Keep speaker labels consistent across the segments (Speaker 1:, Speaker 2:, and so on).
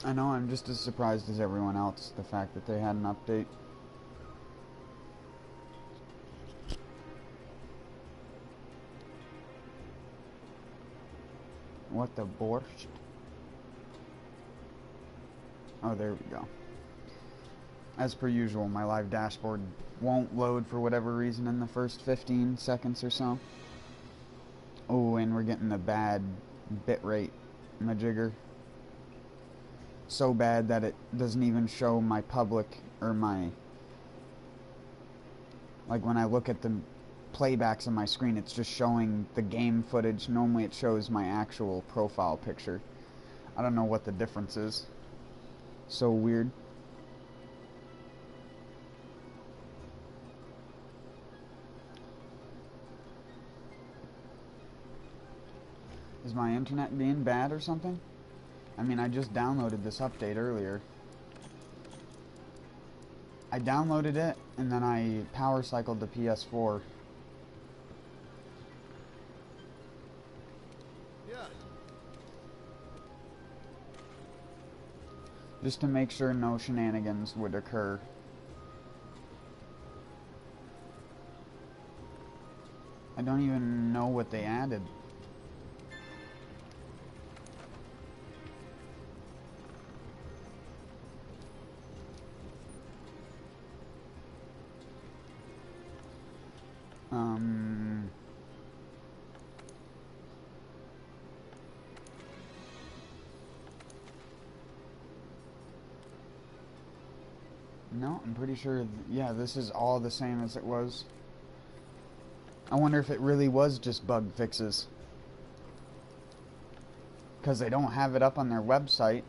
Speaker 1: I know, I'm just as surprised as everyone else, the fact that they had an update. What the borscht? Oh, there we go. As per usual, my live dashboard won't load for whatever reason in the first 15 seconds or so. Oh, and we're getting a bad bitrate majigger. So bad that it doesn't even show my public or my... Like when I look at the playbacks on my screen, it's just showing the game footage. Normally it shows my actual profile picture. I don't know what the difference is. So weird. Is my internet being bad or something? I mean, I just downloaded this update earlier. I downloaded it and then I power cycled the PS4.
Speaker 2: Yeah.
Speaker 1: Just to make sure no shenanigans would occur. I don't even know what they added. No, I'm pretty sure, yeah, this is all the same as it was. I wonder if it really was just bug fixes. Because they don't have it up on their website.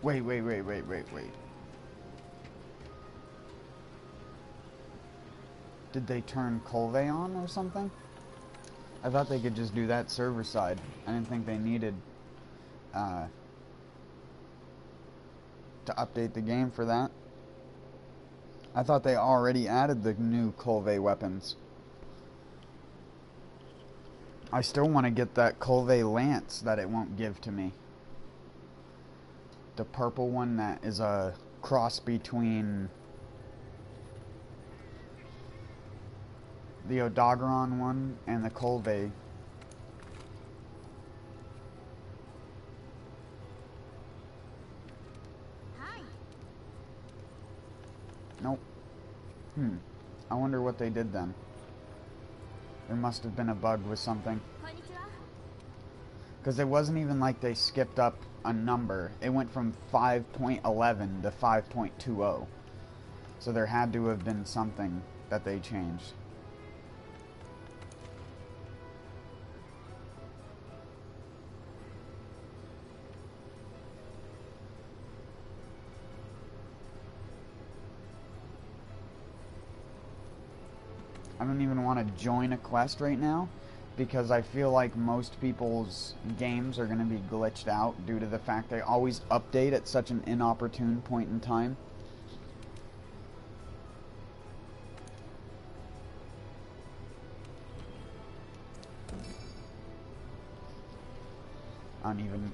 Speaker 1: Wait. Did they turn Colvey on or something? I thought they could just do that server side. I didn't think they needed to update the game for that. I thought they already added the new Colvey weapons. I still want to get that Colvey lance that it won't give to me. The purple one that is a cross between the Odogaron one and the Colvey.
Speaker 3: Hi.
Speaker 1: Nope. I wonder what they did then. There must have been a bug with something. Because it wasn't even like they skipped up a number. It went from 5.11 to 5.20. So there had to have been something that they changed. I don't even want to join a quest right now, because I feel like most people's games are going to be glitched out due to the fact they always update at such an inopportune point in time.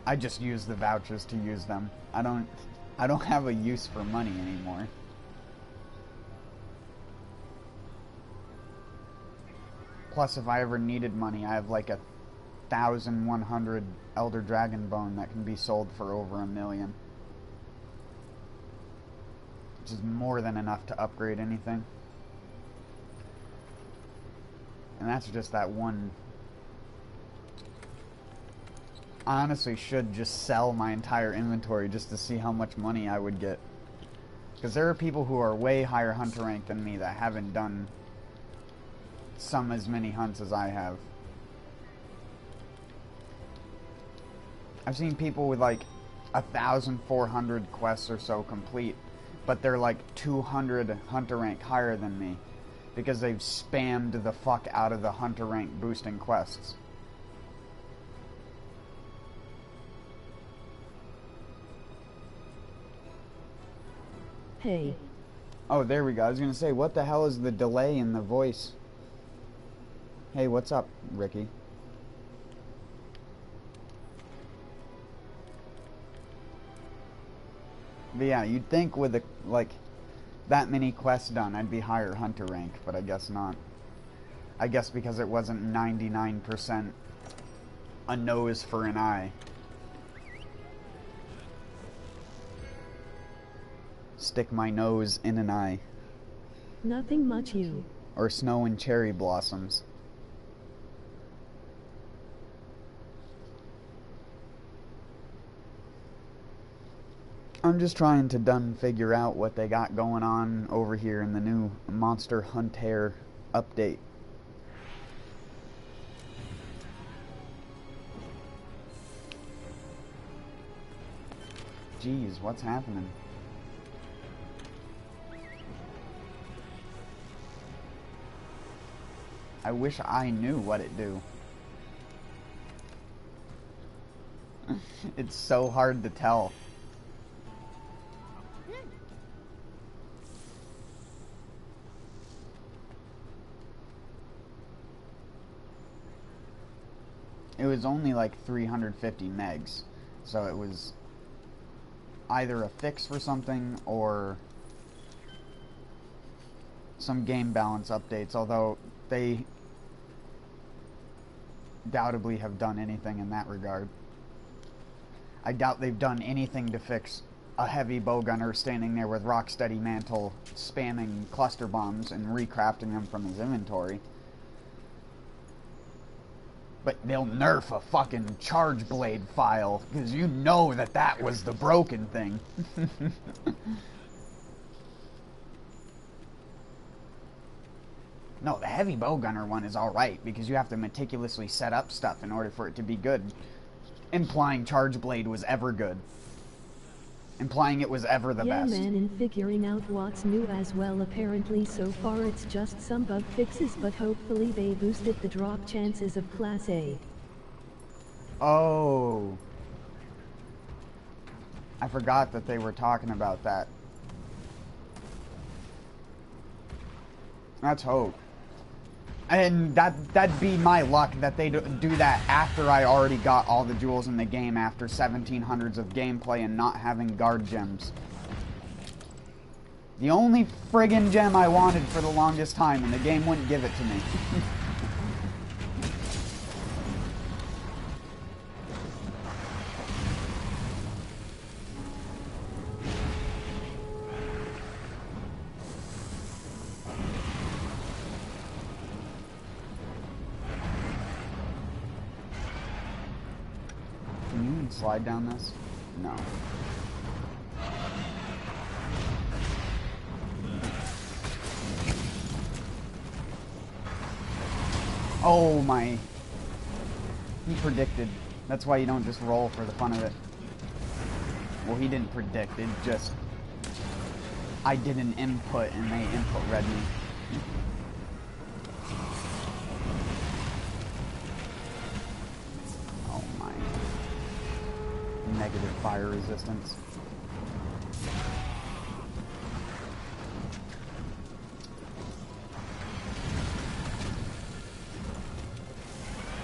Speaker 1: I just use the vouchers to use them. I don't have a use for money anymore. Plus, if I ever needed money, I have like 1,100 Elder Dragon Bone that can be sold for over $1 million. Which is more than enough to upgrade anything. And that's just that one. I honestly should just sell my entire inventory just to see how much money I would get. Because there are people who are way higher hunter rank than me that haven't done some as many hunts as I have. I've seen people with like 1,400 quests or so complete, but they're like 200 hunter rank higher than me because they've spammed the fuck out of the hunter rank boosting quests.
Speaker 2: Hey.
Speaker 1: Oh, there we go. I was gonna say, what the hell is the delay in the voice? Hey, what's up, Ricky? But yeah, you'd think with like that many quests done, I'd be higher hunter rank, but I guess not. I guess because it wasn't 99% a nose for an eye. Stick my nose in an eye.
Speaker 2: Nothing much, you.
Speaker 1: Or snow and cherry blossoms. I'm just trying to done figure out what they got going on over here in the new Monster Hunter update. Jeez, what's happening? I wish I knew what it do. It's so hard to tell. It was only like 350 megs, so it was either a fix for something or some game balance updates, although they doubtably have done anything in that regard. I doubt they've done anything to fix a heavy bowgunner standing there with Rocksteady Mantle spamming cluster bombs and recrafting them from his inventory. But they'll nerf a fucking charge blade file, because you know that that was the broken thing. No, the heavy bowgunner one is alright, because you have to meticulously set up stuff in order for it to be good. Implying charge blade was ever good. Implying it was ever the best.
Speaker 2: Yeah man, in figuring out what's new as well, apparently so far it's just some bug fixes, but hopefully they boosted the drop chances of Class A.
Speaker 1: Oh. I forgot that they were talking about that. Let's hope. And that'd be my luck that they do that after I already got all the jewels in the game after 1700s of gameplay and not having guard gems. The only friggin' gem I wanted for the longest time, and the game wouldn't give it to me. Slide down this? No. Oh my. He predicted. That's why you don't just roll for the fun of it. Well, he didn't predict. It just... I did an input and they input read me. Negative fire resistance.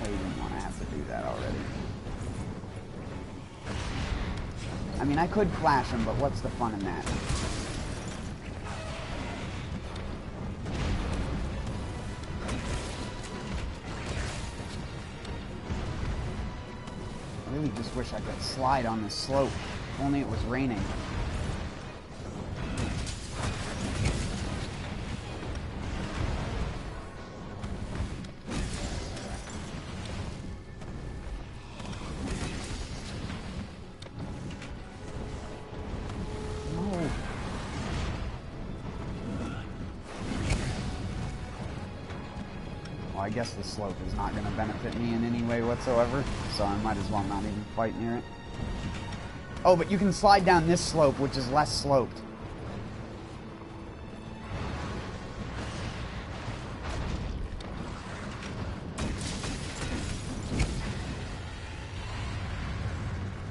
Speaker 1: Well, you didn't want to have to do that already. I mean, I could flash him, but what's the fun in that? I really just wish I could slide on this slope. If only it was raining. No. Well, Well, I guess the slope is not going to benefit me in any way whatsoever, so I might as well not even fight near it. Oh, but you can slide down this slope, which is less sloped.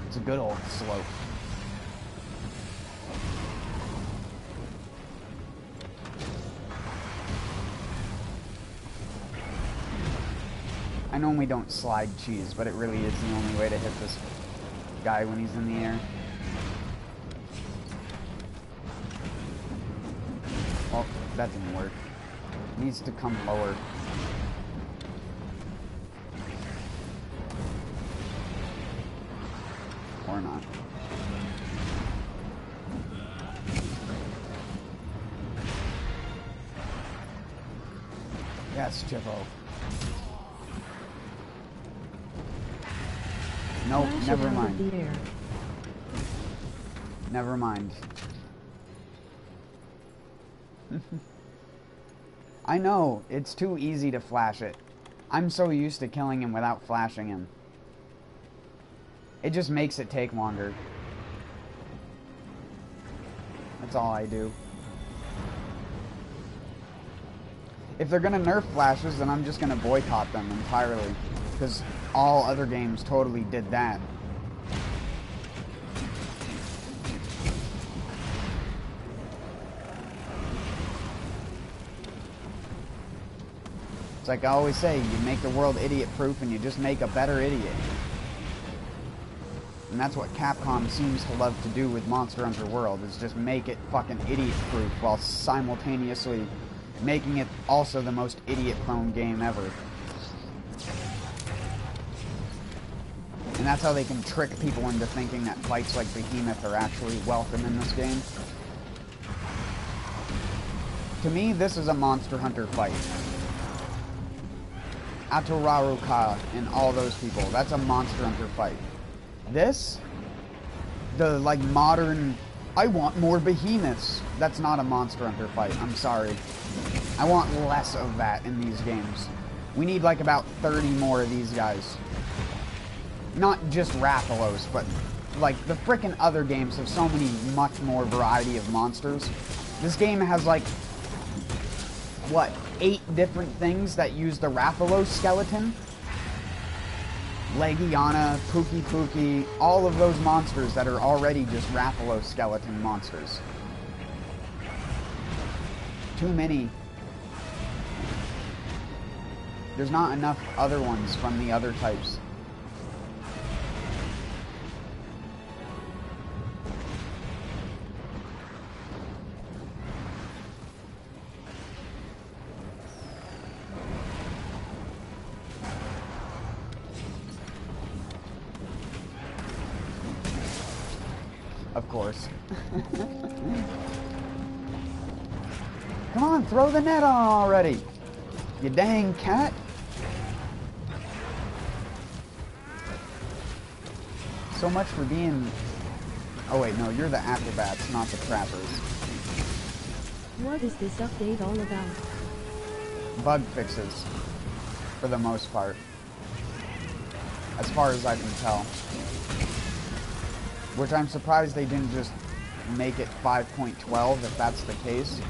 Speaker 1: It's a good old slope. I normally don't slide cheese, but it really is the only way to hit this guy when he's in the air. Well, that didn't work. It needs to come lower. Or not. Yes, Chippo. Nope, never mind. Never mind. I know, it's too easy to flash it. I'm so used to killing him without flashing him. It just makes it take longer. That's all I do. If they're gonna nerf flashes, then I'm just gonna boycott them entirely. Because all other games totally did that. It's like I always say, you make the world idiot-proof and you just make a better idiot. And that's what Capcom seems to love to do with Monster Hunter World, is just make it fucking idiot-proof while simultaneously making it also the most idiot-prone game ever. And that's how they can trick people into thinking that fights like Behemoth are actually welcome in this game. To me, this is a Monster Hunter fight. Aturaruka and all those people, that's a Monster Hunter fight. This, the like modern, I want more Behemoths, that's not a Monster Hunter fight, I'm sorry. I want less of that in these games. We need like about 30 more of these guys. Not just Rathalos, but like the frickin' other games have so many much more variety of monsters. This game has like, what, 8 different things that use the Rathalos skeleton? Legiana, Pookie Pookie, all of those monsters that are already just Rathalos skeleton monsters. Too many. There's not enough other ones from the other types. Of course. Come on, throw the net on already. You dang cat. So much for being... Oh wait, no, you're the acrobats, not the trappers.
Speaker 2: What is this update all about?
Speaker 1: Bug fixes, for the most part. As far as I can tell. Which I'm surprised they didn't just make it 5.12 if that's the case.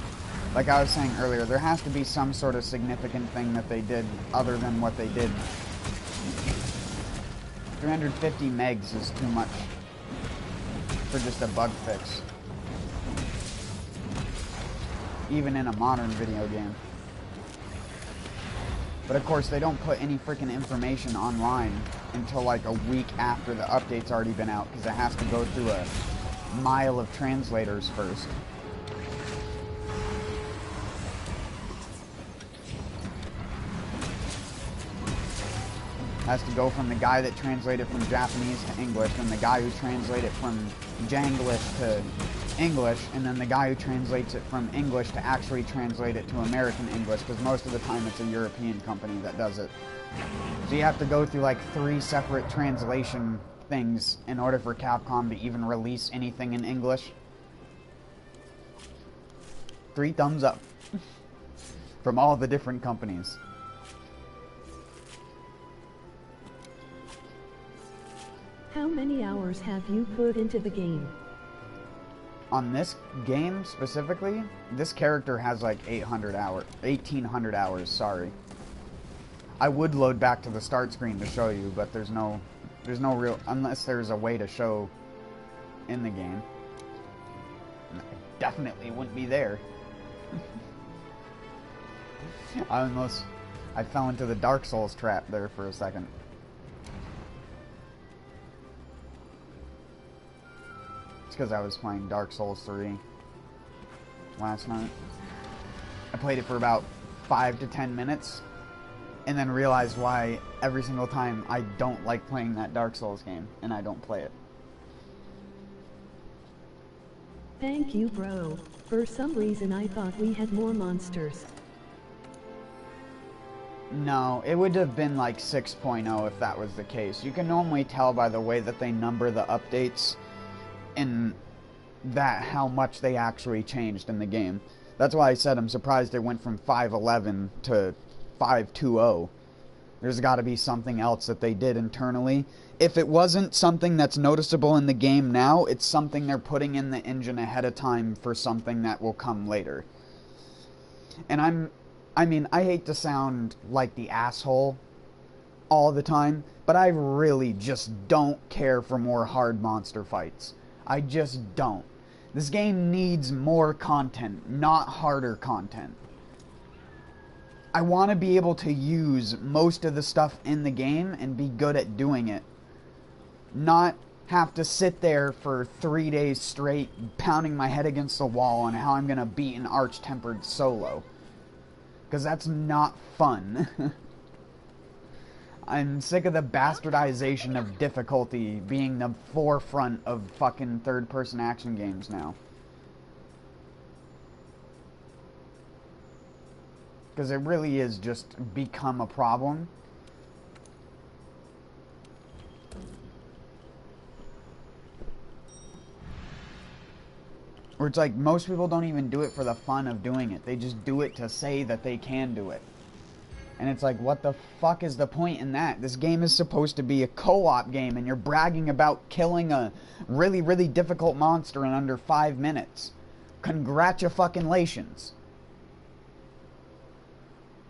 Speaker 1: Like I was saying earlier, there has to be some sort of significant thing that they did other than what they did. 350 megs is too much for just a bug fix. Even in a modern video game. But of course, they don't put any freaking information online until like a week after the update's already been out, because it has to go through a mile of translators first. Has to go from the guy that translated from Japanese to English, and the guy who translated from Janglish to English, and then the guy who translates it from English to actually translate it to American English, because most of the time it's a European company that does it. So you have to go through like 3 separate translation things in order for Capcom to even release anything in English. 3 thumbs up from all the different companies.
Speaker 2: How many hours have you put into the game?
Speaker 1: On this game specifically, this character has like 1,800 hours, sorry. I would load back to the start screen to show you, but there's no real, unless there's a way to show in the game. I definitely wouldn't be there. I fell into the Dark Souls trap there for a second. It's because I was playing Dark Souls 3 last night. I played it for about 5 to 10 minutes and then realized why every single time I don't like playing that Dark Souls game and I don't play it.
Speaker 2: Thank you, bro. For some reason I thought we had more monsters.
Speaker 1: No, it would have been like 6.0 if that was the case. You can normally tell by the way that they number the updates and that how much they actually changed in the game. That's why I said I'm surprised it went from 5.11 to 5.20. There's got to be something else that they did internally. If it wasn't something that's noticeable in the game now, it's something they're putting in the engine ahead of time for something that will come later. And I mean, I hate to sound like the asshole all the time, but I really just don't care for more hard monster fights. I just don't. This game needs more content, not harder content. I want to be able to use most of the stuff in the game and be good at doing it. Not have to sit there for 3 days straight pounding my head against the wall on how I'm going to beat an arch-tempered solo. Because that's not fun. I'm sick of the bastardization of difficulty being the forefront of fucking third-person action games now. Because it really is just become a problem. Where it's like, most people don't even do it for the fun of doing it. They just do it to say that they can do it. And it's like, what the fuck is the point in that? This game is supposed to be a co-op game, and you're bragging about killing a really, really difficult monster in under 5 minutes. Congratulations.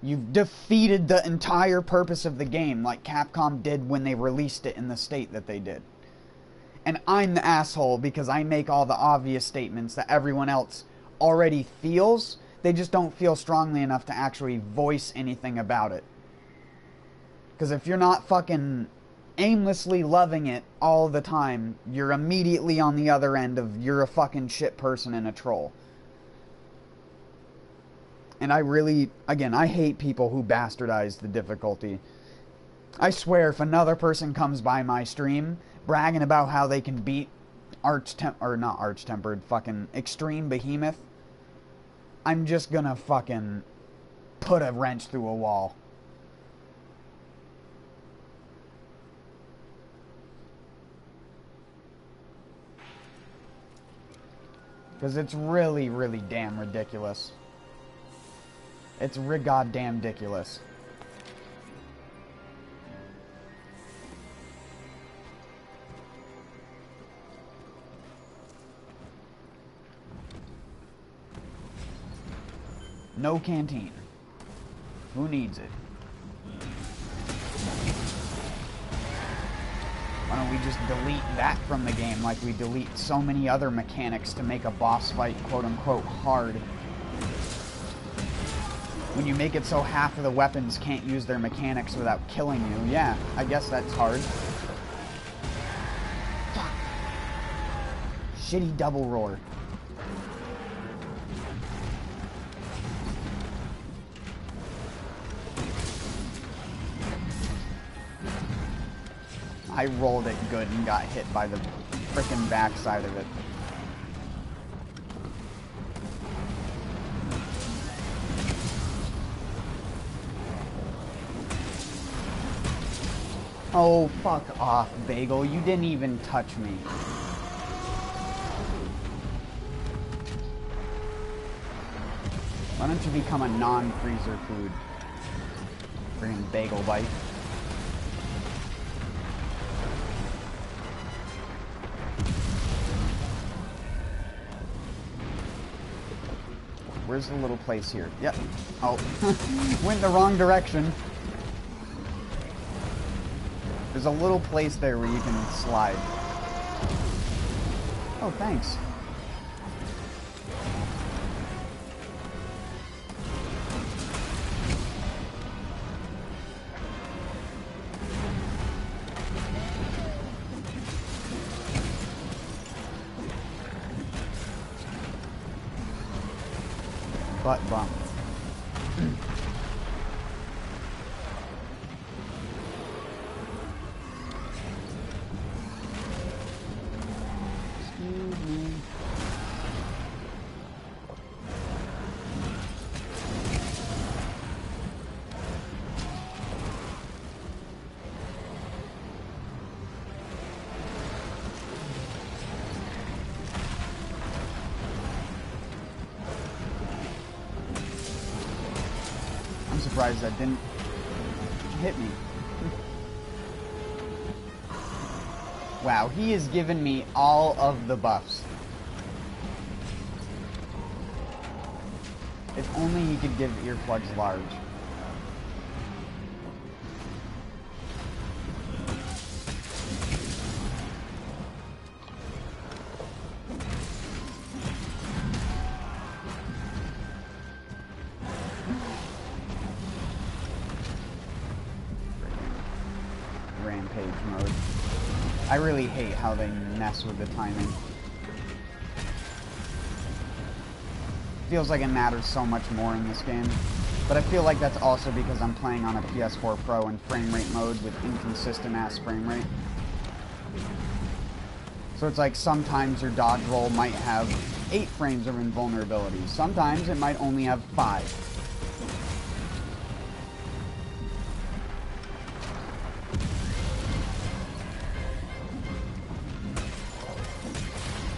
Speaker 1: You've defeated the entire purpose of the game, like Capcom did when they released it in the state that they did. And I'm the asshole because I make all the obvious statements that everyone else already feels. They just don't feel strongly enough to actually voice anything about it. Because if you're not fucking aimlessly loving it all the time, you're immediately on the other end of you're a fucking shit person and a troll. And I really, again, I hate people who bastardize the difficulty. I swear if another person comes by my stream bragging about how they can beat fucking Extreme Behemoth, I'm just gonna fucking put a wrench through a wall. Because it's really, really damn ridiculous. It's goddamn ridiculous. No canteen. Who needs it? Why don't we just delete that from the game like we delete so many other mechanics to make a boss fight quote-unquote hard? When you make it so half of the weapons can't use their mechanics without killing you, yeah, I guess that's hard. Fuck. Shitty double roar. I rolled it good and got hit by the frickin' backside of it. Oh, fuck off, Bagel. You didn't even touch me. Why don't you become a non-freezer food? Friggin' Bagel Bite. Where's the little place here? Yep. Oh, went the wrong direction. There's a little place there where you can slide. Oh, thanks. Butt bump. Excuse me. I'm surprised that didn't hit me. Wow, he has given me all of the buffs. If only he could give earplugs large. Rampage mode. I really hate how they mess with the timing. Feels like it matters so much more in this game. But I feel like that's also because I'm playing on a PS4 Pro in frame rate mode with inconsistent ass frame rate. So it's like sometimes your dodge roll might have 8 frames of invulnerability. Sometimes it might only have 5.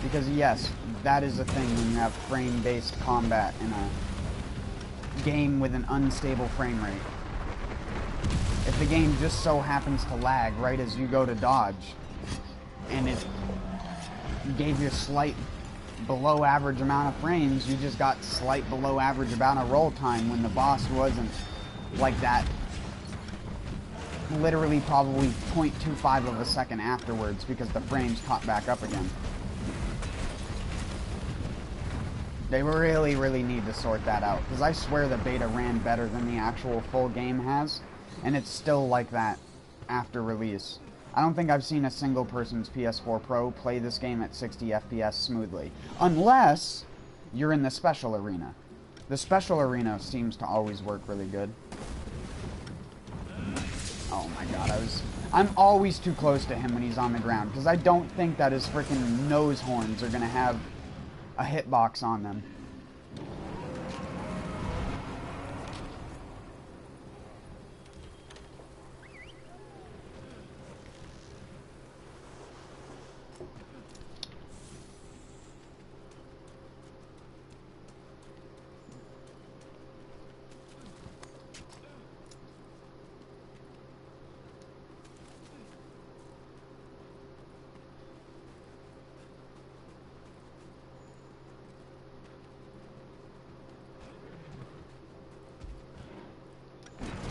Speaker 1: Because yes, that is a thing when you have frame-based combat in a game with an unstable frame rate. If the game just so happens to lag right as you go to dodge, and it gave you a slight below average amount of frames, you just got slight below average amount of roll time when the boss wasn't like that. Literally probably 0.25 of a second afterwards because the frames caught back up again. They really need to sort that out, because I swear the beta ran better than the actual full game has, and it's still like that after release. I don't think I've seen a single person's PS4 Pro play this game at 60 FPS smoothly, unless you're in the special arena. The special arena seems to always work really good. Oh my god, I'm always too close to him when he's on the ground, because I don't think that his freaking nose horns are going to have a hitbox on them.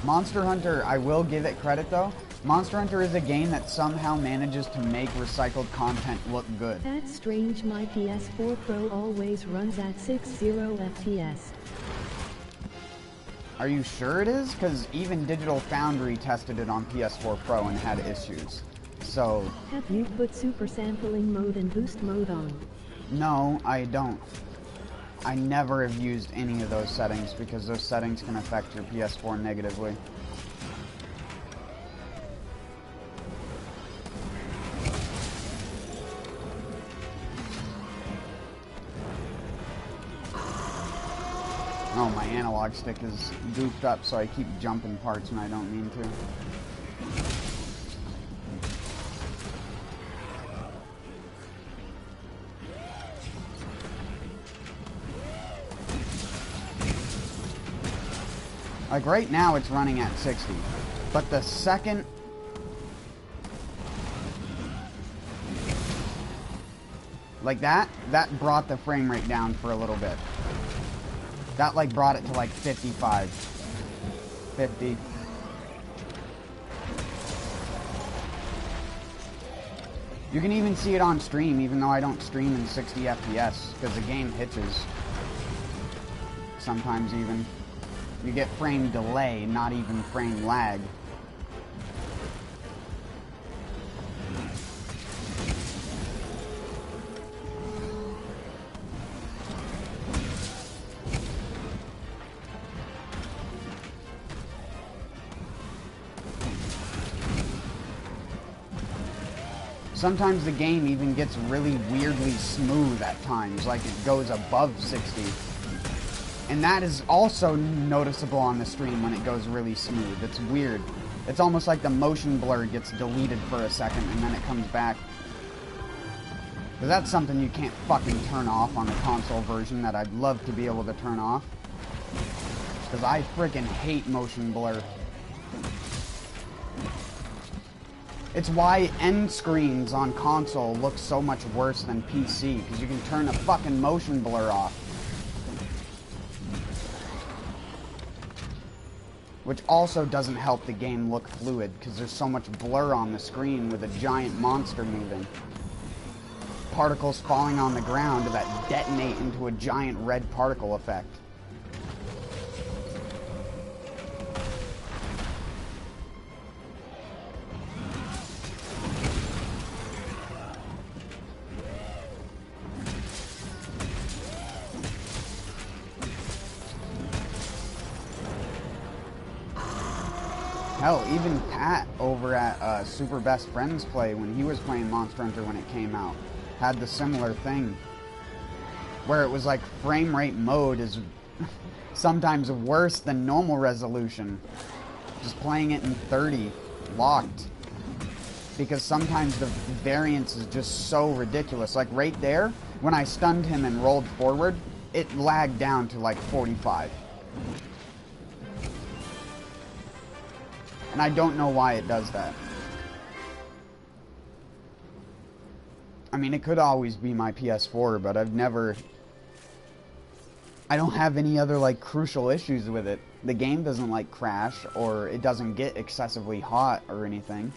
Speaker 1: Monster Hunter, I will give it credit though. Monster Hunter is a game that somehow manages to make recycled content look good.
Speaker 2: That's strange, my PS4 Pro always runs at 60 FPS.
Speaker 1: Are you sure it is? Because even Digital Foundry tested it on PS4 Pro and had issues. So...
Speaker 2: Have you put super sampling mode and boost mode on?
Speaker 1: No, I don't. I never have used any of those settings because those settings can affect your PS4 negatively. Oh, my analog stick is goofed up, so I keep jumping parts when I don't mean to. Like right now it's running at 60, but the second like that brought the frame rate down for a little bit. That, like, brought it to, like, 55. 50. You can even see it on stream, even though I don't stream in 60 FPS, because the game hitches. Sometimes even. You get frame delay, not even frame lag. Sometimes the game even gets really weirdly smooth at times, like it goes above 60. And that is also noticeable on the stream when it goes really smooth. It's weird. It's almost like the motion blur gets deleted for a second and then it comes back. But that's something you can't fucking turn off on the console version that I'd love to be able to turn off. Because I freaking hate motion blur. It's why end screens on console look so much worse than PC, because you can turn a fucking motion blur off. Which also doesn't help the game look fluid, because there's so much blur on the screen with a giant monster moving. Particles falling on the ground that detonate into a giant red particle effect. Hell, even Pat over at Super Best Friends Play, when he was playing Monster Hunter when it came out, had the similar thing. Where it was like frame rate mode is sometimes worse than normal resolution. Just playing it in 30, locked. Because sometimes the variance is just so ridiculous. Like right there, when I stunned him and rolled forward, it lagged down to like 45. And I don't know why it does that. I mean, it could always be my PS4, but I've never... I don't have any other, like, crucial issues with it. The game doesn't, like, crash, or it doesn't get excessively hot or anything.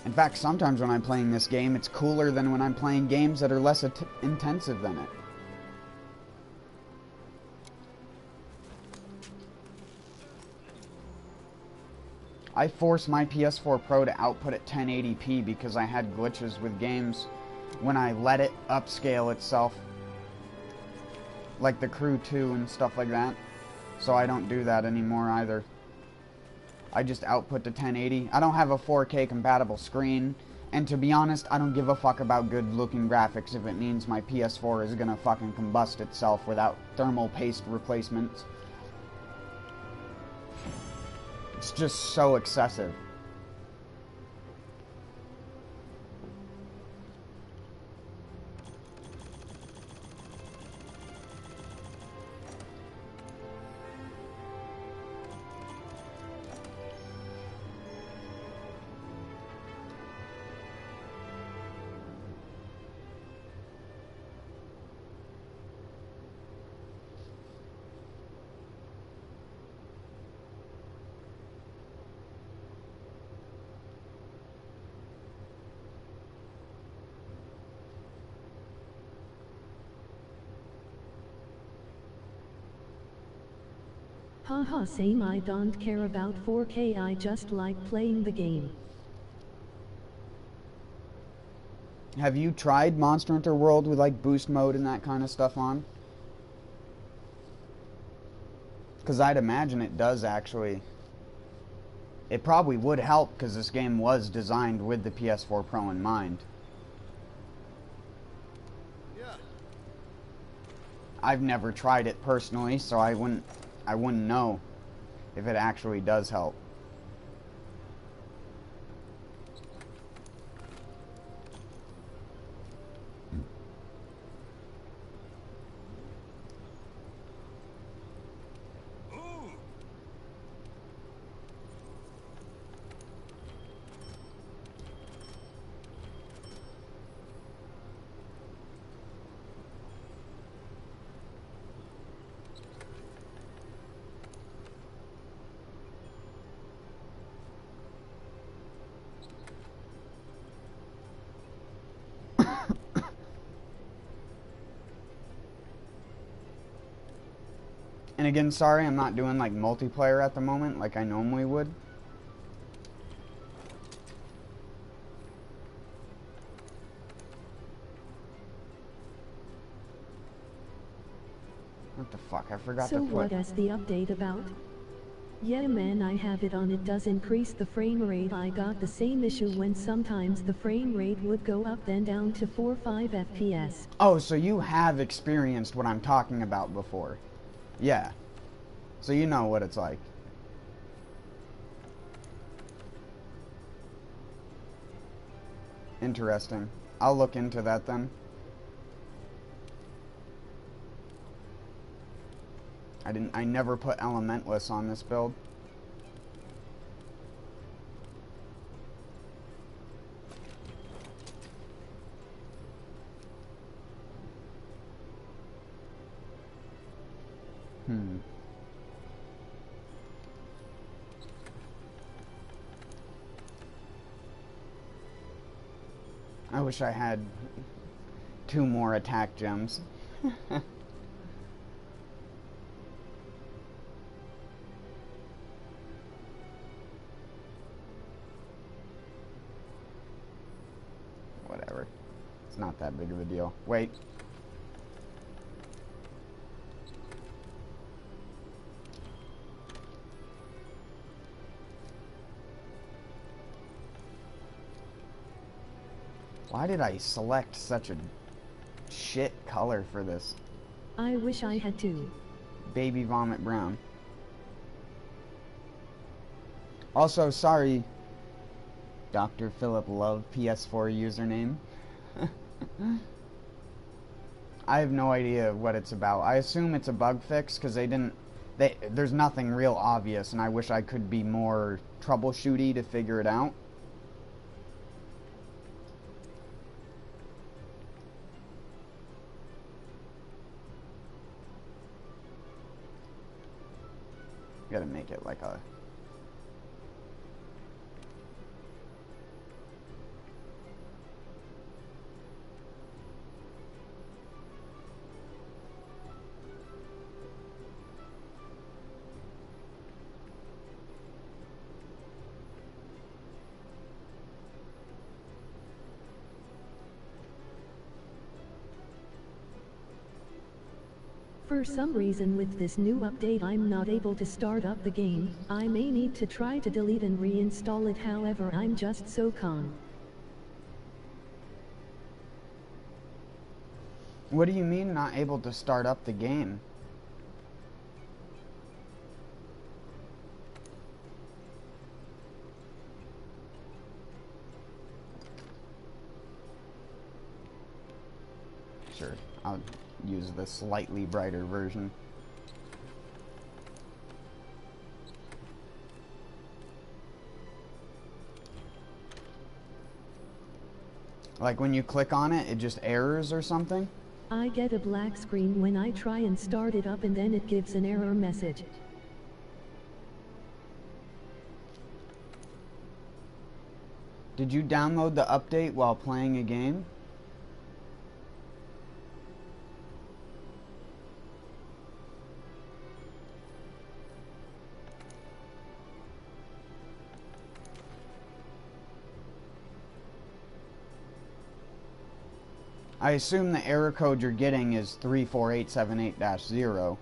Speaker 1: In fact, sometimes when I'm playing this game, it's cooler than when I'm playing games that are less intensive than it. I forced my PS4 Pro to output at 1080p because I had glitches with games when I let it upscale itself. Like The Crew 2 and stuff like that. So I don't do that anymore either. I just output to 1080. I don't have a 4K compatible screen. And to be honest, I don't give a fuck about good looking graphics if it means my PS4 is gonna fucking combust itself without thermal paste replacements. It's just so excessive.
Speaker 2: Haha, same, I don't care about 4K, I just like playing the game.
Speaker 1: Have you tried Monster Hunter World with like boost mode and that kind of stuff on? Because I'd imagine it does actually. It probably would help because this game was designed with the PS4 Pro in mind.
Speaker 3: Yeah.
Speaker 1: I've never tried it personally, so I wouldn't know if it actually does help. And again, sorry, I'm not doing like multiplayer at the moment like I normally would. What the fuck? I forgot to put...
Speaker 2: So what is the update about? Yeah man, I have it on. It does increase the frame rate. I got the same issue when sometimes the frame rate would go up then down to 4-5 FPS.
Speaker 1: Oh, so you have experienced what I'm talking about before. Yeah. So you know what it's like. Interesting. I'll look into that then. I never put Elementless on this build. I wish I had 2 more attack gems. Whatever. It's not that big of a deal. Wait. Why did I select such a shit color for this?
Speaker 2: I wish I had to.
Speaker 1: Baby vomit brown. Also, sorry, Dr. Philip Love PS4 username. I have no idea what it's about. I assume it's a bug fix because there's nothing real obvious, and I wish I could be more troubleshooty to figure it out. Gotta make it like a...
Speaker 2: For some reason with this new update I'm not able to start up the game. I may need to try to delete and reinstall it, however I'm just so con.
Speaker 1: What do you mean not able to start up the game? Sure, I'll use the slightly brighter version. Like when you click on it, it just errors or something?
Speaker 2: I get a black screen when I try and start it up and then it gives an error message.
Speaker 1: Did you download the update while playing a game? I assume the error code you're getting is 34878-0,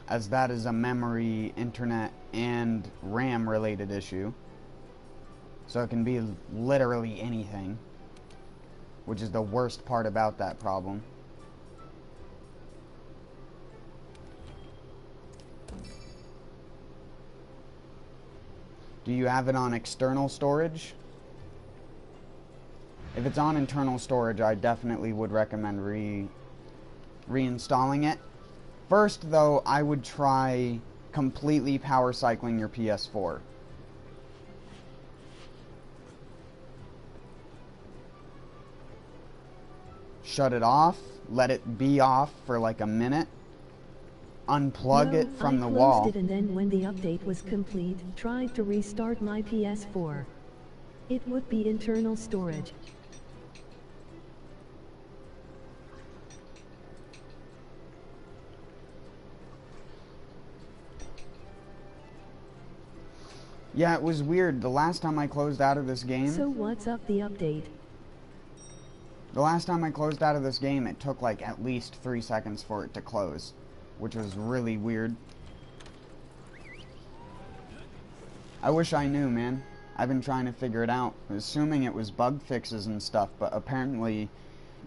Speaker 1: as that is a memory, internet, and RAM related issue. So it can be literally anything, which is the worst part about that problem. Do you have it on external storage? If it's on internal storage, I definitely would recommend reinstalling it. First, though, I would try completely power cycling your PS4. Shut it off, let it be off for like a minute, unplug it from the wall.
Speaker 2: I closed it and then when the update was complete, tried to restart my PS4. It would be internal storage.
Speaker 1: Yeah, it was weird. The last time I closed out of this game...
Speaker 2: So what's up the update?
Speaker 1: The last time I closed out of this game, it took like at least 3 seconds for it to close, which was really weird. I wish I knew, man. I've been trying to figure it out, assuming it was bug fixes and stuff, but apparently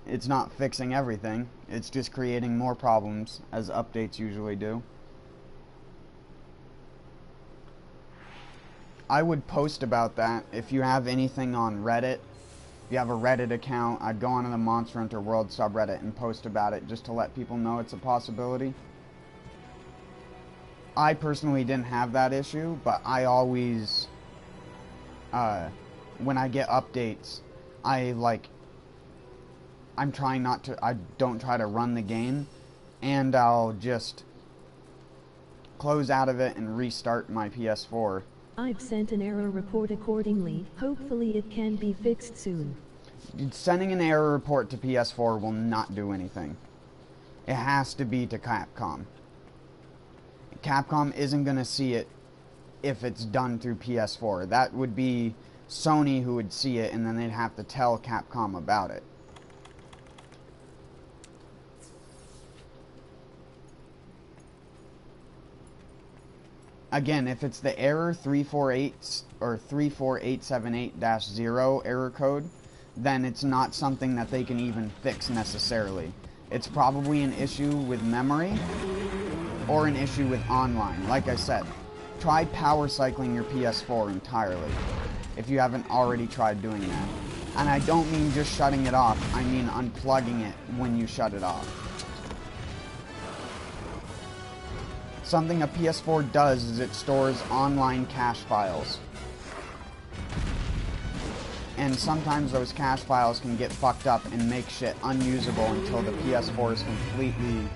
Speaker 1: it's not fixing everything. It's just creating more problems, as updates usually do. I would post about that. If you have anything on Reddit, if you have a Reddit account, I'd go onto the Monster Hunter World subreddit and post about it just to let people know it's a possibility. I personally didn't have that issue, but I always, when I get updates, I'm trying not to, I don't try to run the game, and I'll just close out of it and restart my PS4.
Speaker 2: I've sent an error report accordingly. Hopefully it can be fixed soon.
Speaker 1: Sending an error report to PS4 will not do anything. It has to be to Capcom. Capcom isn't going to see it if it's done through PS4. That would be Sony who would see it, and then they'd have to tell Capcom about it. Again, if it's the error 348 or 34878-0 error code, then it's not something that they can even fix necessarily. It's probably an issue with memory or an issue with online. Like I said, try power cycling your PS4 entirely if you haven't already tried doing that. And I don't mean just shutting it off, I mean unplugging it when you shut it off. Something a PS4 does is it stores online cache files. And sometimes those cache files can get fucked up and make shit unusable until the PS4 is completely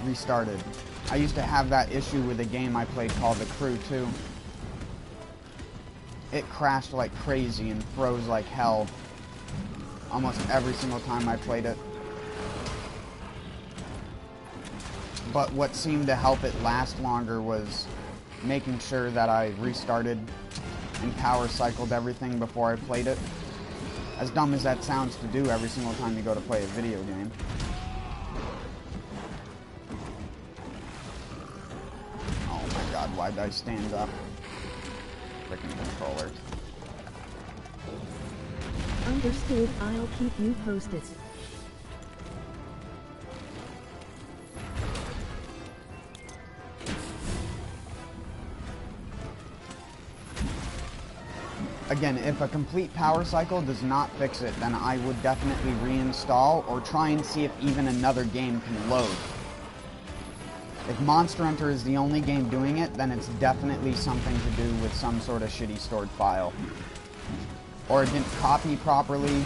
Speaker 1: restarted. I used to have that issue with a game I played called The Crew 2. It crashed like crazy and froze like hell almost every single time I played it. But what seemed to help it last longer was making sure that I restarted and power cycled everything before I played it. As dumb as that sounds to do every single time you go to play a video game. Oh my god, why did I stand up? Freaking controller.
Speaker 2: Understood, I'll keep you posted.
Speaker 1: Again, if a complete power cycle does not fix it, then I would definitely reinstall or try and see if even another game can load. If Monster Hunter is the only game doing it, then it's definitely something to do with some sort of shitty stored file. Or it didn't copy properly.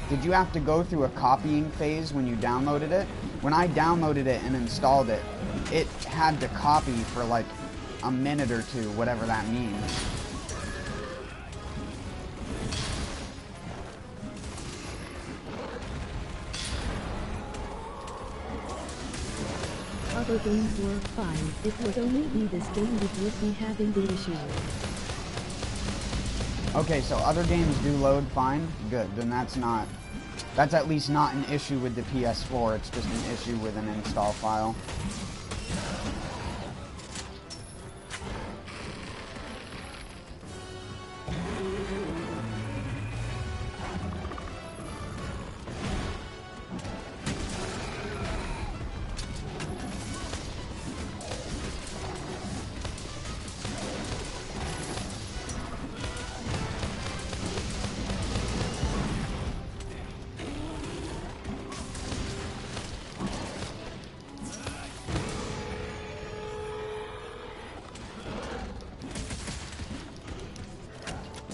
Speaker 1: Did you have to go through a copying phase when you downloaded it? When I downloaded it and installed it, it had to copy for like a minute or two, whatever that means.
Speaker 2: Other games work fine. It would only be this game that would be having the issue.
Speaker 1: Okay, so other games do load fine. Good, then that's at least not an issue with the PS4, it's just an issue with an install file.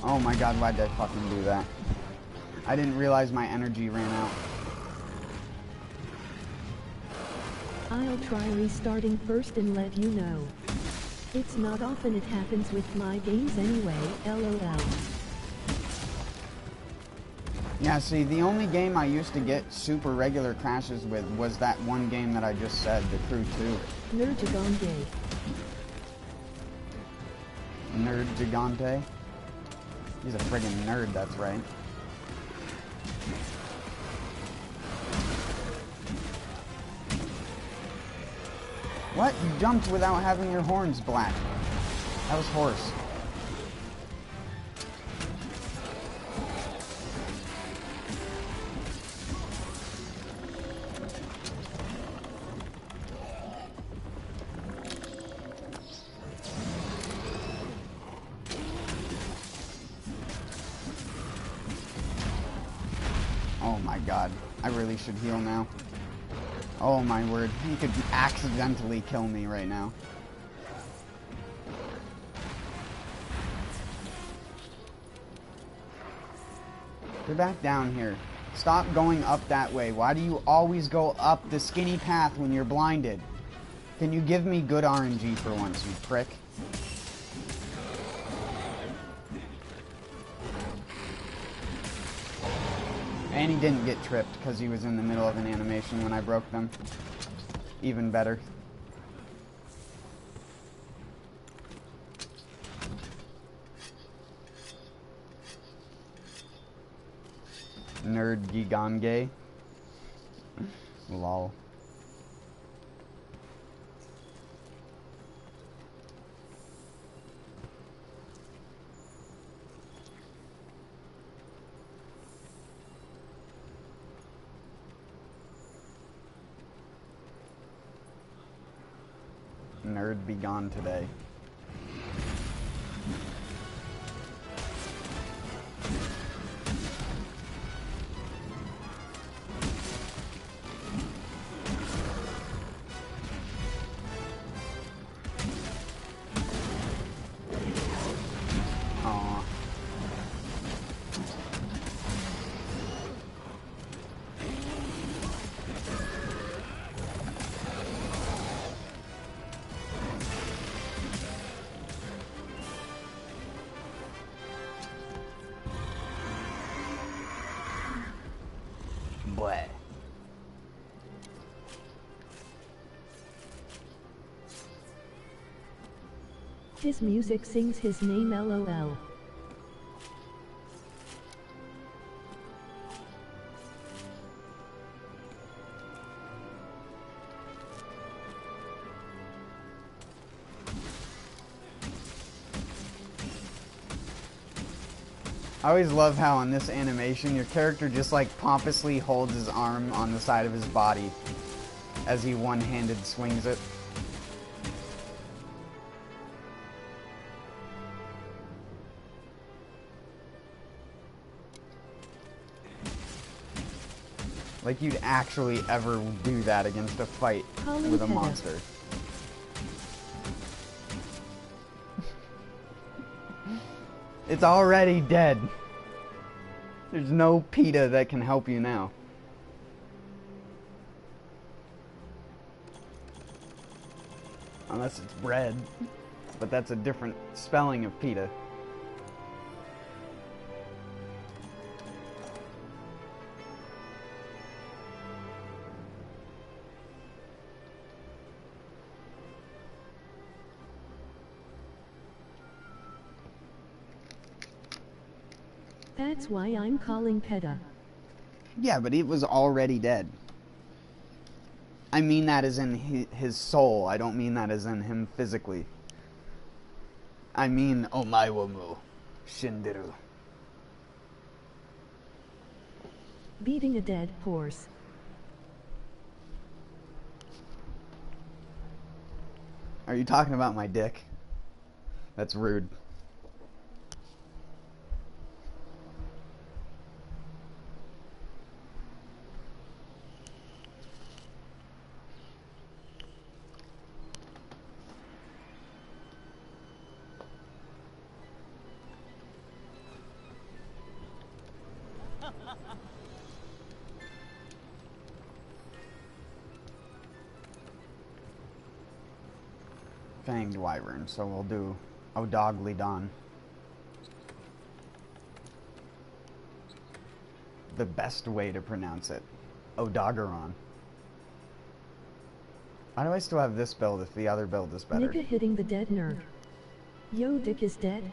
Speaker 1: Oh my god, why did I fucking do that? I didn't realize my energy ran out.
Speaker 2: I'll try restarting first and let you know. It's not often it happens with my games anyway, LOL.
Speaker 1: Yeah, see, the only game I used to get super regular crashes with was that one game that I just said, The Crew 2.
Speaker 2: Nerds are gone gay.
Speaker 1: Nerd Gigante. He's a friggin' nerd, that's right. What? You jumped without having your horns black. That was horse. Oh my god. I really should heal now. Oh my word. He could accidentally kill me right now. Get back down here. Stop going up that way. Why do you always go up the skinny path when you're blinded? Can you give me good RNG for once, you prick? And he didn't get tripped because he was in the middle of an animation when I broke them. Even better. Nerd Gigange. Lol. Nerd be gone today. Aw. Bleh.
Speaker 2: His music sings his name LOL.
Speaker 1: I always love how in this animation your character just like pompously holds his arm on the side of his body as he one-handed swings it. Like you'd actually ever do that against a fight with a monster. It's already dead. There's no PETA that can help you now. Unless it's bread. But that's a different spelling of PETA.
Speaker 2: That's why I'm calling PETA.
Speaker 1: Yeah, but it was already dead. I mean that as in his soul. I don't mean that as in him physically. I mean Omaiwamu Shinderu.
Speaker 2: Beating a dead horse.
Speaker 1: Are you talking about my dick? That's rude. Fanged wyvern, so we'll do Odogly Don. The best way to pronounce it. Odogaron. Why do I still have this build if the other build is better?
Speaker 2: Nigga hitting the dead nerd. Yo, Dick is dead.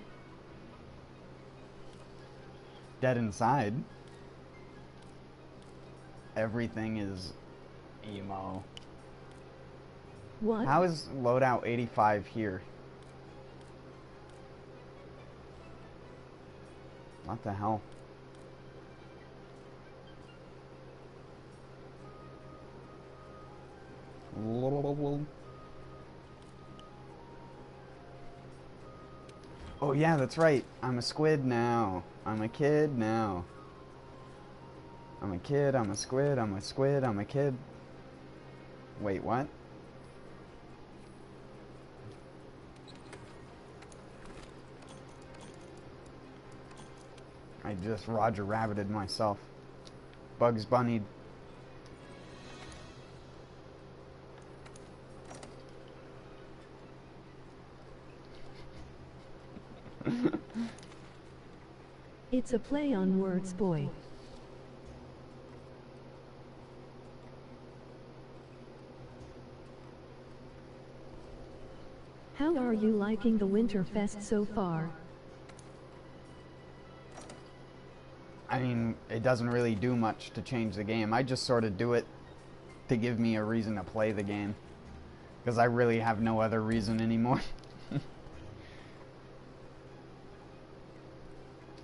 Speaker 1: Dead inside. Everything is emo.
Speaker 2: What?
Speaker 1: How is loadout 85 here? What the hell? Oh yeah, that's right. I'm a squid now. I'm a kid now. I'm a kid, I'm a squid, I'm a squid, I'm a kid. Wait, what? I just Roger Rabbited myself. Bugs Bunnied.
Speaker 2: It's a play on words, boy. How are you liking the Winterfest so far?
Speaker 1: I mean, it doesn't really do much to change the game. I just sort of do it to give me a reason to play the game. Because I really have no other reason anymore.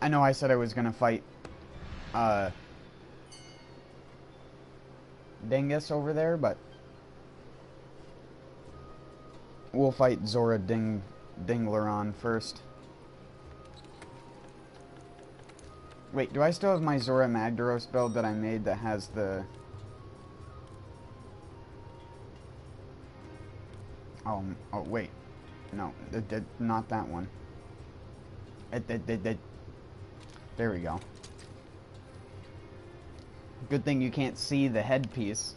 Speaker 1: I know I said I was going to fight Dingus over there, but we'll fight Zora Dingleron first. Wait, do I still have my Zora Magdaros build that I made that has the... Oh wait. No, not that one. There we go. Good thing you can't see the headpiece.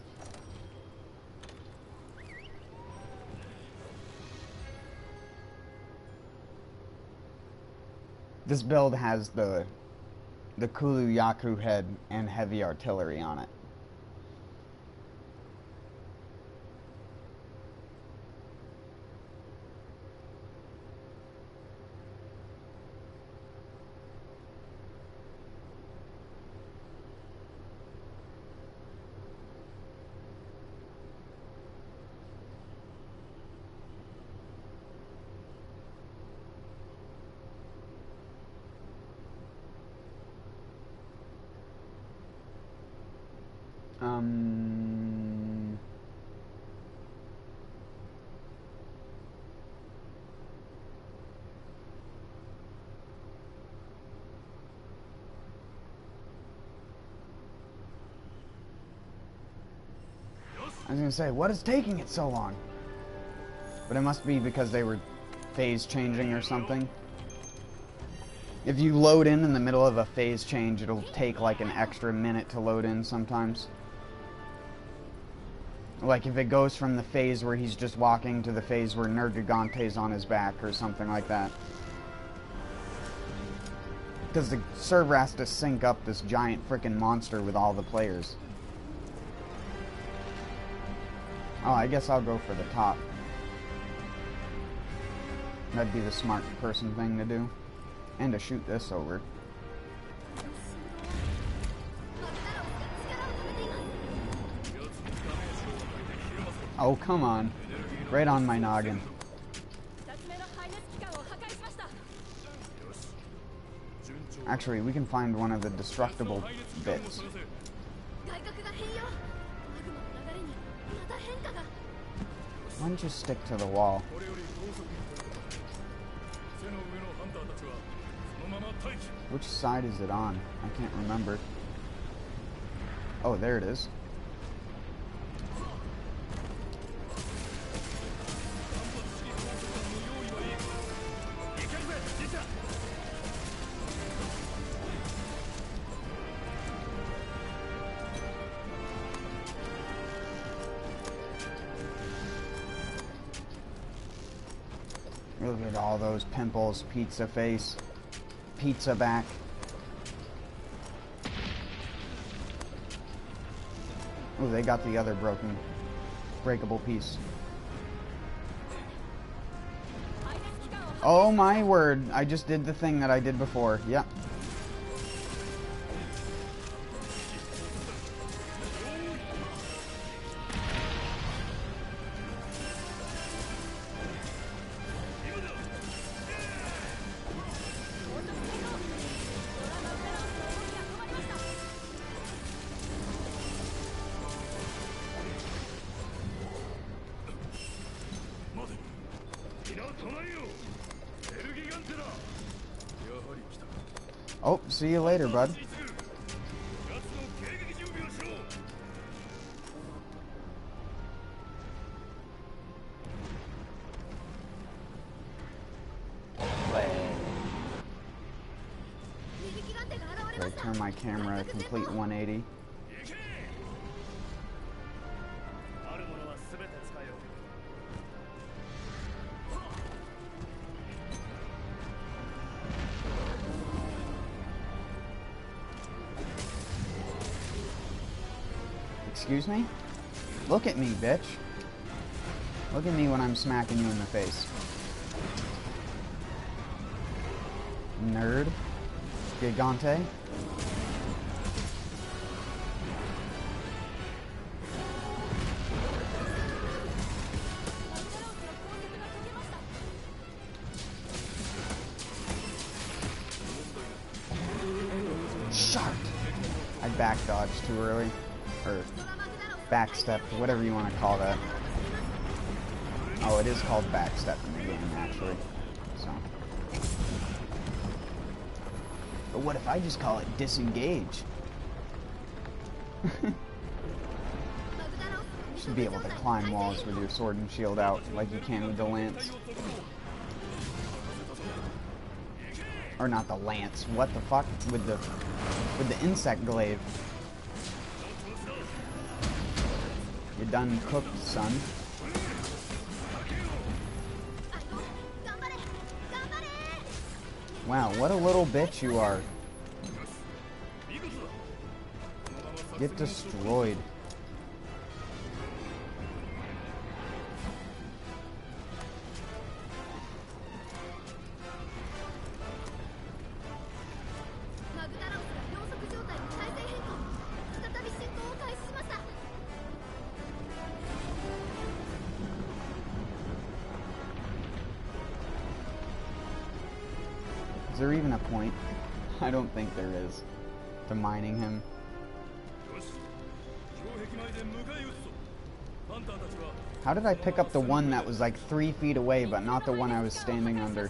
Speaker 1: This build has the Kulu Yaku head and heavy artillery on it. I was gonna say, what is taking it so long? But it must be because they were phase changing or something. If you load in the middle of a phase change, it'll take like an extra minute to load in sometimes. Like if it goes from the phase where he's just walking to the phase where Nergigante's on his back or something like that. Because the server has to sync up this giant frickin' monster with all the players. Oh, I guess I'll go for the top. That'd be the smart person thing to do. And to shoot this over. Oh, come on. Right on my noggin. Actually, we can find one of the destructible bits. Why don't you stick to the wall? Which side is it on? I can't remember. Oh, there it is. Look at all those pimples, pizza face, pizza back. Oh, they got the other breakable piece. Oh my word, I just did the thing that I did before. Yep. Oh, see you later, bud. I turn my camera a complete 180. Excuse me? Look at me, bitch. Look at me when I'm smacking you in the face. Nerd. Gigante. Shark! I back dodged too early. Or backstep, whatever you want to call that. Oh, it is called backstep in the game, actually. So. But what if I just call it disengage? You should be able to climb walls with your sword and shield out like you can with the lance. Or not the lance, what the fuck? With the insect glaive. You're done cooked, son. Wow, what a little bitch you are. Get destroyed. Is there even a point? I don't think there is to mining him. How did I pick up the one that was like 3 feet away, but not the one I was standing under?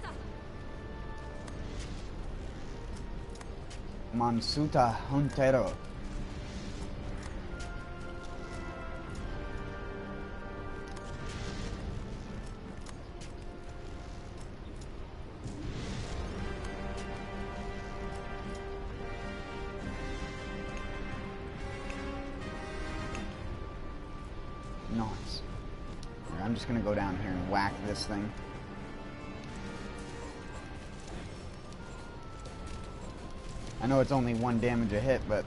Speaker 1: Mansuta Huntero. Nice. I'm just gonna go down here and whack this thing. I know it's only 1 damage a hit, but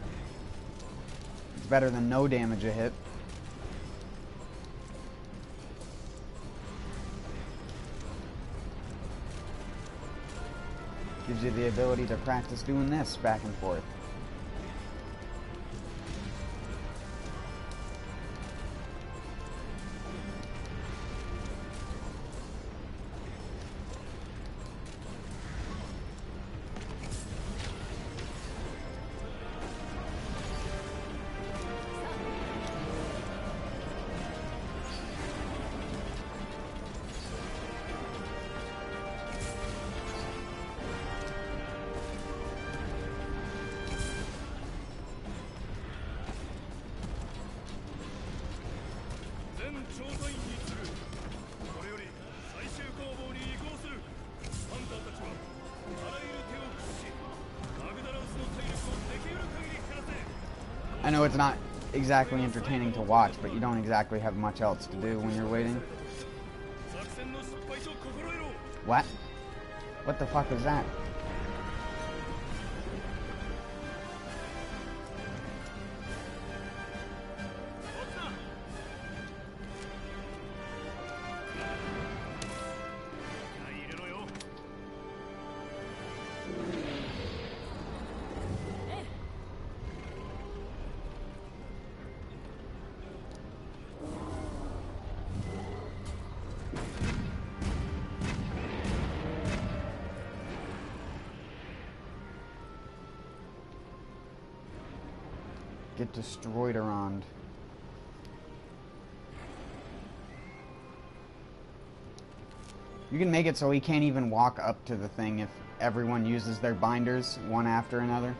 Speaker 1: it's better than no damage a hit. Gives you the ability to practice doing this back and forth. I know it's not exactly entertaining to watch, but you don't exactly have much else to do when you're waiting. What? What the fuck is that? get destroyed around. You can make it so he can't even walk up to the thing if everyone uses their binders one after another.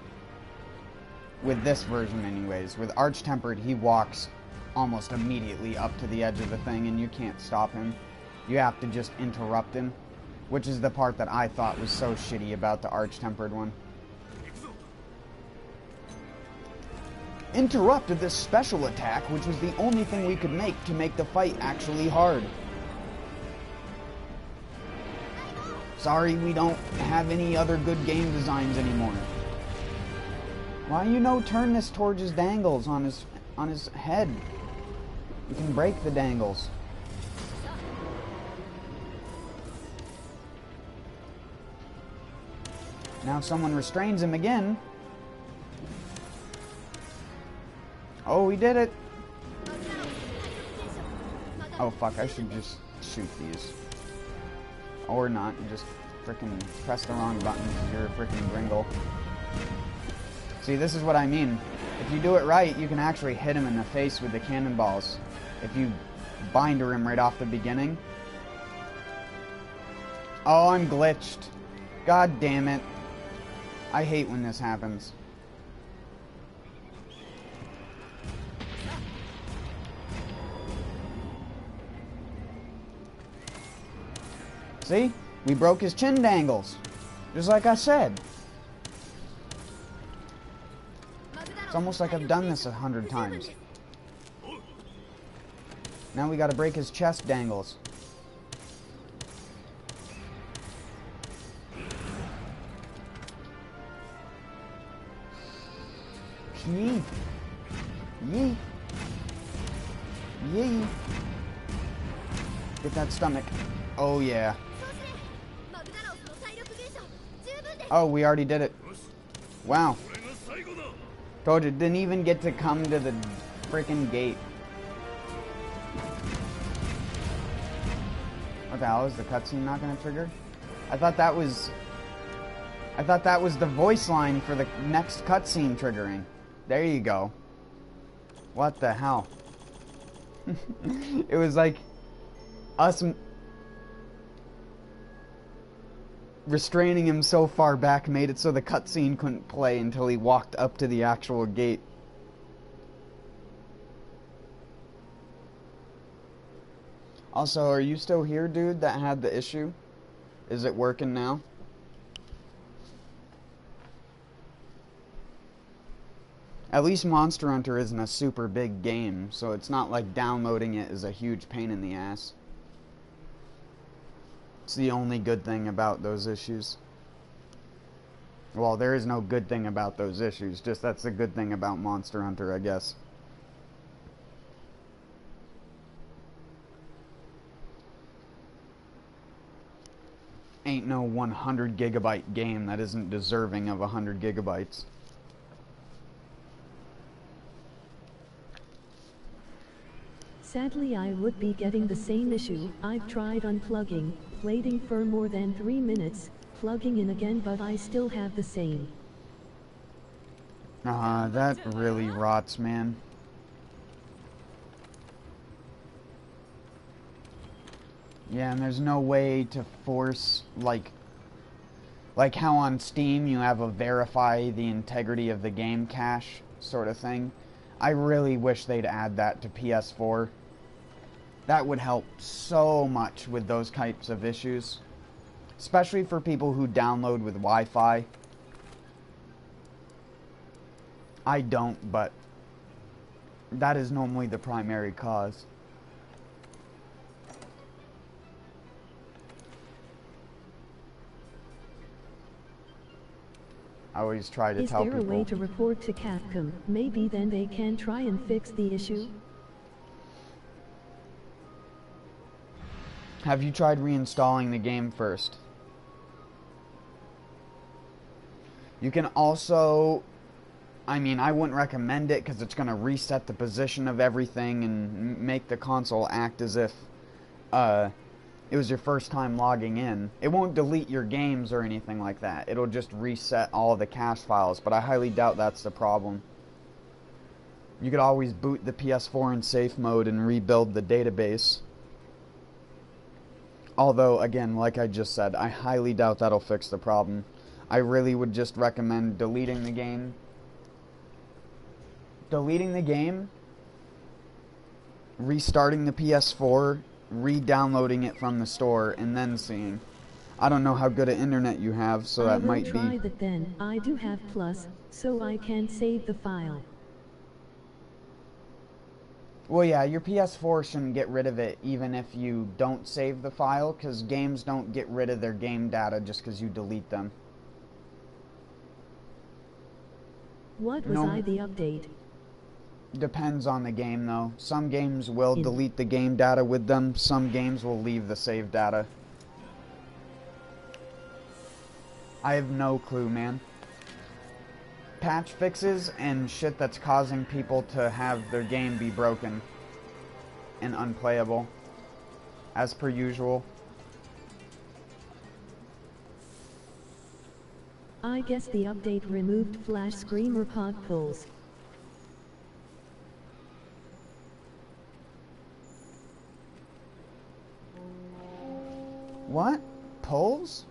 Speaker 1: With this version anyways. With Arch-Tempered, he walks almost immediately up to the edge of the thing and you can't stop him. You have to just interrupt him, which is the part that I thought was so shitty about the Arch-Tempered one. Interrupted this special attack, which was the only thing we could make to make the fight actually hard. Sorry, we don't have any other good game designs anymore. Why turn this towards his dangles on his head? You can break the dangles. Now someone restrains him again. Oh, we did it. Oh fuck, I should just shoot these. Or not, you just frickin' press the wrong button because you're a frickin' gringle. See, this is what I mean. If you do it right, you can actually hit him in the face with the cannonballs. If you binder him right off the beginning. Oh, I'm glitched. God damn it. I hate when this happens. See? We broke his chin dangles. Just like I said. It's almost like I've done this 100 times. Now we gotta break his chest dangles. Yee. Yee. Yee. Get that stomach. Oh yeah. Oh, we already did it. Wow. Told you, didn't even get to come to the freaking gate. What the hell, is the cutscene not gonna trigger? I thought that was the voice line for the next cutscene triggering. There you go. What the hell? It was like us restraining him so far back made it so the cutscene couldn't play until he walked up to the actual gate. Also, are you still here, dude, that had the issue? Is it working now? At least Monster Hunter isn't a super big game, so it's not like downloading it is a huge pain in the ass. It's the only good thing about those issues. Well, there is no good thing about those issues, just that's the good thing about Monster Hunter, I guess. Ain't no 100 gigabyte game that isn't deserving of 100 gigabytes.
Speaker 2: Sadly, I would be getting the same issue. I've tried unplugging, waiting for more than 3 minutes, plugging in again, but I still have the same.
Speaker 1: That really rots, man. Yeah, and there's no way to force, like how on Steam you have a verify the integrity of the game cache sort of thing. I really wish they'd add that to PS4. That would help so much with those types of issues. Especially for people who download with Wi-Fi. I don't, but that is normally the primary cause. I always try to tell people.
Speaker 2: Is there a way to report to Capcom? Maybe then they can try and fix the issue?
Speaker 1: Have you tried reinstalling the game first? You can also, I mean, I wouldn't recommend it because it's going to reset the position of everything and make the console act as if it was your first time logging in. It won't delete your games or anything like that. It'll just reset all of the cache files, but I highly doubt that's the problem. You could always boot the PS4 in safe mode and rebuild the database. Although, again, like I just said, I highly doubt that'll fix the problem. I really would just recommend deleting the game. Deleting the game, restarting the PS4, re-downloading it from the store, and then seeing. I don't know how good an internet you have, so that might be...
Speaker 2: I will try that then. I do have Plus, so I can save the file.
Speaker 1: Well, yeah, your PS4 shouldn't get rid of it even if you don't save the file, because games don't get rid of their game data just because you delete them.
Speaker 2: What was the update?
Speaker 1: Depends on the game, though. Some games will delete the game data with them. Some games will leave the save data. I have no clue, man. Patch fixes and shit that's causing people to have their game be broken and unplayable, as per usual.
Speaker 2: I guess the update removed flash screamer pod pulls.
Speaker 1: What? Pulls?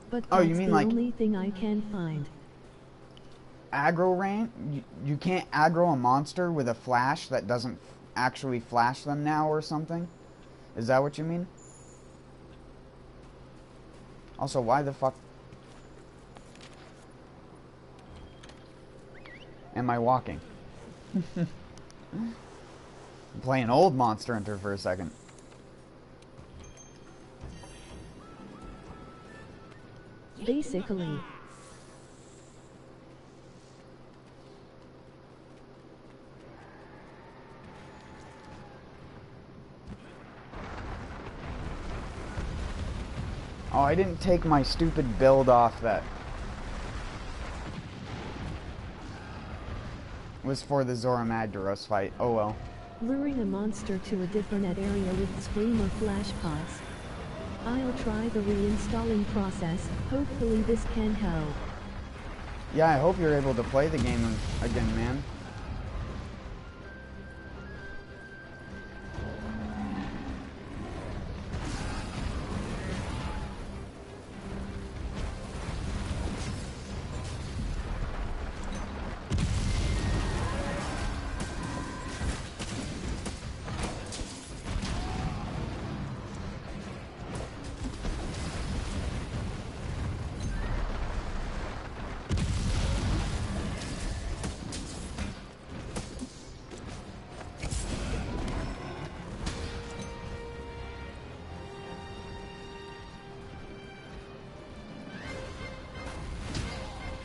Speaker 2: But
Speaker 1: oh,
Speaker 2: that's
Speaker 1: you mean
Speaker 2: the
Speaker 1: like
Speaker 2: only thing I can find.
Speaker 1: Aggro range? You can't aggro a monster with a flash that doesn't actually flash them now or something? Is that what you mean? Also, why the fuck am I walking? I'm playing old Monster Hunter for a second.
Speaker 2: Basically.
Speaker 1: Oh, I didn't take my stupid build off that was for the Zora Magdaros fight. Oh well.
Speaker 2: Luring a monster to a different area with screamer flash pods. I'll try the reinstalling process. Hopefully this can help.
Speaker 1: Yeah, I hope you're able to play the game again, man.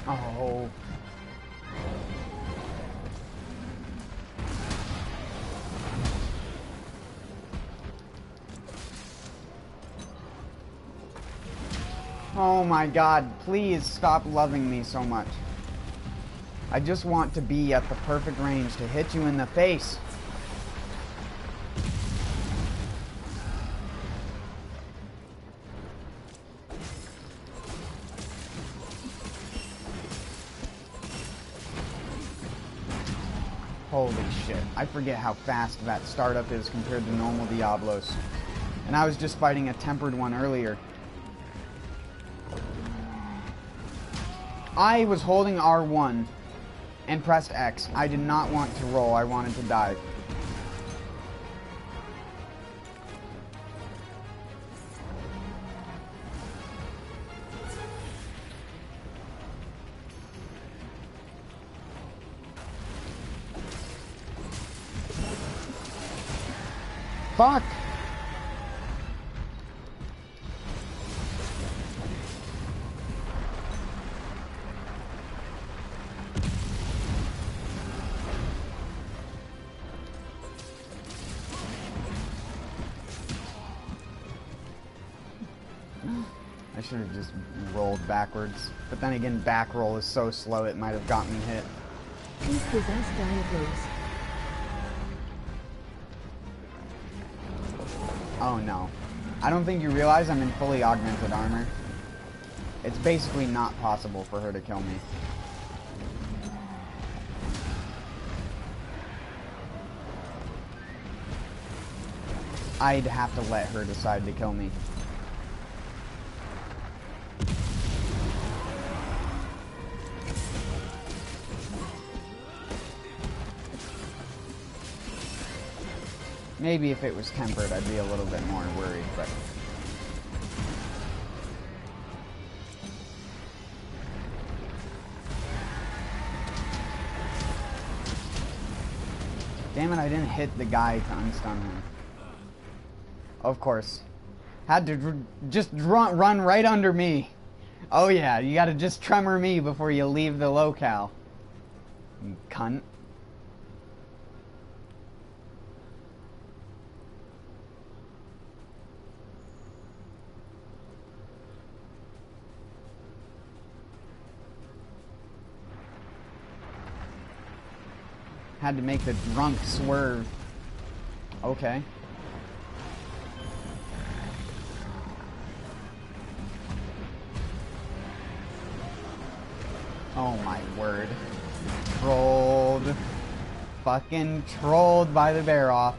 Speaker 1: Oh. Oh my god, please stop loving me so much. I just want to be at the perfect range to hit you in the face. Holy shit, I forget how fast that startup is compared to normal Diablos. And I was just fighting a tempered one earlier. I was holding R1 and pressed X. I did not want to roll, I wanted to dive. Fuck! I should have just rolled backwards. But then again, back roll is so slow it might have got me hit.
Speaker 2: Please possess Diablos.
Speaker 1: Oh no. I don't think you realize I'm in fully augmented armor. It's basically not possible for her to kill me. I'd have to let her decide to kill me. Maybe if it was tempered, I'd be a little bit more worried, but... Damn it, I didn't hit the guy to unstun him. Of course. Had to just run right under me. Oh yeah, you gotta just tremor me before you leave the locale. You cunt. Had to make the drunk swerve. Okay. Oh my word. Trolled. Fucking trolled by the bear off.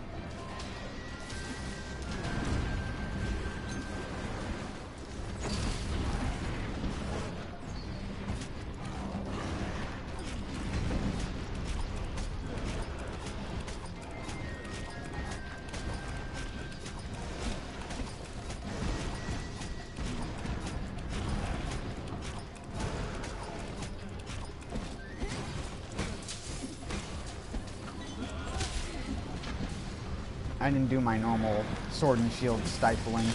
Speaker 1: I didn't do my normal sword and shield stifling.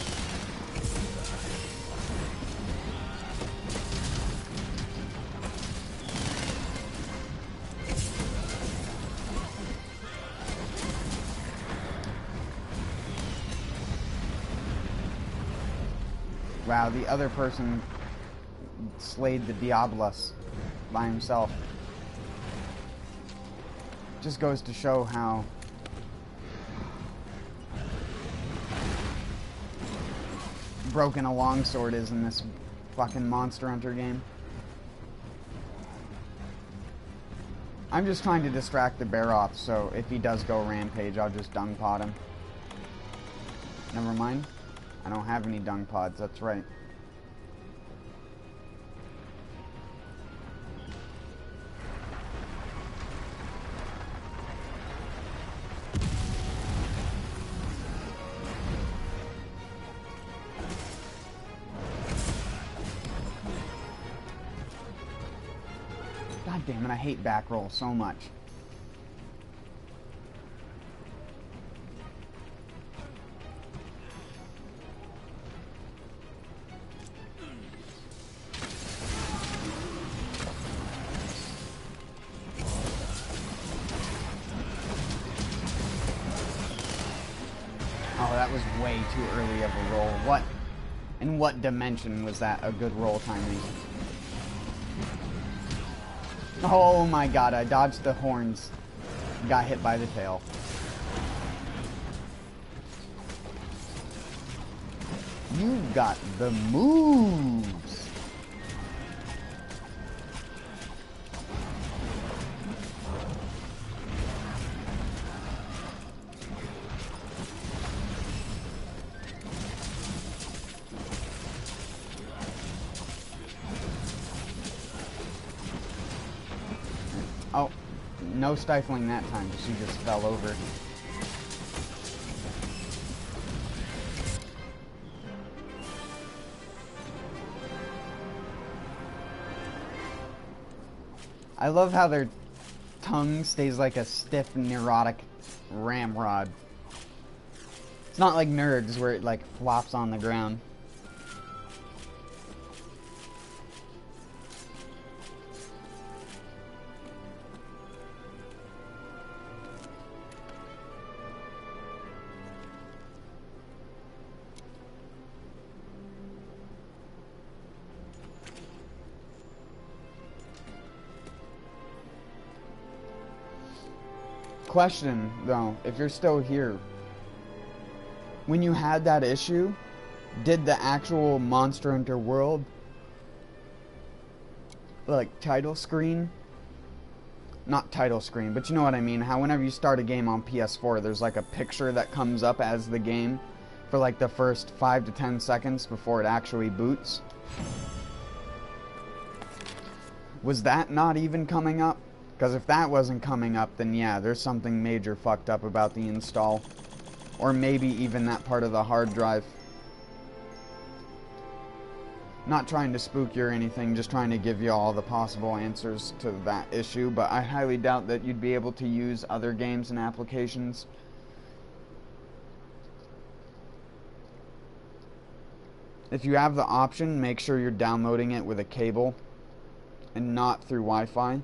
Speaker 1: Wow, the other person slayed the Diablos by himself. Just goes to show how broken a longsword is in this fucking Monster Hunter game. I'm just trying to distract the bear off, so if he does go rampage, I'll just dung pot him. Never mind. I don't have any dung pods, that's right. God damn it, I hate back roll so much. Oh, that was way too early of a roll. What? In what dimension was that a good roll timing? Oh my god, I dodged the horns. Got hit by the tail. You got the moves. Oh, no stifling that time. She just fell over. I love how their tongue stays like a stiff, neurotic ramrod. It's not like nerds where it like flops on the ground. Question, though, if you're still here, when you had that issue, did the actual Monster Hunter World, like, title screen not title screen, but you know what I mean, how whenever you start a game on PS4, there's like a picture that comes up as the game for like the first 5 to 10 seconds before it actually boots. Was that not even coming up? Because if that wasn't coming up, then yeah, there's something major fucked up about the install. Or maybe even that part of the hard drive. Not trying to spook you or anything, just trying to give you all the possible answers to that issue, but I highly doubt that you'd be able to use other games and applications. If you have the option, make sure you're downloading it with a cable and not through Wi-Fi.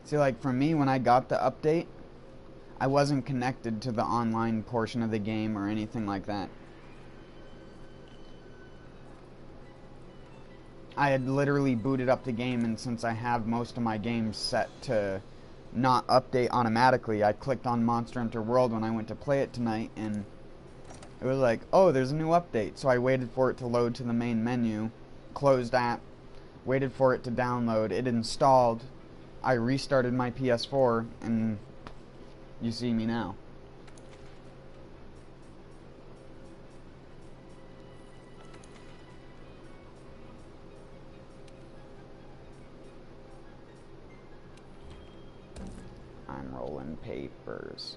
Speaker 1: See, like for me, when I got the update, I wasn't connected to the online portion of the game or anything like that. I had literally booted up the game, and since I have most of my games set to not update automatically, I clicked on Monster Hunter World when I went to play it tonight, and it was like, oh, there's a new update. So I waited for it to load to the main menu, closed app, waited for it to download, it installed, I restarted my PS4, and you see me now. I'm rolling papers.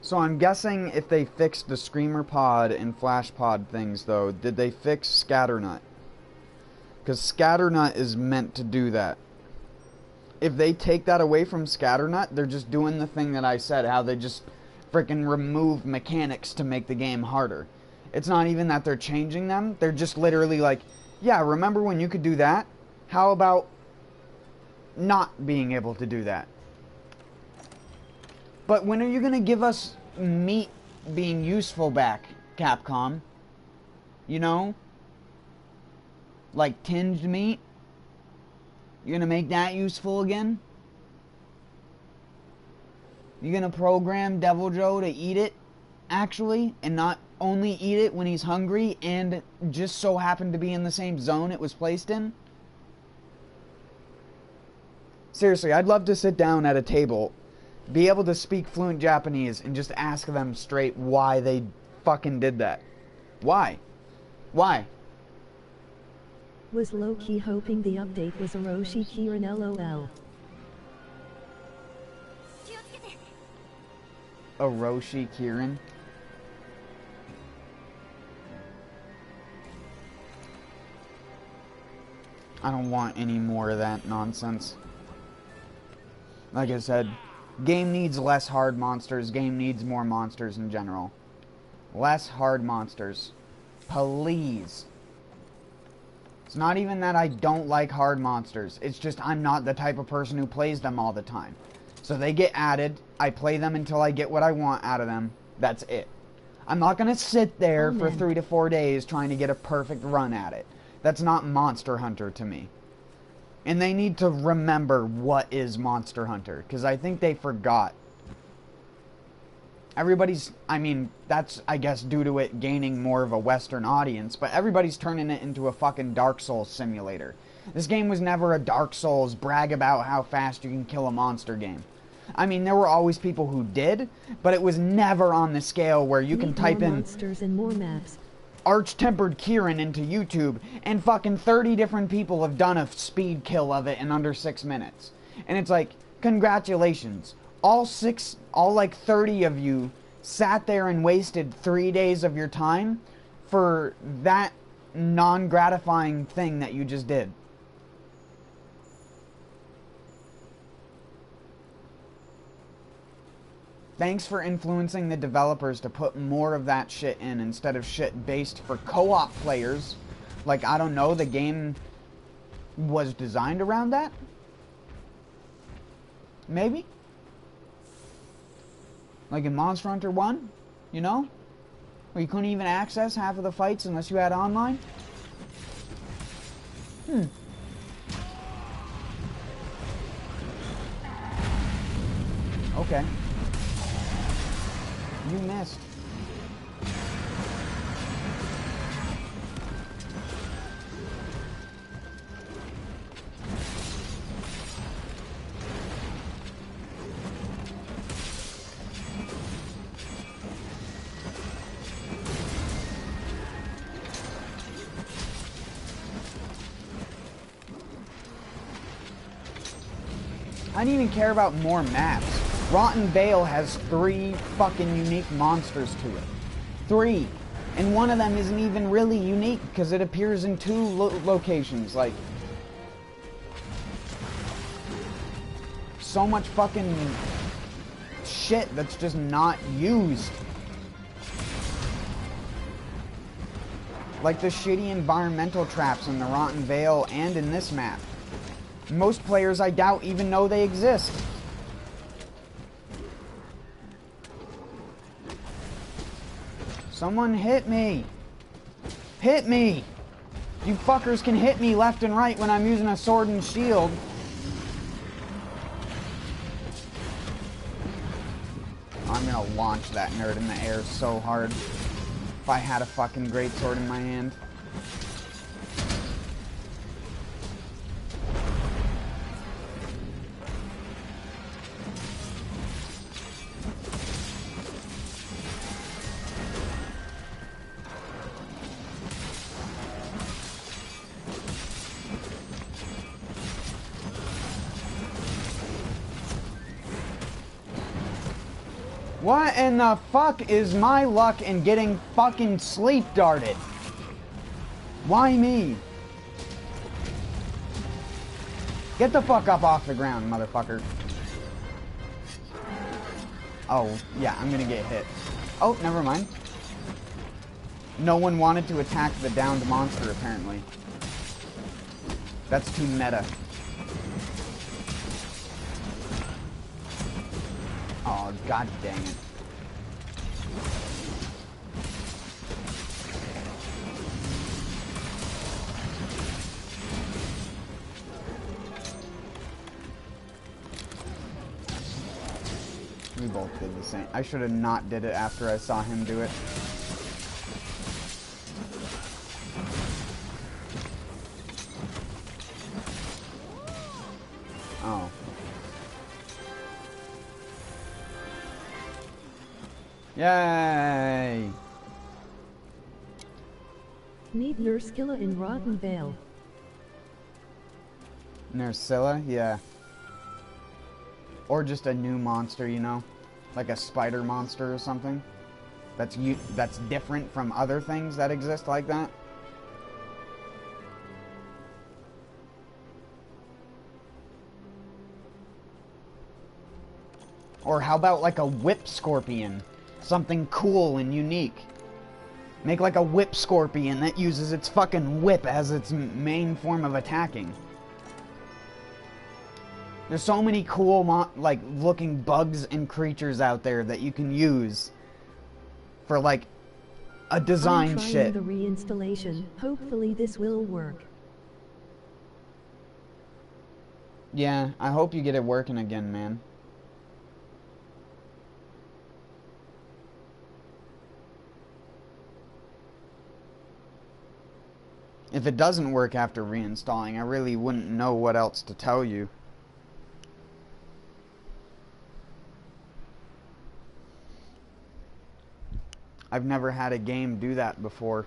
Speaker 1: So I'm guessing if they fixed the Screamer Pod and Flash Pod things, though, did they fix Scatternut? Because Scatternut is meant to do that. If they take that away from Scatternut, they're just doing the thing that I said, how they just freaking remove mechanics to make the game harder. It's not even that they're changing them, they're just literally like, yeah, remember when you could do that? How about not being able to do that? But when are you going to give us meat being useful back, Capcom? You know? Like tinged meat? You're going to make that useful again? You're going to program Devil Joe to eat it, actually? And not only eat it when he's hungry and just so happened to be in the same zone it was placed in? Seriously, I'd love to sit down at a table, be able to speak fluent Japanese, and just ask them straight why they fucking did that. Why? Why?
Speaker 2: Was low-key hoping the update was Orochi Kirin LOL.
Speaker 1: Orochi Kirin? I don't want any more of that nonsense. Like I said, game needs less hard monsters. Game needs more monsters in general. Less hard monsters. Please. It's not even that I don't like hard monsters. It's just I'm not the type of person who plays them all the time. So they get added. I play them until I get what I want out of them. That's it. I'm not going to sit there for 3 to 4 days trying to get a perfect run at it. That's not Monster Hunter to me. And they need to remember what is Monster Hunter, because I think they forgot. Everybody's, I mean, that's, I guess, due to it gaining more of a Western audience, but everybody's turning it into a fucking Dark Souls simulator. This game was never a Dark Souls brag about how fast you can kill a monster game. I mean, there were always people who did, but it was never on the scale where you can type in
Speaker 2: monsters and more maps.
Speaker 1: Arch-tempered Kirin into YouTube, and fucking 30 different people have done a speed kill of it in under 6 minutes. And it's like, congratulations. All like 30 of you sat there and wasted 3 days of your time for that non-gratifying thing that you just did. Thanks for influencing the developers to put more of that shit in instead of shit based for co-op players. Like, I don't know, the game was designed around that? Maybe? Like in Monster Hunter 1, you know? Where you couldn't even access half of the fights unless you had online? Okay. You missed. I didn't even care about more maps. Rotten Vale has 3 fucking unique monsters to it. 3. And one of them isn't even really unique because it appears in 2 locations. Like, so much fucking shit that's just not used. Like the shitty environmental traps in the Rotten Vale and in this map. Most players, I doubt, even know they exist. Someone hit me! Hit me! You fuckers can hit me left and right when I'm using a sword and shield. I'm gonna launch that nerd in the air so hard. If I had a fucking greatsword in my hand. What in the fuck is my luck in getting fucking sleep darted? Why me? Get the fuck up off the ground, motherfucker. Oh, yeah, I'm gonna get hit. Oh, never mind. No one wanted to attack the downed monster, apparently. That's too meta. Oh, god dang it. We both did the same. I should have not did it after I saw him do it. Oh. Yay!
Speaker 2: Need Nurscilla in Rotten Vale.
Speaker 1: Nurscilla? Yeah. Or just a new monster, you know? Like a spider monster or something. That's different from other things that exist like that. Or how about like a whip scorpion? Something cool and unique. Make like a whip scorpion that uses its fucking whip as its main form of attacking. There's so many cool, like, looking bugs and creatures out there that you can use for, like, a design shit.
Speaker 2: I'm trying the reinstallation. Hopefully this will work.
Speaker 1: Yeah, I hope you get it working again, man. If it doesn't work after reinstalling, I really wouldn't know what else to tell you. I've never had a game do that before.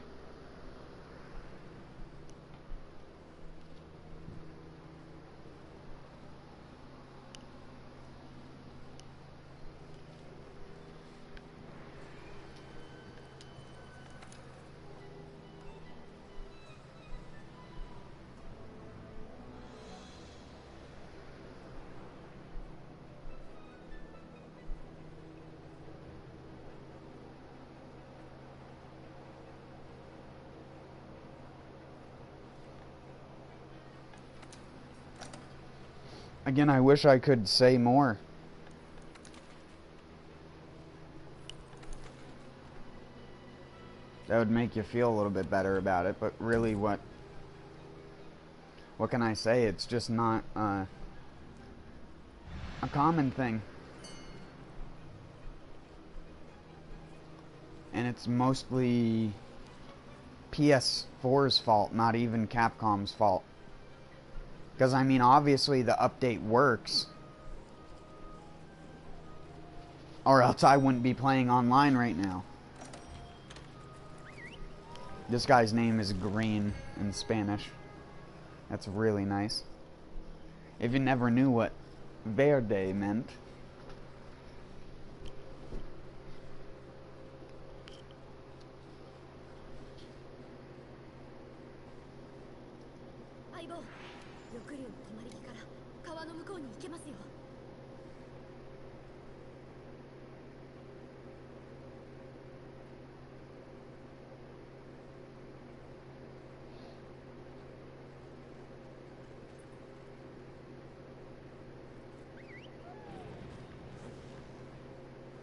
Speaker 1: Again, I wish I could say more. That would make you feel a little bit better about it, but really what can I say? It's just not a common thing. And it's mostly PS4's fault, not even Capcom's fault. Because, I mean, obviously the update works. Or else I wouldn't be playing online right now. This guy's name is Green in Spanish. That's really nice. If you never knew what verde meant.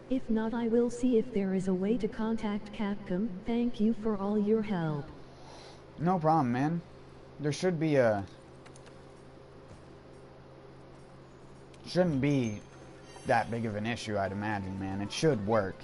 Speaker 2: If not, I will see if there is a way to contact Capcom. Thank you for all your help.
Speaker 1: No problem, man. There should be a... Shouldn't be that big of an issue, I'd imagine, man. It should work.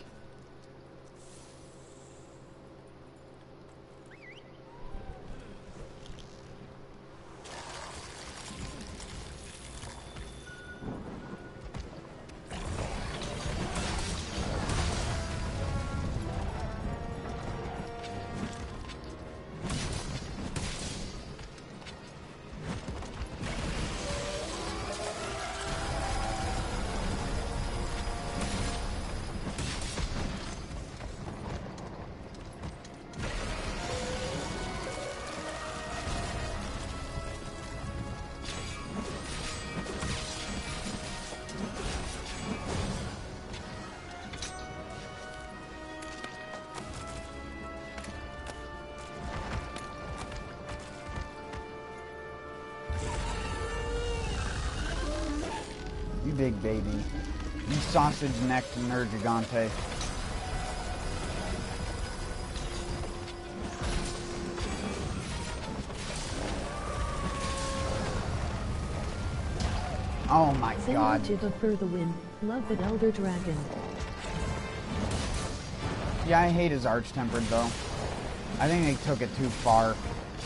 Speaker 1: You big baby. You sausage-necked nerd gigante. Oh my god.
Speaker 2: Jiva for the win. Love it, Elder Dragon.
Speaker 1: Yeah, I hate his arch-tempered though. I think they took it too far.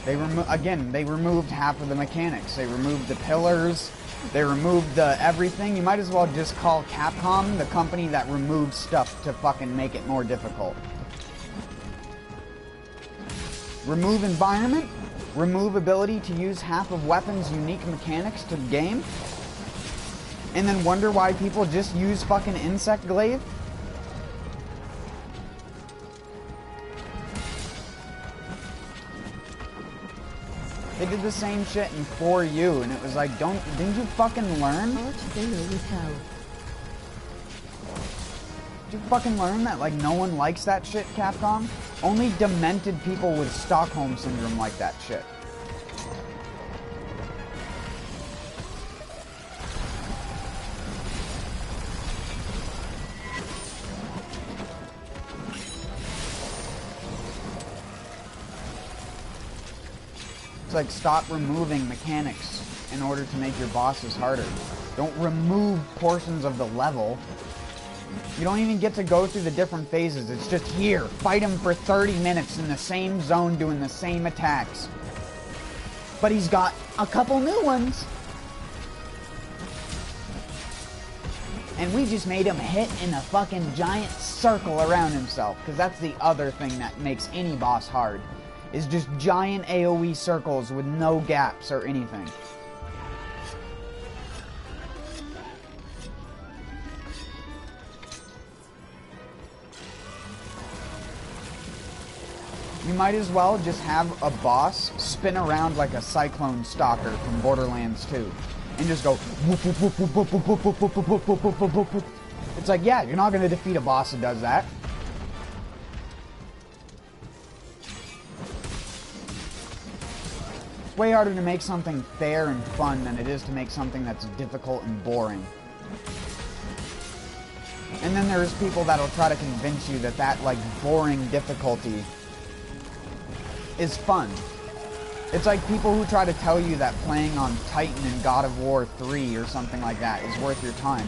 Speaker 1: They removed half of the mechanics. They removed the pillars. They removed the everything. You might as well just call Capcom the company that removed stuff to fucking make it more difficult. Remove environment. Remove ability to use half of weapons' unique mechanics to the game. And then wonder why people just use fucking insect glaive. They did the same shit in 4U, and it was like, didn't you fucking learn? Did you fucking learn that, like, no one likes that shit, Capcom? Only demented people with Stockholm Syndrome like that shit. Like, stop removing mechanics in order to make your bosses harder. Don't remove portions of the level. You don't even get to go through the different phases. It's just here. Fight him for 30 minutes in the same zone doing the same attacks. But he's got a couple new ones. And we just made him hit in a fucking giant circle around himself. Because that's the other thing that makes any boss hard. Is just giant AoE circles with no gaps or anything. You might as well just have a boss spin around like a cyclone stalker from Borderlands 2 and just go whoop, whoop, whoop, whoop, whoop, whoop, whoop, whoop, whoop, whoop, whoop, whoop, whoop, whoop. It's like, yeah, you're not going to defeat a boss that does that. It's way harder to make something fair and fun than it is to make something that's difficult and boring. And then there's people that'll try to convince you that that, like, boring difficulty is fun. It's like people who try to tell you that playing on Titan in God of War 3 or something like that is worth your time,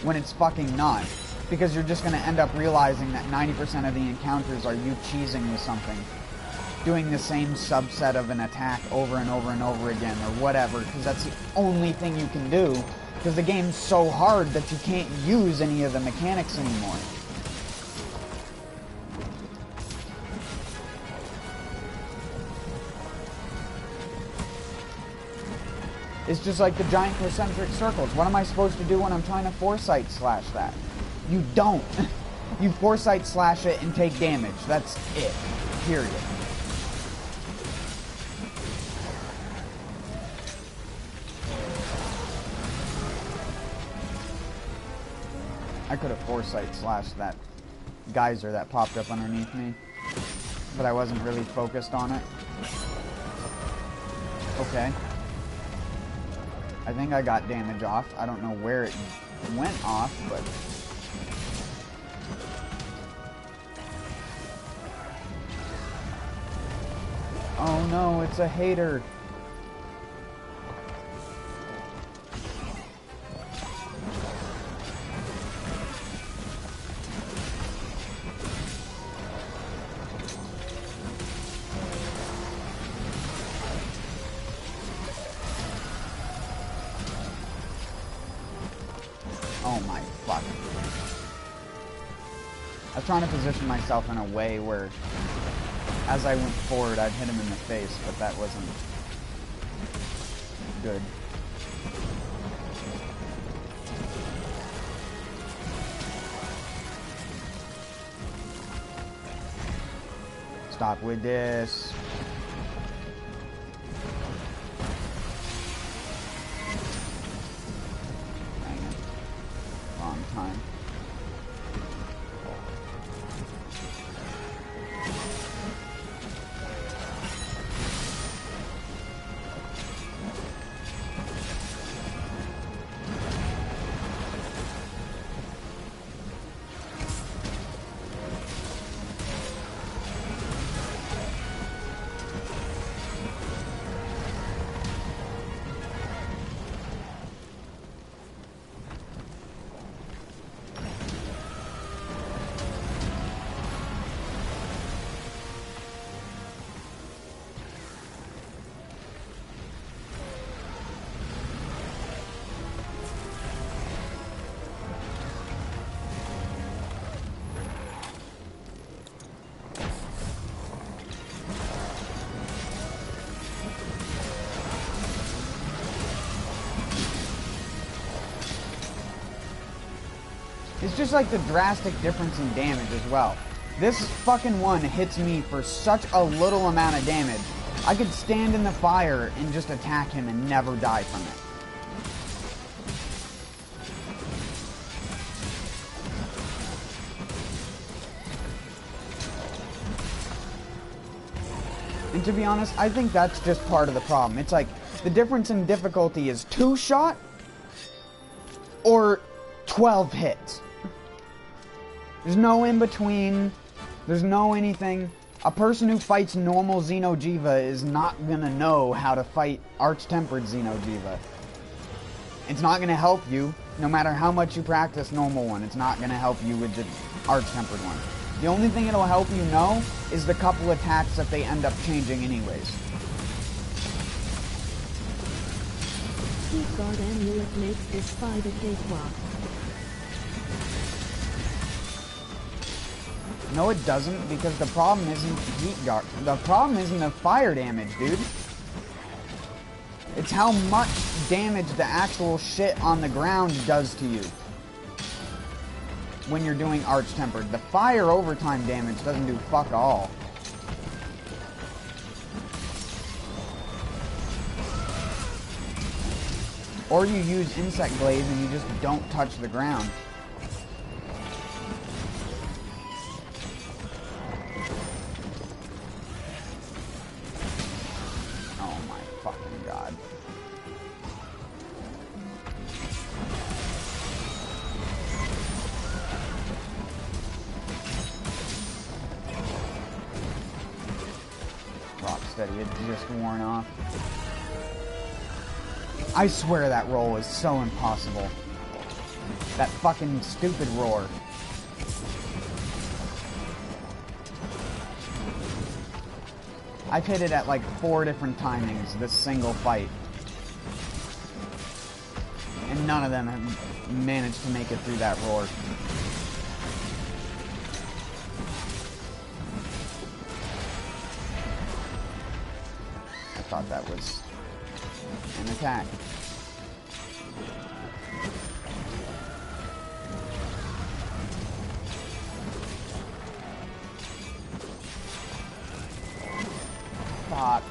Speaker 1: when it's fucking not. Because you're just going to end up realizing that 90% of the encounters are you cheesing with something. Doing the same subset of an attack over and over and over again, or whatever, because that's the only thing you can do, because the game's so hard that you can't use any of the mechanics anymore. It's just like the giant concentric circles. What am I supposed to do when I'm trying to foresight slash that? You don't. You foresight slash it and take damage. That's it. Period. I could have foresight slashed that geyser that popped up underneath me, but I wasn't really focused on it. Okay. I think I got damage off. I don't know where it went off, but... Oh no, it's a hater. Oh my fuck. I was trying to position myself in a way where as I went forward I'd hit him in the face, but that wasn't good. Stop with this. Time. It's just like the drastic difference in damage as well. This fucking one hits me for such a little amount of damage. I could stand in the fire and just attack him and never die from it. And to be honest, I think that's just part of the problem. It's like, the difference in difficulty is 2-shot or 12 hits. There's no in between. There's no anything. A person who fights normal Xeno'jiva is not gonna know how to fight Arch-Tempered Xeno'jiva. It's not gonna help you, no matter how much you practice normal one. It's not gonna help you with the Arch-Tempered one. The only thing it'll help you know is the couple attacks that they end up changing anyways.
Speaker 2: Heat Guard Amulet makes this fight a cakewalk.
Speaker 1: No, it doesn't, because the problem isn't heat guard. The problem isn't the fire damage, dude. It's how much damage the actual shit on the ground does to you when you're doing Arch-Tempered. The fire overtime damage doesn't do fuck all. Or you use Insect Glaive and you just don't touch the ground. Oh my fuck. that he had just worn off. I swear that roll is so impossible. That fucking stupid roar. I've hit it at like 4 different timings this single fight. And none of them have managed to make it through that roar. I thought that was an attack. Fuck.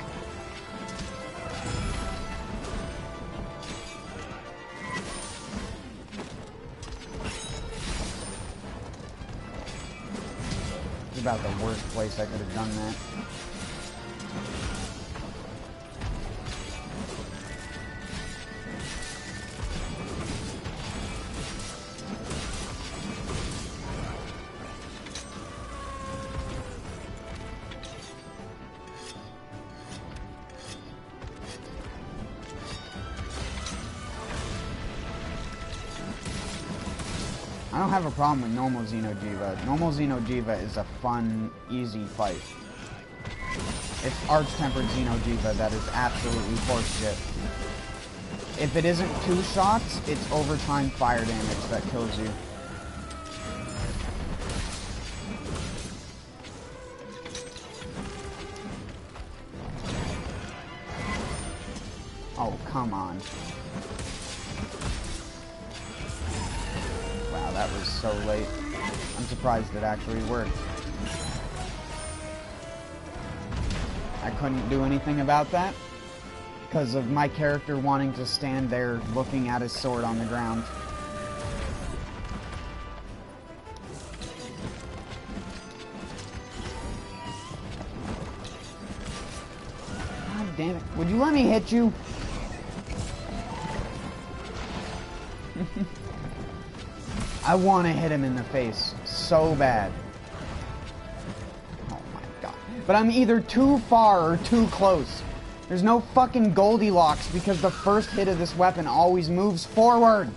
Speaker 1: It's about the worst place I could have done that. I don't have a problem with normal Xeno'jiiva. Normal Xeno'jiiva is a fun, easy fight. It's Arch-Tempered Xeno'jiiva that is absolutely horseshit. If it isn't 2 shots, it's overtime fire damage that kills you. Oh, come on. Wow, that was so late. I'm surprised it actually worked. I couldn't do anything about that because of my character wanting to stand there looking at his sword on the ground. God damn it. Would you let me hit you? I want to hit him in the face so bad. Oh my god. But I'm either too far or too close. There's no fucking Goldilocks because the first hit of this weapon always moves forward.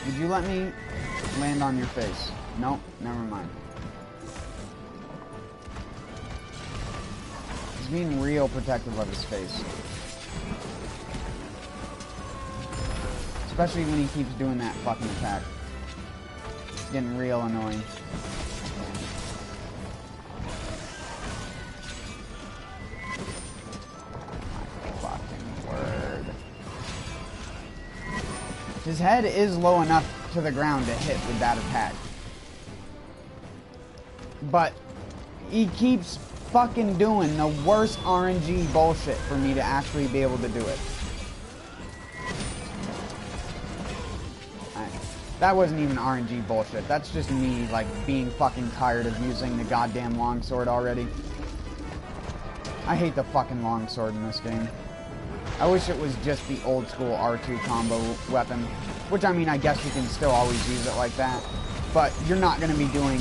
Speaker 1: Did you let me land on your face? Nope, never mind. He's being real protective of his face. Especially when he keeps doing that fucking attack. It's getting real annoying. His head is low enough to the ground to hit with that attack. But he keeps fucking doing the worst RNG bullshit for me to actually be able to do it. That wasn't even RNG bullshit. That's just me, like, being fucking tired of using the goddamn longsword already. I hate the fucking longsword in this game. I wish it was just the old school R2 combo weapon, which I mean, I guess you can still always use it like that, but you're not going to be doing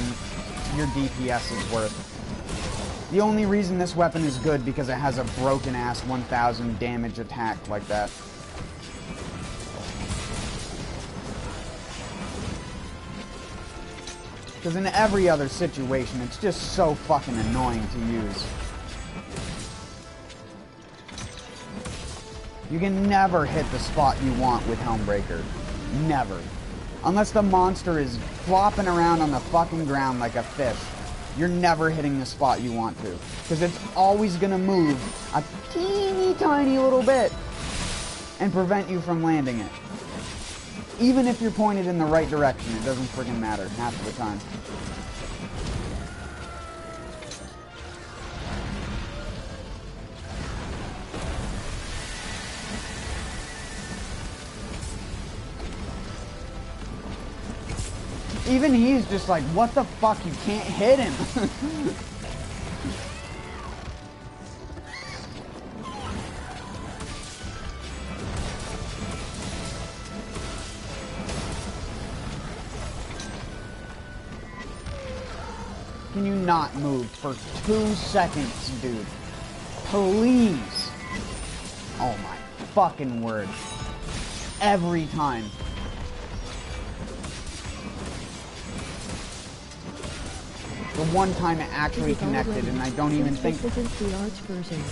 Speaker 1: your DPS's worth. The only reason this weapon is good because it has a broken ass 1000 damage attack like that. Because in every other situation, it's just so fucking annoying to use. You can never hit the spot you want with Helmbreaker. Never. Unless the monster is flopping around on the fucking ground like a fish. You're never hitting the spot you want to. Because it's always going to move a teeny tiny little bit and prevent you from landing it. Even if you're pointed in the right direction, it doesn't freaking matter half of the time. Even he's just like, what the fuck? You can't hit him. Can you not move for 2 seconds, dude? Please. Oh my fucking word. Every time. The one time it actually connected, and I don't even think...
Speaker 2: This isn't the Arch version.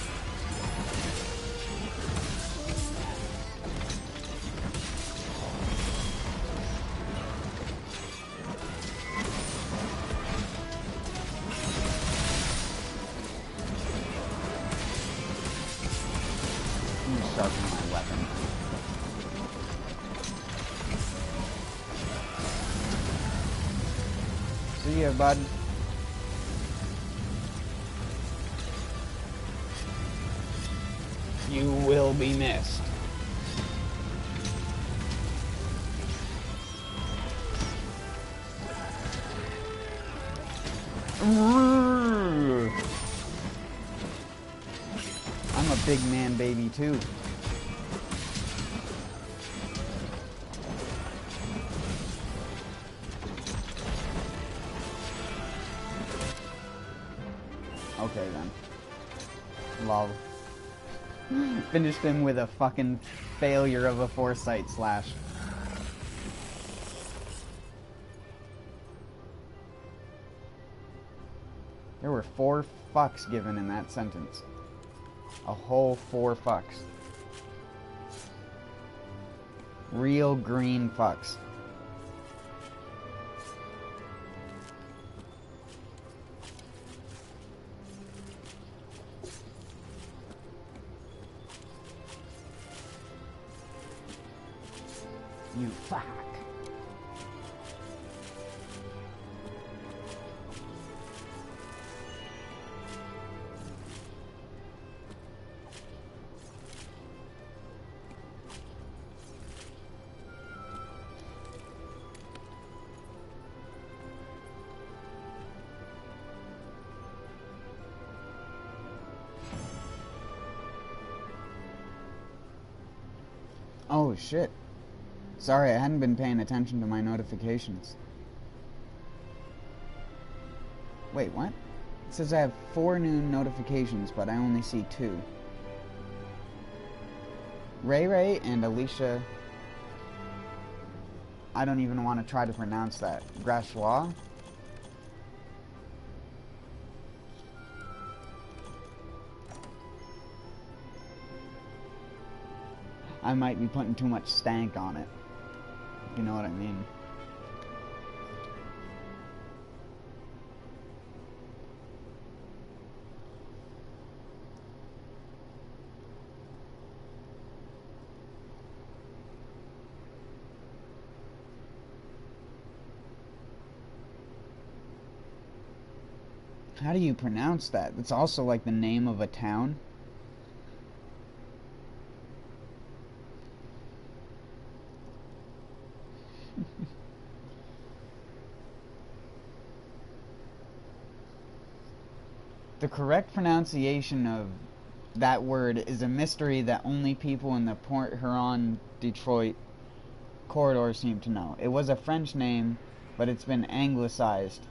Speaker 1: Sharpen my weapon. See ya, bud. You will be missed. I'm a big man baby too. Okay then. Lol. Finished him with a fucking failure of a foresight slash. There were 4 fucks given in that sentence. A whole 4 fucks. Real green fucks. You fuck. Oh shit. Sorry, I hadn't been paying attention to my notifications. Wait, what? It says I have 4 new notifications, but I only see 2. Ray and Alicia... I don't even want to try to pronounce that. Grassois? I might be putting too much stank on it. You know what I mean? How do you pronounce that? It's also like the name of a town. The correct pronunciation of that word is a mystery that only people in the Port Huron, Detroit corridor seem to know. It was a French name, but it's been anglicized.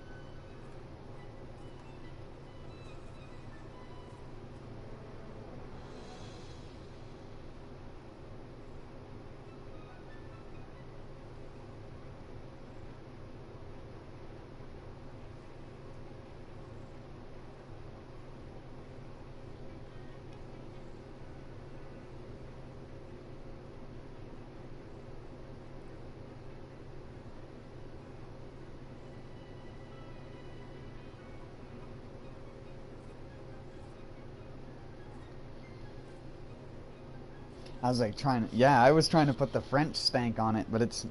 Speaker 1: I was like I was trying to put the French stank on it, but it's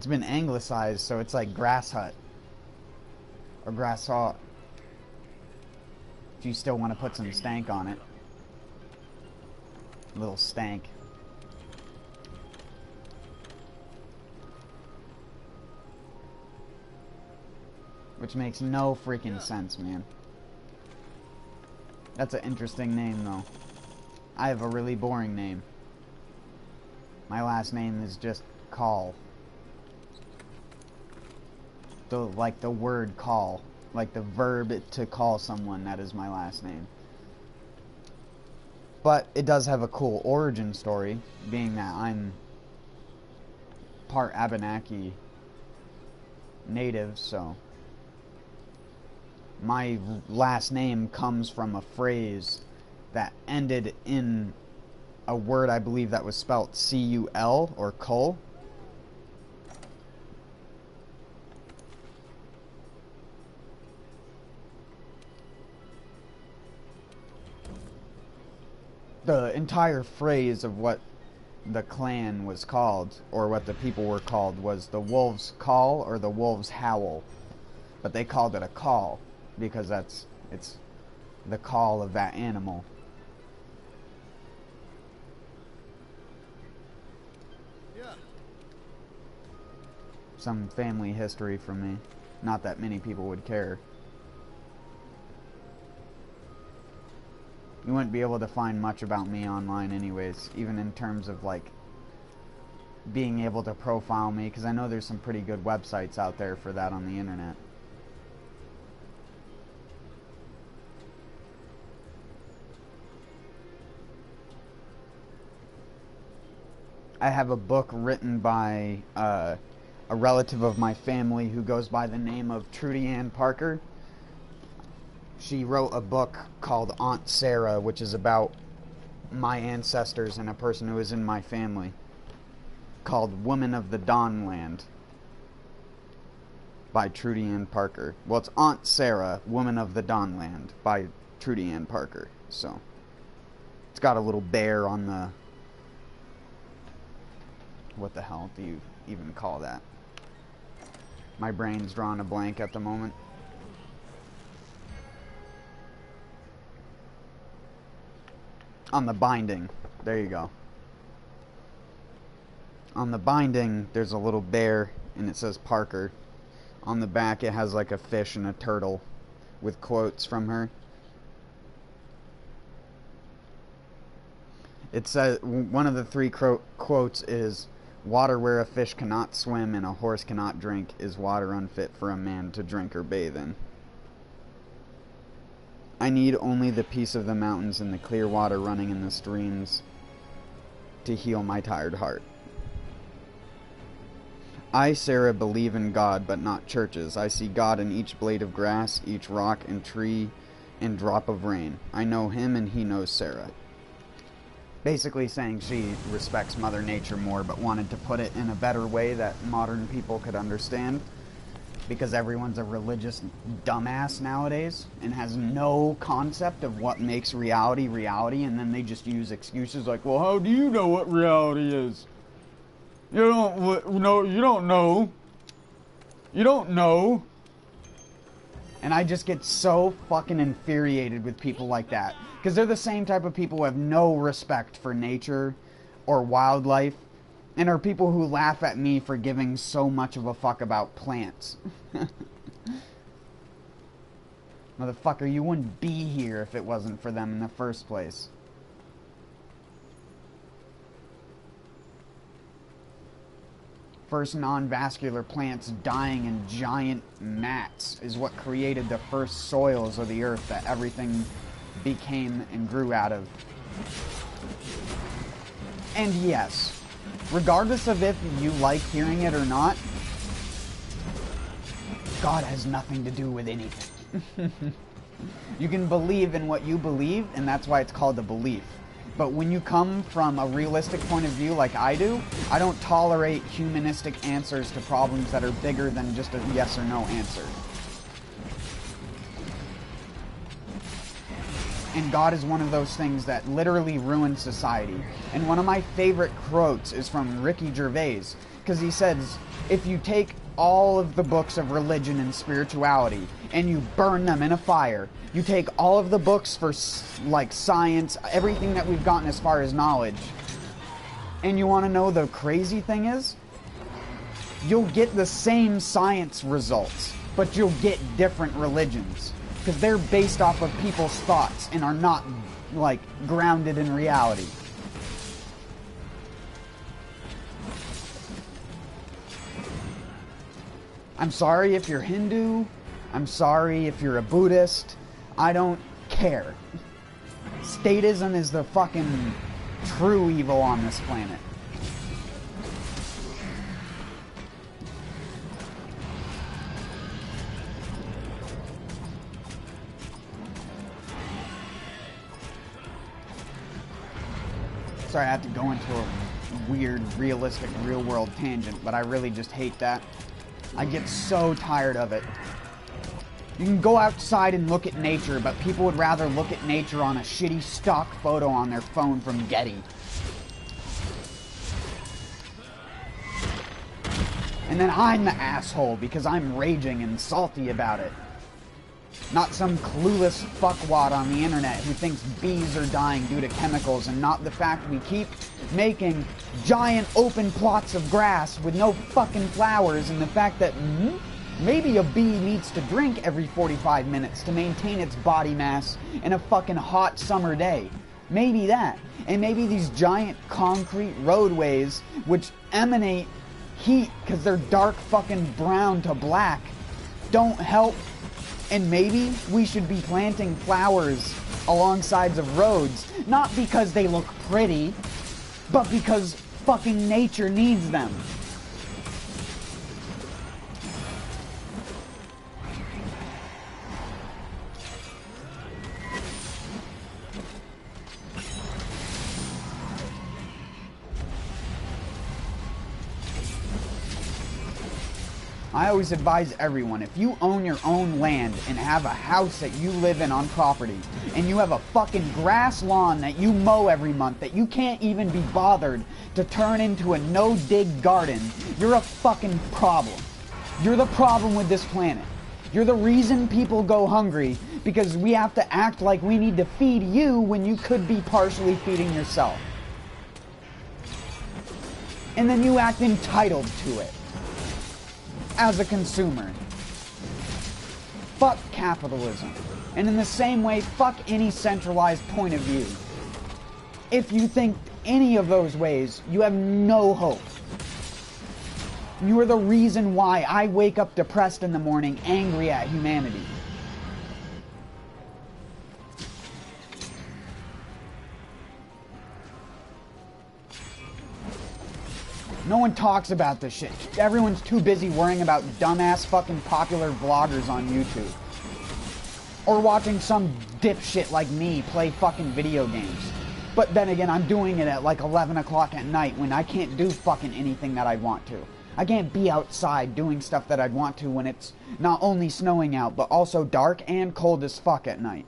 Speaker 1: been anglicized, so it's like grass hut or grass hut. If you still want to put some stank on it, a little stank. Which makes no freaking sense, man. That's an interesting name, though. I have a really boring name. My last name is just Call. Like the word call. Like the verb to call someone, that is my last name. But it does have a cool origin story, being that I'm part Abenaki native, so my last name comes from a phrase that ended in a word I believe that was spelt C-U-L, or cull. The entire phrase of what the clan was called, or what the people were called, was the wolves call or the wolves howl. But they called it a call because it's the call of that animal.
Speaker 3: Yeah.
Speaker 1: Some family history from me. Not that many people would care. You wouldn't be able to find much about me online anyways, even in terms of like being able to profile me, because I know there's some pretty good websites out there for that on the internet. I have a book written by a relative of my family who goes by the name of Trudy Ann Parker. She wrote a book called Aunt Sarah, which is about my ancestors and a person who is in my family, called Woman of the Dawnland by Trudy Ann Parker. Well, it's Aunt Sarah, Woman of the Dawnland by Trudy Ann Parker. So it's got a little bear on the... What the hell do you even call that? My brain's drawing a blank at the moment. On the binding. There you go. On the binding, there's a little bear, and it says Parker. On the back, it has like a fish and a turtle with quotes from her. It says, one of the three quotes is, "Water where a fish cannot swim and a horse cannot drink is water unfit for a man to drink or bathe in. I need only the peace of the mountains and the clear water running in the streams to heal my tired heart. I, Sarah, believe in God, but not churches. I see God in each blade of grass, each rock and tree and drop of rain. I know Him and He knows Sarah." Basically saying she respects Mother Nature more, but wanted to put it in a better way that modern people could understand. Because everyone's a religious dumbass nowadays and has no concept of what makes reality reality, and then they just use excuses like, well, how do you know what reality is? You don't know. You don't know. You don't know. And I just get so fucking infuriated with people like that. Because they're the same type of people who have no respect for nature or wildlife, and are people who laugh at me for giving so much of a fuck about plants. Motherfucker, you wouldn't be here if it wasn't for them in the first place. First non-vascular plants dying in giant mats is what created the first soils of the earth that everything became and grew out of. And yes, regardless of if you like hearing it or not, God has nothing to do with anything. You can believe in what you believe, and that's why it's called a belief. But when you come from a realistic point of view like I do, I don't tolerate humanistic answers to problems that are bigger than just a yes or no answer. And God is one of those things that literally ruins society. And one of my favorite quotes is from Ricky Gervais, because he says, if you take all of the books of religion and spirituality and you burn them in a fire, you take all of the books for like science, everything that we've gotten as far as knowledge, and you want to know the crazy thing is, you'll get the same science results. but you'll get different religions. Because they're based off of people's thoughts and are not, like, grounded in reality. I'm sorry if you're Hindu. I'm sorry if you're a Buddhist. I don't care. Statism is the fucking true evil on this planet. Sorry, I have to go into a weird, realistic, real-world tangent, but I really just hate that. I get so tired of it. You can go outside and look at nature, but people would rather look at nature on a shitty stock photo on their phone from Getty. And then I'm the asshole because I'm raging and salty about it. Not some clueless fuckwad on the internet who thinks bees are dying due to chemicals, and not the fact we keep making giant open plots of grass with no fucking flowers, and the fact that maybe a bee needs to drink every 45 minutes to maintain its body mass in a fucking hot summer day. Maybe that. And maybe these giant concrete roadways which emanate heat because they're dark fucking brown to black don't help. And maybe we should be planting flowers along sides of roads, not because they look pretty, but because fucking nature needs them. I always advise everyone, if you own your own land and have a house that you live in on property, and you have a fucking grass lawn that you mow every month that you can't even be bothered to turn into a no-dig garden, you're a fucking problem. You're the problem with this planet. You're the reason people go hungry, because we have to act like we need to feed you when you could be partially feeding yourself. And then you act entitled to it. As a consumer. Fuck capitalism. And in the same way, fuck any centralized point of view. If you think any of those ways, you have no hope. You are the reason why I wake up depressed in the morning, angry at humanity. No one talks about this shit. Everyone's too busy worrying about dumbass fucking popular vloggers on YouTube. Or watching some dipshit like me play fucking video games. But then again, I'm doing it at like 11 o'clock at night when I can't do fucking anything that I want to. I can't be outside doing stuff that I'd want to when it's not only snowing out, but also dark and cold as fuck at night.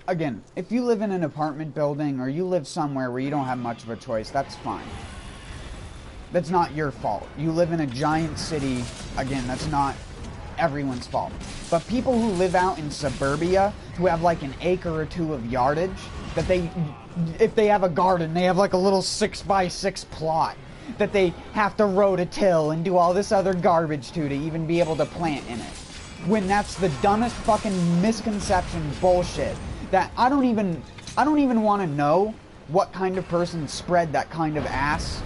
Speaker 1: Again, if you live in an apartment building or you live somewhere where you don't have much of a choice, that's fine. That's not your fault. You live in a giant city, again, that's not everyone's fault. But people who live out in suburbia, who have like an acre or two of yardage, that they, if they have a garden, they have like a little 6x6 plot that they have to rototill and do all this other garbage to even be able to plant in it. When that's the dumbest fucking misconception bullshit. That I don't even want to know what kind of person spread that kind of ass,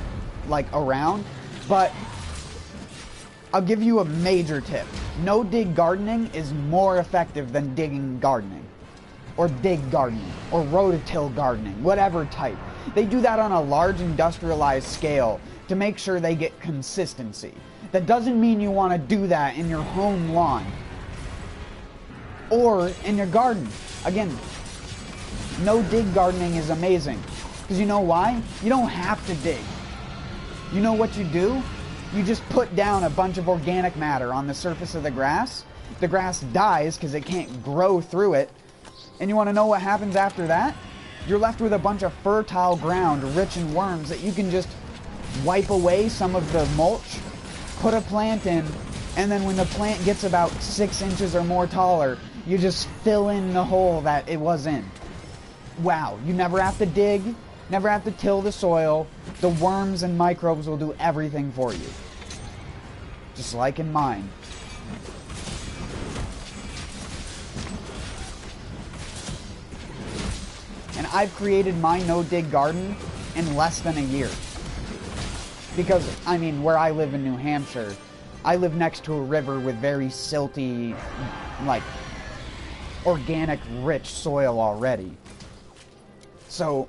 Speaker 1: like, around, but I'll give you a major tip. No-dig gardening is more effective than digging gardening, or dig gardening, or rototill gardening, whatever type. They do that on a large industrialized scale to make sure they get consistency. That doesn't mean you want to do that in your home lawn, or in your garden. Again, no-dig gardening is amazing. Because you know why? You don't have to dig. You know what you do? You just put down a bunch of organic matter on the surface of the grass. The grass dies because it can't grow through it. And you want to know what happens after that? you're left with a bunch of fertile ground rich in worms that you can just wipe away some of the mulch, put a plant in, and then when the plant gets about 6 inches or more taller, you just fill in the hole that it was in. Wow, you never have to dig, never have to till the soil. The worms and microbes will do everything for you. Just like in mine. And I've created my no-dig garden in less than a year. Because, I mean, where I live in New Hampshire, I live next to a river with very silty, like, organic, rich soil already. So,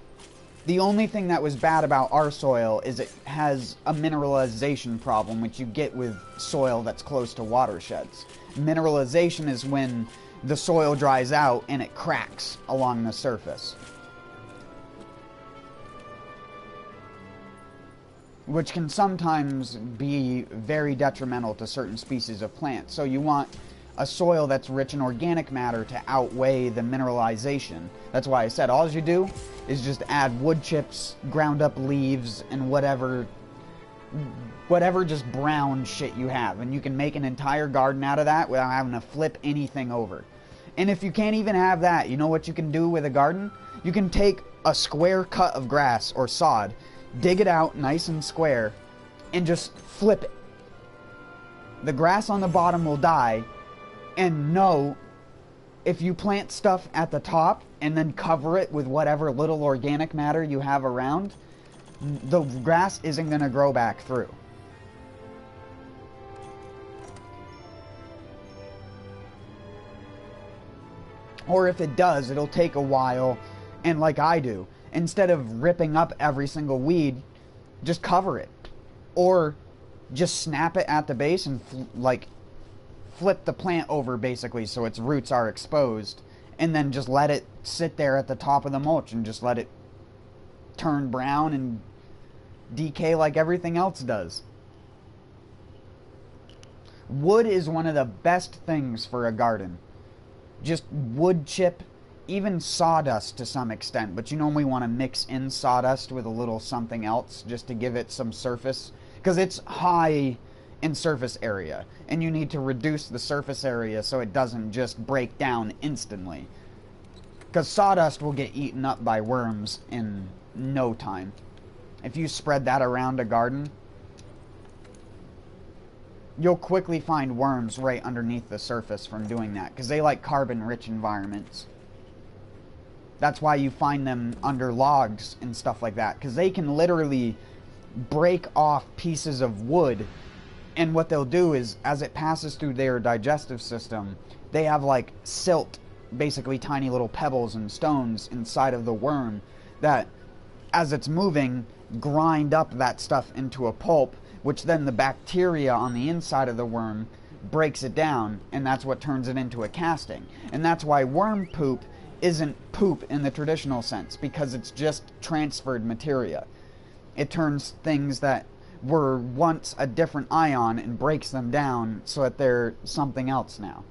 Speaker 1: the only thing that was bad about our soil is it has a mineralization problem, which you get with soil that's close to watersheds. Mineralization is when the soil dries out and it cracks along the surface, which can sometimes be very detrimental to certain species of plants. So you want a soil that's rich in organic matter to outweigh the mineralization. That's why I said all you do is just add wood chips, ground up leaves, and whatever just brown shit you have. And you can make an entire garden out of that without having to flip anything over. And if you can't even have that, you know what you can do with a garden? You can take a square cut of grass or sod, dig it out nice and square, and just flip it. The grass on the bottom will die, and no, if you plant stuff at the top and then cover it with whatever little organic matter you have around, the grass isn't going to grow back through. Or if it does, it'll take a while, and like I do, instead of ripping up every single weed, just cover it. Or just snap it at the base and flip the plant over basically so its roots are exposed, and then just let it sit there at the top of the mulch and just let it turn brown and decay like everything else does. Wood is one of the best things for a garden. Just wood chip, even sawdust to some extent, but you normally want to mix in sawdust with a little something else just to give it some surface, because it's high in surface area, and you need to reduce the surface area so it doesn't just break down instantly, because sawdust will get eaten up by worms in no time. If you spread that around a garden, you'll quickly find worms right underneath the surface from doing that, because they like carbon-rich environments. That's why you find them under logs and stuff like that, because they can literally break off pieces of wood, and what they'll do is, as it passes through their digestive system, they have like silt, basically tiny little pebbles and stones inside of the worm that, as it's moving, grind up that stuff into a pulp, which then the bacteria on the inside of the worm breaks it down, and that's what turns it into a casting. And that's why worm poop isn't poop in the traditional sense, because it's just transferred materia. It turns things that were once a different ion and breaks them down so that they're something else now.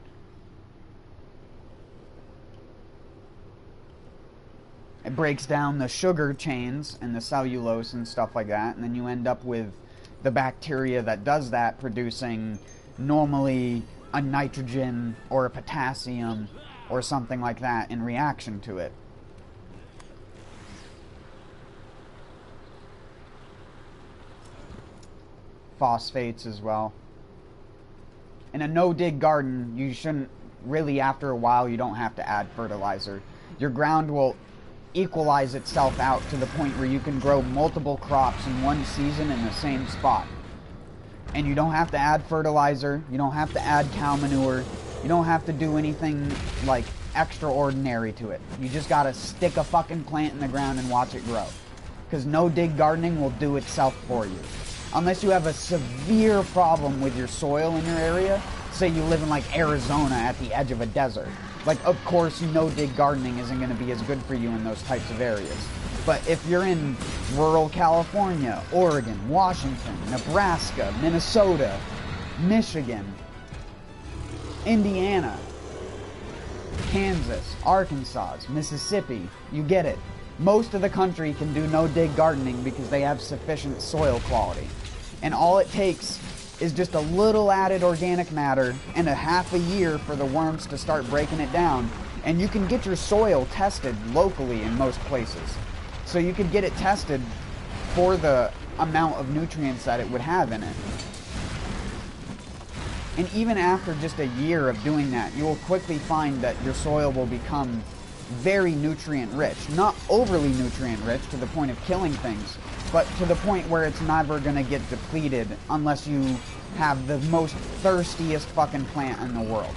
Speaker 1: It breaks down the sugar chains and the cellulose and stuff like that, and then you end up with the bacteria that does that producing normally a nitrogen or a potassium or something like that in reaction to it. Phosphates as well. In a no-dig garden, you shouldn't really, after a while, you don't have to add fertilizer. Your ground will equalize itself out to the point where you can grow multiple crops in one season in the same spot. And you don't have to add fertilizer, you don't have to add cow manure, you don't have to do anything like extraordinary to it. You just gotta stick a fucking plant in the ground and watch it grow. Because no-dig gardening will do itself for you. Unless you have a severe problem with your soil in your area. Say you live in like Arizona at the edge of a desert. Like, of course, no-dig gardening isn't going to be as good for you in those types of areas. But if you're in rural California, Oregon, Washington, Nebraska, Minnesota, Michigan, Indiana, Kansas, Arkansas, Mississippi, you get it. Most of the country can do no-dig gardening because they have sufficient soil quality. And all it takes is just a little added organic matter and a half a year for the worms to start breaking it down. And you can get your soil tested locally in most places. So you could get it tested for the amount of nutrients that it would have in it. And even after just a year of doing that, you will quickly find that your soil will become very nutrient rich. Not overly nutrient rich to the point of killing things, but to the point where it's never going to get depleted unless you have the most thirstiest fucking plant in the world.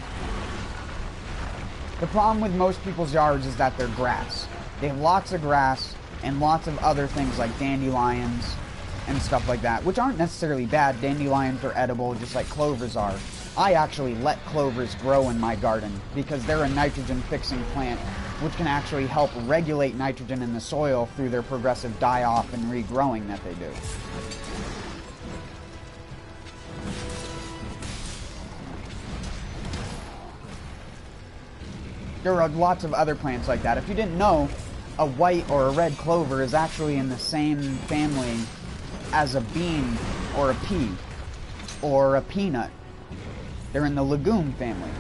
Speaker 1: The problem with most people's yards is that they're grass. They have lots of grass and lots of other things like dandelions and stuff like that, which aren't necessarily bad. Dandelions are edible just like clovers are. I actually let clovers grow in my garden because they're a nitrogen fixing plant which can actually help regulate nitrogen in the soil through their progressive die-off and regrowing that they do. There are lots of other plants like that. If you didn't know, a white or a red clover is actually in the same family as a bean or a pea or a peanut. They're in the legume family.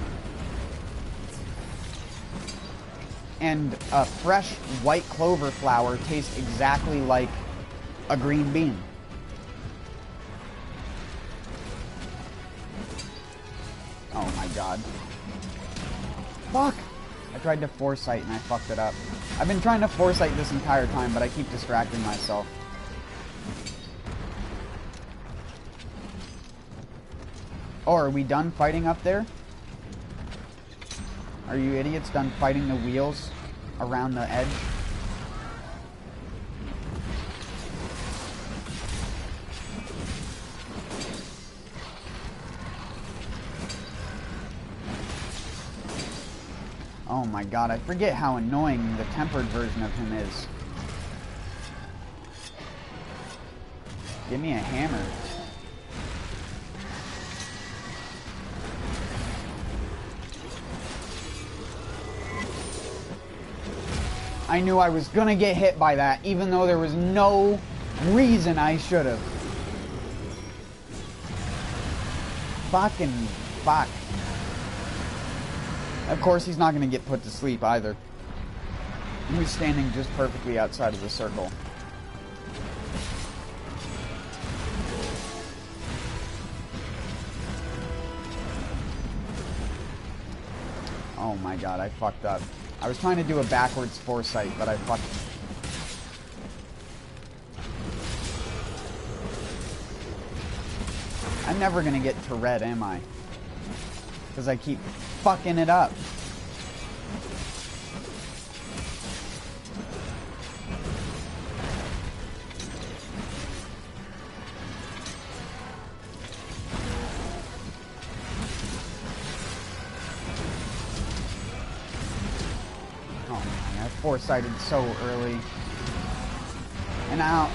Speaker 1: And a fresh white clover flower tastes exactly like a green bean. Oh my god. Fuck! I tried to foresight and I fucked it up. I've been trying to foresight this entire time, but I keep distracting myself. Oh, are we done fighting up there? Are you idiots done fighting the wheels around the edge? Oh my god, I forget how annoying the tempered version of him is. Give me a hammer. I knew I was gonna get hit by that, even though there was no reason I should have. Fucking fuck. Of course, he's not gonna get put to sleep either. He was standing just perfectly outside of the circle. Oh my god, I fucked up. I was trying to do a backwards foresight, but I fucked. I'm never gonna get to red, am I? Because I keep fucking it up. Foresighted so early. And now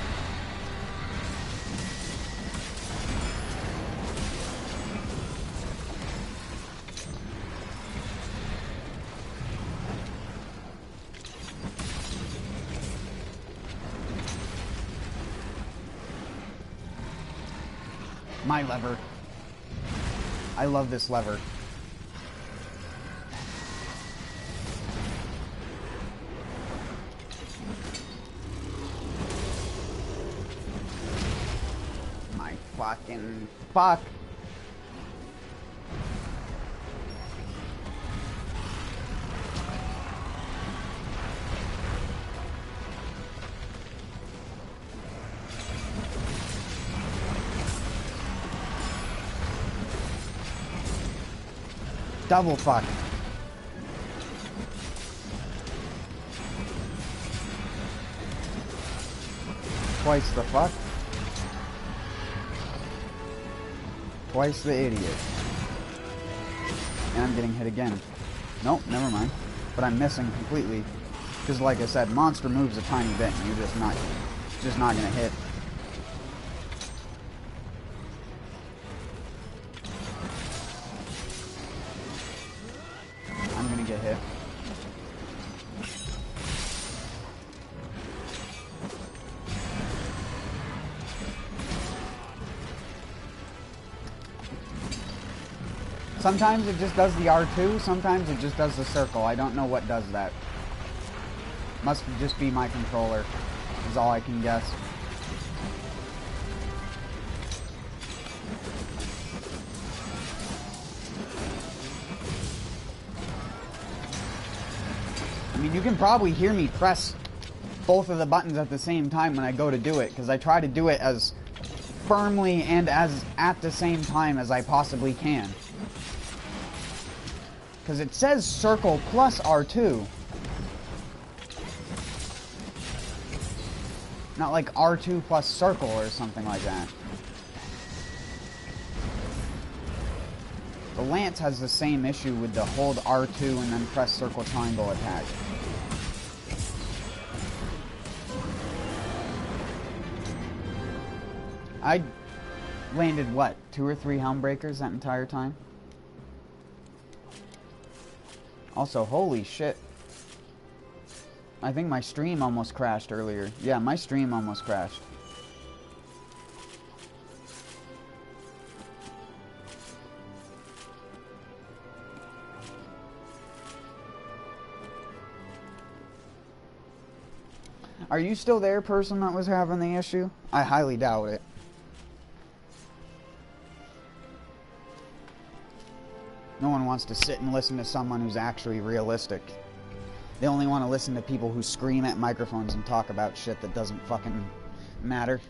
Speaker 1: my lever. I love this lever. Fucking fuck. Double fuck. Twice the fuck. Twice the idiot. And I'm getting hit again. Nope, never mind. But I'm missing completely. Because like I said, monster moves a tiny bit and you're just not gonna hit. I'm gonna get hit. Sometimes it just does the R2, sometimes it just does the circle. I don't know what does that. Must just be my controller, is all I can guess. I mean, you can probably hear me press both of the buttons at the same time when I go to do it, because I try to do it as firmly and as at the same time as I possibly can. Because it says circle plus R2. Not like R2 plus circle or something like that. The Lance has the same issue with the hold R2 and then press circle triangle attack. I landed, what, 2 or 3 helm breakers that entire time? Also, holy shit. I think my stream almost crashed earlier. Yeah, my stream almost crashed. Are you still there, person that was having the issue? I highly doubt it. No one wants to sit and listen to someone who's actually realistic. They only want to listen to people who scream at microphones and talk about shit that doesn't fucking matter.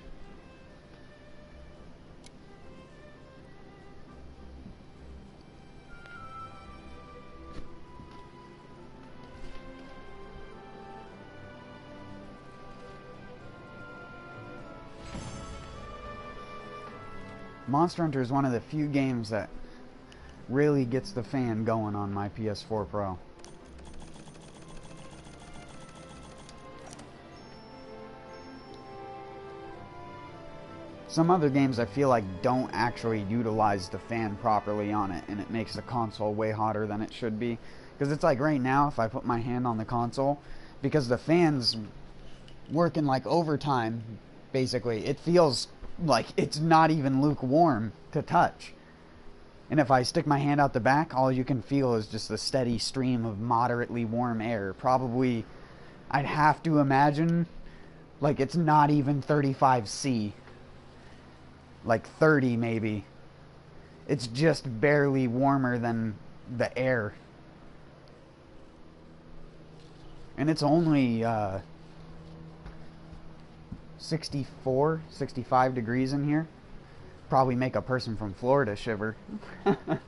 Speaker 1: Monster Hunter is one of the few games that really gets the fan going on my PS4 Pro. Some other games I feel like don't actually utilize the fan properly on it, and it makes the console way hotter than it should be. Because it's like right now, if I put my hand on the console, because the fan's working like overtime, basically, it feels like it's not even lukewarm to touch. And if I stick my hand out the back, all you can feel is just a steady stream of moderately warm air. Probably, I'd have to imagine, like it's not even 35°C. Like 30 maybe. It's just barely warmer than the air. And it's only 64, 65 degrees in here. Probably make a person from Florida shiver. And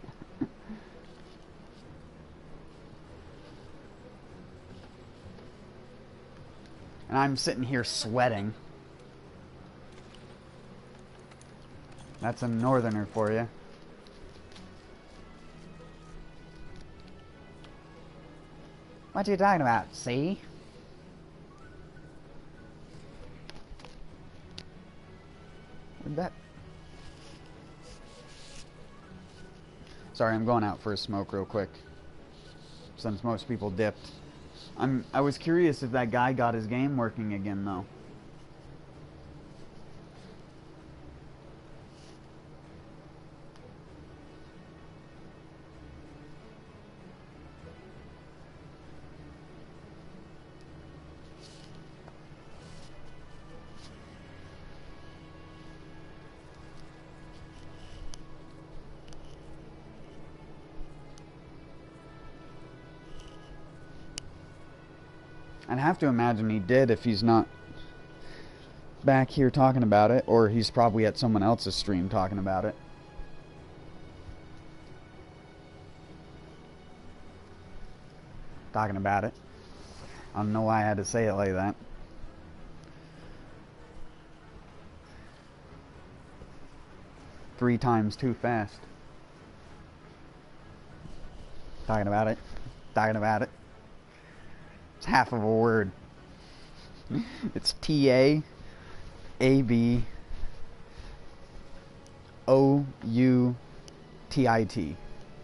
Speaker 1: I'm sitting here sweating. That's a northerner for you. What you talking about, see? Where'd that... Sorry, I'm going out for a smoke real quick. Since most people dipped. I was curious if that guy got his game working again, though. I'd have to imagine he did if he's not back here talking about it, or he's probably at someone else's stream talking about it. Talking about it. I don't know why I had to say it like that. Three times too fast. Talking about it. Talking about it. It's half of a word. It's T-A-A-B-O-U-T-I-T.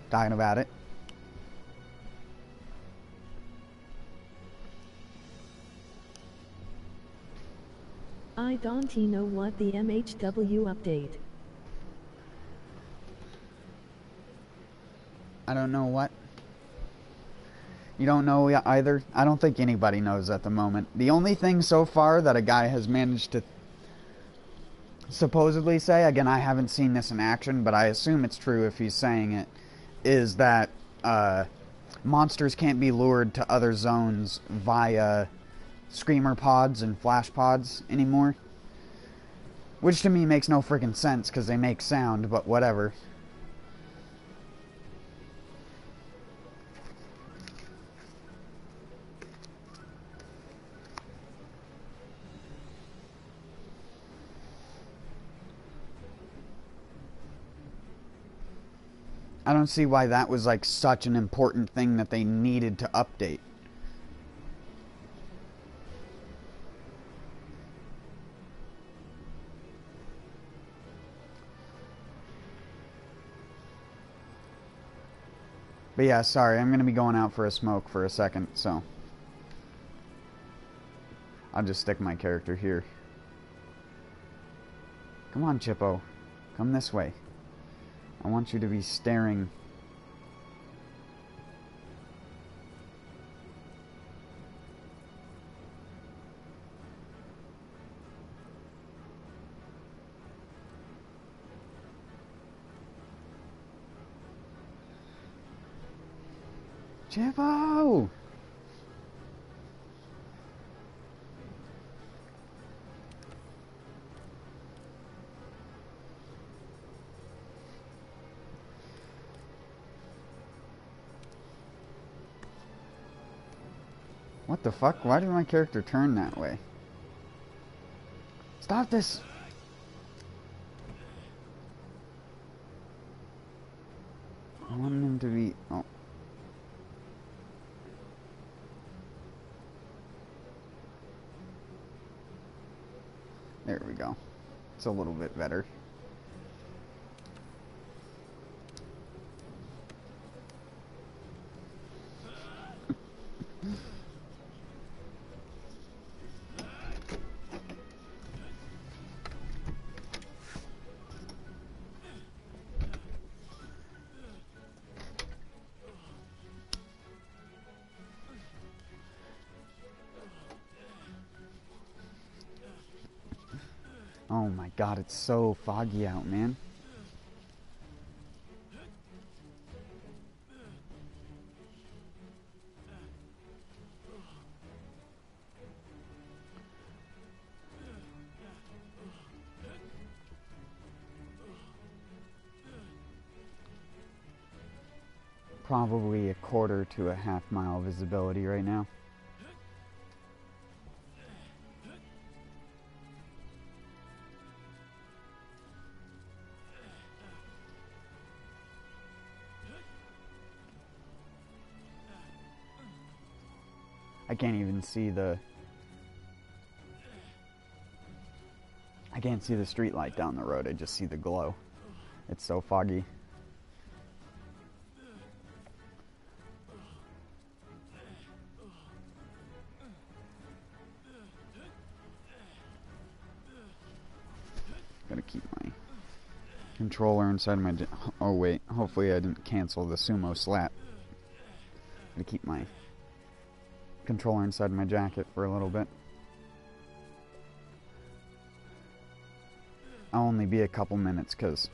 Speaker 1: Talking about it.
Speaker 2: I don't know what the MHW update.
Speaker 1: I don't know what. You don't know either? I don't think anybody knows at the moment. The only thing so far that a guy has managed to supposedly say, again, I haven't seen this in action, but I assume it's true if he's saying it, is that monsters can't be lured to other zones via screamer pods and flash pods anymore. Which to me makes no freaking sense because they make sound, but whatever. I don't see why that was like such an important thing that they needed to update. But yeah, sorry, I'm going to be going out for a smoke for a second, so I'll just stick my character here. Come on, Chippo. Come this way. I want you to be staring. Chippo! What the fuck? Why did my character turn that way? Stop this! I want him to be... Oh. There we go. It's a little bit better. Oh my god, it's so foggy out, man. Probably a quarter to a half-mile visibility right now. I can't even see the... I can't see the street light down the road, I just see the glow. It's so foggy. Gotta keep my controller inside my... Oh wait, hopefully I didn't cancel the sumo slap. Gotta keep my controller inside my jacket for a little bit. I'll only be a couple minutes because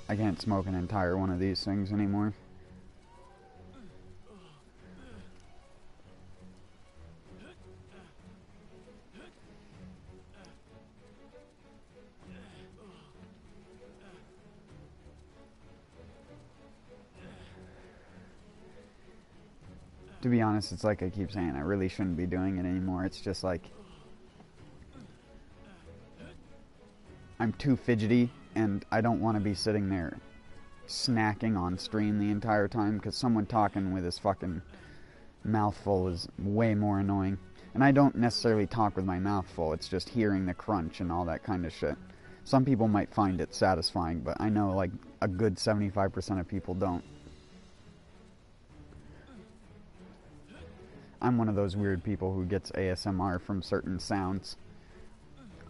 Speaker 1: I can't smoke an entire one of these things anymore. To be honest, it's like I keep saying, I really shouldn't be doing it anymore. It's just like I'm too fidgety and I don't want to be sitting there snacking on stream the entire time because someone talking with his fucking mouth full is way more annoying. And I don't necessarily talk with my mouth full, it's just hearing the crunch and all that kind of shit. Some people might find it satisfying, but I know like a good 75% of people don't. I'm one of those weird people who gets ASMR from certain sounds.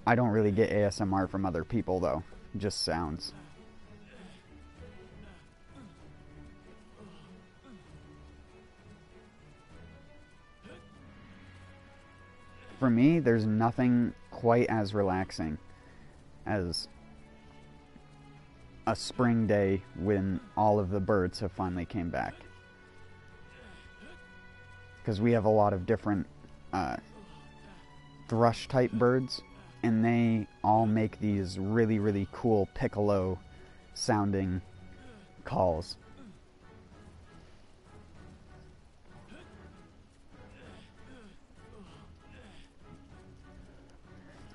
Speaker 1: I don't really get ASMR from other people though, just sounds. For me, there's nothing quite as relaxing as a spring day when all of the birds have finally came back. Because we have a lot of different thrush type birds, and they all make these really, really cool piccolo sounding calls.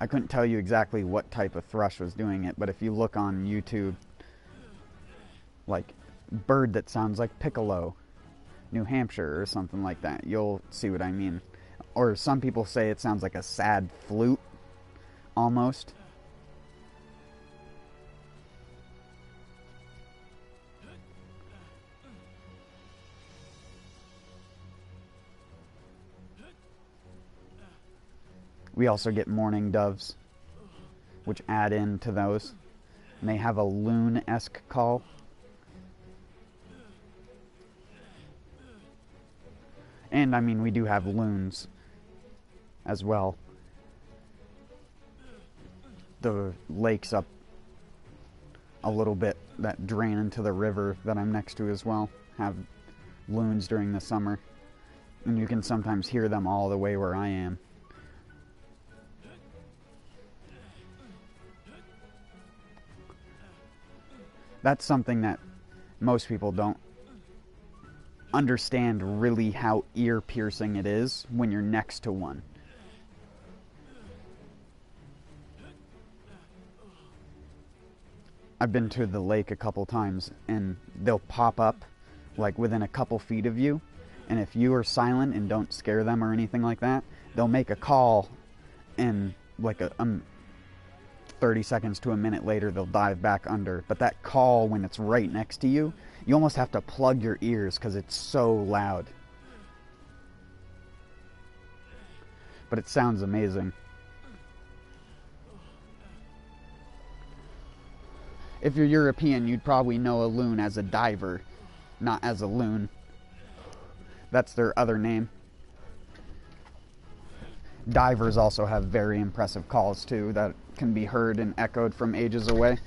Speaker 1: I couldn't tell you exactly what type of thrush was doing it, but if you look on YouTube, like bird that sounds like piccolo, New Hampshire or something like that, you'll see what I mean. Or some people say it sounds like a sad flute, almost. We also get mourning doves, which add in to those. And they have a loon-esque call. And, I mean, we do have loons as well. The lakes up a little bit that drain into the river that I'm next to as well have loons during the summer. And you can sometimes hear them all the way where I am. That's something that most people don't understand really how ear-piercing it is when you're next to one. I've been to the lake a couple times, and they'll pop up like within a couple feet of you, and if you are silent and don't scare them or anything like that, they'll make a call, and like 30 seconds to a minute later, they'll dive back under. But that call, when it's right next to you, you almost have to plug your ears because it's so loud. But it sounds amazing. If you're European, you'd probably know a loon as a diver, not as a loon. That's their other name. Divers also have very impressive calls too that can be heard and echoed from ages away.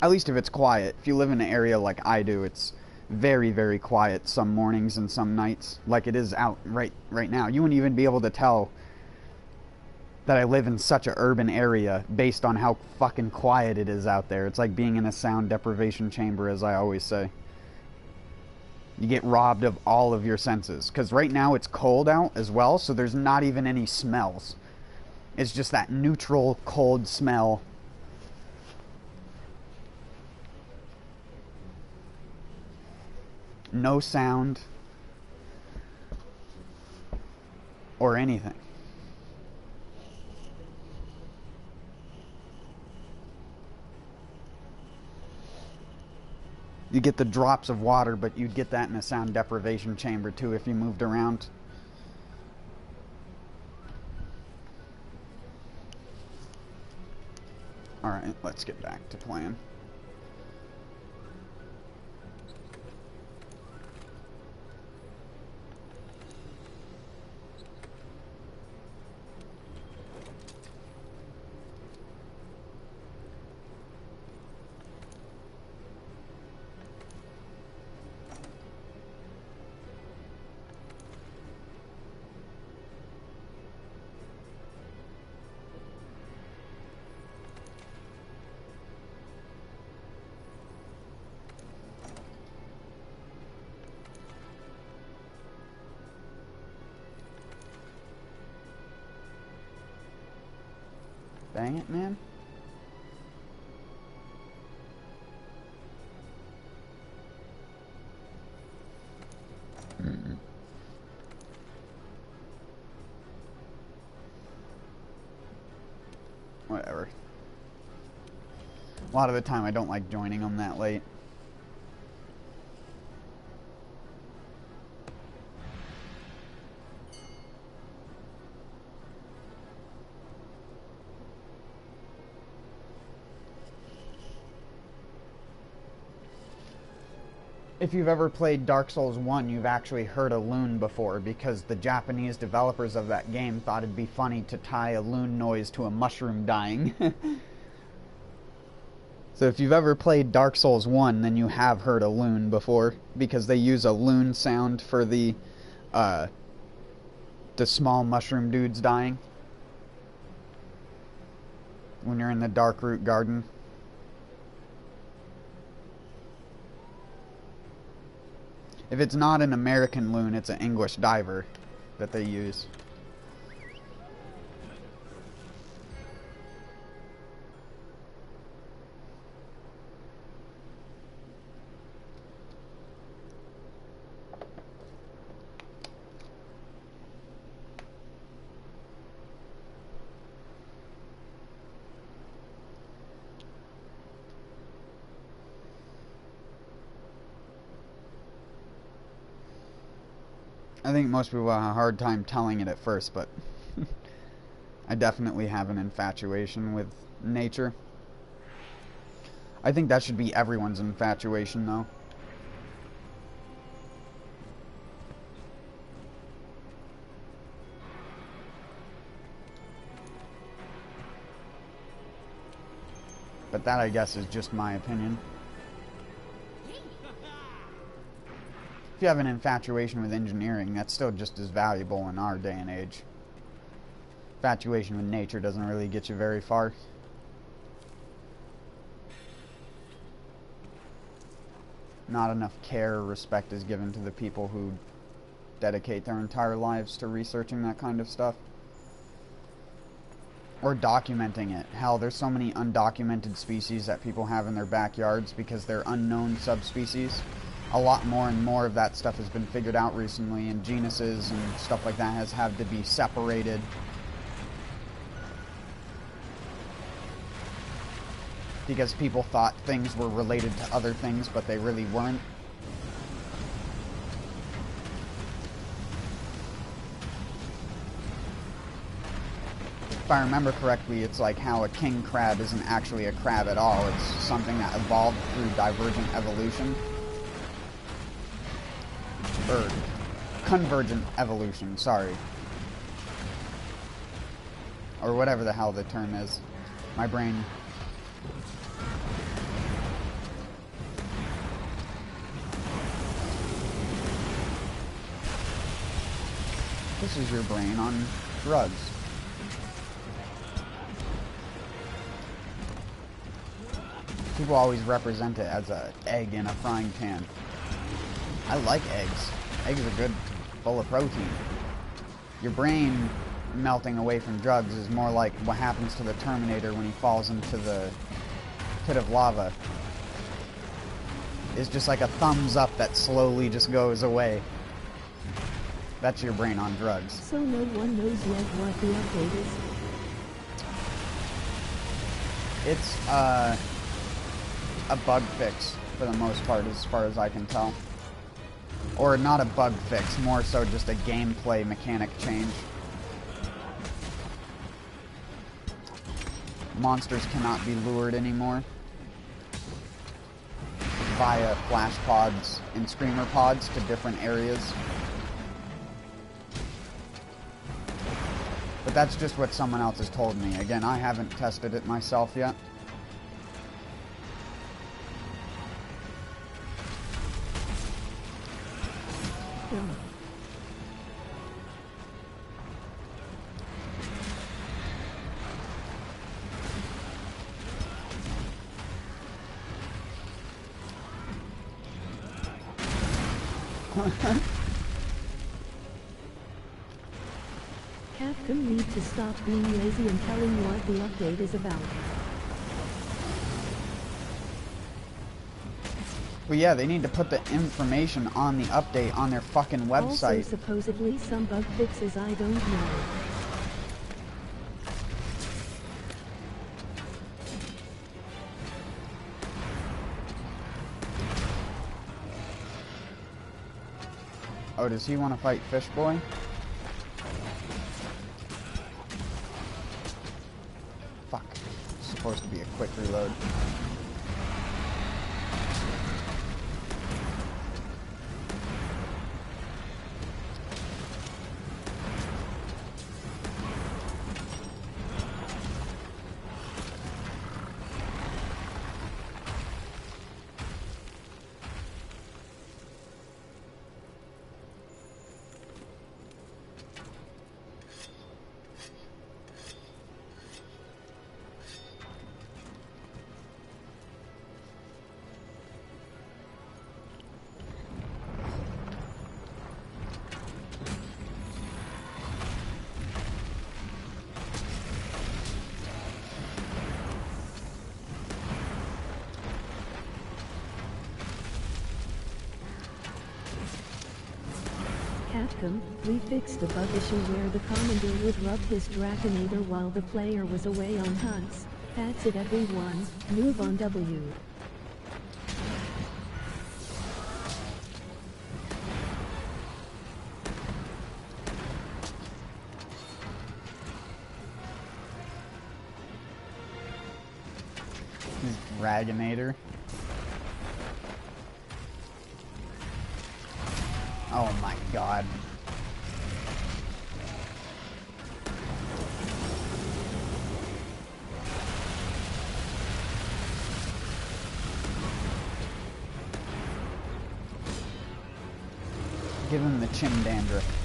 Speaker 1: At least if it's quiet. If you live in an area like I do, it's very, very quiet some mornings and some nights, like it is out right now. You wouldn't even be able to tell that I live in such an urban area based on how fucking quiet it is out there. It's like being in a sound deprivation chamber, as I always say. You get robbed of all of your senses. Because right now it's cold out as well, so there's not even any smells. It's just that neutral, cold smell. No sound. Or anything. You get the drops of water, but you'd get that in a sound deprivation chamber too if you moved around. Alright, let's get back to playing. Dang it, man. Whatever. A lot of the time I don't like joining them that late. If you've ever played Dark Souls 1, you've actually heard a loon before, because the Japanese developers of that game thought it'd be funny to tie a loon noise to a mushroom dying. So if you've ever played Dark Souls 1, then you have heard a loon before, because they use a loon sound for the small mushroom dudes dying when you're in the Dark Root Garden. If it's not an American loon, it's an English diver that they use. I think most people have a hard time telling it at first, but I definitely have an infatuation with nature. I think that should be everyone's infatuation, though. But that, I guess, is just my opinion. If you have an infatuation with engineering, that's still just as valuable in our day and age. Infatuation with nature doesn't really get you very far. Not enough care or respect is given to the people who dedicate their entire lives to researching that kind of stuff. Or documenting it. Hell, there's so many undocumented species that people have in their backyards because they're unknown subspecies. A lot more and more of that stuff has been figured out recently, and genuses and stuff like that has had to be separated. Because people thought things were related to other things, but they really weren't. If I remember correctly, it's like how a king crab isn't actually a crab at all. It's something that evolved through divergent evolution. Or convergent evolution, sorry. Or whatever the hell the term is. My brain... This is your brain on drugs. People always represent it as an egg in a frying pan. I like eggs. Eggs are good, full of protein. Your brain melting away from drugs is more like what happens to the Terminator when he falls into the pit of lava. It's just like a thumbs up that slowly just goes away. That's your brain on drugs.
Speaker 2: So no one knows yet what the update is?
Speaker 1: It's a bug fix for the most part, as far as I can tell. Or not a bug fix, more so just a gameplay mechanic change. Monsters cannot be lured anymore via flash pods and screamer pods to different areas. But that's just what someone else has told me. Again, I haven't tested it myself yet.
Speaker 2: Capcom need to stop being lazy and telling what the update is about.
Speaker 1: Well, yeah, they need to put the information on the update on their fucking website.
Speaker 2: Also, supposedly some bug fixes I don't know.
Speaker 1: Oh, does he want to fight Fish Boy? Fuck. It's supposed to be a quick reload.
Speaker 2: Capcom, we fixed the bug issue where the commander would rub his Draconator while the player was away on hunts. That's it everyone, move on W.
Speaker 1: Dragonator. Oh my god. Give him the chin dandruff.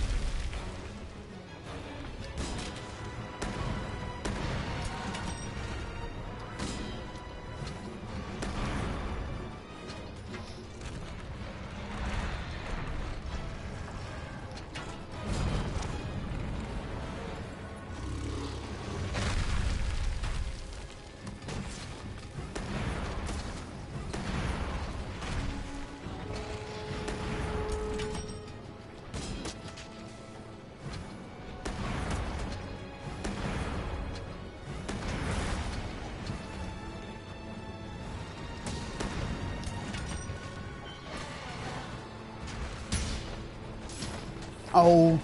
Speaker 1: Oh.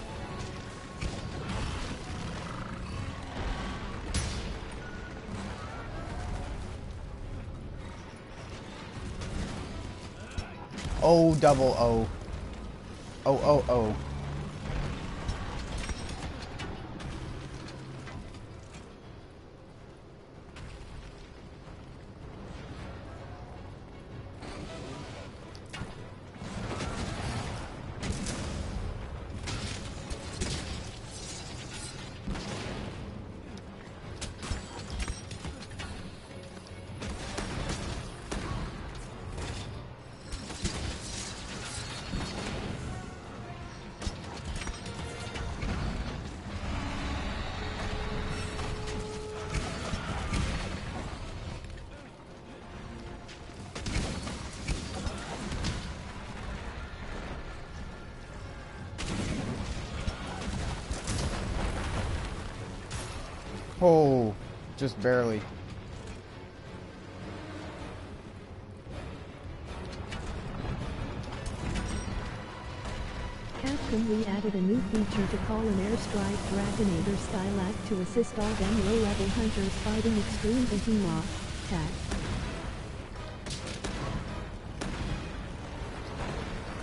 Speaker 1: Oh, double O. Oh, oh, oh. Oh, just barely.
Speaker 2: Capcom, we added a new feature to call an airstrike Draconator style act to assist all them low-level hunters fighting extreme behemoth. Cat.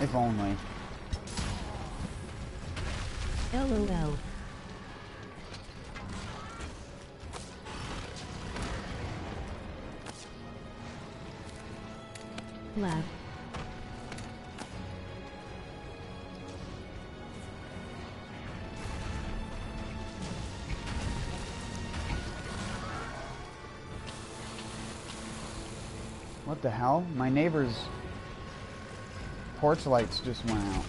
Speaker 1: If only.
Speaker 2: LOL. Laugh.
Speaker 1: What the hell? My neighbor's porch lights just went out.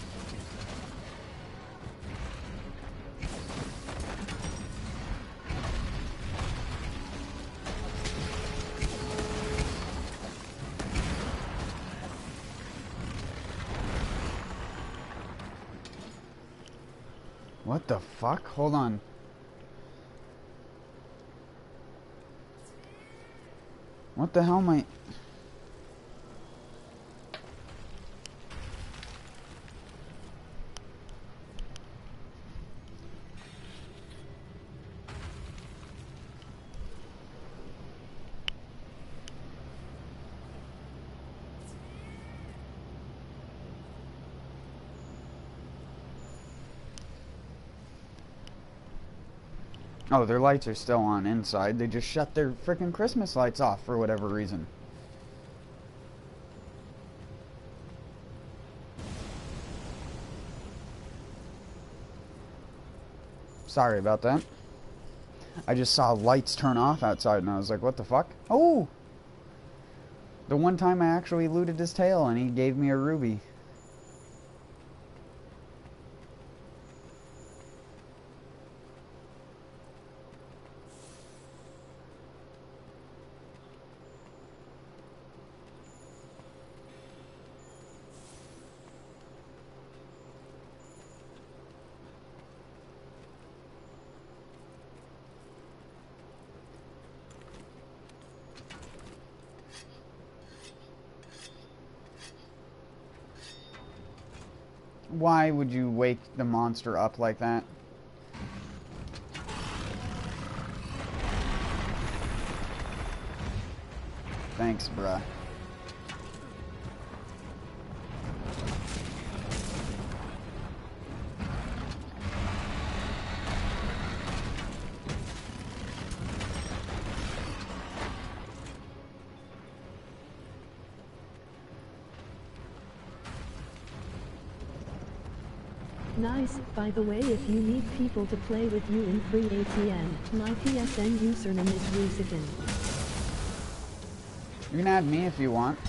Speaker 1: What the fuck? Hold on. What the hell am I... Oh, their lights are still on inside. They just shut their frickin' Christmas lights off for whatever reason. Sorry about that. I just saw lights turn off outside and I was like, what the fuck? Oh! The one time I actually looted his tail and he gave me a ruby. Why would you wake the monster up like that? Thanks, bruh.
Speaker 2: Nice. By the way, if you need people to play with you in free ATN, my PSN username is Rusigan.
Speaker 1: You can add me if you want.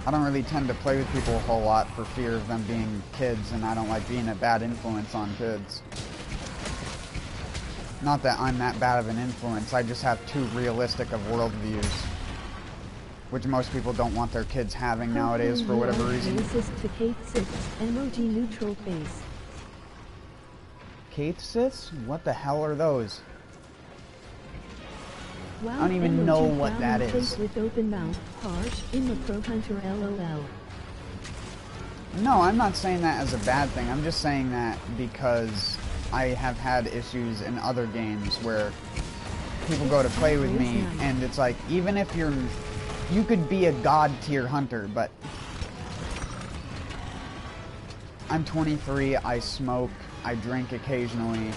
Speaker 1: I don't really tend to play with people a whole lot for fear of them being kids, and I don't like being a bad influence on kids. Not that I'm that bad of an influence, I just have too realistic of worldviews, which most people don't want their kids having nowadays for whatever reason.
Speaker 2: Racist to Kate Six, emoji neutral face.
Speaker 1: Kate Siths? What the hell are those?
Speaker 2: Wow,
Speaker 1: I don't even know what that is.
Speaker 2: With open mouth, harsh, in the pro hunter LOL.
Speaker 1: No, I'm not saying that as a bad thing. I'm just saying that because I have had issues in other games where people go to play with me, and it's like, even if you could be a god tier hunter, but I'm 23, I smoke, I drink occasionally,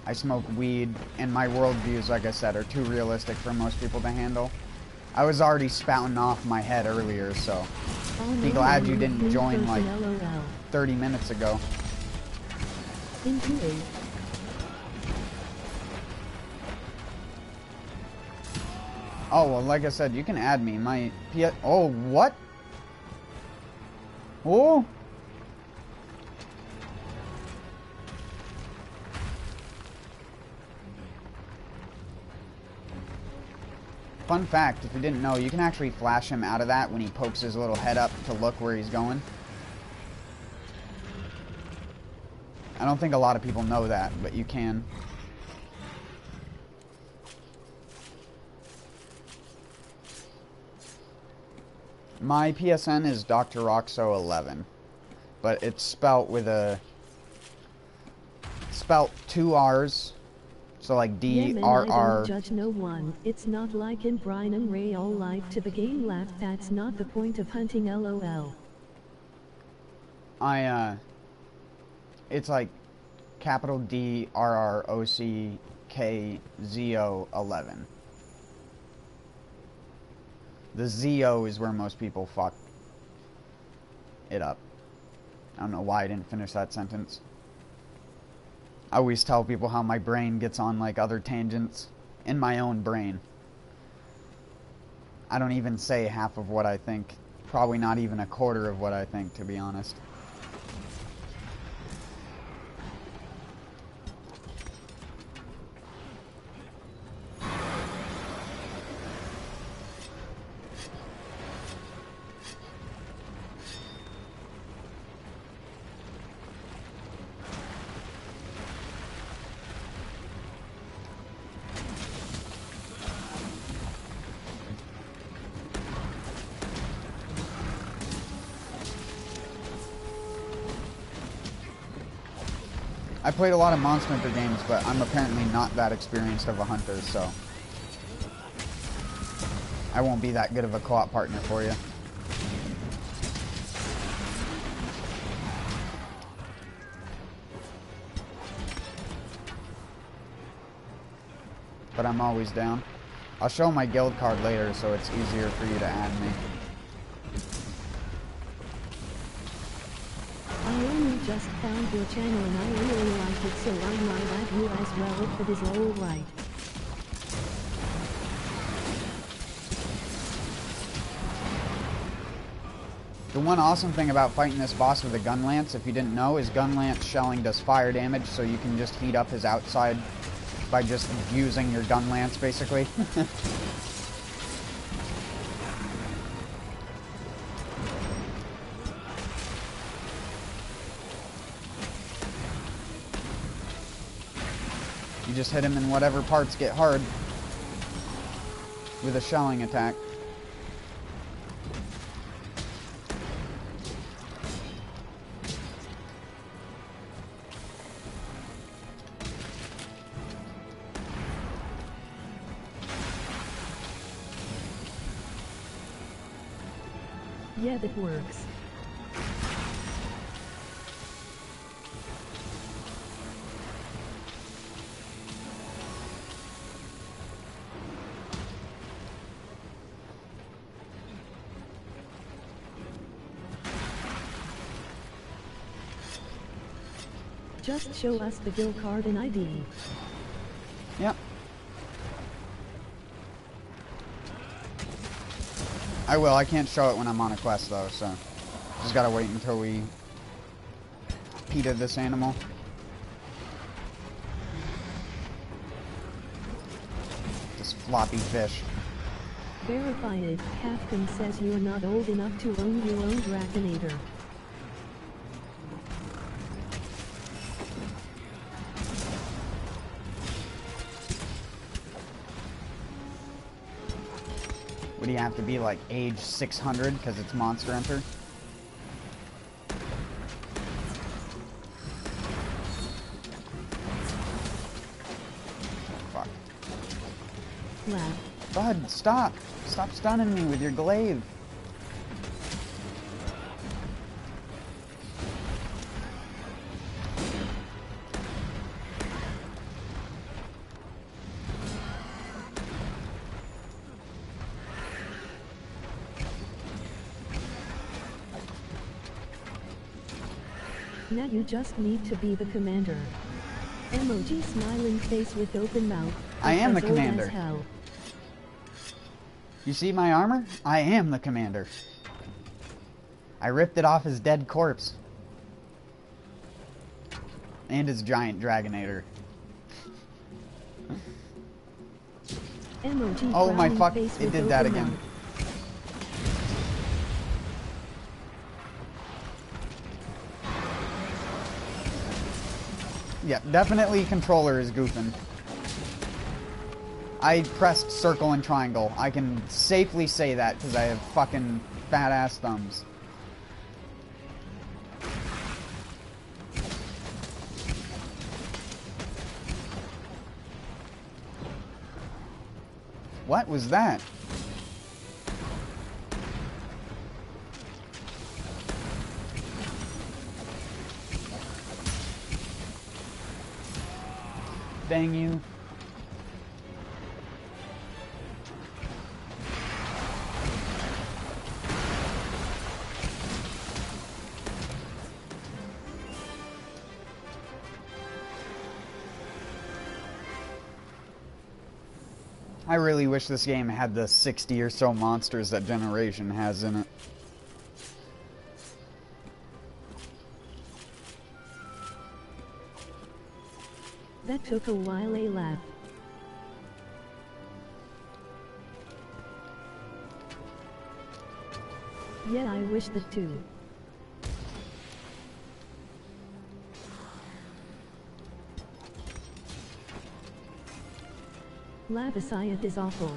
Speaker 1: I smoke weed, and my worldviews, like I said, are too realistic for most people to handle. I was already spouting off my head earlier, so be glad you didn't join like 30 minutes ago. Oh, well, like I said, you can add me. My PS... Oh, what? Oh! Fun fact, if you didn't know, you can actually flash him out of that when he pokes his little head up to look where he's going. I don't think a lot of people know that, but you can. My PSN is Dr. Roxo11, but it's spelt with spelt 2 R's, so like D-R-R.
Speaker 2: I don't judge no one. It's not like in Brian and Ray all life to the game laugh. That's not the point of hunting LOL.
Speaker 1: It's like capital D-R-R-O-C-K-Z-O-11. The Z-O is where most people fuck it up. I don't know why I didn't finish that sentence. I always tell people how my brain gets on like other tangents in my own brain. I don't even say half of what I think. Probably not even a quarter of what I think, to be honest. I played a lot of Monster Hunter games, but I'm apparently not that experienced of a hunter, so I won't be that good of a co-op partner for you. But I'm always down. I'll show my guild card later, so it's easier for you to add me.
Speaker 2: I only just found your channel and I really like it, so I might add you as well if it is alright.
Speaker 1: The one awesome thing about fighting this boss with a gun lance, if you didn't know, is gun lance shelling does fire damage, so you can just heat up his outside by just using your gun lance, basically. You just hit him in whatever parts get hard with a shelling attack.
Speaker 2: Yeah, that works. Just show us the guild card and ID.
Speaker 1: Yep. I will. I can't show it when I'm on a quest, though, so... Just gotta wait until we... PETA this animal. This floppy fish.
Speaker 2: Verified. Capcom says you're not old enough to own your own Dragonator.
Speaker 1: Would he have to be like age 600 because it's Monster Hunter? Fuck.
Speaker 2: Laugh.
Speaker 1: Bud, stop! Stop stunning me with your glaive.
Speaker 2: Now you just need to be the commander. Emoji smiling face with open mouth.
Speaker 1: I am the
Speaker 2: As old as
Speaker 1: commander.
Speaker 2: hell.
Speaker 1: You see my armor? I am the commander. I ripped it off his dead corpse. And his giant Dragonator.
Speaker 2: Emoji
Speaker 1: Oh my
Speaker 2: frowning
Speaker 1: fuck,
Speaker 2: face
Speaker 1: it
Speaker 2: with
Speaker 1: did that
Speaker 2: open
Speaker 1: again.
Speaker 2: mouth.
Speaker 1: Yeah, definitely controller is goofing. I pressed circle and triangle. I can safely say that because I have fucking fat ass thumbs. What was that? Dang you. I really wish this game had the 60 or so monsters that Generation has in it.
Speaker 2: That took a while, a laugh. Yeah, I wish that too. Lavasiat is awful.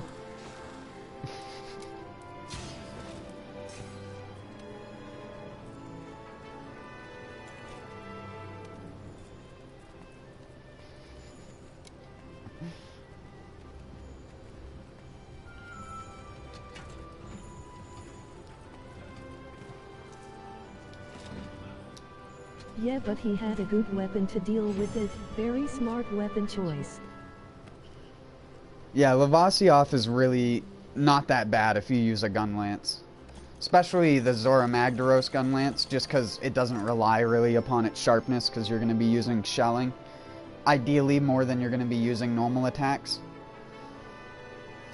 Speaker 2: Yeah, but he had a good weapon to deal with it. Very smart weapon choice.
Speaker 1: Yeah, Lavasiath is really not that bad if you use a gun lance. Especially the Zora Magdaros gun lance, just because it doesn't rely really upon its sharpness, because you're going to be using shelling. Ideally, more than you're going to be using normal attacks.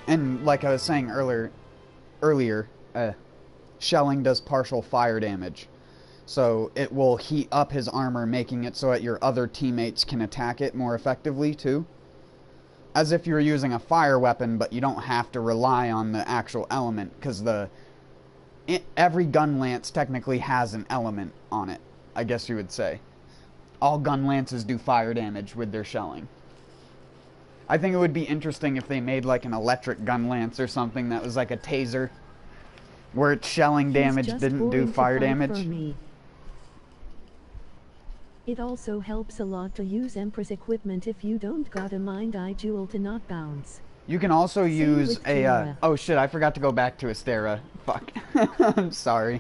Speaker 1: And like I was saying earlier, shelling does partial fire damage. So it will heat up his armor, making it so that your other teammates can attack it more effectively, too. As if you were using a fire weapon, but you don't have to rely on the actual element, because every gun lance technically has an element on it, I guess you would say. All gun lances do fire damage with their shelling. I think it would be interesting if they made like an electric gun lance or something that was like a taser, where its shelling damage didn't do fire damage.
Speaker 2: It also helps a lot to use Empress equipment if you don't got a Mind Eye Jewel to not bounce.
Speaker 1: You can also use a, oh shit, I forgot to go back to Astera. Fuck. I'm sorry.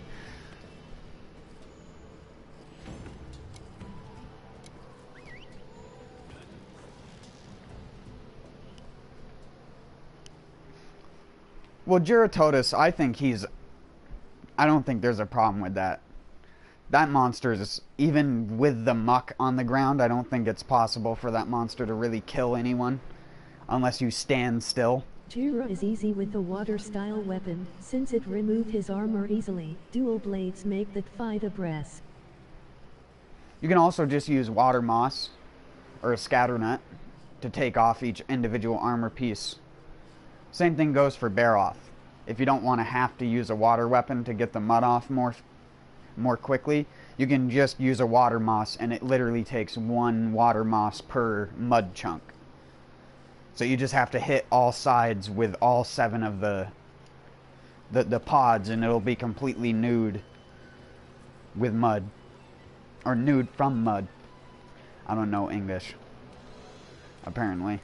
Speaker 1: Well, Giratotus, I don't think there's a problem with that. That monster is, even with the muck on the ground, I don't think it's possible for that monster to really kill anyone. Unless you stand still.
Speaker 2: Jira is easy with the water-style weapon, since it removed his armor easily. Dual blades make that fight a breath.
Speaker 1: You can also just use water moss, or a scatter net, to take off each individual armor piece. Same thing goes for Baroth. If you don't want to have to use a water weapon to get the mud off more quickly, you can just use a water moss, and it literally takes 1 water moss per mud chunk. So you just have to hit all sides with all 7 of the pods, and it'll be completely nude with mud. Or nude from mud. I don't know English. Apparently.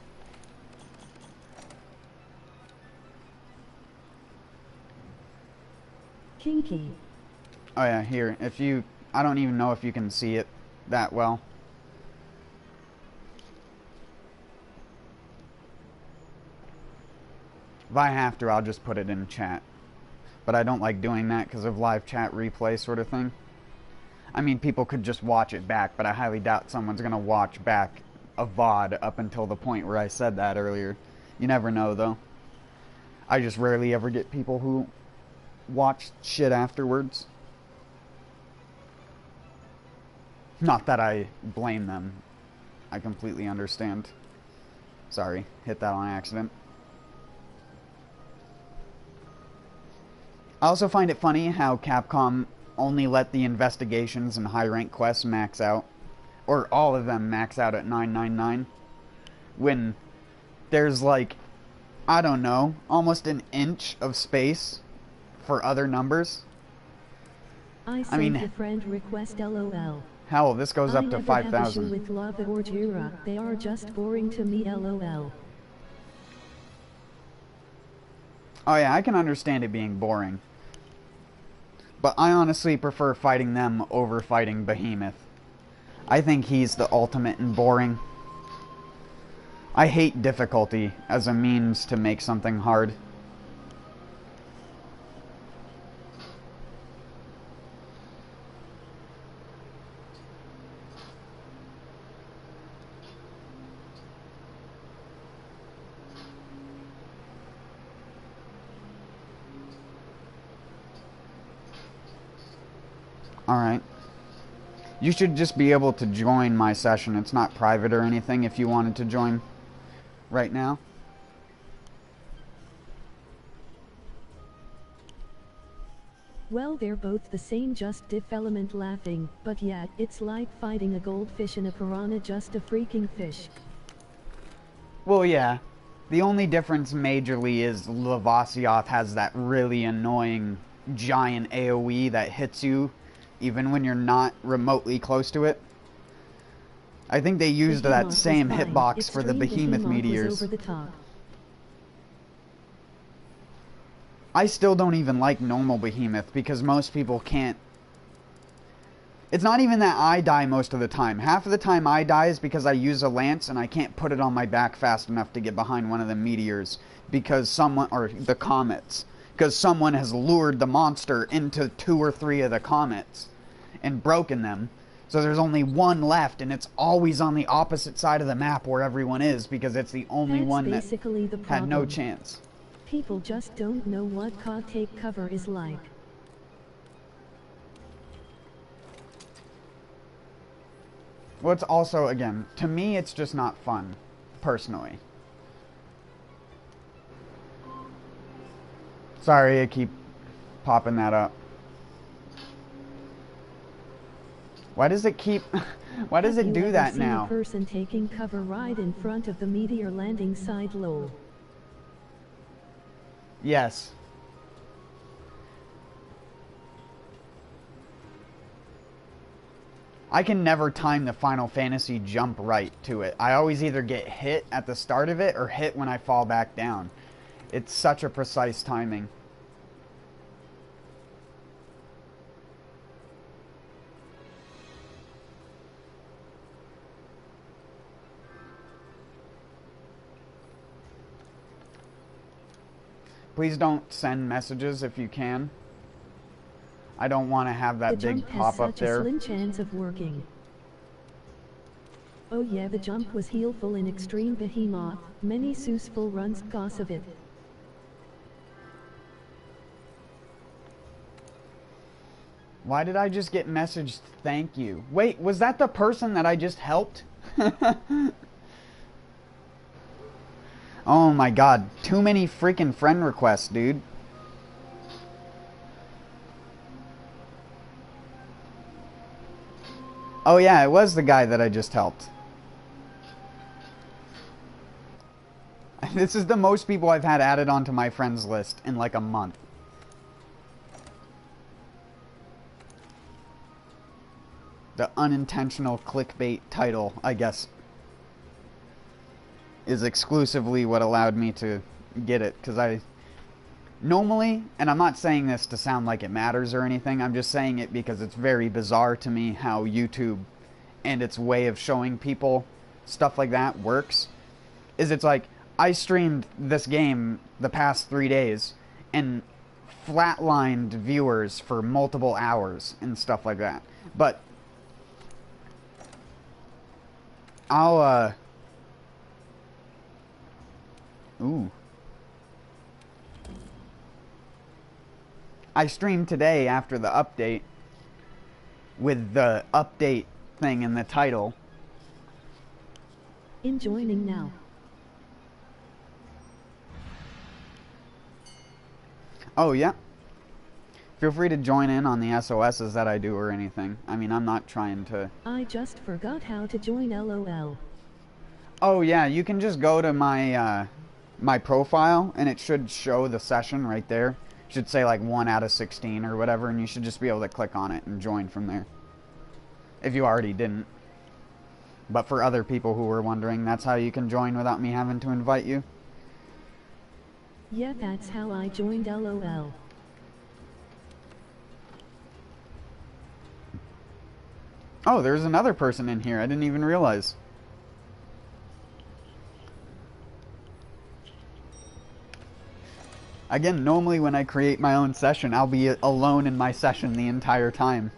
Speaker 2: Kinky.
Speaker 1: Oh yeah, here. I don't even know if you can see it that well. If I have to, I'll just put it in chat. But I don't like doing that because of live chat replay sort of thing. I mean, people could just watch it back, but I highly doubt someone's going to watch back a VOD up until the point where I said that earlier. You never know, though. I just rarely ever get people who watch shit afterwards. Not that I blame them. I completely understand. Sorry, hit that on accident. I also find it funny how Capcom only let the investigations and high rank quests max out, or all of them max out at 999, when there's like, I don't know, almost an inch of space for other numbers.
Speaker 2: I mean, a friend request LOL.
Speaker 1: Hell, this goes up to 5,000.
Speaker 2: With Lava or Jira, they are just boring to me LOL.
Speaker 1: Oh yeah, I can understand it being boring. But I honestly prefer fighting them over fighting Behemoth. I think he's the ultimate in boring. I hate difficulty as a means to make something hard. Alright. You should just be able to join my session. It's not private or anything if you wanted to join right now.
Speaker 2: Well, they're both the same, just diff element laughing, but yeah, it's like fighting a goldfish and a piranha, just a freaking fish.
Speaker 1: Well, yeah. The only difference majorly is Lavasioth has that really annoying giant AoE that hits you even when you're not remotely close to it. I think they used that same hitbox for the Behemoth meteors. I still don't even like normal Behemoth because most people can't. It's not even that I die most of the time. Half of the time I die is because I use a lance and I can't put it on my back fast enough to get behind one of the meteors because someone, or the comets, because someone has lured the monster into 2 or 3 of the comets and broken them. So there's only one left, and it's always on the opposite side of the map where everyone is because it's the only one that had no chance.
Speaker 2: People just don't know what COD take cover is like.
Speaker 1: Well, it's also, again, to me, it's just not fun, personally. Sorry, I keep popping that up. Why does it keep... Why does it do that now?
Speaker 2: A person taking cover right in front of the meteor landing site lol.
Speaker 1: Yes. I can never time the Final Fantasy jump right to it. I always either get hit at the start of it or hit when I fall back down. It's such a precise timing. Please don't send messages if you can. I don't want to have that big pop up there.
Speaker 2: The jump has such a slim chance of working. Oh yeah, the jump was healful in Extreme Behemoth. Many useful runs cause of it.
Speaker 1: Why did I just get messaged thank you? Wait, was that the person that I just helped? Oh my god, too many freaking friend requests, dude. Oh yeah, it was the guy that I just helped. This is the most people I've had added onto my friends list in like a month. The unintentional clickbait title, I guess, is exclusively what allowed me to get it. Because I normally, and I'm not saying this to sound like it matters or anything, I'm just saying it because it's very bizarre to me how YouTube and its way of showing people stuff like that works. Is it's like, I streamed this game the past 3 days and flatlined viewers for multiple hours and stuff like that. But I'll, ooh. I streamed today after the update with the update thing in the title.
Speaker 2: In joining now.
Speaker 1: Oh, yeah. Feel free to join in on the SOSs that I do or anything. I mean, I'm not trying to...
Speaker 2: I just forgot how to join LOL.
Speaker 1: Oh, yeah, you can just go to my, my profile, and it should show the session right there. It should say, like, 1 out of 16 or whatever, and you should just be able to click on it and join from there. If you already didn't. But for other people who were wondering, that's how you can join without me having to invite you.
Speaker 2: Yeah, that's how I joined LOL.
Speaker 1: Oh, there's another person in here. I didn't even realize. Again, normally when I create my own session, I'll be alone in my session the entire time.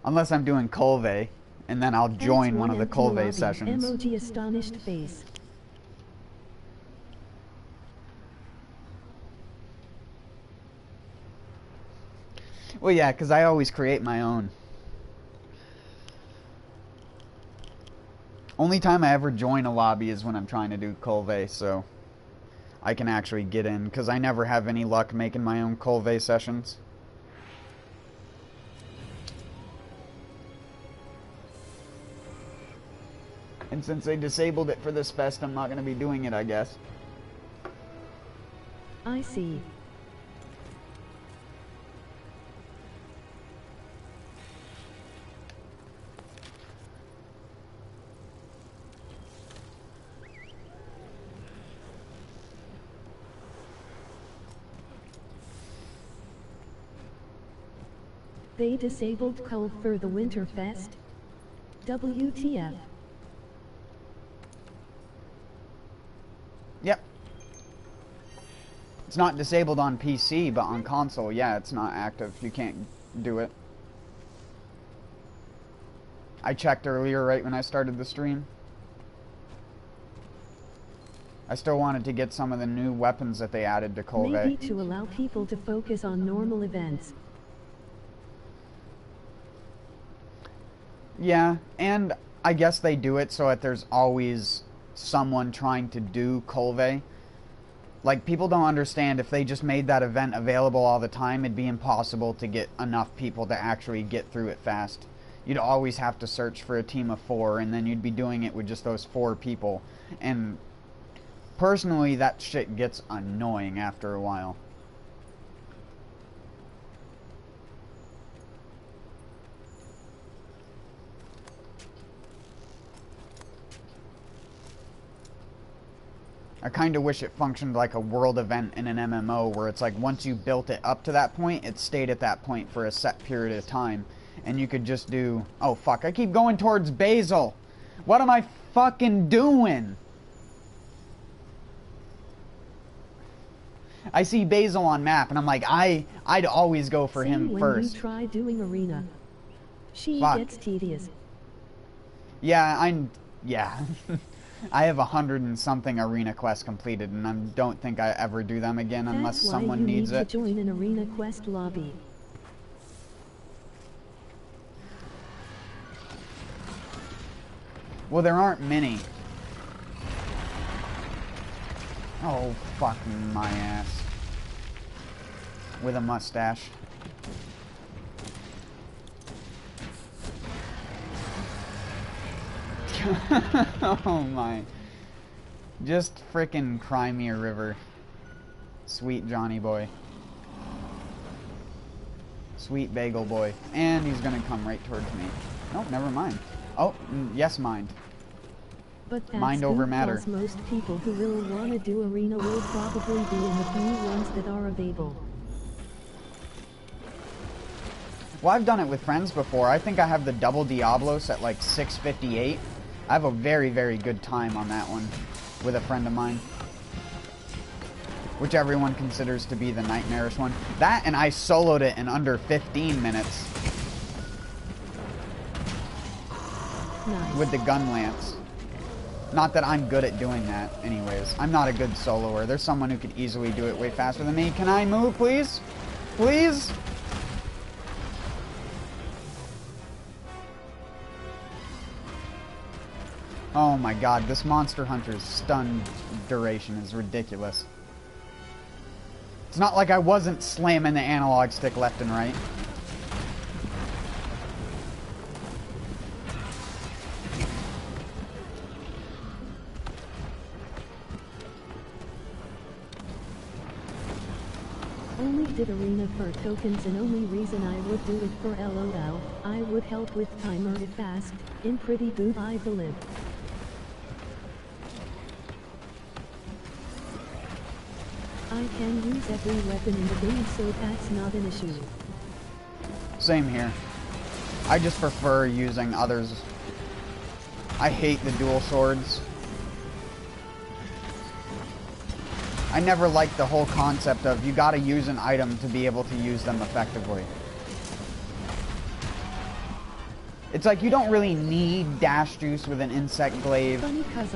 Speaker 1: Unless I'm doing Colvey, and then I'll join one of the Colvey sessions.
Speaker 2: Emoji astonished face.
Speaker 1: Well, yeah, because I always create my own. Only time I ever join a lobby is when I'm trying to do Colvey, so I can actually get in, because I never have any luck making my own Colvey sessions. And since they disabled it for this fest, I'm not going to be doing it, I guess.
Speaker 2: I see. They disabled Cole for the Winterfest? WTF.
Speaker 1: Yep. It's not disabled on PC, but on console, yeah, it's not active. You can't do it. I checked earlier right when I started the stream. I still wanted to get some of the new weapons that they added to Colvey.
Speaker 2: Maybe to allow people to focus on normal events.
Speaker 1: Yeah, and I guess they do it so that there's always someone trying to do Colvey. Like, people don't understand, if they just made that event available all the time, it'd be impossible to get enough people to actually get through it fast. You'd always have to search for a team of 4, and then you'd be doing it with just those 4 people. And personally, that shit gets annoying after a while. I kind of wish it functioned like a world event in an MMO where it's like once you built it up to that point, it stayed at that point for a set period of time. And you could just do... Oh, fuck. I keep going towards Basil. What am I fucking doing? I see Basil on map, and I'm like, I'd always go for him first.
Speaker 2: When you try doing arena, she gets tedious.
Speaker 1: Yeah, yeah. I have 100 and something arena quests completed, and I don't think I ever do them again unless someone needs it.
Speaker 2: That's why you need to join an arena quest lobby.
Speaker 1: Well, there aren't many. Oh, fucking my ass. With a mustache. Oh my. Just frickin' cry me a river. Sweet Johnny boy. Sweet bagel boy. And he's gonna come right towards me. Nope, never mind. Oh, yes, mind.
Speaker 2: But that's
Speaker 1: mind over matter.
Speaker 2: Most people who will want to do arena will probably be in the few ones that are available.
Speaker 1: Well, I've done it with friends before. I think I have the double Diablos at like 658. I have a very, very good time on that one with a friend of mine. Which everyone considers to be the nightmarish one. That and I soloed it in under 15 minutes.
Speaker 2: Nice.
Speaker 1: With the gun lance. Not that I'm good at doing that anyways. I'm not a good soloer. There's someone who could easily do it way faster than me. Can I move, please? Please? Oh my god, this Monster Hunter's stun duration is ridiculous. It's not like I wasn't slamming the analog stick left and right.
Speaker 2: Only did arena for tokens, and only reason I would do it for LOL, I would help with timer if fast, in pretty good I believe. I can use every weapon in the game, so that's not an issue.
Speaker 1: Same here. I just prefer using others. I hate the dual swords. I never liked the whole concept of you gotta use an item to be able to use them effectively. It's like you don't really need dash juice with an insect glaive.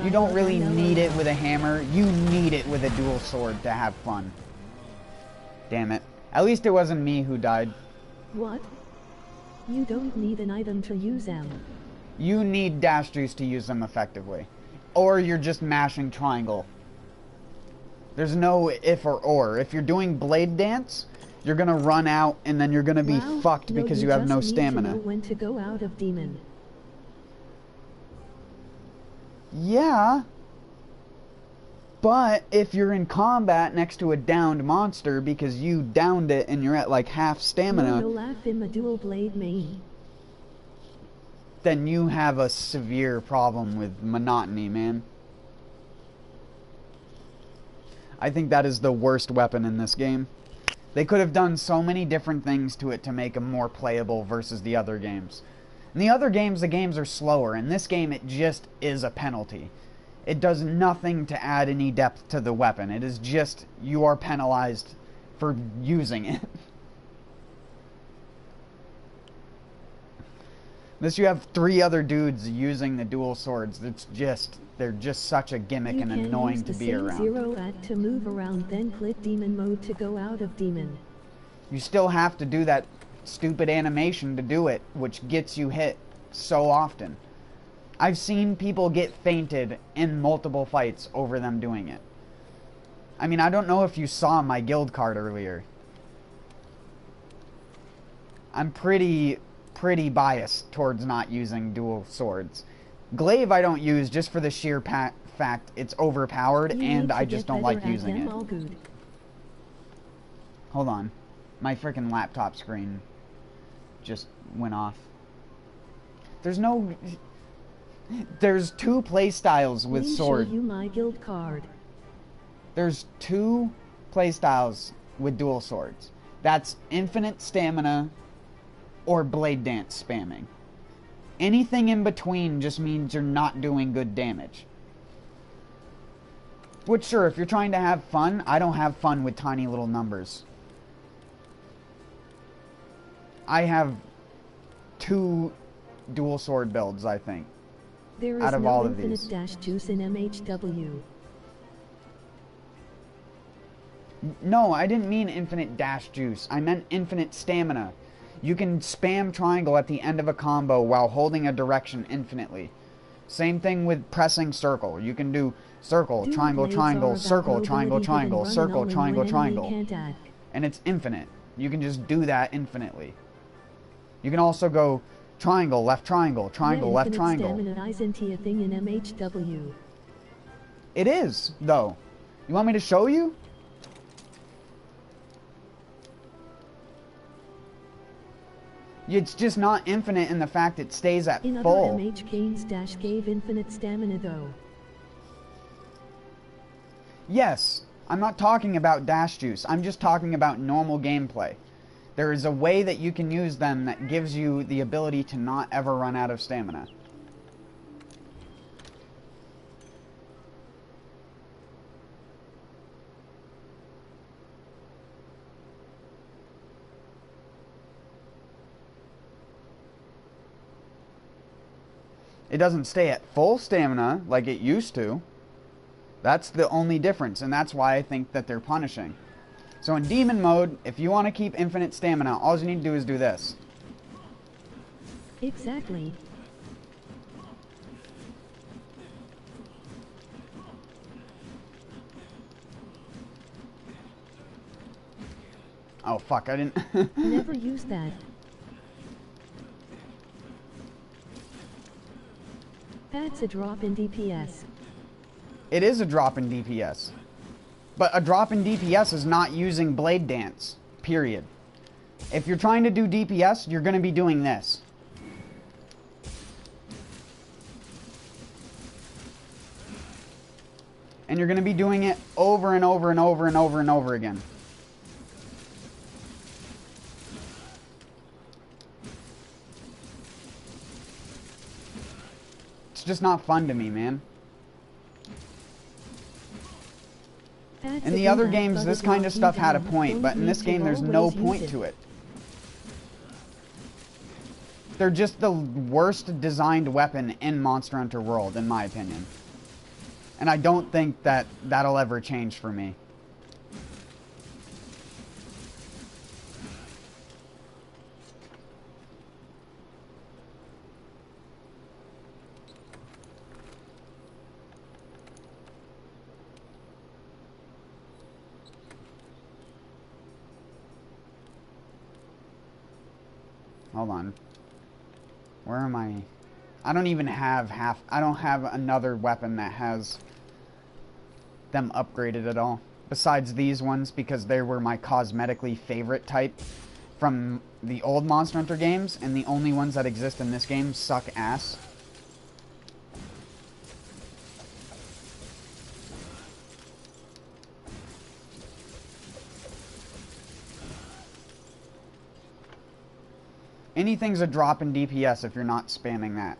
Speaker 1: You don't really need it with a hammer. You need it with a dual sword to have fun. Damn it. At least it wasn't me who died.
Speaker 2: What? You don't need an item to use them.
Speaker 1: You need dash juice to use them effectively. Or you're just mashing triangle. There's no if or. If you're doing blade dance, you're gonna run out and then you're gonna be fucked because you have no stamina.
Speaker 2: You just need to know when to go out of demon.
Speaker 1: Yeah. But if you're in combat next to a downed monster because you downed it and you're at like half stamina,
Speaker 2: No laugh in the dual blade main.
Speaker 1: Then you have a severe problem with monotony, man. I think that is the worst weapon in this game. They could have done so many different things to it to make them more playable versus the other games. In the other games, the games are slower. In this game, it just is a penalty. It does nothing to add any depth to the weapon. It is just, you are penalized for using it. Unless you have 3 other dudes using the dual swords, it's just, they're just such a gimmick and annoying to be around.
Speaker 2: You can use the same 0 to move around, then click demon mode to go out of demon.
Speaker 1: You still have to do that stupid animation to do it, which gets you hit so often. I've seen people get fainted in multiple fights over them doing it. I mean, I don't know if you saw my guild card earlier. I'm pretty biased towards not using dual swords. Glaive I don't use just for the sheer fact it's overpowered and I just don't like using it. Hold on. My freaking laptop screen just went off. There's 2 play styles with swords.
Speaker 2: Show you my guild card.
Speaker 1: There's two playstyles with dual swords. That's infinite stamina or blade dance spamming. Anything in between just means you're not doing good damage. Which, sure, if you're trying to have fun, I don't have fun with tiny little numbers. I have 2 dual sword builds, I think.
Speaker 2: There is
Speaker 1: out of
Speaker 2: no
Speaker 1: all of
Speaker 2: infinite
Speaker 1: these.
Speaker 2: dash juice in MHW.
Speaker 1: No, I didn't mean infinite dash juice. I meant infinite stamina. You can spam triangle at the end of a combo while holding a direction infinitely. Same thing with pressing circle. You can do circle,
Speaker 2: Dual
Speaker 1: triangle,
Speaker 2: blades
Speaker 1: triangle,
Speaker 2: are
Speaker 1: circle,
Speaker 2: about
Speaker 1: triangle,
Speaker 2: mobility,
Speaker 1: triangle,
Speaker 2: hit and run
Speaker 1: circle,
Speaker 2: all in
Speaker 1: triangle,
Speaker 2: when enemy
Speaker 1: triangle.
Speaker 2: can't act.
Speaker 1: And it's infinite. You can just do that infinitely. You can also go triangle, left triangle, triangle, left triangle.
Speaker 2: Stamina isn't a thing in MHW.
Speaker 1: It is, though. You want me to show you? It's just not infinite in the fact it stays at
Speaker 2: In
Speaker 1: full.
Speaker 2: other MH games dash gave infinite stamina though.
Speaker 1: Yes, I'm not talking about dash juice. I'm just talking about normal gameplay. There is a way that you can use them that gives you the ability to not ever run out of stamina. It doesn't stay at full stamina like it used to. That's the only difference, and that's why I think that they're punishing. So in demon mode, if you want to keep infinite stamina, all you need to do is do this.
Speaker 2: Exactly.
Speaker 1: Oh fuck, I didn't...
Speaker 2: Never use that. That's a drop in DPS.
Speaker 1: It is a drop in DPS. But a drop in DPS is not using blade dance. Period. If you're trying to do DPS, you're going to be doing this. And you're going to be doing it over and over and over and over and over again. It's just not fun to me, man. In the other games, this kind of stuff had a point, but in this game, there's no point to it. They're just the worst designed weapon in Monster Hunter World, in my opinion. And I don't think that that'll ever change for me. Hold on. Where am I? I don't even have I don't have another weapon that has them upgraded at all. Besides these ones, because they were my cosmetically favorite type from the old Monster Hunter games, and the only ones that exist in this game suck ass. Anything's a drop in DPS if you're not spamming that.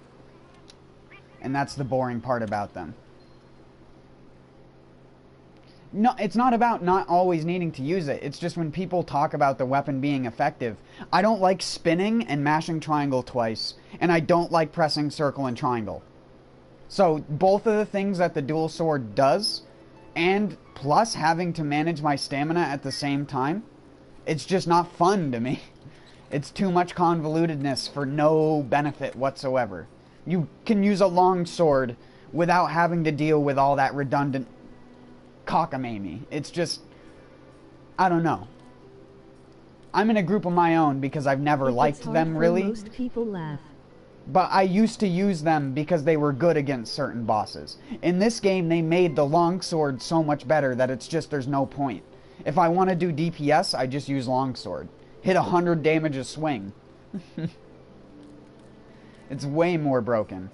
Speaker 1: And that's the boring part about them. No, it's not about not always needing to use it. It's just when people talk about the weapon being effective. I don't like spinning and mashing triangle twice. And I don't like pressing circle and triangle. So both of the things that the dual sword does, and plus having to manage my stamina at the same time, it's just not fun to me. It's too much convolutedness for no benefit whatsoever. You can use a long sword without having to deal with all that redundant cockamamie. It's just, I don't know. I'm in a group of my own because I've never liked them really.
Speaker 2: Most people laugh.
Speaker 1: But I used to use them because they were good against certain bosses. In this game, they made the longsword so much better that it's just there's no point. If I want to do DPS, I just use longsword. Hit 100 damage a swing. It's way more broken.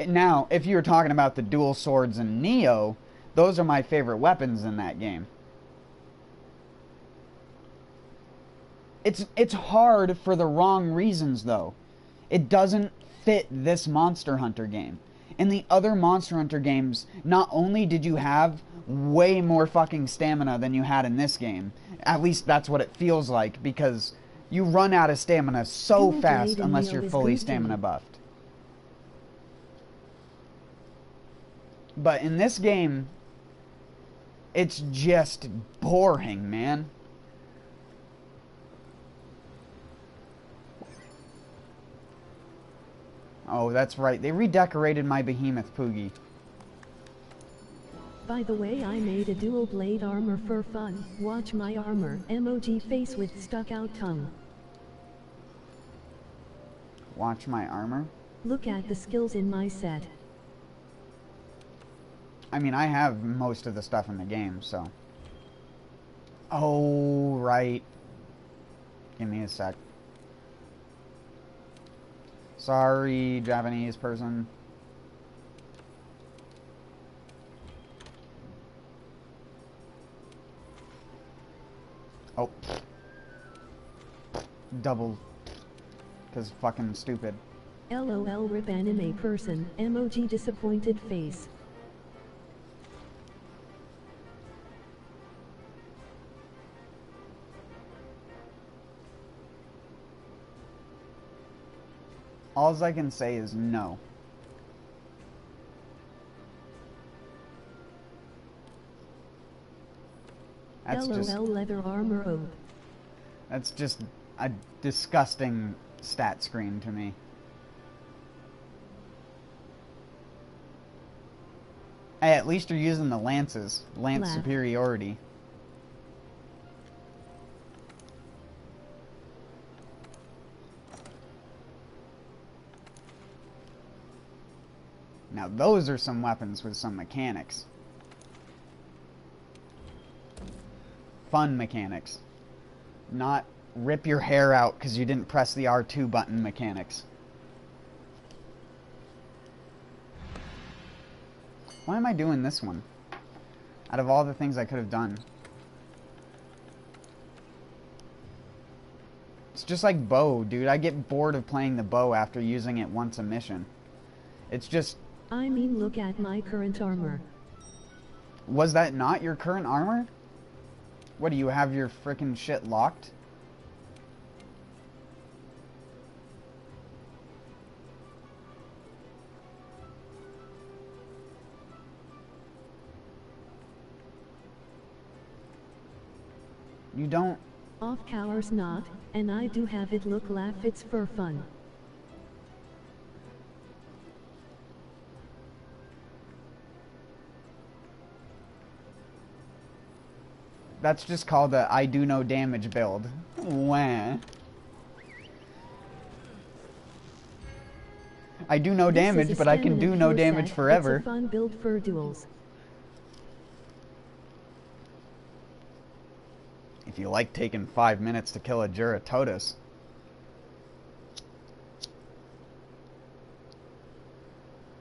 Speaker 1: Now, if you were talking about the dual swords in Neo, those are my favorite weapons in that game. It's hard for the wrong reasons, though. It doesn't fit this Monster Hunter game. In the other Monster Hunter games, not only did you have way more fucking stamina than you had in this game, at least that's what it feels like, because you run out of stamina so fast unless you're fully stamina buffed. But in this game, it's just boring, man. Oh, that's right. They redecorated my behemoth Poogie.
Speaker 2: By the way, I made a dual blade armor for fun. Watch my armor. Emoji face with stuck out tongue.
Speaker 1: Watch my armor?
Speaker 2: Look at the skills in my set.
Speaker 1: I mean, I have most of the stuff in the game, so. Oh, right. Give me a sec. Sorry, Japanese person. Oh. Double. Because fucking stupid.
Speaker 2: LOL rip anime person. Emoji disappointed face.
Speaker 1: All I can say is no. That's
Speaker 2: LOL
Speaker 1: just
Speaker 2: leather armor obe.
Speaker 1: That's just a disgusting stat screen to me. Hey, at least you're using the lances. Lance superiority. Now those are some weapons with some mechanics. Fun mechanics. Not rip your hair out because you didn't press the R2 button mechanics. Why am I doing this one? Out of all the things I could have done. It's just like bow, dude. I get bored of playing the bow after using it once a mission. It's just...
Speaker 2: I mean, look at my current armor.
Speaker 1: Was that not your current armor? What, do you have your frickin' shit locked? You don't...
Speaker 2: Off course not, and I do have it look laugh, it's for fun.
Speaker 1: That's just called a I do no damage build. Wah. I do no damage, but I can do no damage forever.
Speaker 2: It's a fun build for duels.
Speaker 1: If you like taking 5 minutes to kill a Juratotus.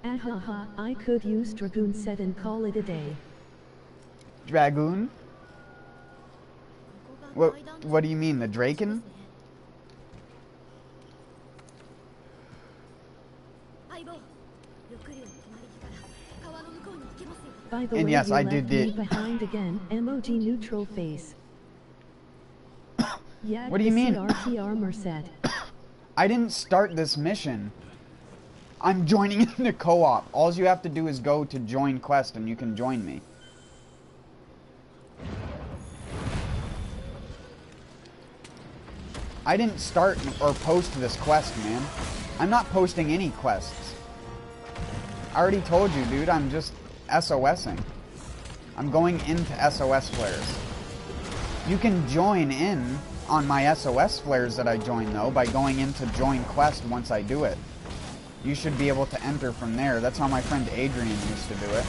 Speaker 2: Ahaha, I could use Dragoon set and call it a day.
Speaker 1: Dragoon? What do you mean, the Draken?
Speaker 2: By the
Speaker 1: and
Speaker 2: way,
Speaker 1: yes,
Speaker 2: you
Speaker 1: I
Speaker 2: left
Speaker 1: did
Speaker 2: me
Speaker 1: it.
Speaker 2: behind again. Emoji neutral face. Yeah,
Speaker 1: what do you mean?
Speaker 2: CRT armor set.
Speaker 1: I didn't start this mission. I'm joining in the co-op. All you have to do is go to join quest and you can join me. I didn't start or post this quest, man. I'm not posting any quests. I already told you, dude, I'm just SOSing. I'm going into SOS flares. You can join in on my SOS flares that I join, though, by going into join quest once I do it. You should be able to enter from there. That's how my friend Adrian used to do it.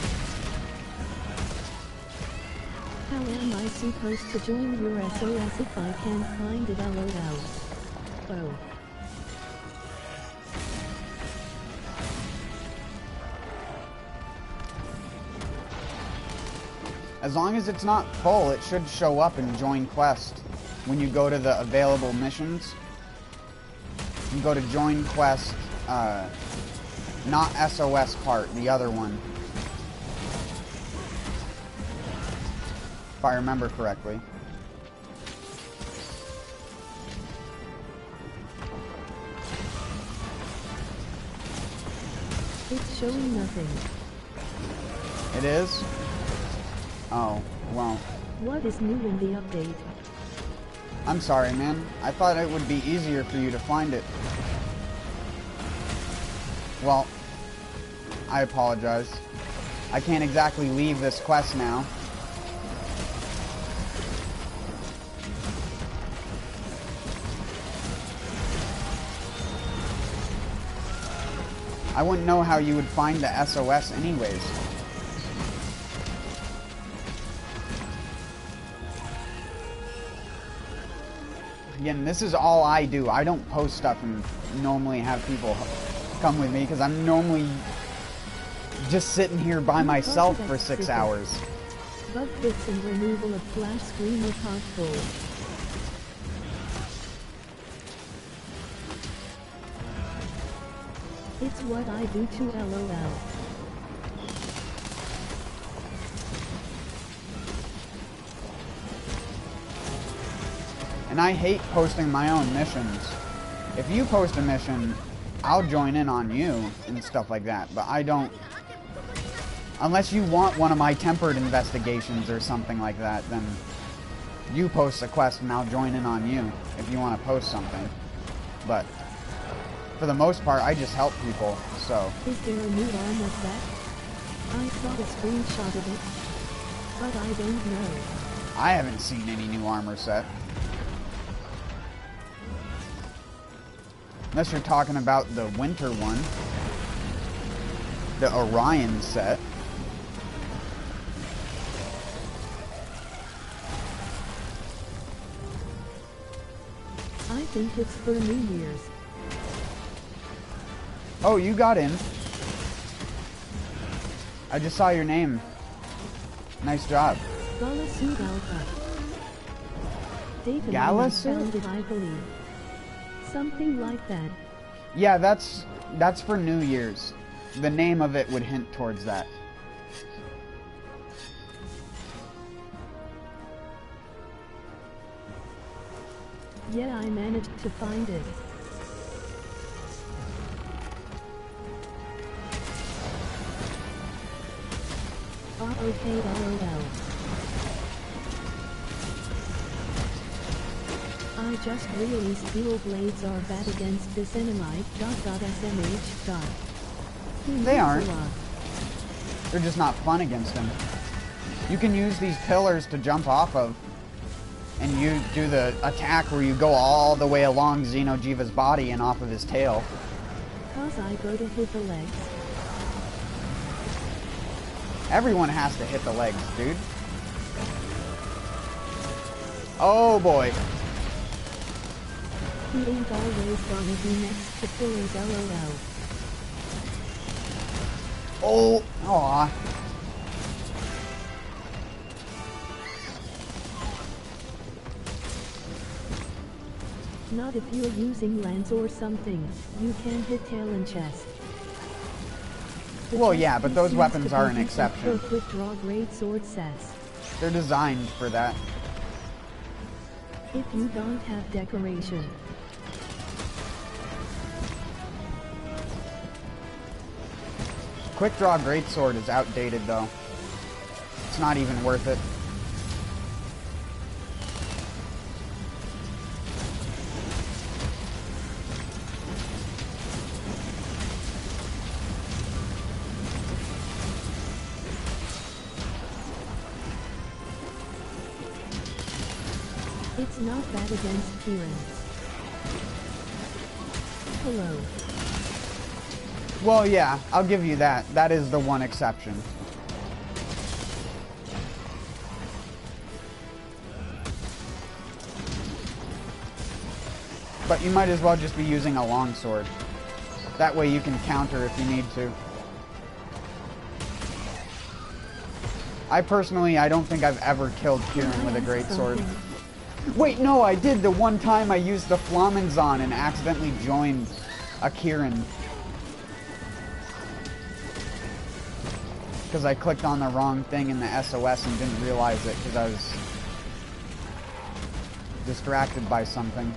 Speaker 2: How am I supposed to join your SOS if I can't find it? LOL. Oh.
Speaker 1: As long as it's not full, it should show up in Join Quest. When you go to the available missions, you go to Join Quest, not SOS part, the other one. If I remember correctly.
Speaker 2: It's showing nothing.
Speaker 1: It is? Oh, well.
Speaker 2: What is new in the update?
Speaker 1: I'm sorry, man. I thought it would be easier for you to find it. Well, I apologize. I can't exactly leave this quest now. I wouldn't know how you would find the SOS anyways. Again, this is all I do. I don't post stuff and normally have people come with me because I'm normally just sitting here by myself for 6 hours.
Speaker 2: Bug fix and removal of flash screen or console. It's what I do to LOL.
Speaker 1: And I hate posting my own missions. If you post a mission, I'll join in on you and stuff like that, but I don't. Unless you want one of my tempered investigations or something like that, then you post a quest and I'll join in on you if you want to post something. But for the most part, I just help people, so.
Speaker 2: Is there a new armor set? I saw a screenshot of it, but I don't know.
Speaker 1: I haven't seen any new armor set. Unless you're talking about the winter one. The Orion set.
Speaker 2: I think it's for New Year's.
Speaker 1: Oh, you got in. I just saw your name. Nice job.
Speaker 2: Galasuit Alpha. Data
Speaker 1: Galasuit?
Speaker 2: founded, I believe. Something like that.
Speaker 1: Yeah, that's for New Year's. The name of it would hint towards that.
Speaker 2: Yeah, I managed to find it. Okay, LOL. I just realized dual blades are bad against this enemy. .smh.
Speaker 1: They aren't. They're just not fun against him. You can use these pillars to jump off of, and you do the attack where you go all the way along Xenojiva's body and off of his tail.
Speaker 2: Cause I go to hit the legs.
Speaker 1: Everyone has to hit the legs, dude. Oh boy.
Speaker 2: He ain't always gonna be next to pillars, LOL.
Speaker 1: Oh, aw.
Speaker 2: Not if you're using lance or something. You can hit tail and chest.
Speaker 1: Well, yeah, but those weapons are an exception.
Speaker 2: Quick draw great sword says.
Speaker 1: They're designed for that.
Speaker 2: If you don't have decoration.
Speaker 1: Quick draw greatsword is outdated though. It's not even worth it.
Speaker 2: It's not bad against Tyrants. Hello.
Speaker 1: Well, yeah, I'll give you that. That is the one exception. But you might as well just be using a longsword. That way you can counter if you need to. I don't think I've ever killed Kieran with a greatsword. Wait, no, I did the one time I used the Flamenzon and accidentally joined a Kieran. Because I clicked on the wrong thing in the SOS and didn't realize it because I was distracted by something.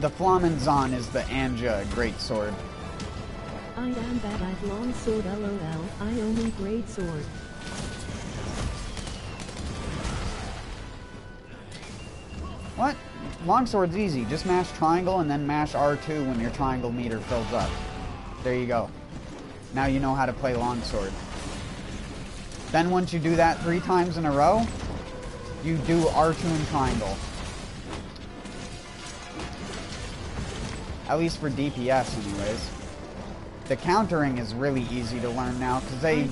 Speaker 1: The Flamenzon is the Anja greatsword.
Speaker 2: I am bad at longsword, lol. I only greatsword.
Speaker 1: What? Longsword's easy. Just mash triangle and then mash R2 when your triangle meter fills up. There you go. Now you know how to play longsword. Then once you do that 3 times in a row, you do R2 and triangle. At least for DPS anyways. The countering is really easy to learn now because they...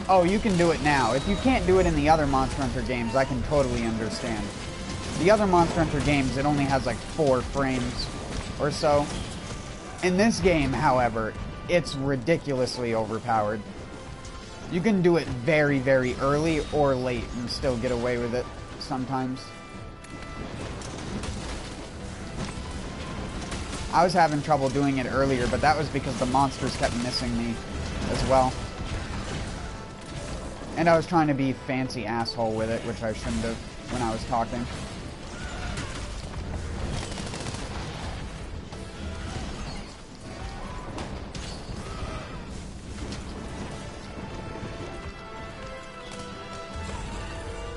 Speaker 1: Oh, you can do it now. If you can't do it in the other Monster Hunter games, I can totally understand. The other Monster Hunter games, it only has like 4 frames or so. In this game, however, it's ridiculously overpowered. You can do it very, very early or late and still get away with it sometimes. I was having trouble doing it earlier, but that was because the monsters kept missing me as well. And I was trying to be fancy asshole with it, which I shouldn't have when I was talking.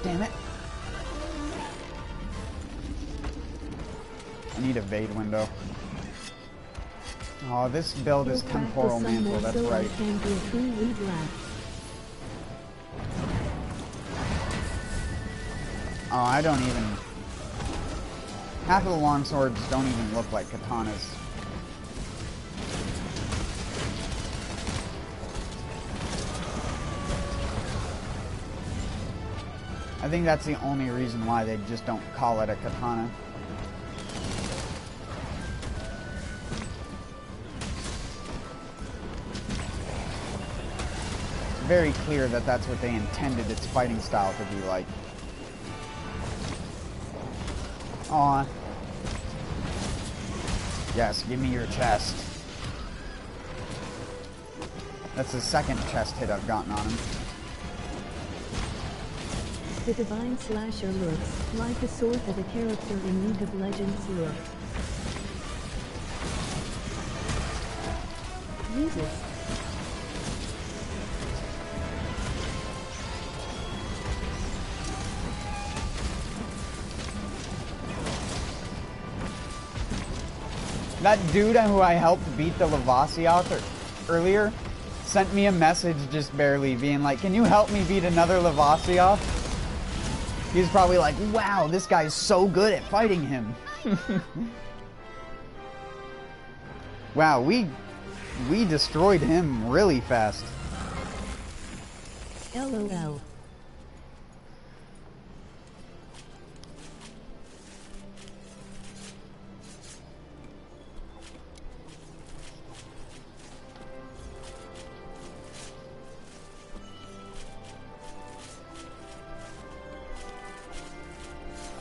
Speaker 1: Damn it. I need a Vade window. Oh, this build is Temporal Mantle, that's right. Oh, I don't even... Half of the longswords don't even look like katanas. I think that's the only reason why they just don't call it a katana. It's very clear that that's what they intended its fighting style to be like. Aw. Yes, give me your chest. That's the second chest hit I've gotten on him.
Speaker 2: The Divine Slasher looks like the sword that a character in League of Legends look. Uses.
Speaker 1: That dude who I helped beat the Lavasioth earlier sent me a message just barely being like, can you help me beat another Lavasioth? He's probably like, wow, this guy's so good at fighting him. Wow, we destroyed him really fast.
Speaker 2: LOL.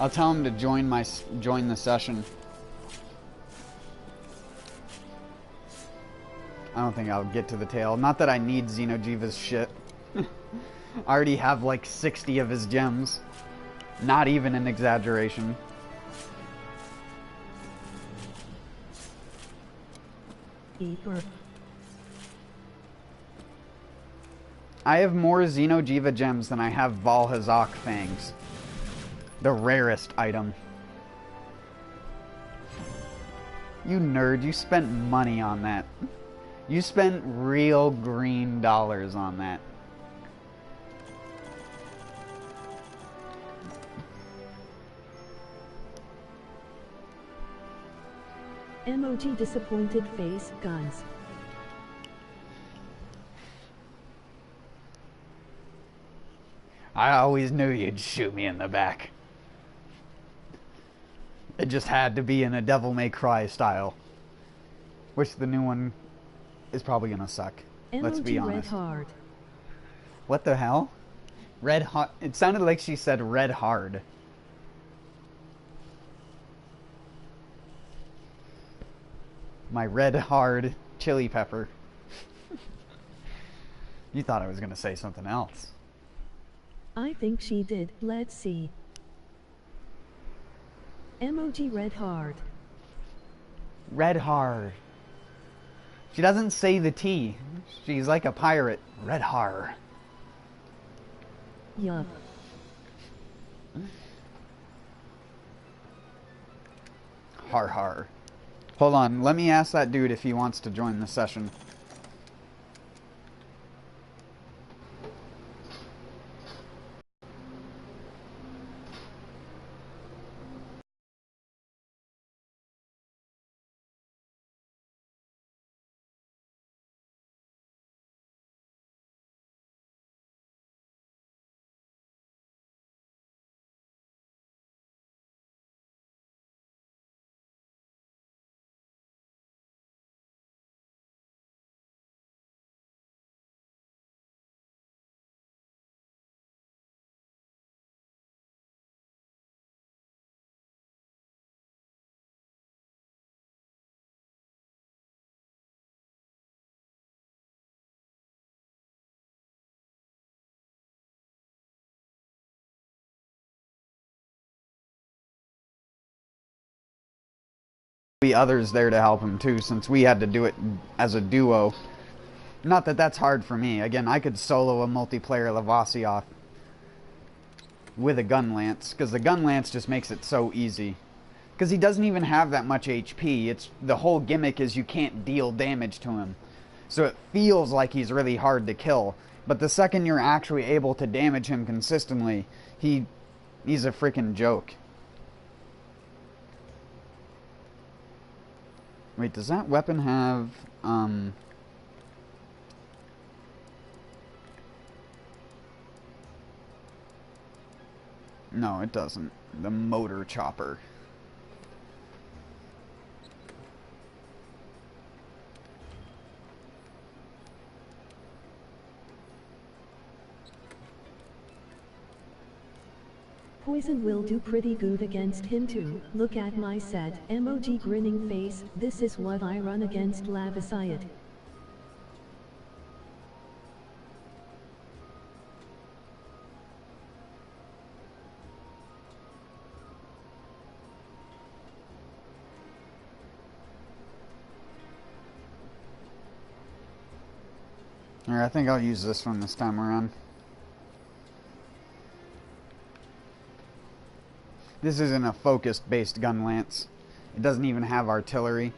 Speaker 1: I'll tell him to join the session. I don't think I'll get to the tail. Not that I need Xeno'jiiva's shit. I already have like 60 of his gems. Not even an exaggeration. I have more Xeno'jiiva gems than I have Valhazak fangs. The rarest item. You nerd, you spent money on that. You spent real green dollars on that.
Speaker 2: Emoji disappointed face, guns.
Speaker 1: I always knew you'd shoot me in the back. It just had to be in a Devil May Cry style. Wish the new one is probably gonna suck. Let's be
Speaker 2: Emoji red
Speaker 1: honest.
Speaker 2: hard.
Speaker 1: What the hell? Red hot. It sounded like she said red hard. My red hard chili pepper. You thought I was gonna say something else.
Speaker 2: I think she did. Let's see. Emoji red hard.
Speaker 1: Red hard. She doesn't say the T. She's like a pirate. Red har.
Speaker 2: Yup.
Speaker 1: Har har. Hold on, let me ask that dude if he wants to join the session. Be others there to help him too, since we had to do it as a duo. Not that that's hard for me. Again, I could solo a multiplayer Lavasioth with a gun lance, because the gun lance just makes it so easy. Because he doesn't even have that much HP. It's the whole gimmick is you can't deal damage to him, so it feels like he's really hard to kill. But the second you're actually able to damage him consistently, he's a freaking joke. Wait, does that weapon have, No, it doesn't. The motor chopper.
Speaker 2: Poison will do pretty good against him too. Look at my set. Emoji grinning face. This is what I run against Lavasiot.
Speaker 1: Alright, I think I'll use this one this time around. This isn't a focus-based gun lance. It doesn't even have artillery.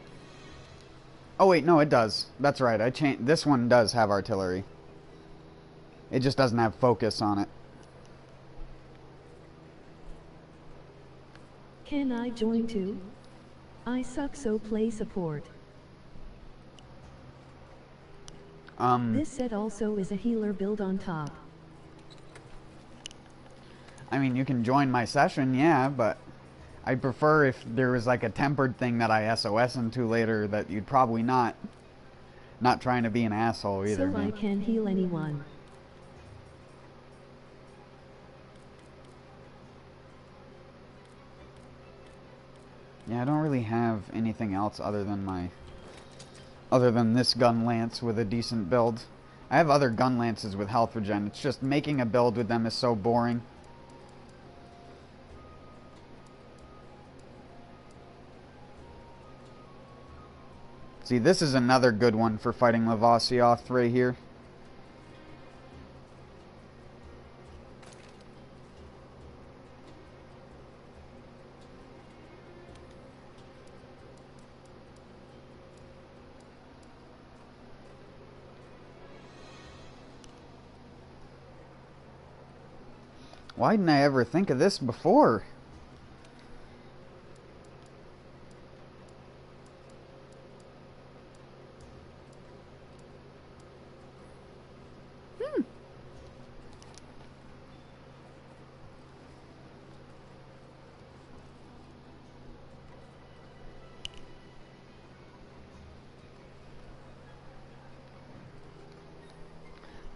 Speaker 1: Oh wait, no, it does. That's right. This one does have artillery. It just doesn't have focus on it.
Speaker 2: Can I join too? I suck, so play support. This set also is a healer build on top.
Speaker 1: I mean, you can join my session, yeah, but I prefer if there was like a tempered thing that I SOS into later that you'd probably not trying to be an asshole either.
Speaker 2: So I can heal anyone.
Speaker 1: Yeah, I don't really have anything else other than this gun lance with a decent build. I have other gun lances with health regen. It's just making a build with them is so boring. See, this is another good one for fighting Lavasioth right here. Why didn't I ever think of this before?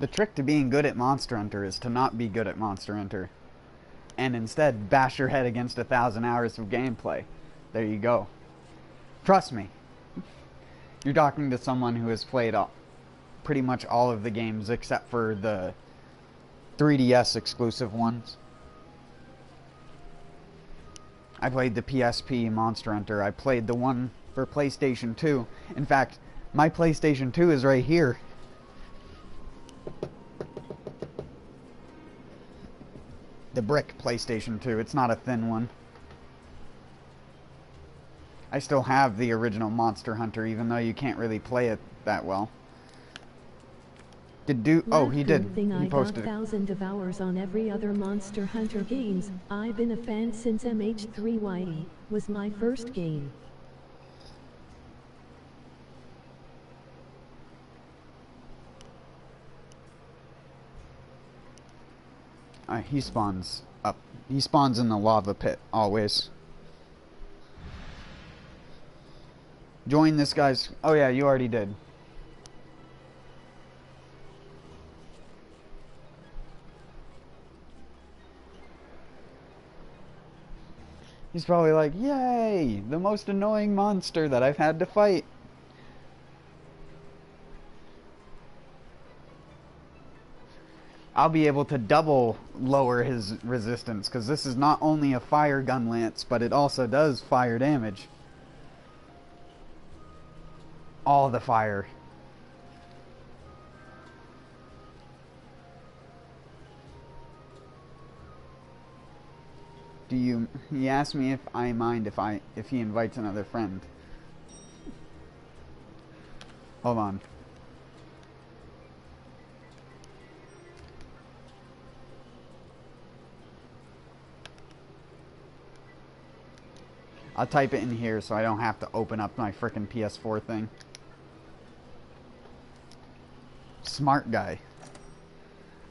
Speaker 1: The trick to being good at Monster Hunter is to not be good at Monster Hunter. And instead, bash your head against 1,000 hours of gameplay. There you go. Trust me. You're talking to someone who has played pretty much all of the games except for the 3DS exclusive ones. I played the PSP Monster Hunter. I played the one for PlayStation 2. In fact, my PlayStation 2 is right here. The brick PlayStation 2. It's not a thin one. I still have the original Monster Hunter, even though you can't really play it that well. Oh, he did. He posted it.
Speaker 2: I got thousands of hours on every other Monster Hunter games. I've been a fan since MH3YE was my first game.
Speaker 1: He spawns up. He spawns in the lava pit, always. Join this guy's... Oh yeah, you already did. He's probably like, yay! The most annoying monster that I've had to fight. I'll be able to double lower his resistance, because this is not only a fire gun lance, but it also does fire damage. All the fire. He asked me if I mind if he invites another friend. Hold on. I'll type it in here so I don't have to open up my frickin' PS4 thing. Smart guy.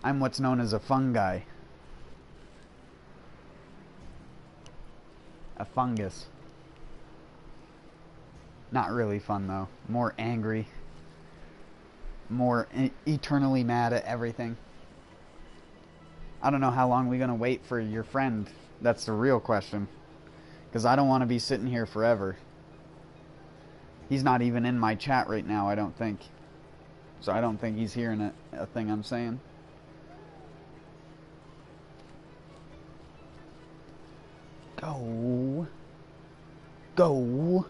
Speaker 1: I'm what's known as a fun guy. A fungus. Not really fun though. More angry. More eternally mad at everything. I don't know how long we're gonna wait for your friend. That's the real question. Because I don't want to be sitting here forever. He's not even in my chat right now, I don't think. So I don't think he's hearing a thing I'm saying. Go. Go.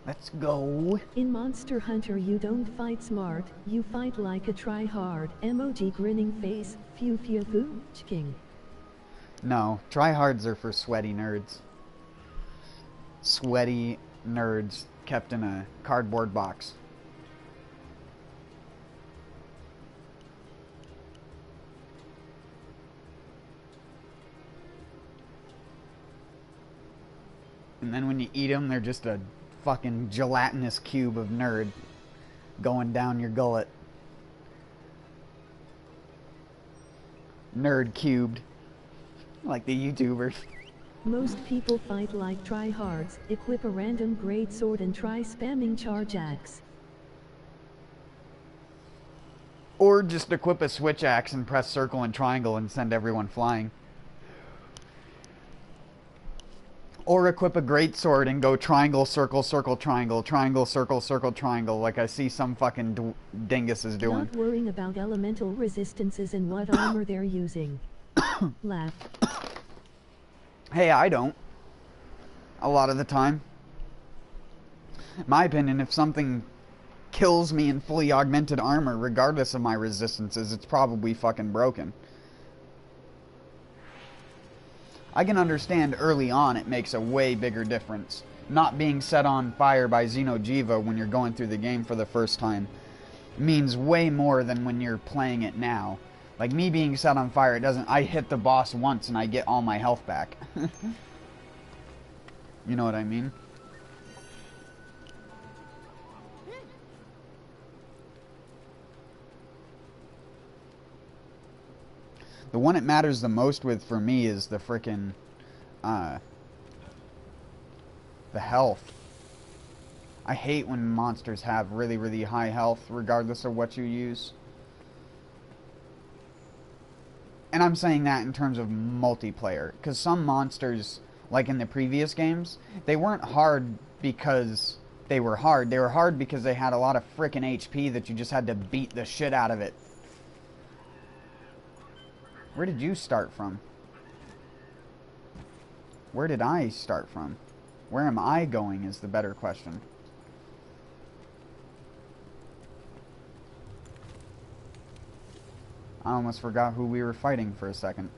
Speaker 1: Let's go.
Speaker 2: In Monster Hunter you don't fight smart, you fight like a try-hard. Emoji grinning face, phew phew phew, king.
Speaker 1: No, tryhards are for sweaty nerds. Sweaty nerds kept in a cardboard box. And then when you eat them, they're just a fucking gelatinous cube of nerd going down your gullet. Nerd cubed. Like the YouTubers.
Speaker 2: Most people fight like tryhards, equip a random great sword and try spamming charge axe.
Speaker 1: Or just equip a switch axe and press circle and triangle and send everyone flying. Or equip a great sword and go triangle, circle, circle, triangle, triangle, circle, circle, triangle, like I see some fucking dingus is doing.
Speaker 2: Not worrying about elemental resistances and what armor they're using. Laugh.
Speaker 1: Hey, I don't. A lot of the time. My opinion, if something kills me in fully augmented armor, regardless of my resistances, it's probably fucking broken. I can understand early on it makes a way bigger difference. Not being set on fire by Xeno'jiva when you're going through the game for the first time means way more than when you're playing it now. Like me being set on fire, I hit the boss once and I get all my health back. You know what I mean? The one it matters the most with for me is the frickin' the health. I hate when monsters have really, really high health regardless of what you use. And I'm saying that in terms of multiplayer. Because some monsters, like in the previous games, they weren't hard because they were hard. They were hard because they had a lot of frickin' HP that you just had to beat the shit out of it. Where did you start from? Where did I start from? Where am I going is the better question. I almost forgot who we were fighting for a second.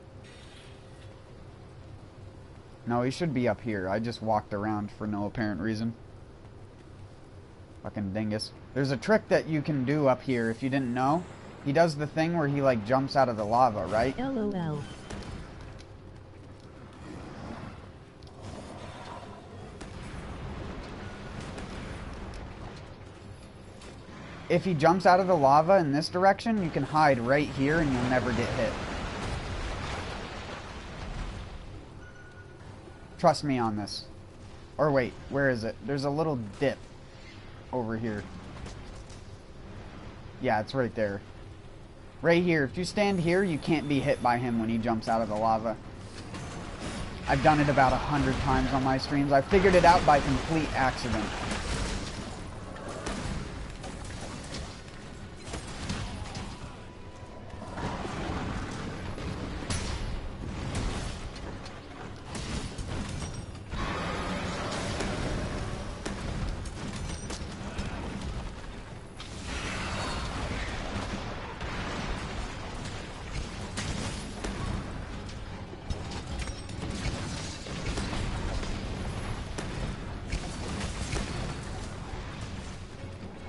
Speaker 1: No, he should be up here. I just walked around for no apparent reason. Fucking dingus. There's a trick that you can do up here if you didn't know. He does the thing where he like jumps out of the lava, right?
Speaker 2: LOL.
Speaker 1: If he jumps out of the lava in this direction, you can hide right here and you'll never get hit. Trust me on this. Or wait, where is it? There's a little dip over here. Yeah, it's right there. Right here. If you stand here, you can't be hit by him when he jumps out of the lava. I've done it about 100 times on my streams. I figured it out by complete accident.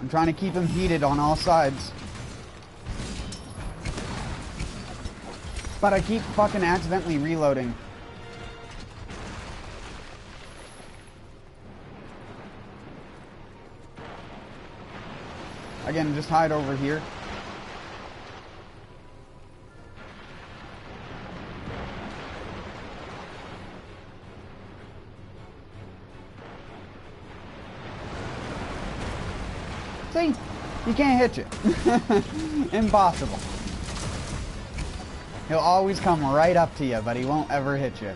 Speaker 1: I'm trying to keep him heated on all sides. But I keep fucking accidentally reloading. Again, just hide over here. See? He can't hit you. Impossible. He'll always come right up to you, but he won't ever hit you.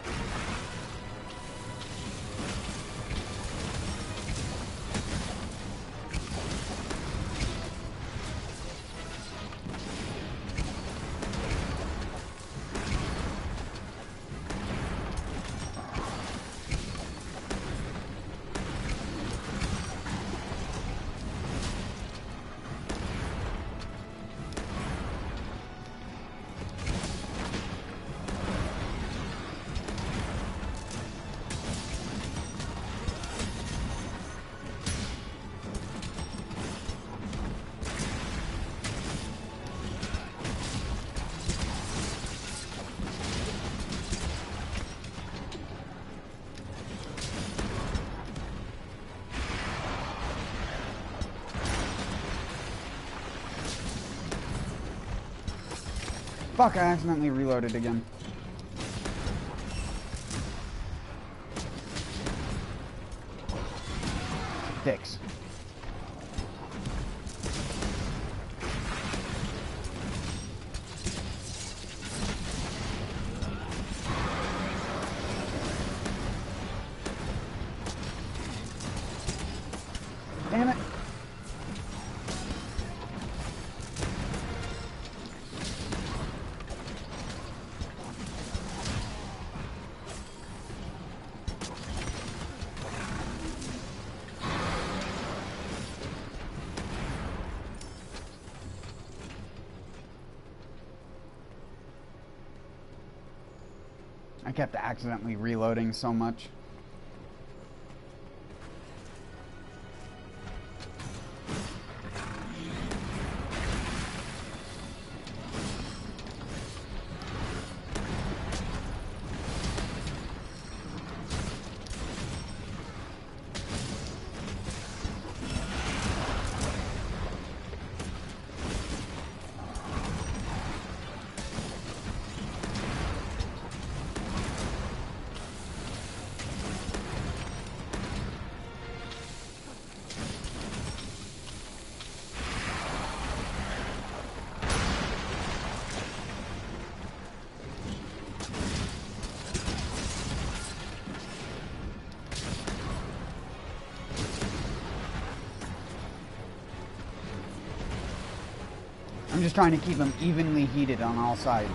Speaker 1: Fuck, I accidentally reloaded again. Dicks. Damn it. I kept accidentally reloading so much. just trying to keep them evenly heated on all sides.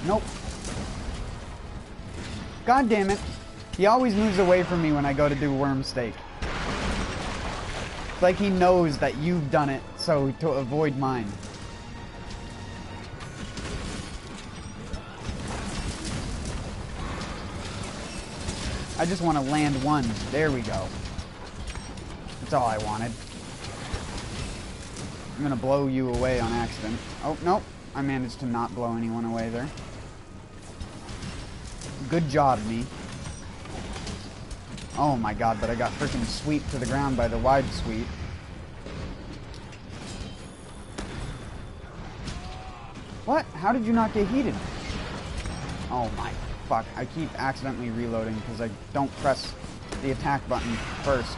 Speaker 1: Nope. God damn it. He always moves away from me when I go to do worm steak. It's like he knows that you've done it, so to avoid mine. I just want to land one. There we go. That's all I wanted. I'm gonna blow you away on accident. Oh, nope. I managed to not blow anyone away there. Good job, me. Oh my god, but I got freaking swept to the ground by the wide sweep. What? How did you not get heated? Oh my fuck. I keep accidentally reloading because I don't press the attack button first.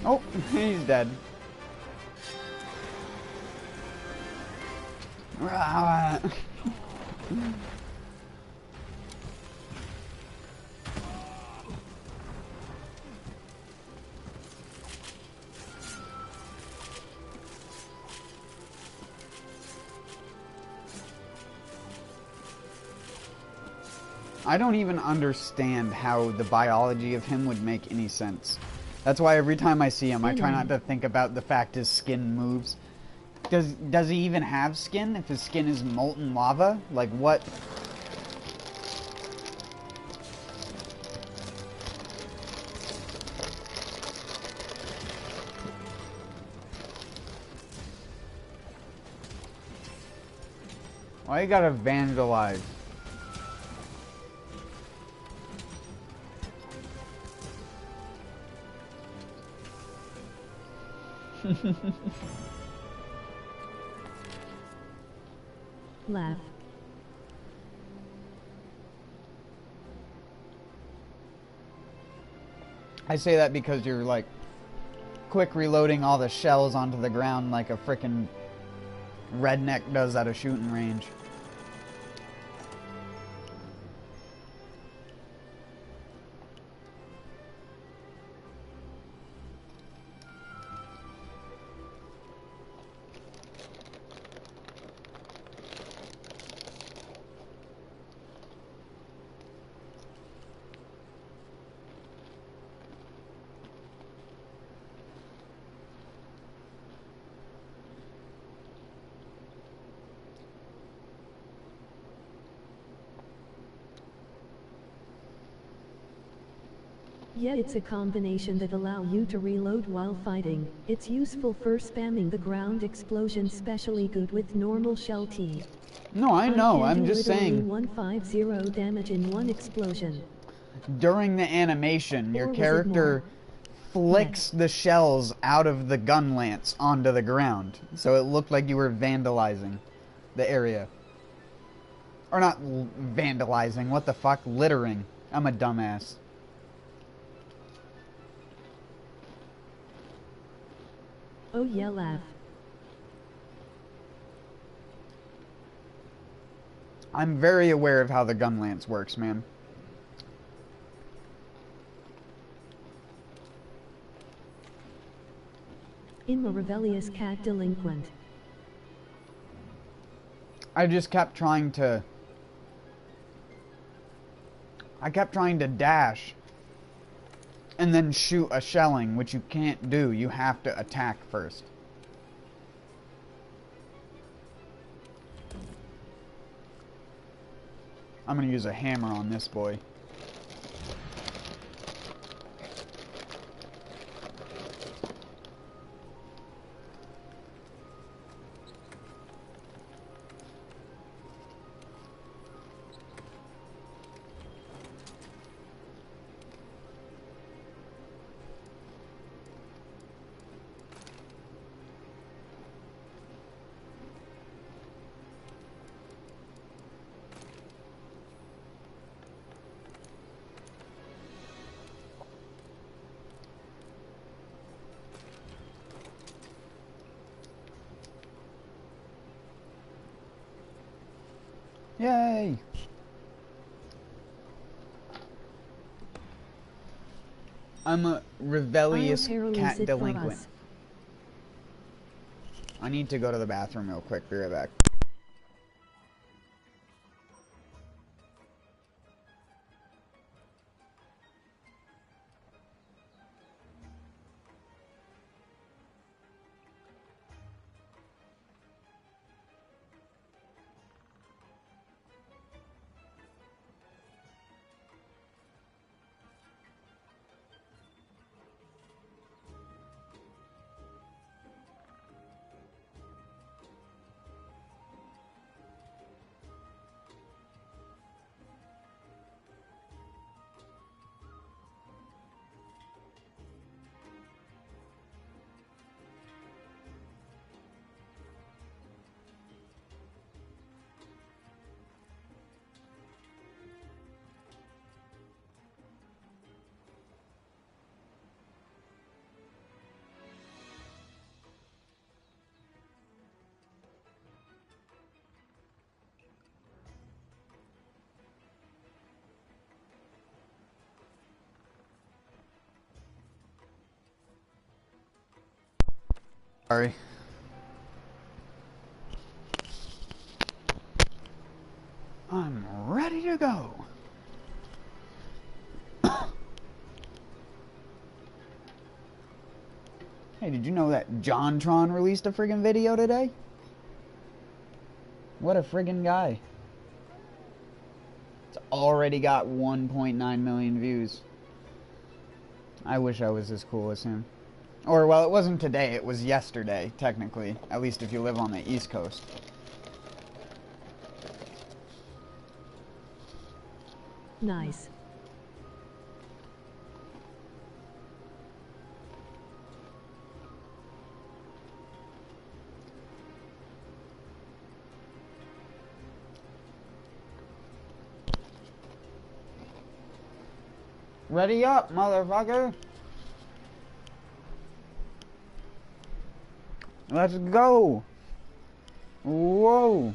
Speaker 1: Oh, he's dead. I don't even understand how the biology of him would make any sense. That's why every time I see him, I try not to think about the fact his skin moves. Does he even have skin if his skin is molten lava? Like, what? Why you gotta vandalize?
Speaker 2: Laugh.
Speaker 1: I say that because you're like quick reloading all the shells onto the ground like a frickin' redneck does at a shooting range.
Speaker 2: Yeah, it's a combination that allow you to reload while fighting. It's useful for spamming the ground explosion, especially good with normal shell T.
Speaker 1: No, I know, I'm just saying.
Speaker 2: 150 damage in one explosion.
Speaker 1: During the animation, your character flicks the shells out of the gun lance onto the ground. So it looked like you were vandalizing the area. Or not vandalizing, what the fuck? Littering. I'm a dumbass.
Speaker 2: Oh yeah, laugh.
Speaker 1: I'm very aware of how the gun lance works, man.
Speaker 2: I'm a rebellious cat delinquent.
Speaker 1: I just kept trying to... I kept trying to dash and then shoot a shelling, which you can't do. You have to attack first. I'm gonna use a hammer on this boy. Yay! I'm a rebellious cat delinquent. I need to go to the bathroom real quick. Be right back. Sorry. I'm ready to go. Hey, did you know that JonTron released a friggin' video today? What a friggin' guy. It's already got 1.9 million views. I wish I was as cool as him. Or, well, it wasn't today, it was yesterday, technically. At least if you live on the East Coast.
Speaker 2: Nice.
Speaker 1: Ready up, motherfucker! Let's go! Whoa!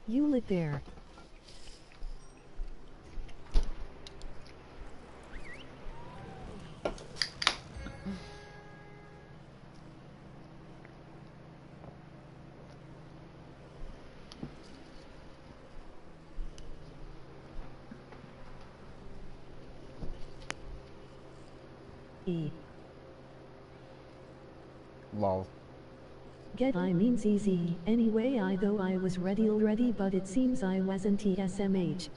Speaker 2: You lit there.
Speaker 1: Lol.
Speaker 2: Get I means easy. Anyway, I though I was ready already, but it seems I wasn't TSMH.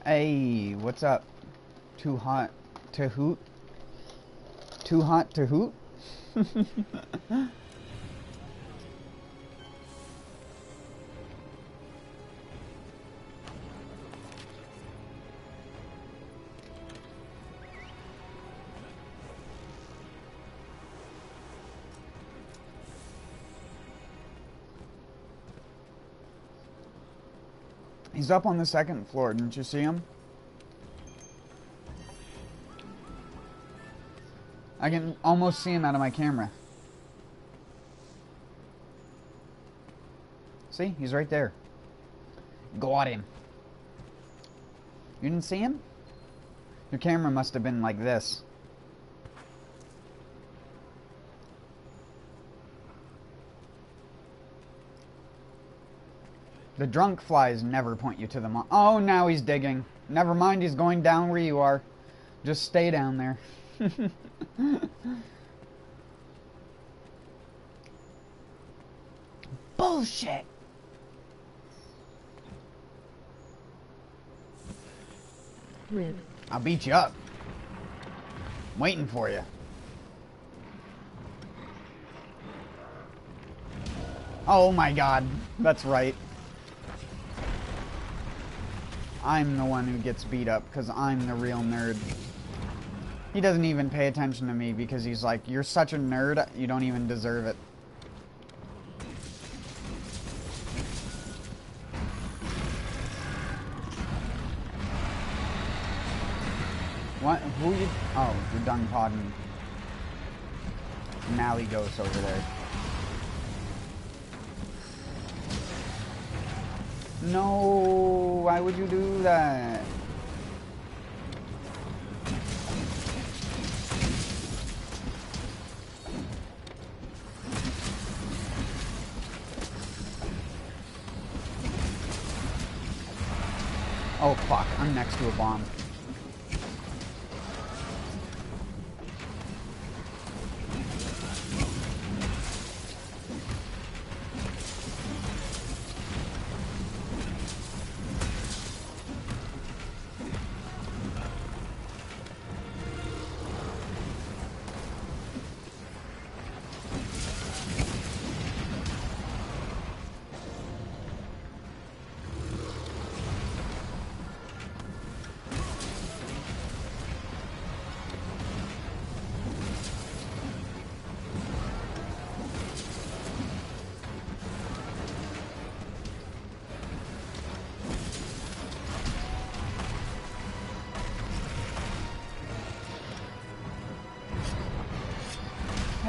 Speaker 1: Hey, what's up? Too hot to hoot? Too hot to hoot? He's up on the second floor. Didn't you see him? I can almost see him out of my camera. See? He's right there. Got him. You didn't see him? Your camera must have been like this. The drunk flies never point you to the Oh, now he's digging. Never mind, he's going down where you are. Just stay down there. Bullshit!
Speaker 2: Rip.
Speaker 1: I'll beat you up. I'm waiting for you. Oh my god, that's right. I'm the one who gets beat up because I'm the real nerd. He doesn't even pay attention to me because he's like, you're such a nerd, you don't even deserve it. What? Who you? Oh, you're done podding. Now he goes over there. No, why would you do that? Oh fuck, I'm next to a bomb.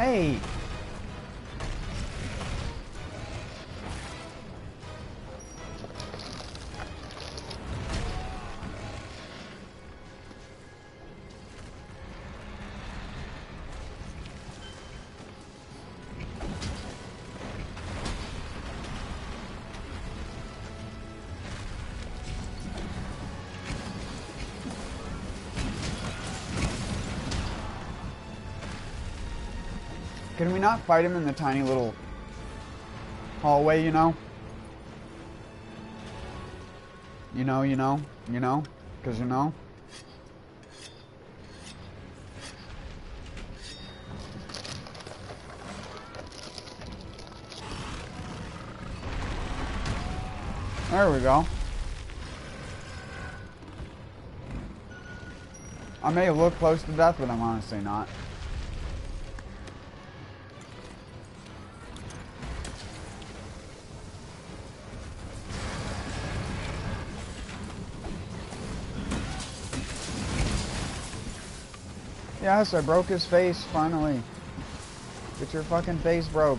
Speaker 1: Hey! Can we not fight him in the tiny little hallway, you know? You know? Because you know? There we go. I may have looked close to death, but I'm honestly not. Yes, I broke his face, finally. Get your fucking face broke.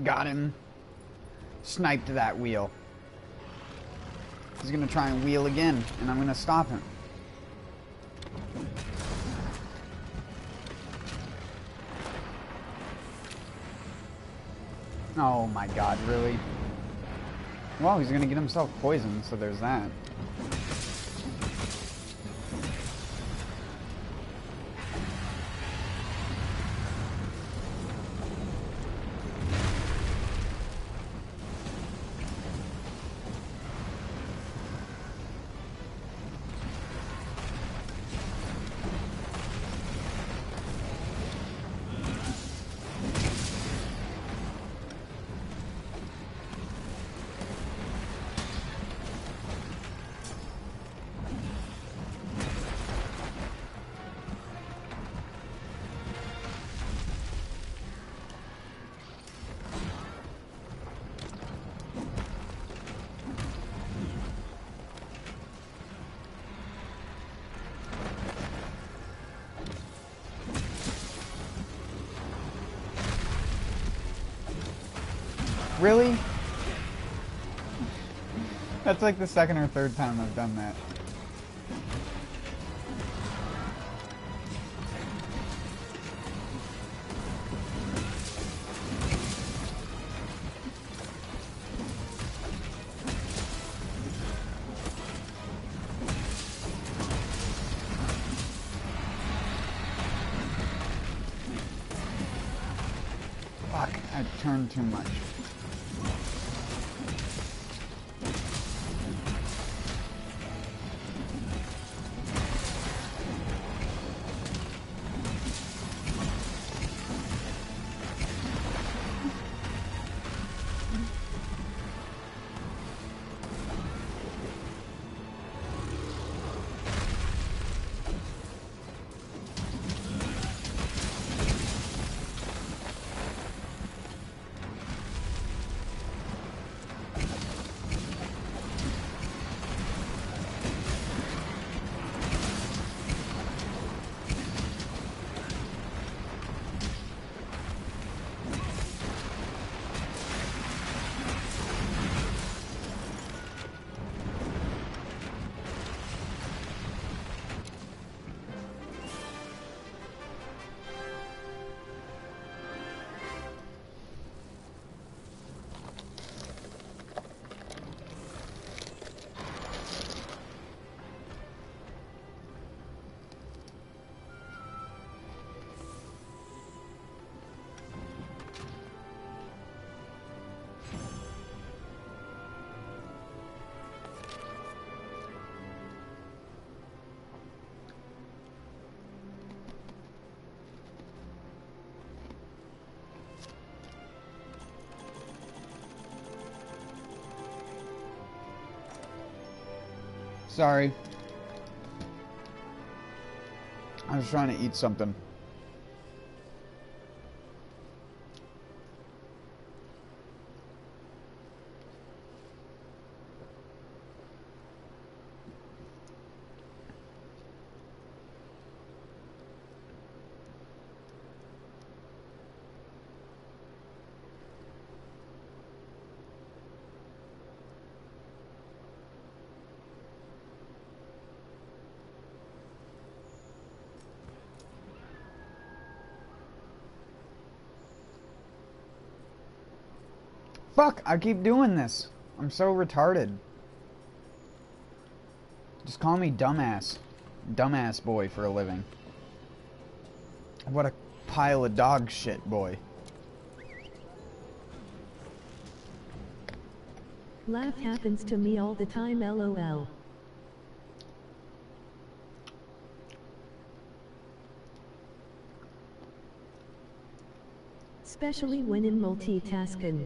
Speaker 1: Got him. Sniped that wheel. He's gonna try and wheel again, and I'm gonna stop him. Oh my god, really? Well, he's gonna get himself poisoned, so there's that. Really? That's like the second or third time I've done that. Fuck, I turned too much. Sorry. I was trying to eat something. Fuck, I keep doing this. I'm so retarded. Just call me dumbass. Dumbass boy for a living. What a pile of dog shit, boy.
Speaker 2: Laugh happens to me all the time, lol. Especially when in multitasking.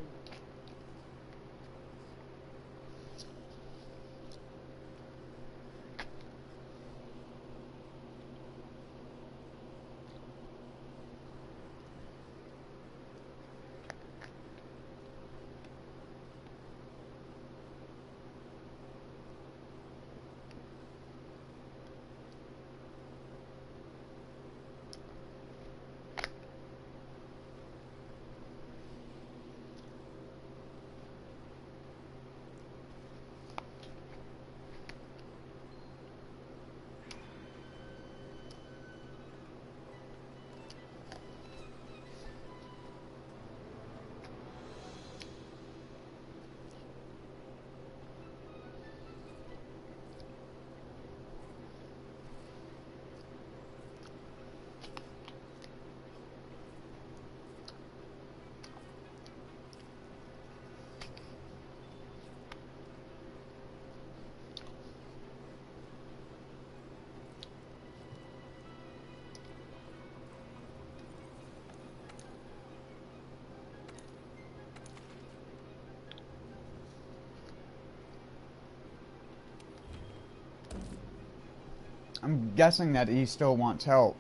Speaker 1: I'm guessing that he still wants help.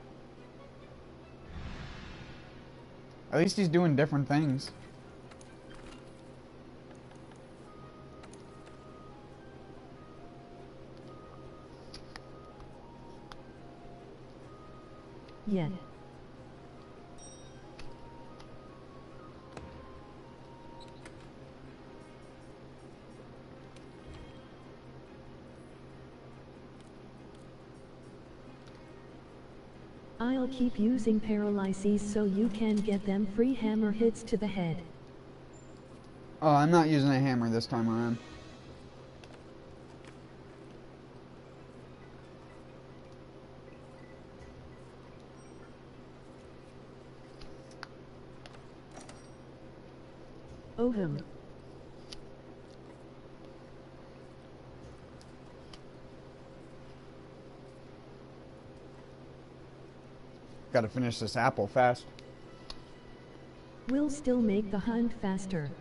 Speaker 1: At least he's doing different things.
Speaker 2: Yeah. I'll keep using paralyses so you can get them free hammer hits to the head.
Speaker 1: Oh, I'm not using a hammer this time around.
Speaker 2: Oh him.
Speaker 1: Gotta finish this apple fast.
Speaker 2: Will still make the hunt faster.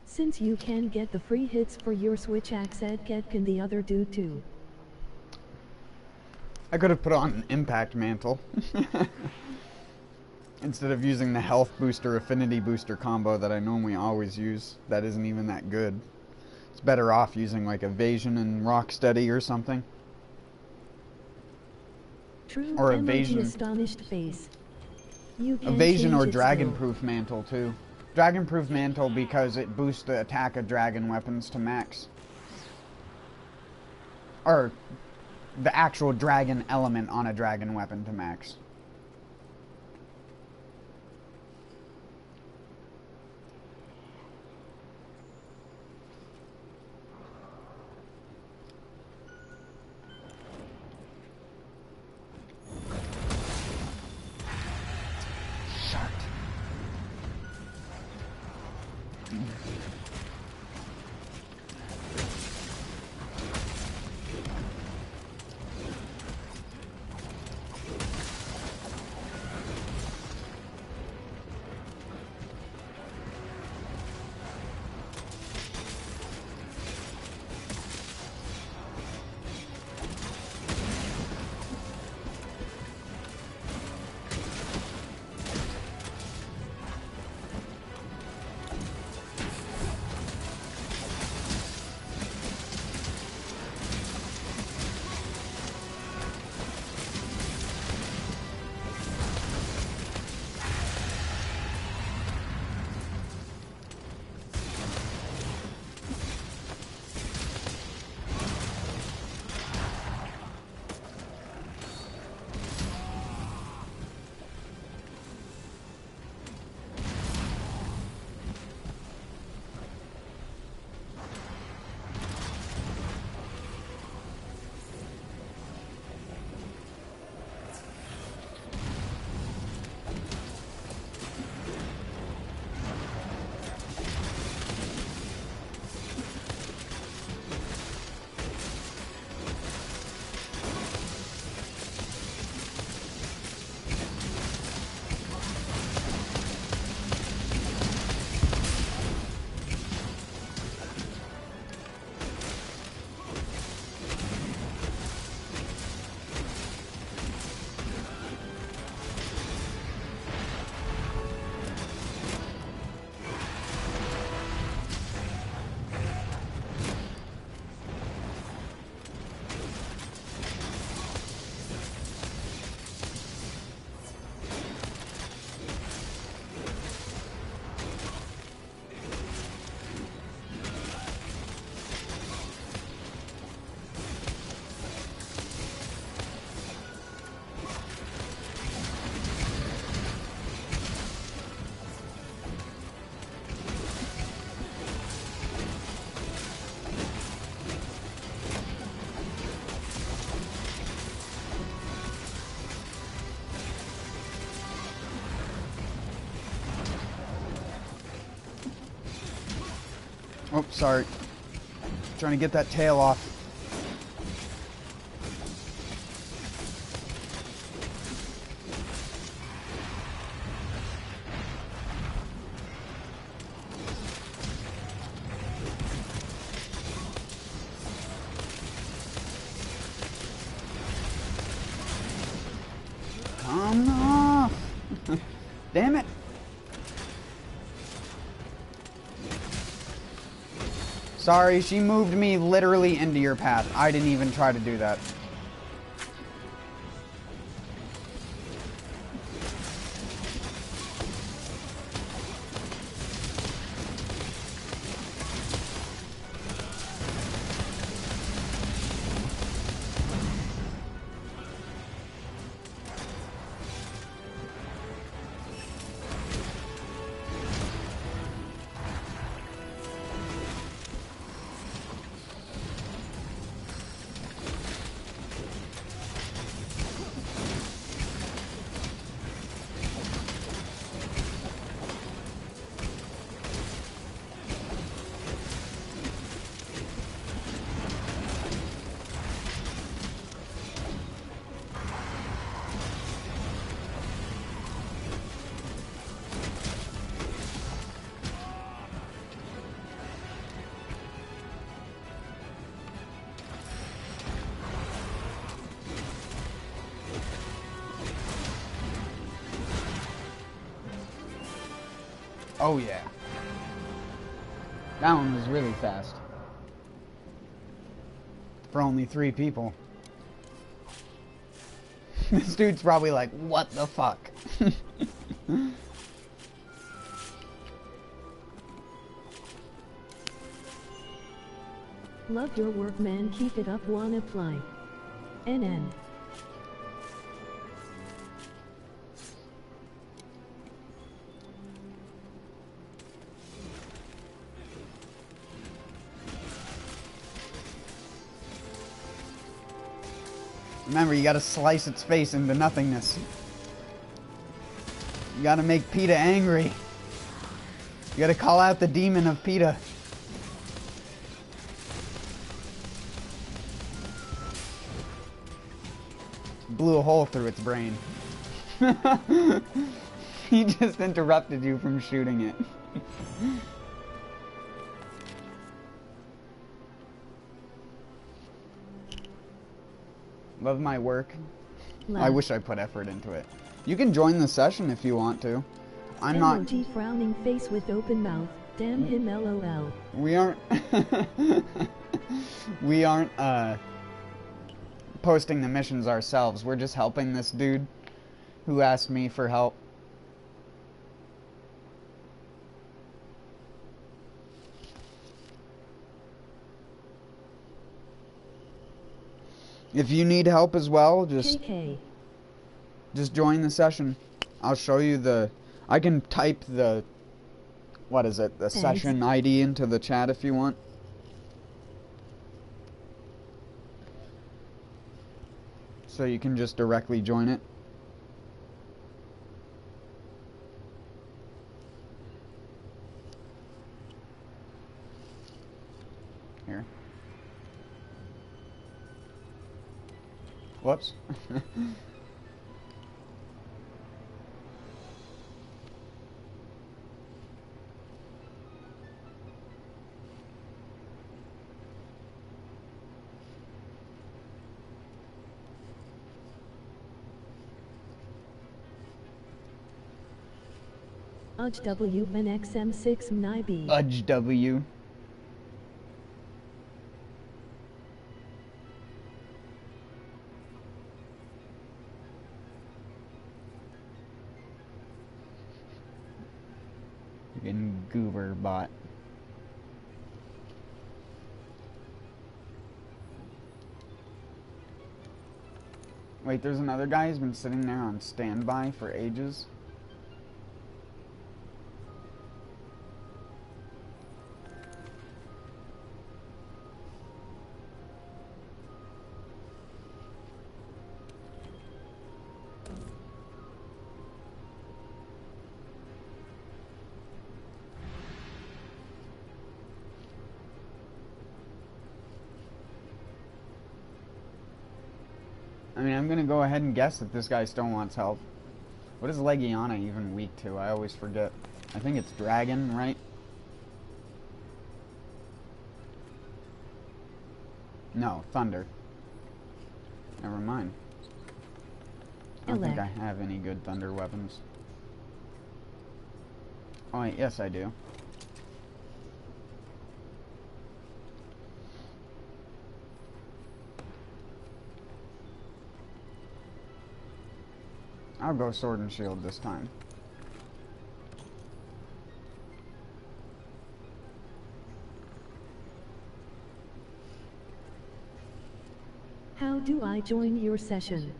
Speaker 2: Since you can get the free hits for your switch axe, can the other do too?
Speaker 1: I could have put on an impact mantle. Instead of using the health booster, affinity booster combo that I normally always use. That isn't even that good. It's better off using like evasion and rocksteady or something.
Speaker 2: True,
Speaker 1: or evasion.
Speaker 2: Astonished face. You can
Speaker 1: Evasion or
Speaker 2: change it
Speaker 1: dragon
Speaker 2: still.
Speaker 1: proof mantle too. Dragon proof mantle because it boosts the attack of dragon weapons to max. Or the actual dragon element on a dragon weapon to max. Oh, sorry. Trying to get that tail off. Come off! Damn it! Sorry, she moved me literally into your path. I didn't even try to do that. Oh yeah. That one was really fast. For only 3 people. This dude's probably like, what the fuck?
Speaker 2: Love your work, man. Keep it up. Wanna fly. NN.
Speaker 1: Remember, you gotta slice its face into nothingness. You gotta make PETA angry. You gotta call out the demon of PETA. Blew a hole through its brain. He just interrupted you from shooting it. Love my work.
Speaker 2: Love.
Speaker 1: I wish I put effort into it. You can join the session if you want to. I'm not...
Speaker 2: Emoji frowning face with open mouth. Damn him, LOL.
Speaker 1: We aren't... we aren't, posting the missions ourselves. We're just helping this dude who asked me for help. If you need help as well, just join the session. I'll show you the... I can type the... What is it? The session ID into the chat if you want. So you can just directly join it. Here. Whoops.
Speaker 2: Udge W NXM6 MNIB.
Speaker 1: Udge W. Freaking goober bot. Wait, there's another guy who's been sitting there on standby for ages. I mean, I'm gonna go ahead and guess that this guy still wants help. What is Legiana even weak to? I always forget. I think it's Dragon, right? No, Thunder. Never mind. I don't think I have any good Thunder weapons. Oh wait, yes I do. I'll go Sword and Shield this time.
Speaker 2: How do I join your session?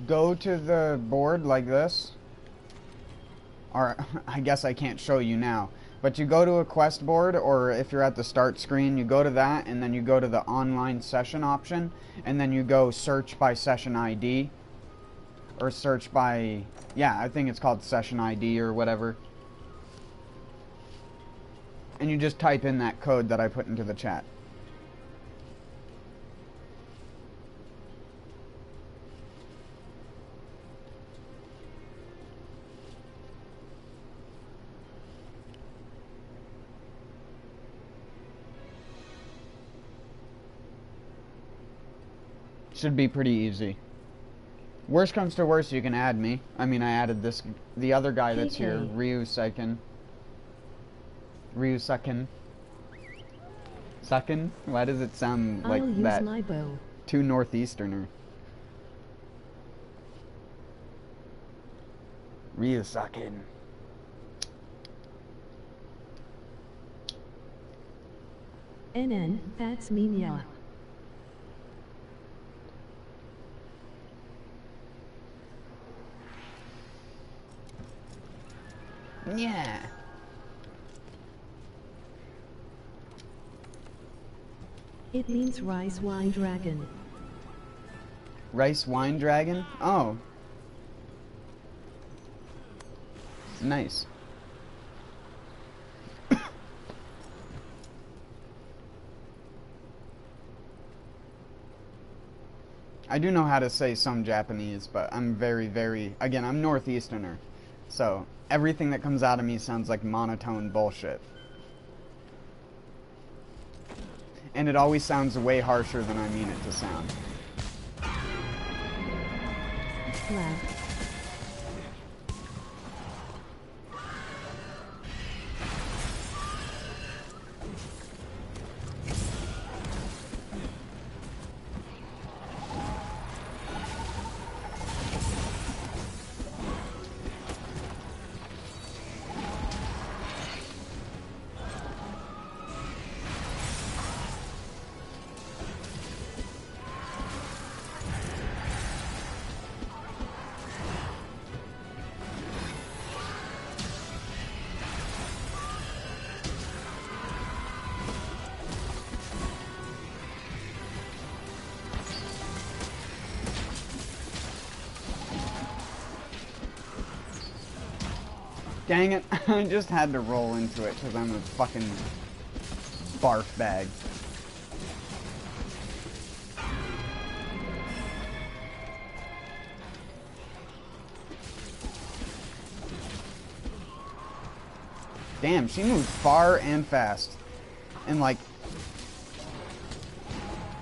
Speaker 1: Go to the board like this. Or, I guess I can't show you now. But you go to a quest board, or if you're at the start screen, you go to that, and then you go to the online session option, and then you go search by session ID. Or search by, yeah, I think it's called session ID or whatever. And you just type in that code that I put into the chat. Should be pretty easy. Worst comes to worst, you can add me. I mean, I added the other guy that's here, Ryusaken. Suckin? Why does it sound like that?
Speaker 2: I'll use my bow.
Speaker 1: Too northeasterner. Ryusaken.
Speaker 2: NN, that's mean yeah.
Speaker 1: Yeah.
Speaker 2: It means rice wine dragon.
Speaker 1: Rice wine dragon? Oh. Nice. I do know how to say some Japanese, but I'm very, again, I'm northeasterner. So, everything that comes out of me sounds like monotone bullshit. And it always sounds way harsher than I mean it to sound.
Speaker 2: Lab.
Speaker 1: Dang it, I just had to roll into it because I'm a fucking barf bag. Damn, she moves far and fast in like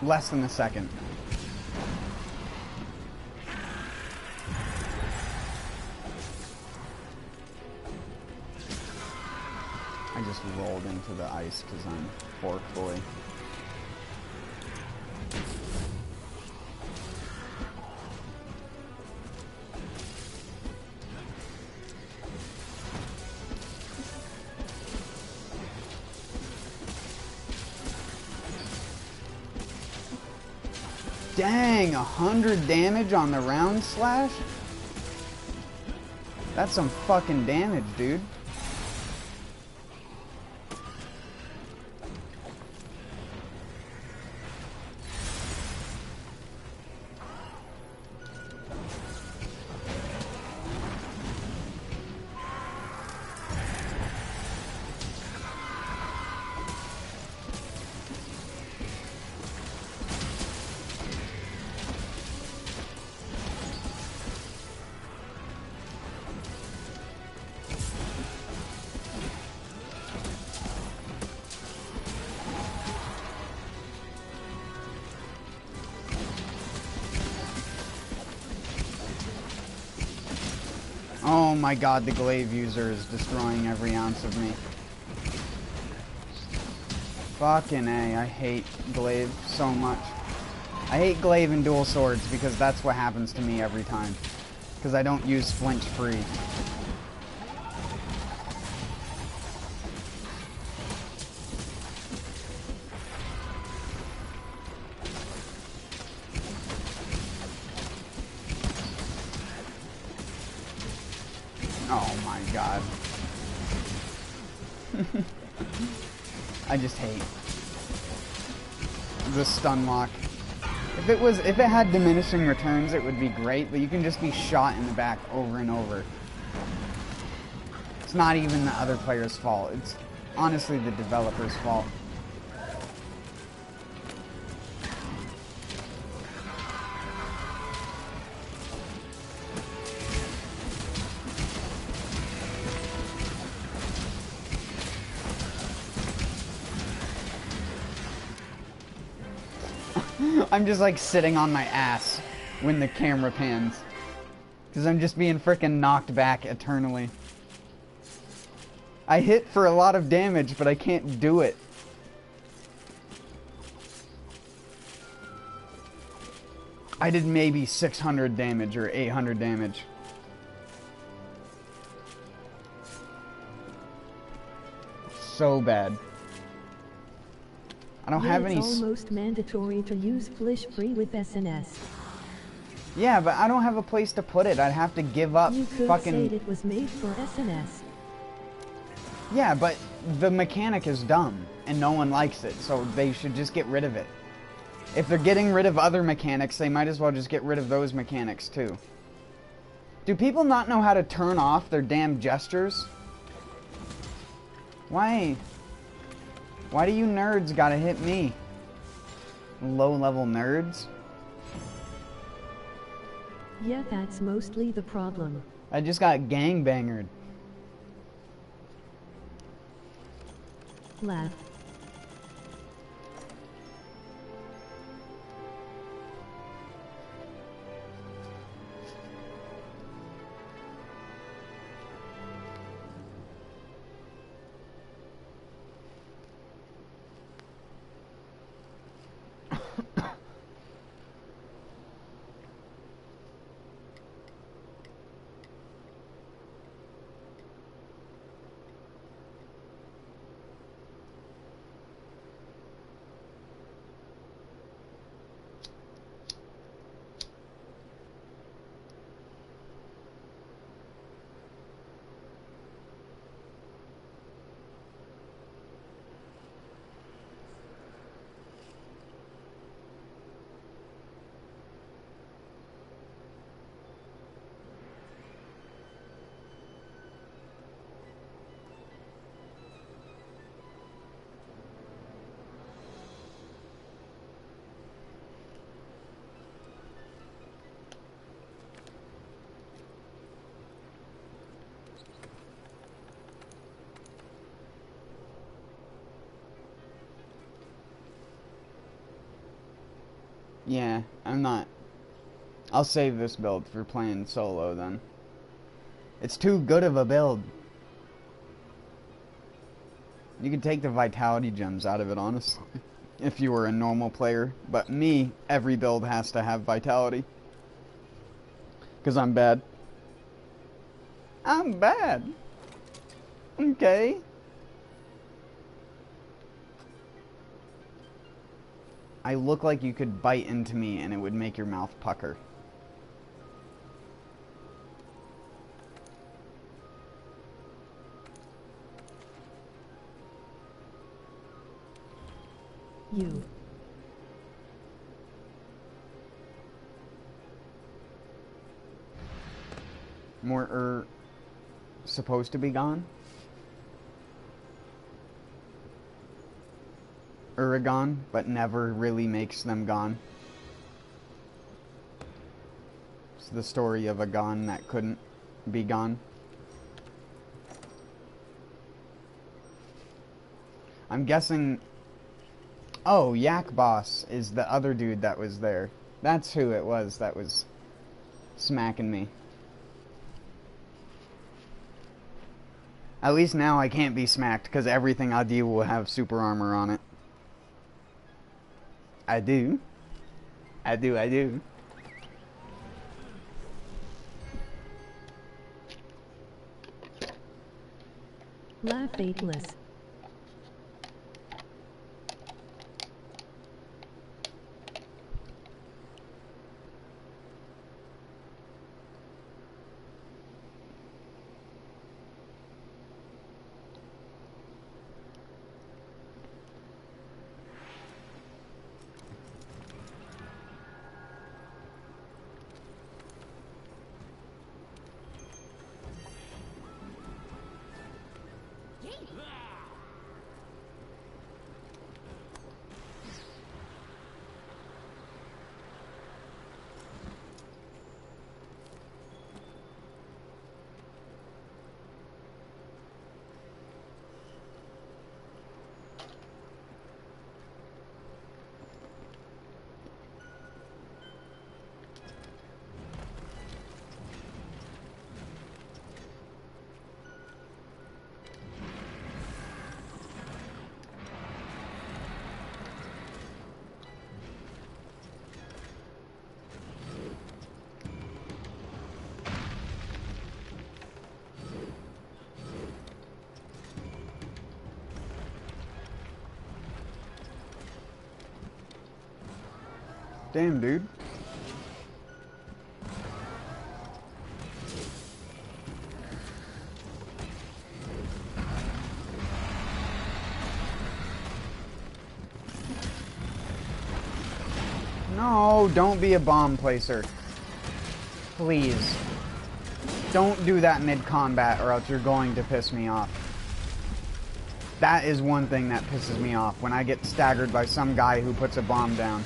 Speaker 1: less than a second. I just rolled into the ice because I'm Fork Boy. Dang, 100 damage on the round slash? That's some fucking damage, dude. my god, the glaive user is destroying every ounce of me. Fucking A, I hate glaive so much. I hate glaive and dual swords because that's what happens to me every time. Because I don't use flinch free. Oh my god. I just hate the stun lock. If it had diminishing returns, it would be great, but you can just be shot in the back over and over. It's not even the other player's fault. It's honestly the developer's fault. I'm just like sitting on my ass when the camera pans. Because I'm just being frickin' knocked back eternally. I hit for a lot of damage, but I can't do it. I did maybe 600 damage or 800 damage. So bad. I don't have any.
Speaker 2: It's almost mandatory to use flish free with SNS.
Speaker 1: Yeah, but I don't have a place to put it. I'd have to give up
Speaker 2: You could
Speaker 1: fucking.
Speaker 2: say it was made for SNS.
Speaker 1: Yeah, but the mechanic is dumb and no one likes it, so they should just get rid of it. If they're getting rid of other mechanics, they might as well just get rid of those mechanics too. Do people not know how to turn off their damn gestures? Why? Why do you nerds gotta hit me? Low-level nerds?
Speaker 2: Yeah, that's mostly the problem.
Speaker 1: I just got gangbangered.
Speaker 2: Laugh.
Speaker 1: Yeah, I'm not. I'll save this build for playing solo then. It's too good of a build. You could take the vitality gems out of it, honestly, if you were a normal player. But me, every build has to have vitality. Because I'm bad. I'm bad. Okay. I look like you could bite into me and it would make your mouth pucker.
Speaker 2: You.
Speaker 1: More supposed to be gone? Gone, but never really makes them gone. It's the story of a gone that couldn't be gone. I'm guessing... Oh, Yak Boss is the other dude that was there. That's who it was that was smacking me. At least now I can't be smacked, because everything I do will have super armor on it. I do. I do.
Speaker 2: Laugh faithless.
Speaker 1: Damn, dude. No, don't be a bomb placer. Please. Don't do that mid-combat or else you're going to piss me off. That is one thing that pisses me off, when I get staggered by some guy who puts a bomb down.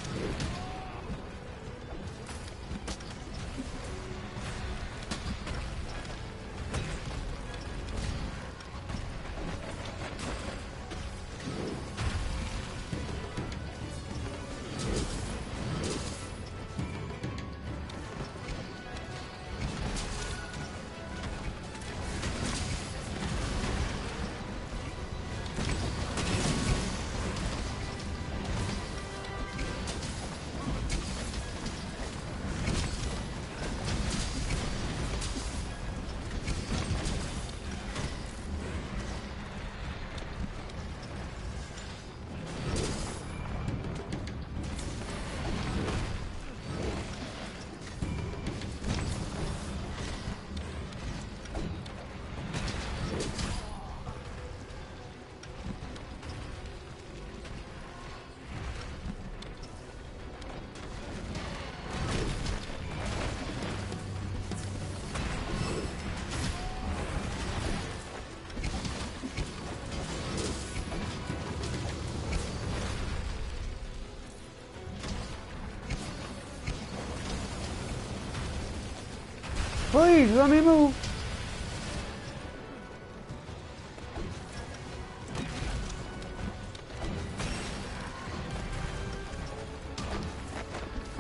Speaker 1: Please, let me move.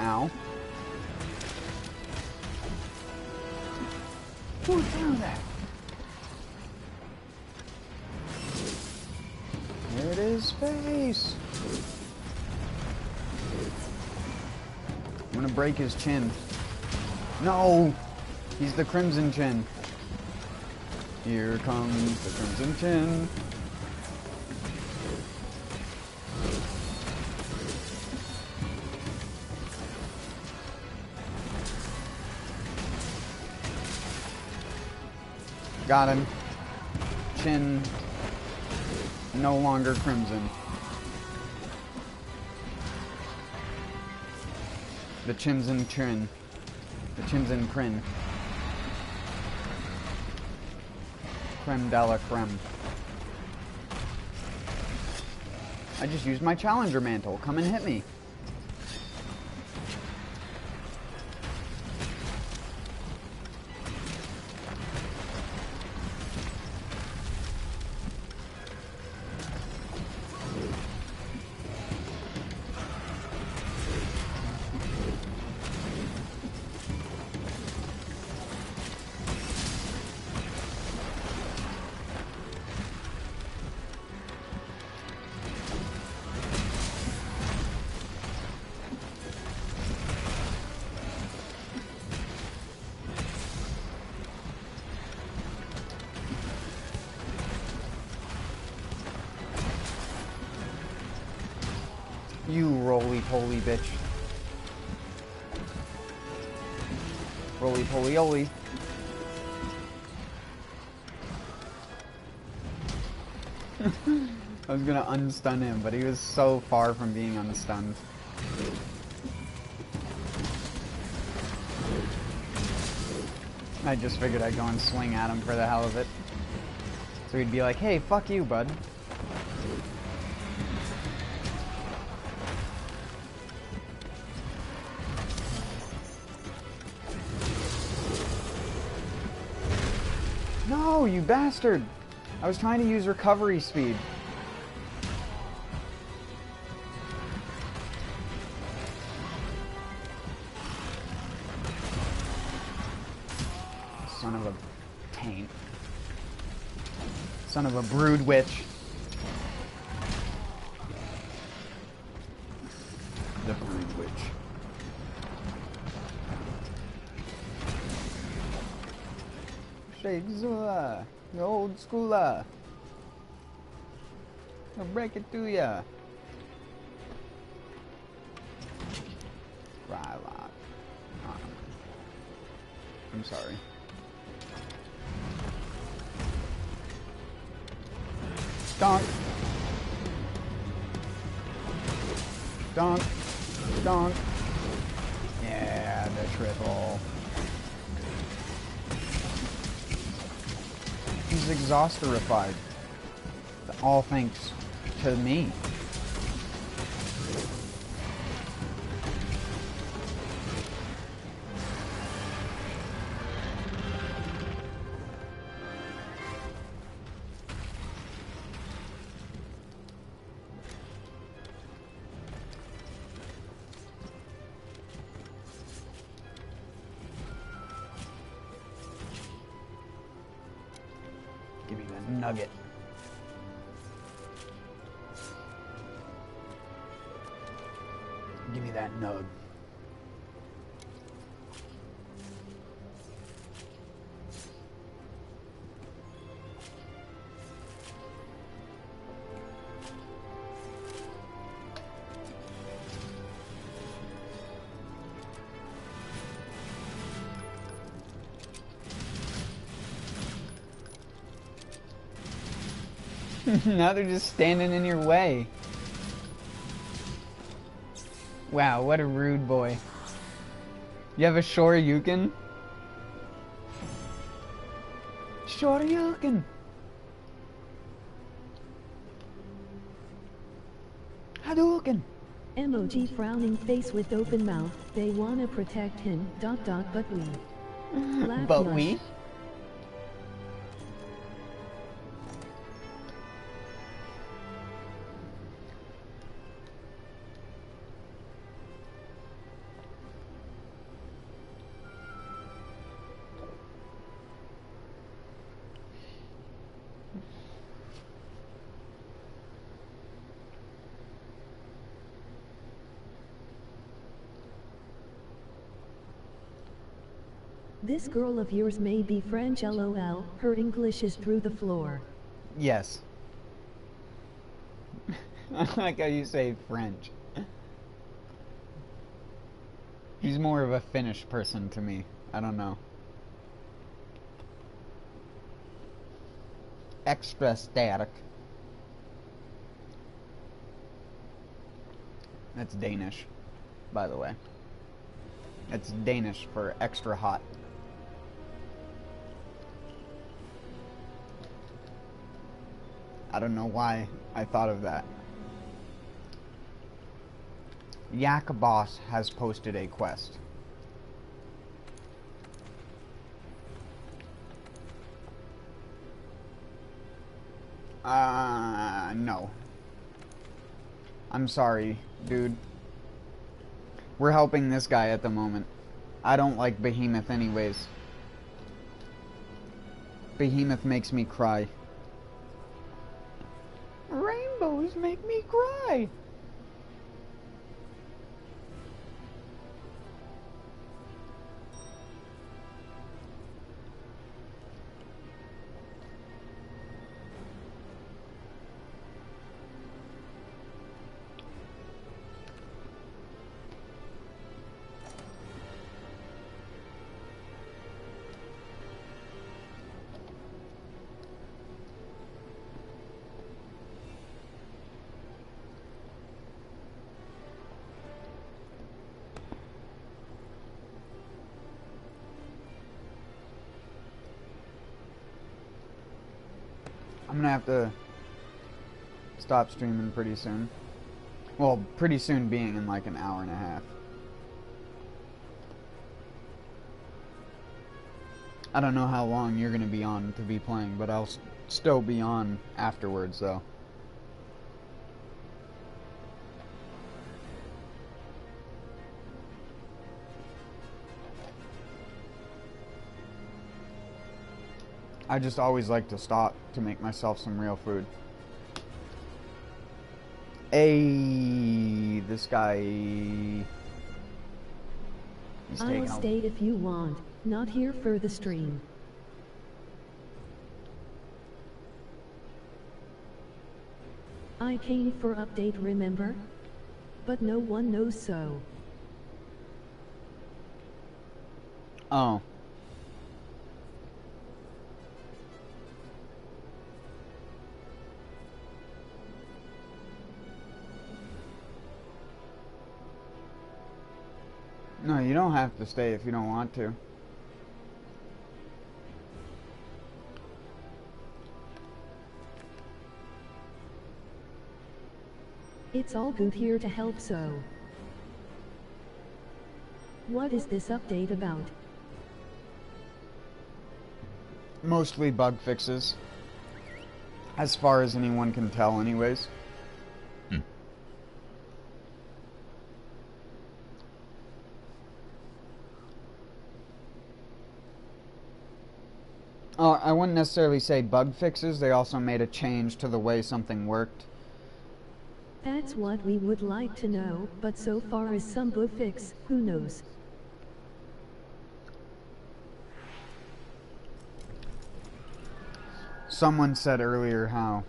Speaker 1: Ow. Who threw that? There it is, space. I'm gonna break his chin. No! He's the Crimson Chin. Here comes the Crimson Chin. Got him. Chin no longer crimson. The Crimson Chin. The Crimson Crin. Creme de la creme. I just used my Challenger Mantle. Come and hit me. You roly-poly bitch. Roly-poly-oly. I was gonna unstun him, but he was so far from being unstunned. I just figured I'd go and swing at him for the hell of it. So he'd be like, hey, fuck you, bud. No, you bastard! I was trying to use recovery speed. Son of a taint. Son of a brood witch. The brood witch. Shake Zula, the old schooler. I'll break it to ya. Rylock. I'm sorry. Donk. Donk. Donk. Yeah, the triple. He's exhausterified. All thanks to me. Give me the nugget. Give me that nug. Now they're just standing in your way. Wow, what a rude boy. You have a Shoryuken? Shoryuken! Hadouken!
Speaker 2: Emoji frowning face with open mouth. They wanna protect him. ... But we. Laugh
Speaker 1: But
Speaker 2: mush.
Speaker 1: we?
Speaker 2: This girl of yours may be French, lol. Her English is through the floor.
Speaker 1: Yes. I like how you say French. He's more of a Finnish person to me. I don't know. Extra static. That's Danish, by the way. It's Danish for extra hot. I don't know why I thought of that. Yak Boss has posted a quest. No. I'm sorry, dude. We're helping this guy at the moment. I don't like Behemoth anyways. Behemoth makes me cry. Rainbows make me cry. I'm gonna have to stop streaming pretty soon. Well, pretty soon being in like an hour and a half. I don't know how long you're gonna be on to be playing, but I'll still be on afterwards though. I just always like to stop to make myself some real food. Hey, this guy...
Speaker 2: I'll stay if you want, not here for the stream. I came for update, remember? But no one knows so.
Speaker 1: Oh. No, you don't have to stay if you don't want to.
Speaker 2: It's all good here to help, so. What is this update about?
Speaker 1: Mostly bug fixes. As far as anyone can tell anyways. I wouldn't necessarily say bug fixes, they also made a change to the way something worked.
Speaker 2: That's what we would like to know, but so far as some bug fix, who knows?
Speaker 1: Someone said earlier how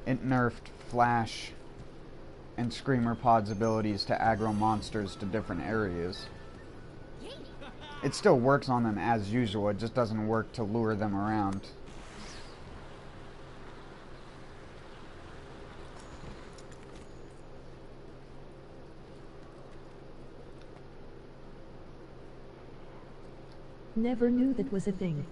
Speaker 1: it nerfed Flash and Screamer Pod's abilities to aggro monsters to different areas. It still works on them as usual, it just doesn't work to lure them around.
Speaker 2: Never knew that was a thing.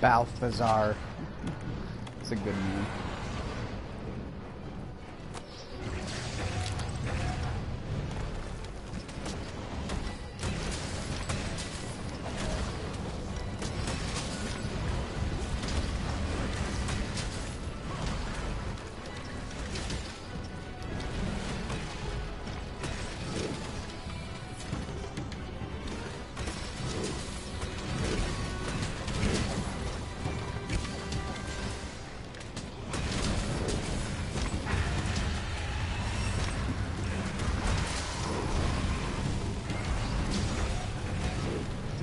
Speaker 1: Balthazar. It's a good name.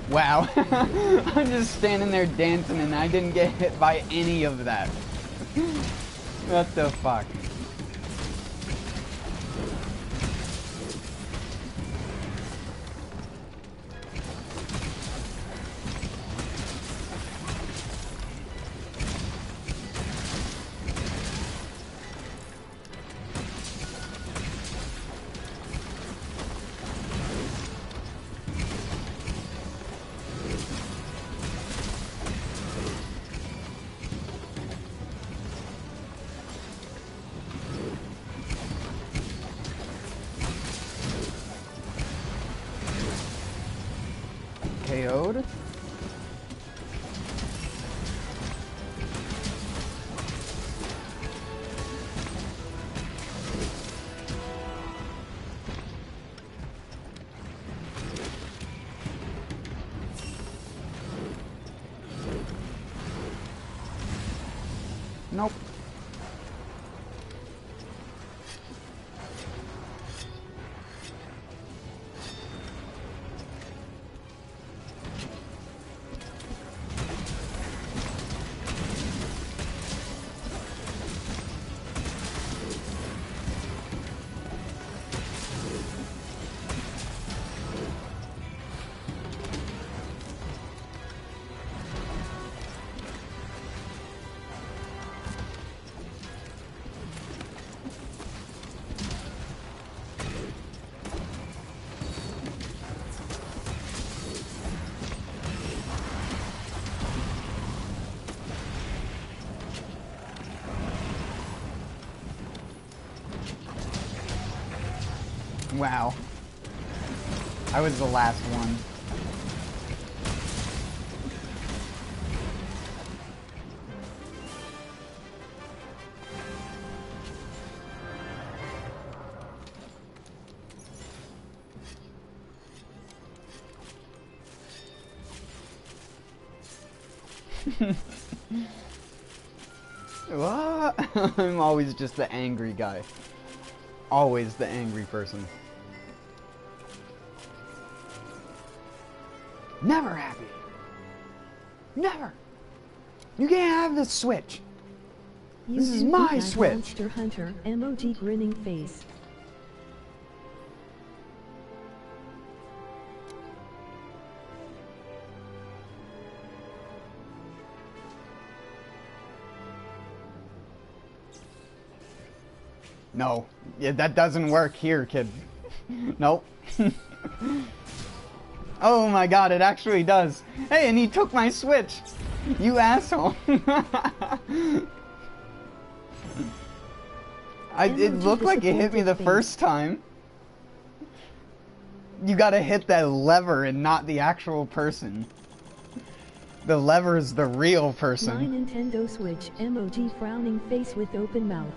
Speaker 1: Wow. I'm just standing there dancing and I didn't get hit by any of that. What the fuck? KO'd. Nope. Wow. I was the last one. What? I'm always just the angry guy. Always the angry person. Never happy. Never. You can't have this Switch. This is my Switch.
Speaker 2: Monster Hunter, emoji grinning face.
Speaker 1: No, yeah, that doesn't work here, kid. Nope. Oh my god, it actually does. Hey, and he took my Switch. You asshole. It looked like it hit me the first time. You gotta hit that lever and not the actual person. The lever is the real person.
Speaker 2: My Nintendo Switch, emoji frowning face with open mouth.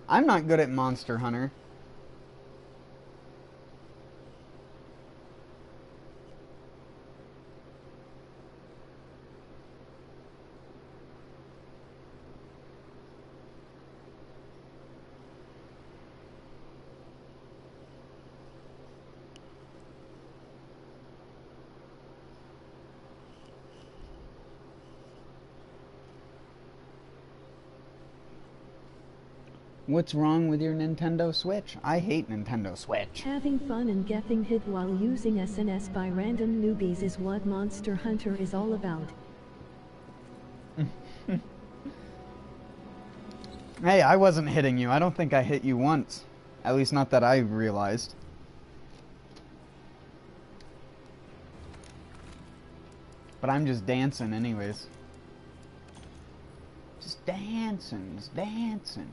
Speaker 1: I'm not good at Monster Hunter. What's wrong with your Nintendo Switch? I hate Nintendo Switch.
Speaker 2: Having fun and getting hit while using SNS by random newbies is what Monster Hunter is all about.
Speaker 1: Hey, I wasn't hitting you. I don't think I hit you once. At least not that I realized. But I'm just dancing anyways. Just dancing, just dancing.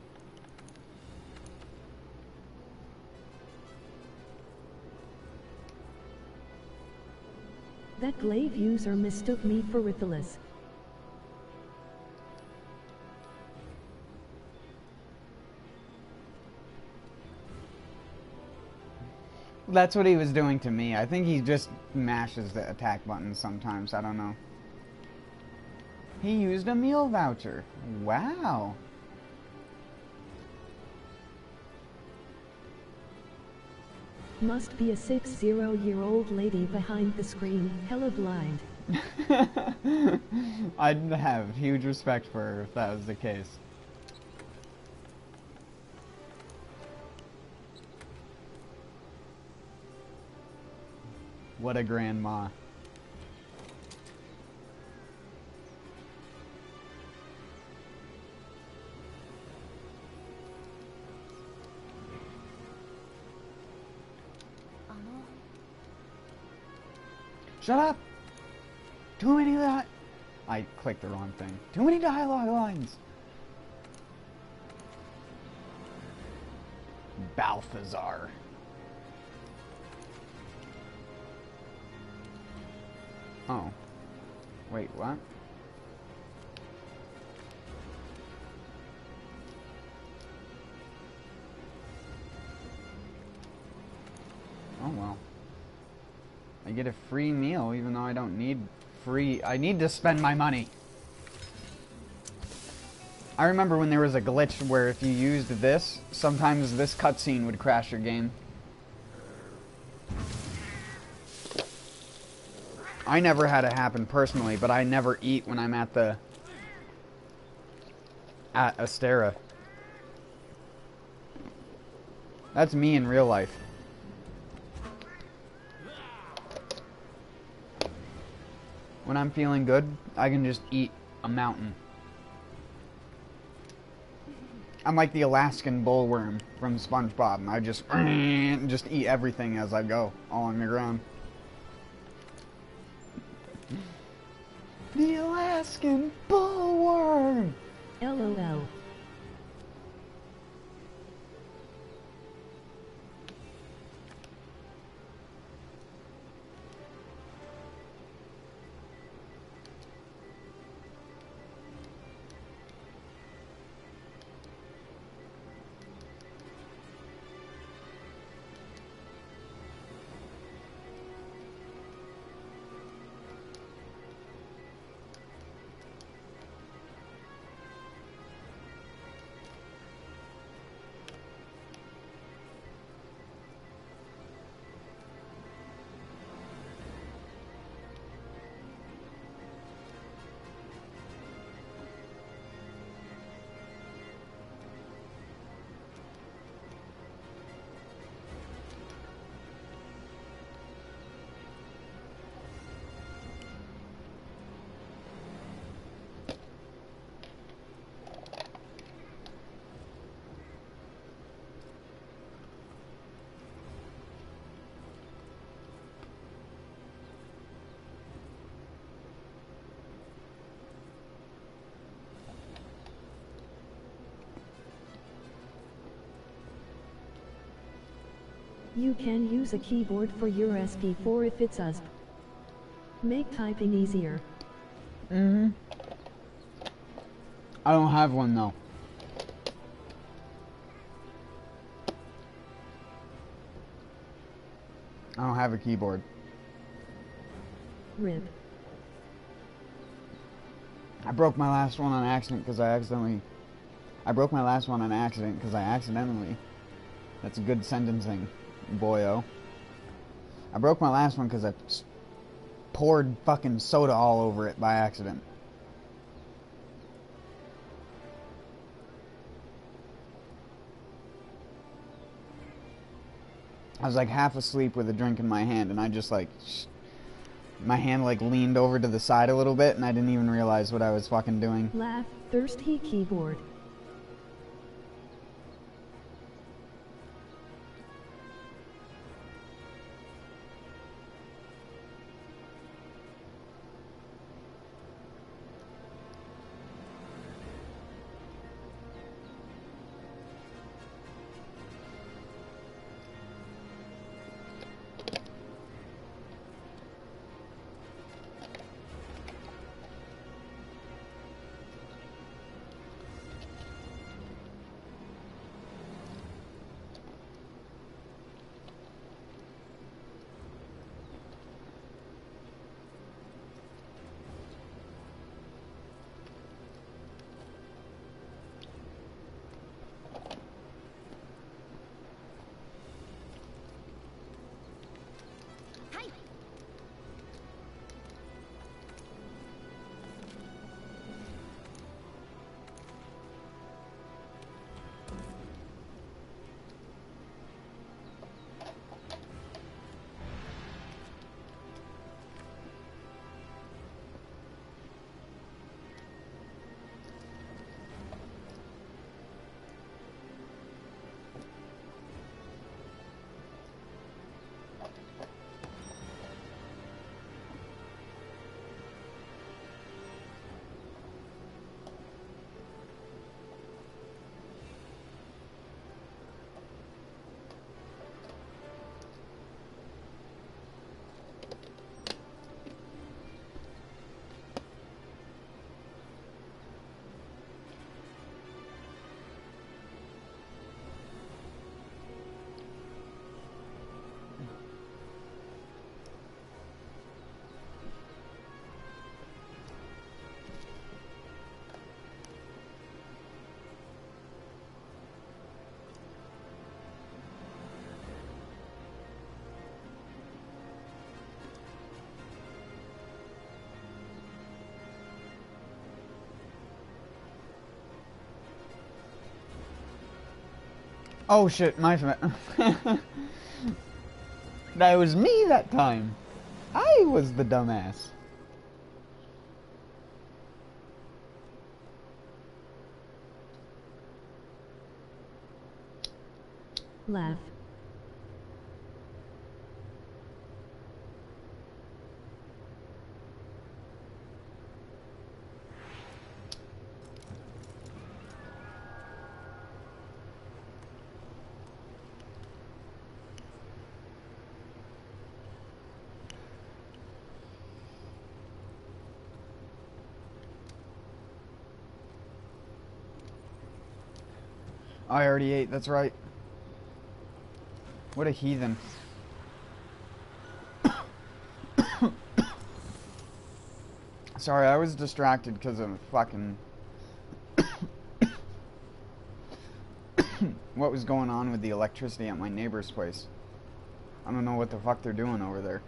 Speaker 2: That Glaive user mistook me for Rippolis.
Speaker 1: That's what he was doing to me. I think he just mashes the attack button sometimes. I don't know. He used a meal voucher. Wow.
Speaker 2: Must be a 60-year-old lady behind the screen, hella blind.
Speaker 1: I'd have huge respect for her if that was the case. What a grandma. Shut up! Too many I clicked the wrong thing. Too many dialogue lines! Balthazar. Oh. Wait, what? Oh well. I get a free meal even though I don't need free... I need to spend my money. I remember when there was a glitch where if you used this, sometimes this cutscene would crash your game. I never had it happen personally, but I never eat when I'm at Astera. That's me in real life. When I'm feeling good, I can just eat a mountain. I'm like the Alaskan bullworm from SpongeBob. I just eat everything as I go, all on the ground. Alaskan bullworm.
Speaker 2: LOL. You can use a keyboard for your SP4 if it's USB. Make typing easier.
Speaker 1: I don't have one though. I don't have a keyboard.
Speaker 2: RIP.
Speaker 1: I broke my last one on accident because I broke my last one on accident because I accidentally. That's a good sentencing, boyo. I broke my last one because I poured fucking soda all over it by accident. I was like half asleep with a drink in my hand, and I just like, my hand like leaned over to the side a little bit, and I didn't even realize what I was fucking doing.
Speaker 2: Laugh, thirsty keyboard.
Speaker 1: Oh shit, my bad. That was me that time. I was the dumbass.
Speaker 2: Laugh.
Speaker 1: I already ate, that's right. What a heathen. Sorry, I was distracted because of fucking... what was going on with the electricity at my neighbor's place. I don't know what the fuck they're doing over there.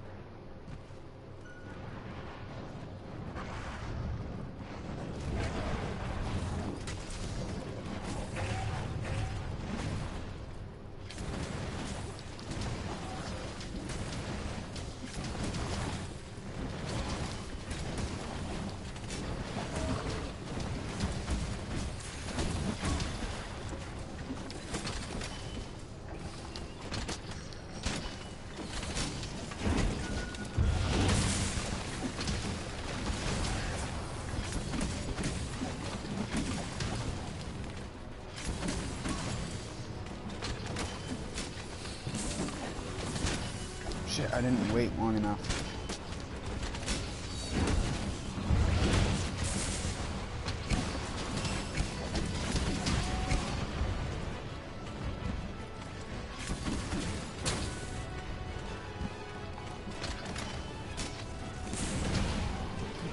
Speaker 1: Shit, I didn't wait long enough.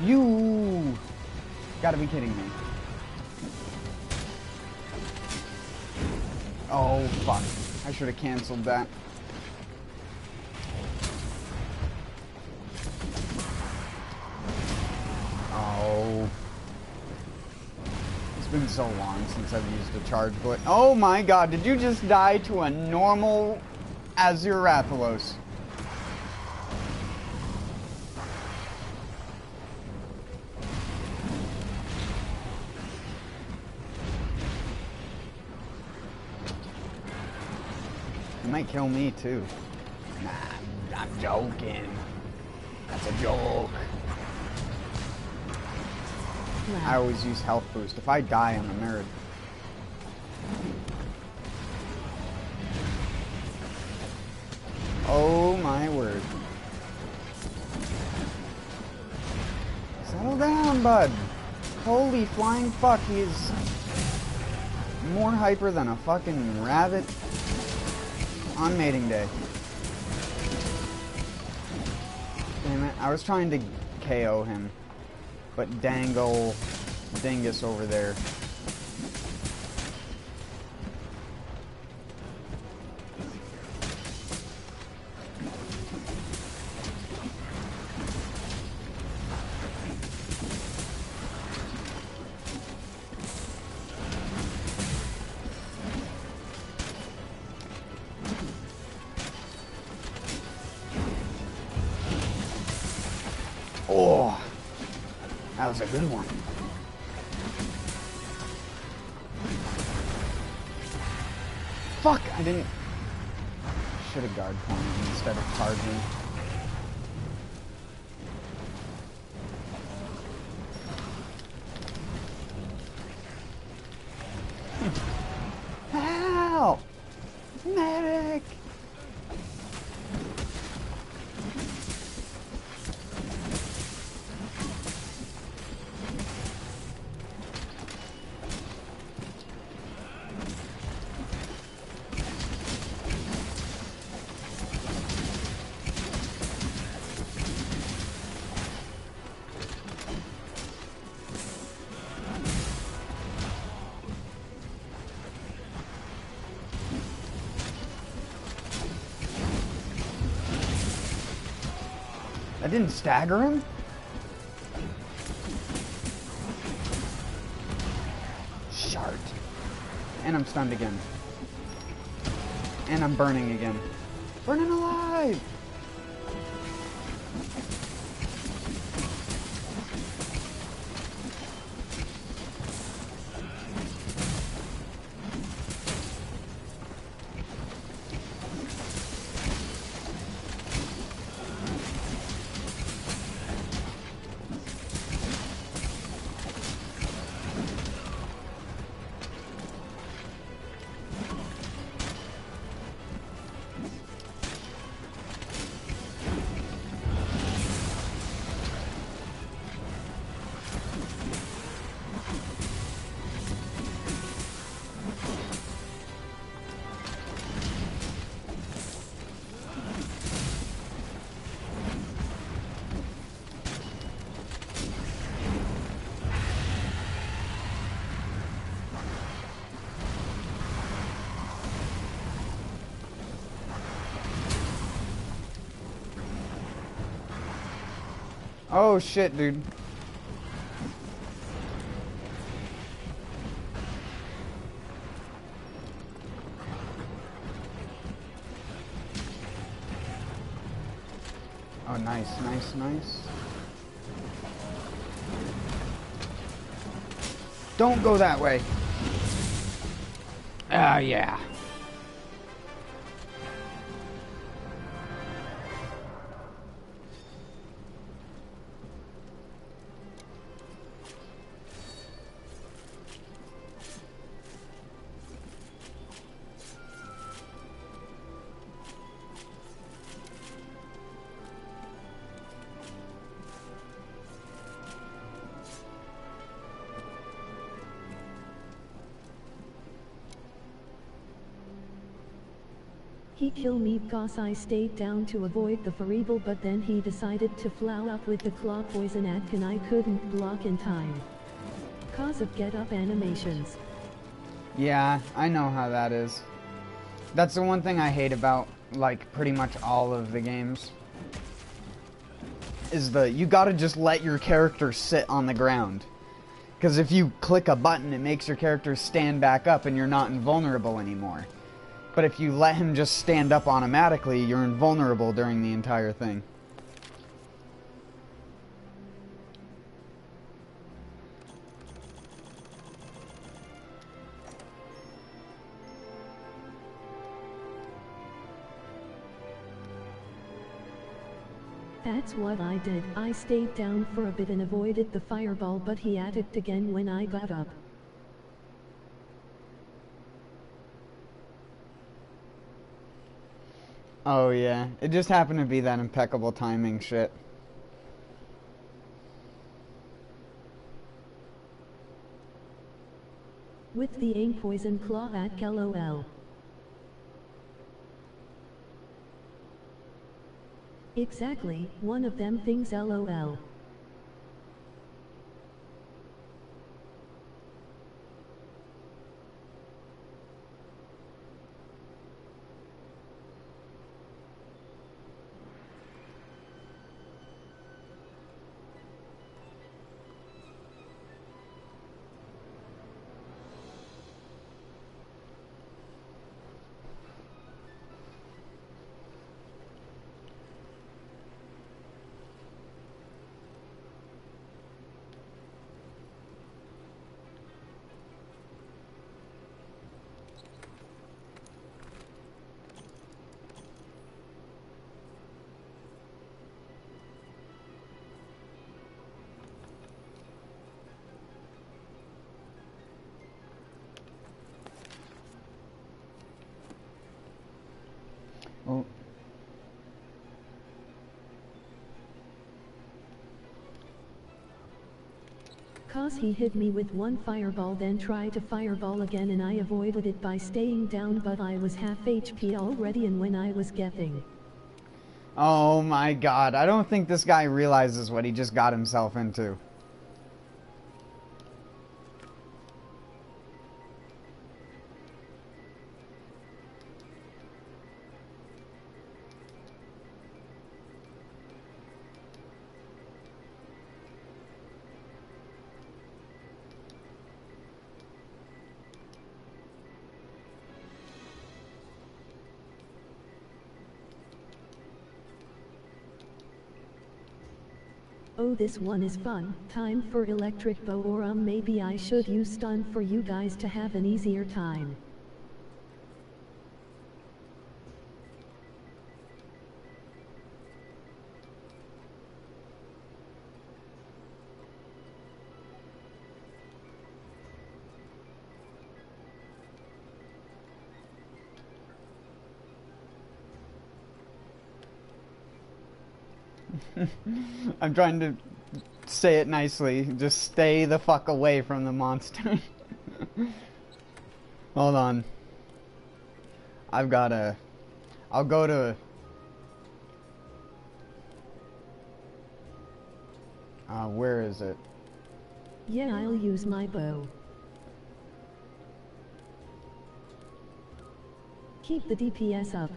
Speaker 1: You gotta be kidding me. Oh, fuck. I should have canceled that. Oh. It's been so long since I've used a charge bullet. Oh my god, did you just die to a normal Azure Rathalos? It might kill me too. Nah, I'm joking. That's a joke.
Speaker 2: Wow.
Speaker 1: I always use health boost. If I die, I'm a nerd. Oh my word. Settle down, bud. Holy flying fuck, he is more hyper than a fucking rabbit on mating day. Damn it, I was trying to KO him, but dangle dingus over there. Oh, that was a good one. Fuck, I didn't... Should have guard pointed instead of charging. Help! Medic! That didn't stagger him? Shart. And I'm stunned again. And I'm burning again. Burning alive! Oh shit, dude. Oh, nice, nice, nice. Don't go that way. Ah, yeah.
Speaker 2: He killed me cause I stayed down to avoid the Feeble, but then he decided to flow up with the claw poison at and I couldn't block in time. Cause of get up animations.
Speaker 1: Yeah, I know how that is. That's the one thing I hate about, like, pretty much all of the games. Is you gotta just let your character sit on the ground. Because if you click a button, it makes your character stand back up and you're not invulnerable anymore. But if you let him just stand up automatically, you're invulnerable during the entire thing.
Speaker 2: That's what I did. I stayed down for a bit and avoided the fireball, but he attacked again when I got up.
Speaker 1: Oh yeah, it just happened to be that impeccable timing shit.
Speaker 2: With the aim poison claw at LOL. Exactly, one of them things LOL.
Speaker 1: Oh.
Speaker 2: Cause he hit me with one fireball, then tried to fireball again and I avoided it by staying down, but I was half HP already and when I was getting.
Speaker 1: Oh my god, I don't think this guy realizes what he just got himself into.
Speaker 2: Oh, this one is fun. Time for electric bow, or maybe I should use stun for you guys to have an easier time.
Speaker 1: I'm trying to say it nicely. Just stay the fuck away from the monster. Hold on. I'll go to... where is it?
Speaker 2: Yeah, I'll use my bow. Keep the DPS up.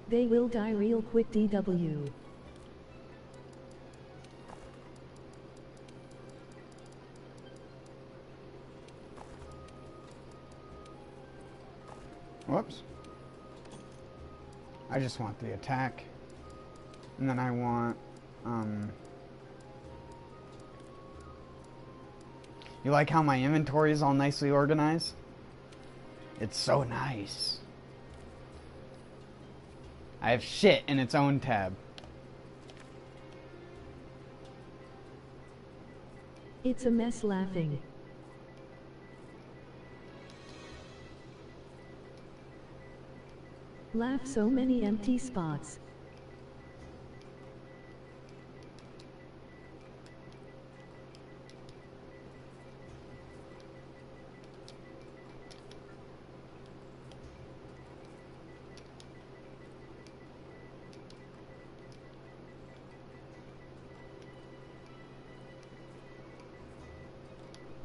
Speaker 2: They will die real quick, DW.
Speaker 1: Whoops. I just want the attack. And then I want, you like how my inventory is all nicely organized? It's so nice. I have shit in its own tab.
Speaker 2: It's a mess laughing. Laugh, so many empty spots.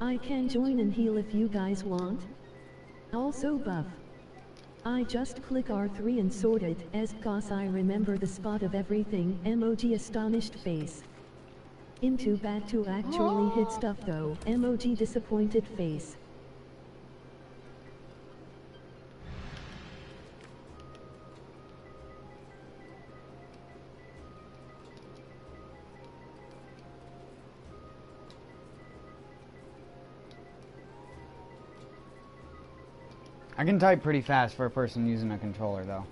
Speaker 2: I can join and heal if you guys want. Also buff. I just click R3 and sort it, as cause I remember the spot of everything, emoji astonished face. Into bad to actually hit stuff though, emoji disappointed face.
Speaker 1: I can type pretty fast for a person using a controller, though.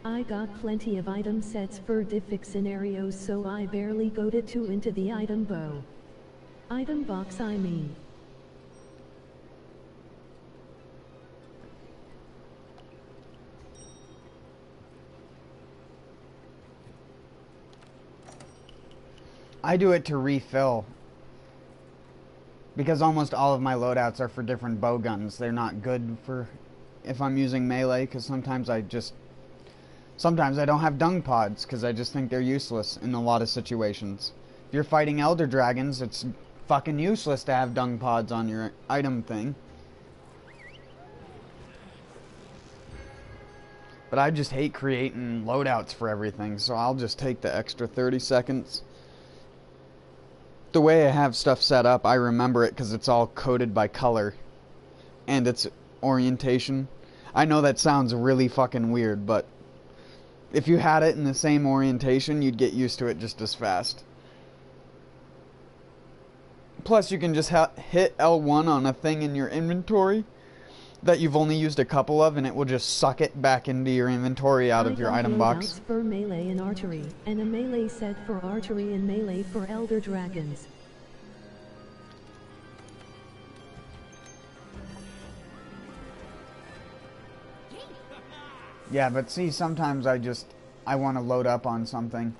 Speaker 2: I got plenty of item sets for diffic scenarios, so I barely go to 2 into the item bow. Item box, I mean.
Speaker 1: I do it to refill, because almost all of my loadouts are for different bow guns. They're not good for if I'm using melee, because sometimes I don't have dung pods, because I just think they're useless in a lot of situations. If you're fighting elder dragons, it's fucking useless to have dung pods on your item thing. But I just hate creating loadouts for everything, so I'll just take the extra 30 seconds. The way I have stuff set up, I remember it because it's all coded by color and its orientation. I know that sounds really fucking weird, but if you had it in the same orientation, you'd get used to it just as fast. Plus, you can just hit L1 on a thing in your inventory that you've only used a couple of, and it will just suck it back into your inventory out of your item box.
Speaker 2: For melee and archery, and a melee set for archery and melee for elder dragons.
Speaker 1: Yeah, but see, sometimes I want to load up on something.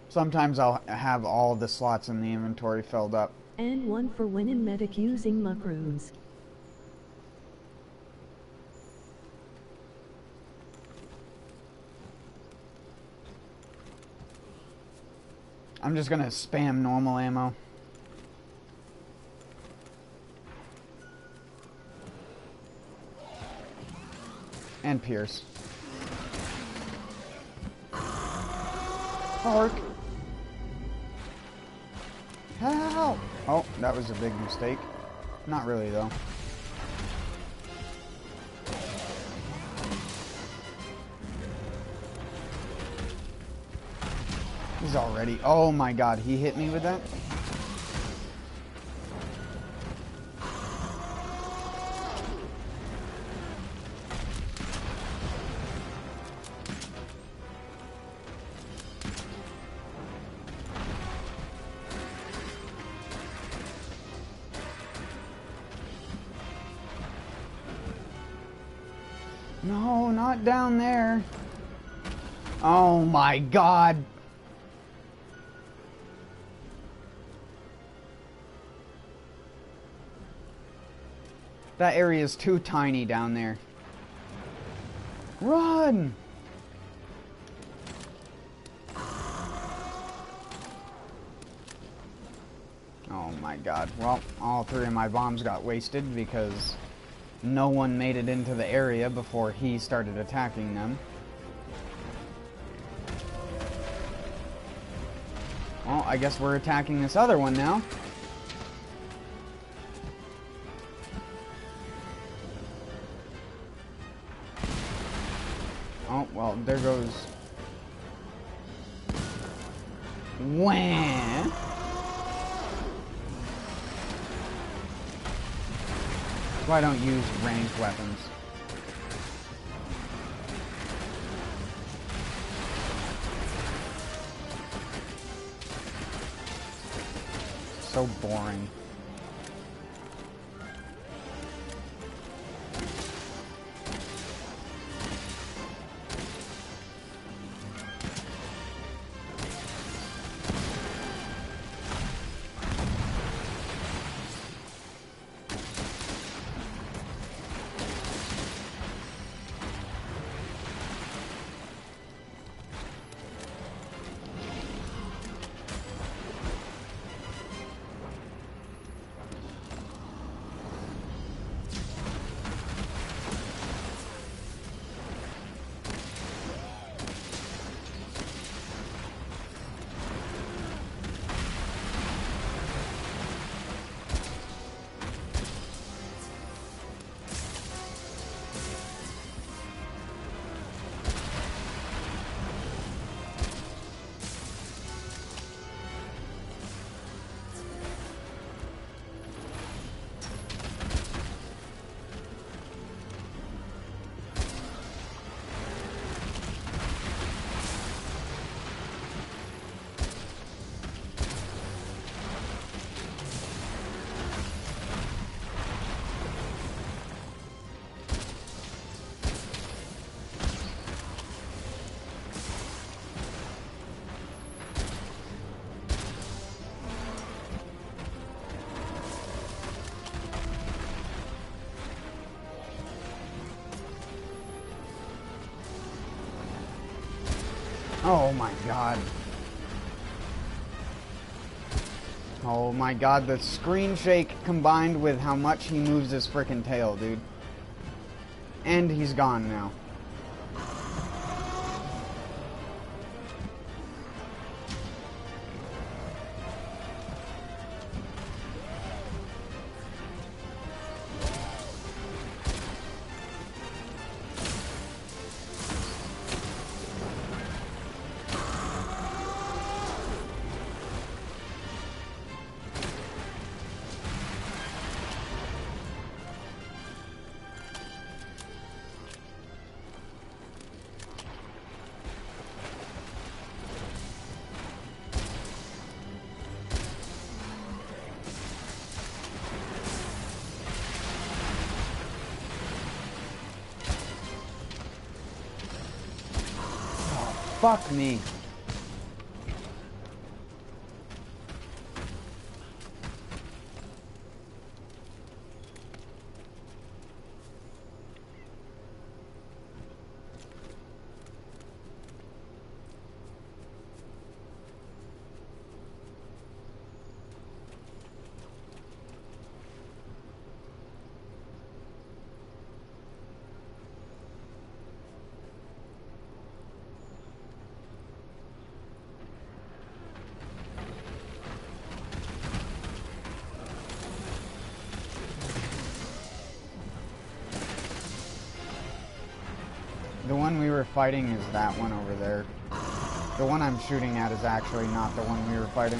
Speaker 1: Sometimes I'll have all the slots in the inventory filled up.
Speaker 2: And one for when in medic using muckrooms.
Speaker 1: I'm just gonna spam normal ammo. And Pierce. Hark! Help! Oh, that was a big mistake. Not really, though. He's already... Oh my god, he hit me with that? No, not down there. Oh my god. That area is too tiny down there. Run! Oh my god. Well, all 3 of my bombs got wasted because no one made it into the area before he started attacking them. Well, I guess we're attacking this other one now. Oh, well, there goes... Wham! That's why I don't use ranged weapons. So boring. Oh my god. Oh my god, the screen shake combined with how much he moves his frickin' tail, dude. And he's gone now. Fuck me. The one we were fighting is that one over there. The one I'm shooting at is actually not the one we were fighting.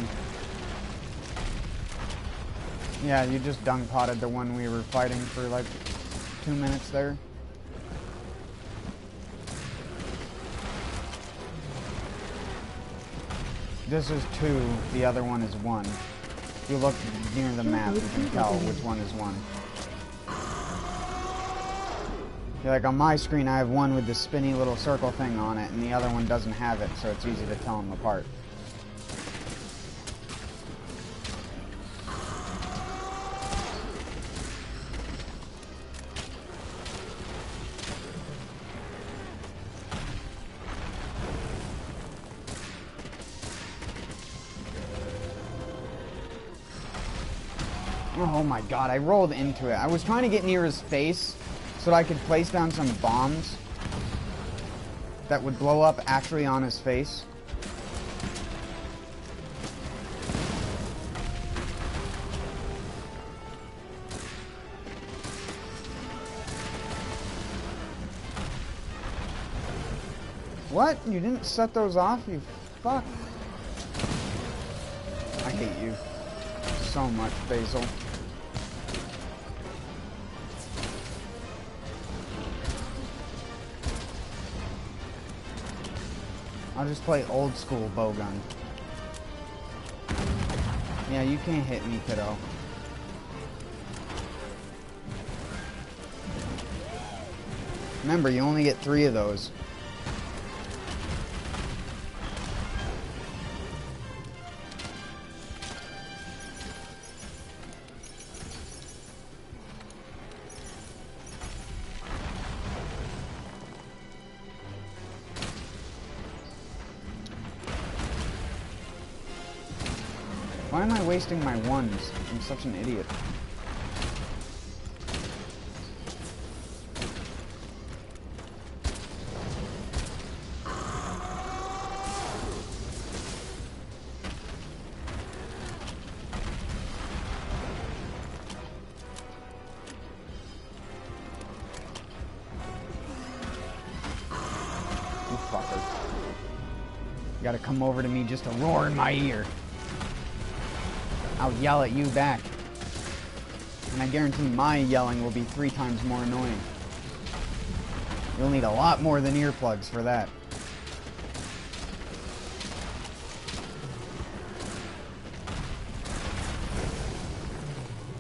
Speaker 1: Yeah, you just dung potted the one we were fighting for like 2 minutes there. This is 2, the other one is 1. If you look near the map, you can tell which one is 1. Like on my screen, I have one with the spinny little circle thing on it, and the other one doesn't have it, so it's easy to tell them apart. Oh my god, I rolled into it. I was trying to get near his face so that I could place down some bombs that would blow up actually on his face. What? You didn't set those off, you fuck? I hate you so much, Basil. I'll just play old school bowgun. Yeah, you can't hit me, kiddo. Remember, you only get 3 of those. Why am I wasting my ones? I'm such an idiot. You fucker. You gotta come over to me just to roar in my ear. I'll yell at you back. And I guarantee my yelling will be 3 times more annoying. You'll need a lot more than earplugs for that.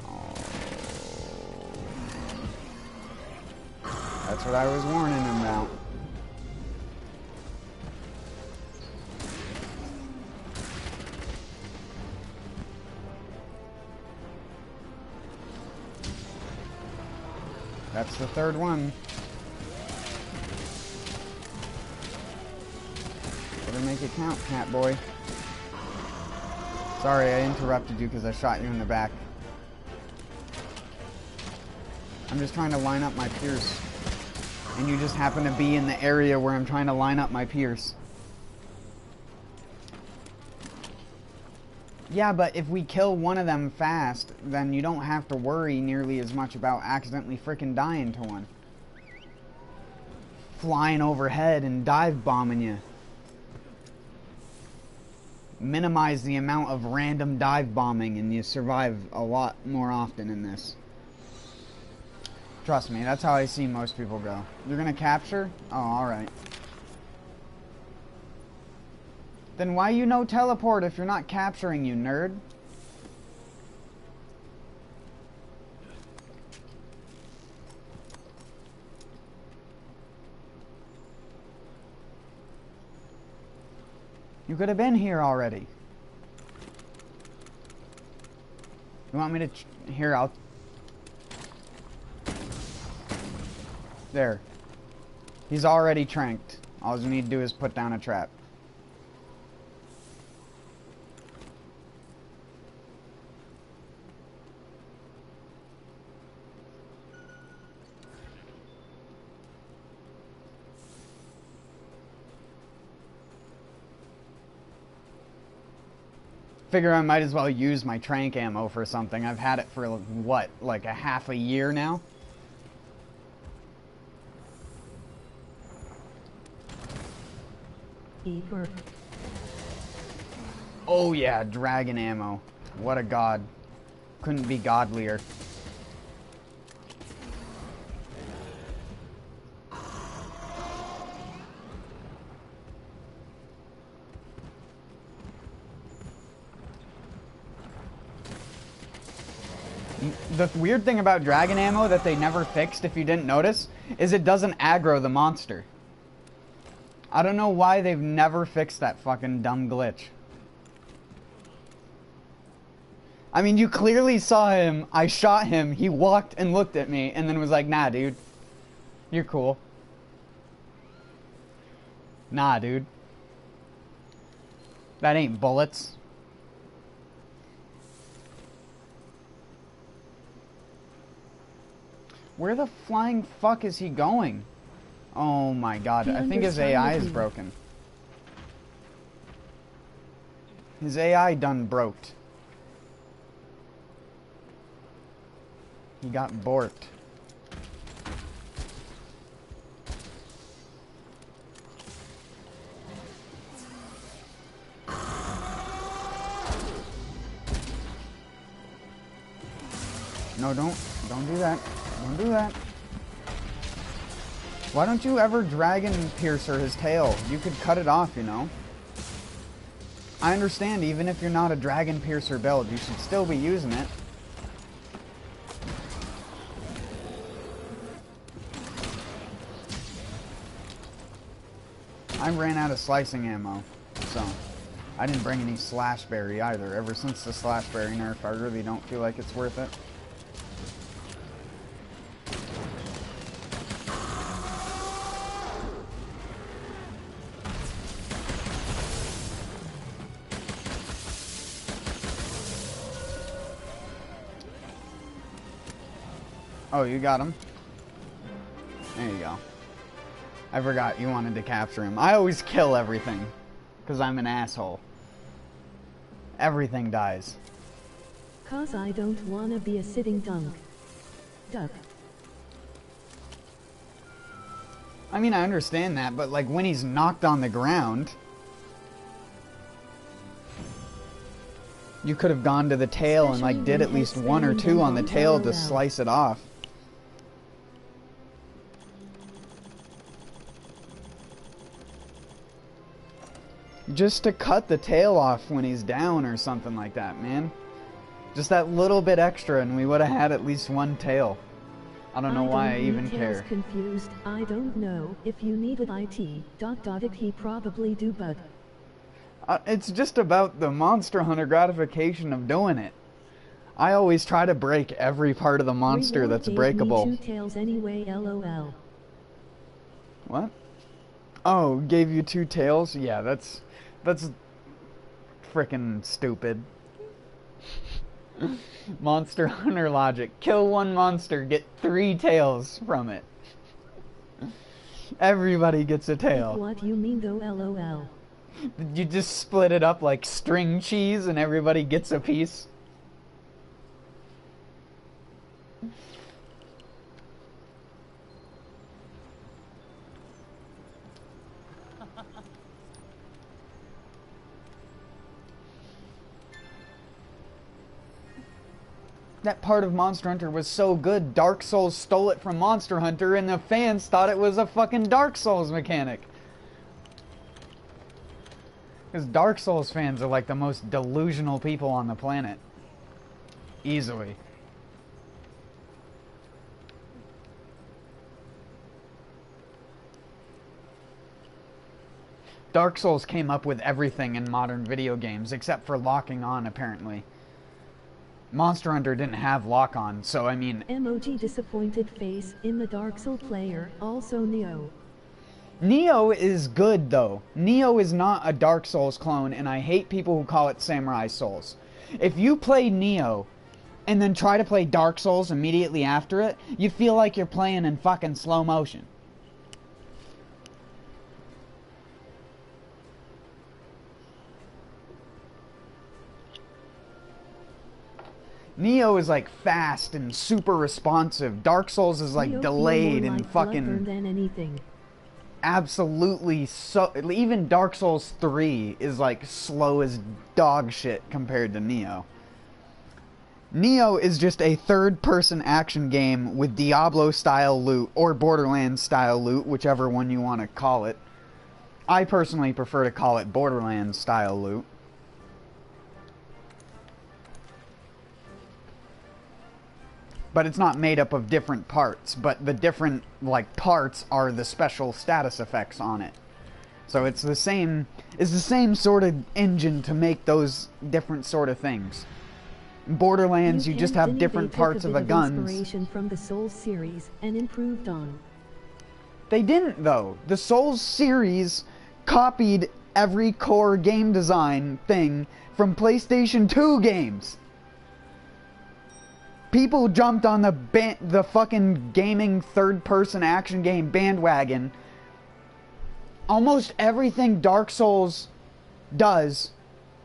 Speaker 1: Oh. That's what I was warning him about. That's the 3rd one. Better make it count, cat boy. Sorry, I interrupted you because I shot you in the back. I'm just trying to line up my Pierce. And you just happen to be in the area where I'm trying to line up my Pierce. Yeah, but if we kill one of them fast, then you don't have to worry nearly as much about accidentally frickin' dying to one. Flying overhead and dive bombing you. Minimize the amount of random dive bombing and you survive a lot more often in this. Trust me, that's how I see most people go. You're gonna capture? Oh, alright. Then why you no teleport if you're not capturing, you nerd? You could have been here already. You want me to... Here, I'll... There. He's already tranked. All you need to do is put down a trap. Figure I might as well use my trank ammo for something. I've had it for, what, like a half a year now?
Speaker 2: Eager.
Speaker 1: Oh yeah, dragon ammo. What a god. Couldn't be godlier. The weird thing about dragon ammo that they never fixed, if you didn't notice, is it doesn't aggro the monster. I don't know why they've never fixed that fucking dumb glitch. I mean, you clearly saw him, I shot him, he walked and looked at me, and then was like, nah, dude. You're cool. Nah, dude. That ain't bullets. Where the flying fuck is he going? Oh my god, I think his AI is broken. His AI done broked. He got borked. No, don't do that. Don't do that. Why don't you ever dragon piercer his tail? You could cut it off, you know? I understand, even if you're not a dragon piercer build, you should still be using it. I ran out of slicing ammo, so I didn't bring any slashberry either. Ever since the slashberry nerf, I really don't feel like it's worth it. Oh, you got him? There you go. I forgot you wanted to capture him. I always kill everything, because I'm an asshole. Everything dies.
Speaker 2: 'Cause I don't wanna be a sitting duck.
Speaker 1: I mean, I understand that, but like when he's knocked on the ground, you could have gone to the tail and like did at least one or two on the tail to slice it off. Just to cut the tail off when he's down or something like that, man. Just that little bit extra and we would have had at least one tail. I don't know why I even care.
Speaker 2: Confused. I don't know if you needed IT. It he probably do, but
Speaker 1: it's just about the monster hunter gratification of doing it. I always try to break every part of the monster that's breakable.
Speaker 2: Me 2 tails anyway, LOL.
Speaker 1: What? Oh, gave you 2 tails? Yeah, that's frickin' stupid. Monster hunter logic. Kill one monster, get 3 tails from it. Everybody gets a tail.
Speaker 2: What you mean though, LOL?
Speaker 1: You just split it up like string cheese and everybody gets a piece? That part of Monster Hunter was so good, Dark Souls stole it from Monster Hunter and the fans thought it was a fucking Dark Souls mechanic. Because Dark Souls fans are like the most delusional people on the planet. Easily. Dark Souls came up with everything in modern video games, except for locking on, apparently. Monster Hunter didn't have lock-on, so I mean...
Speaker 2: Emoji disappointed face in the Dark Souls player, also Neo.
Speaker 1: Neo is good, though. Neo is not a Dark Souls clone, and I hate people who call it Samurai Souls. If you play Neo, and then try to play Dark Souls immediately after it, you feel like you're playing in fucking slow motion. Neo is like fast and super responsive. Dark Souls is like delayed and fucking
Speaker 2: than anything.
Speaker 1: Absolutely so. Even Dark Souls 3 is like slow as dog shit compared to Neo. Neo is just a third-person action game with Diablo-style loot or Borderlands-style loot, whichever one you want to call it. I personally prefer to call it Borderlands-style loot. But it's not made up of different parts, but the different, like, parts are the special status effects on it. So it's the same sort of engine to make those different sort of things. Borderlands, you just have different parts of the guns.
Speaker 2: Inspiration from the Souls series and improved on.
Speaker 1: They didn't, though. The Souls series copied every core game design thing from PlayStation 2 games. People jumped on the fucking gaming third-person action game bandwagon. Almost everything Dark Souls does,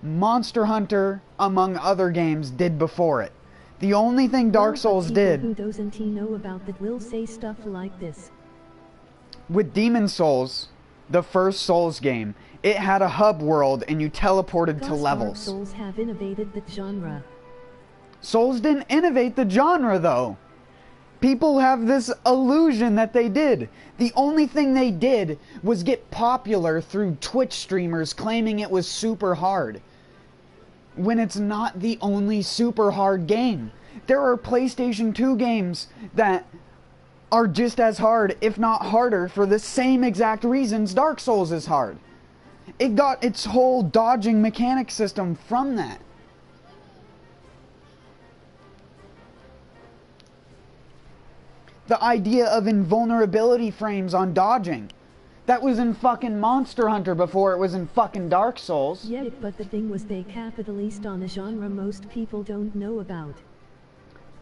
Speaker 1: Monster Hunter, among other games, did before it. The only thing Dark Souls did...
Speaker 2: Who doesn't he know about that will say stuff like this?
Speaker 1: With Demon Souls, the first Souls game, it had a hub world and you teleported to levels.
Speaker 2: Dark Souls have innovated the genre.
Speaker 1: Souls didn't innovate the genre, though. People have this illusion that they did. The only thing they did was get popular through Twitch streamers claiming it was super hard. When it's not the only super hard game. There are PlayStation 2 games that are just as hard, if not harder, for the same exact reasons Dark Souls is hard. It got its whole dodging mechanic system from that. The idea of invulnerability frames on dodging. That was in fucking Monster Hunter before it was in fucking Dark Souls.
Speaker 2: Yeah, but the thing was they capitalist on a genre most people don't know about.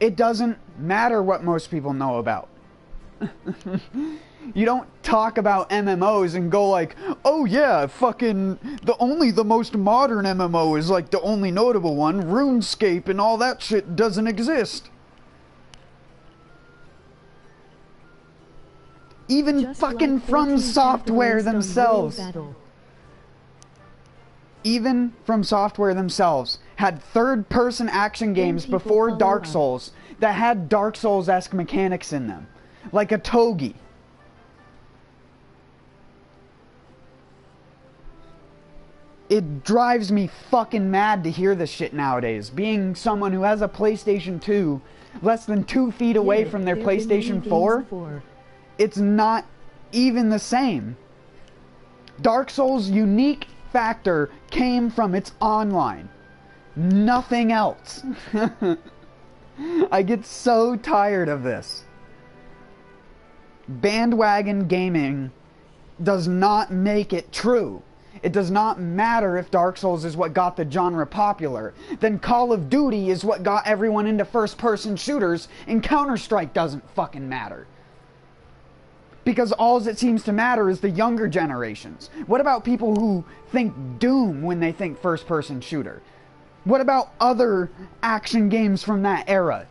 Speaker 1: It doesn't matter what most people know about. You don't talk about MMOs and go like, oh yeah, fucking, the most modern MMO is like the only notable one. RuneScape and all that shit doesn't exist. Even
Speaker 2: just
Speaker 1: fucking
Speaker 2: like
Speaker 1: From Software themselves. Even From Software themselves had third-person action games before Dark Souls that had Dark Souls-esque mechanics in them. Like a Togi. It drives me fucking mad to hear this shit nowadays. Being someone who has a PlayStation 2 less than 2 feet away from their PlayStation 4, it's not even the same. Dark Souls' unique factor came from its online. Nothing else. I get so tired of this. Bandwagon gaming does not make it true. It does not matter if Dark Souls is what got the genre popular. Then Call of Duty is what got everyone into first-person shooters, and Counter-Strike doesn't fucking matter. Because all it seems to matter is the younger generations. What about people who think Doom when they think first-person shooter? What about other action games from that era?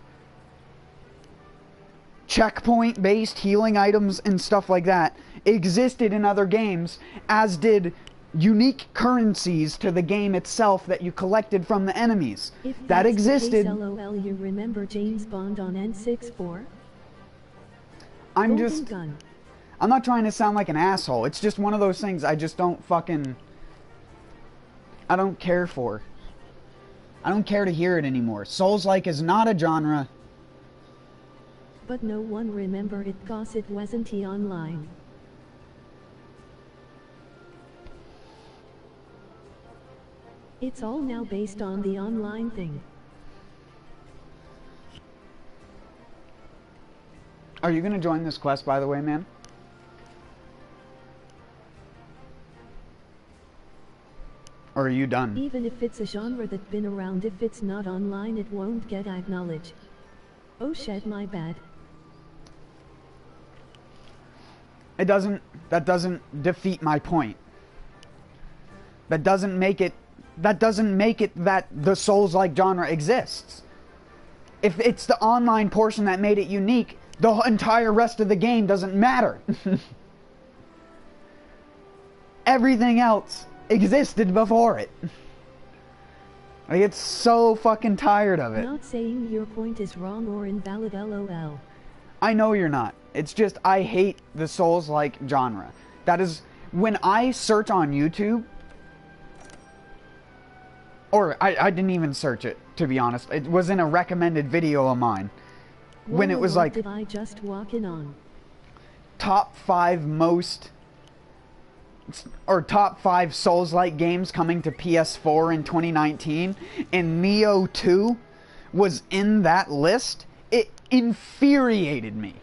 Speaker 1: Checkpoint-based healing items and stuff like that existed in other games, as did unique currencies to the game itself that you collected from the enemies. That existed.
Speaker 2: LOL, you remember James Bond on N64?
Speaker 1: I'm not trying to sound like an asshole. It's just one of those things I just don't fucking... I don't care for. I don't care to hear it anymore. Souls-like is not a genre.
Speaker 2: But no one remember it cause it wasn't online. It's all now based on the online thing.
Speaker 1: Are you gonna join this quest, by the way, man? Or are you done?
Speaker 2: Even if it's a genre that's been around, if it's not online it won't get acknowledged. Oh shit, my bad.
Speaker 1: That doesn't defeat my point. That doesn't make it that the Souls-like genre exists. If it's the online portion that made it unique, the entire rest of the game doesn't matter. Everything else existed before it. I get so fucking tired of it.
Speaker 2: Not saying your point is wrong or invalid, LOL.
Speaker 1: I know you're not. It's just I hate the Souls-like genre. That is, when I search on YouTube, or I didn't even search it, to be honest. It was in a recommended video of mine. When it was like,
Speaker 2: did I just walk in on?
Speaker 1: Top 5 most, or top 5 Souls-like games coming to PS4 in 2019, and Nioh 2 was in that list. It infuriated me.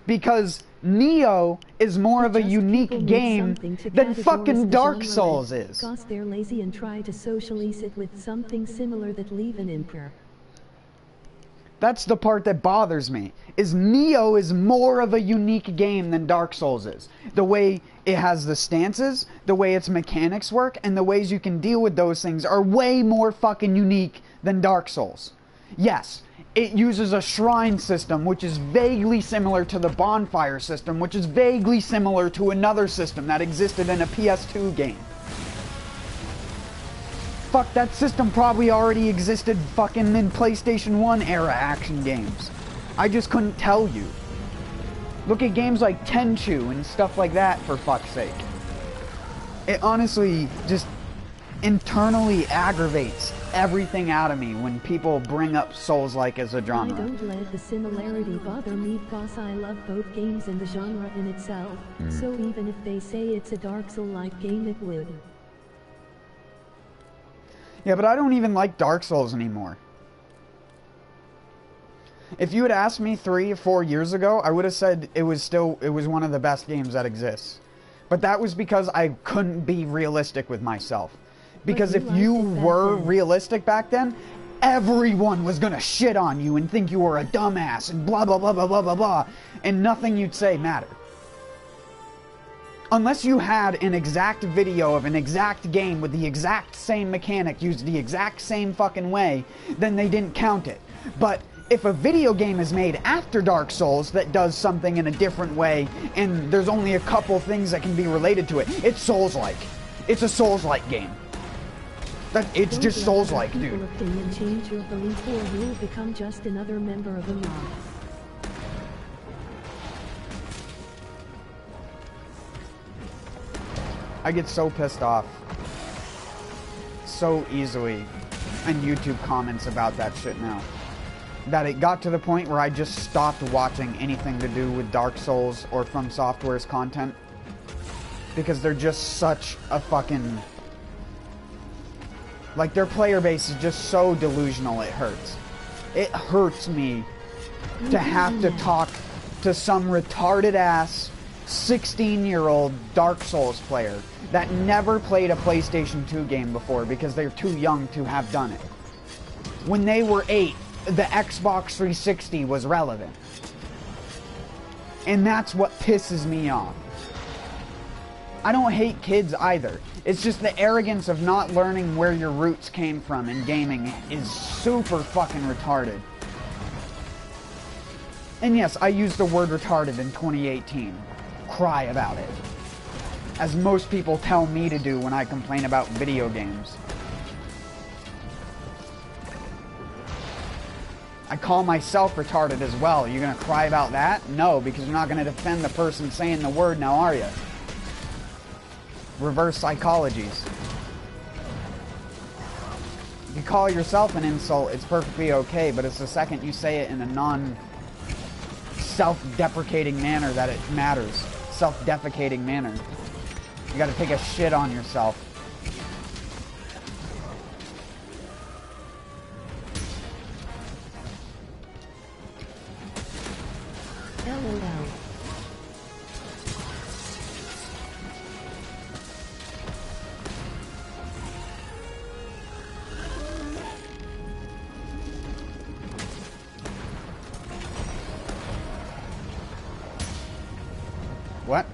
Speaker 1: Because Nioh is more of a unique game than fucking Dark Souls is.
Speaker 2: Because they're lazy and try to socially sit with something similar that leave an imprint.
Speaker 1: That's the part that bothers me, is Neo is more of a unique game than Dark Souls is. The way it has the stances, the way its mechanics work, and the ways you can deal with those things are way more fucking unique than Dark Souls. Yes, it uses a shrine system, which is vaguely similar to the bonfire system, which is vaguely similar to another system that existed in a PS2 game. Fuck, that system probably already existed fucking in PlayStation 1 era action games. I just couldn't tell you. Look at games like Tenchu and stuff like that, for fuck's sake. It honestly just internally aggravates everything out of me when people bring up Souls-like as a genre.
Speaker 2: I don't let the similarity bother me cause I love both games and the genre in itself, so even if they say it's a Dark Souls-like game it would.
Speaker 1: Yeah, but I don't even like Dark Souls anymore. If you had asked me 3 or 4 years ago, I would have said it was one of the best games that exists. But that was because I couldn't be realistic with myself. Because if you were realistic back then, everyone was gonna shit on you and think you were a dumbass and blah blah blah blah blah blah blah, and nothing you'd say mattered. Unless you had an exact video of an exact game with the exact same mechanic used the exact same fucking way, then they didn't count it. But if a video game is made after Dark Souls that does something in a different way, and there's only a couple things that can be related to it, it's Souls-like. It's a Souls-like game. It's just Souls-like, dude.
Speaker 2: Opinion change your belief or you'll become just another member of a mob.
Speaker 1: I get so pissed off so easily in YouTube comments about that shit now, that it got to the point where I just stopped watching anything to do with Dark Souls or From Software's content, because they're just such a fucking, like, their player base is just so delusional it hurts. It hurts me to have to talk to some retarded ass 16-year-old Dark Souls player that never played a PlayStation 2 game before because they're too young to have done it. When they were 8, the Xbox 360 was relevant. And that's what pisses me off. I don't hate kids either. It's just the arrogance of not learning where your roots came from in gaming is super fucking retarded. And yes, I used the word retarded in 2018. Cry about it. As most people tell me to do when I complain about video games. I call myself retarded as well. You're gonna cry about that? No, because you're not gonna defend the person saying the word now, are you? Reverse psychologies. You call yourself an insult, it's perfectly okay, but it's the second you say it in a non-self-deprecating manner that it matters. Self-defecating manner. You gotta take a shit on yourself.
Speaker 2: LOL.
Speaker 1: What?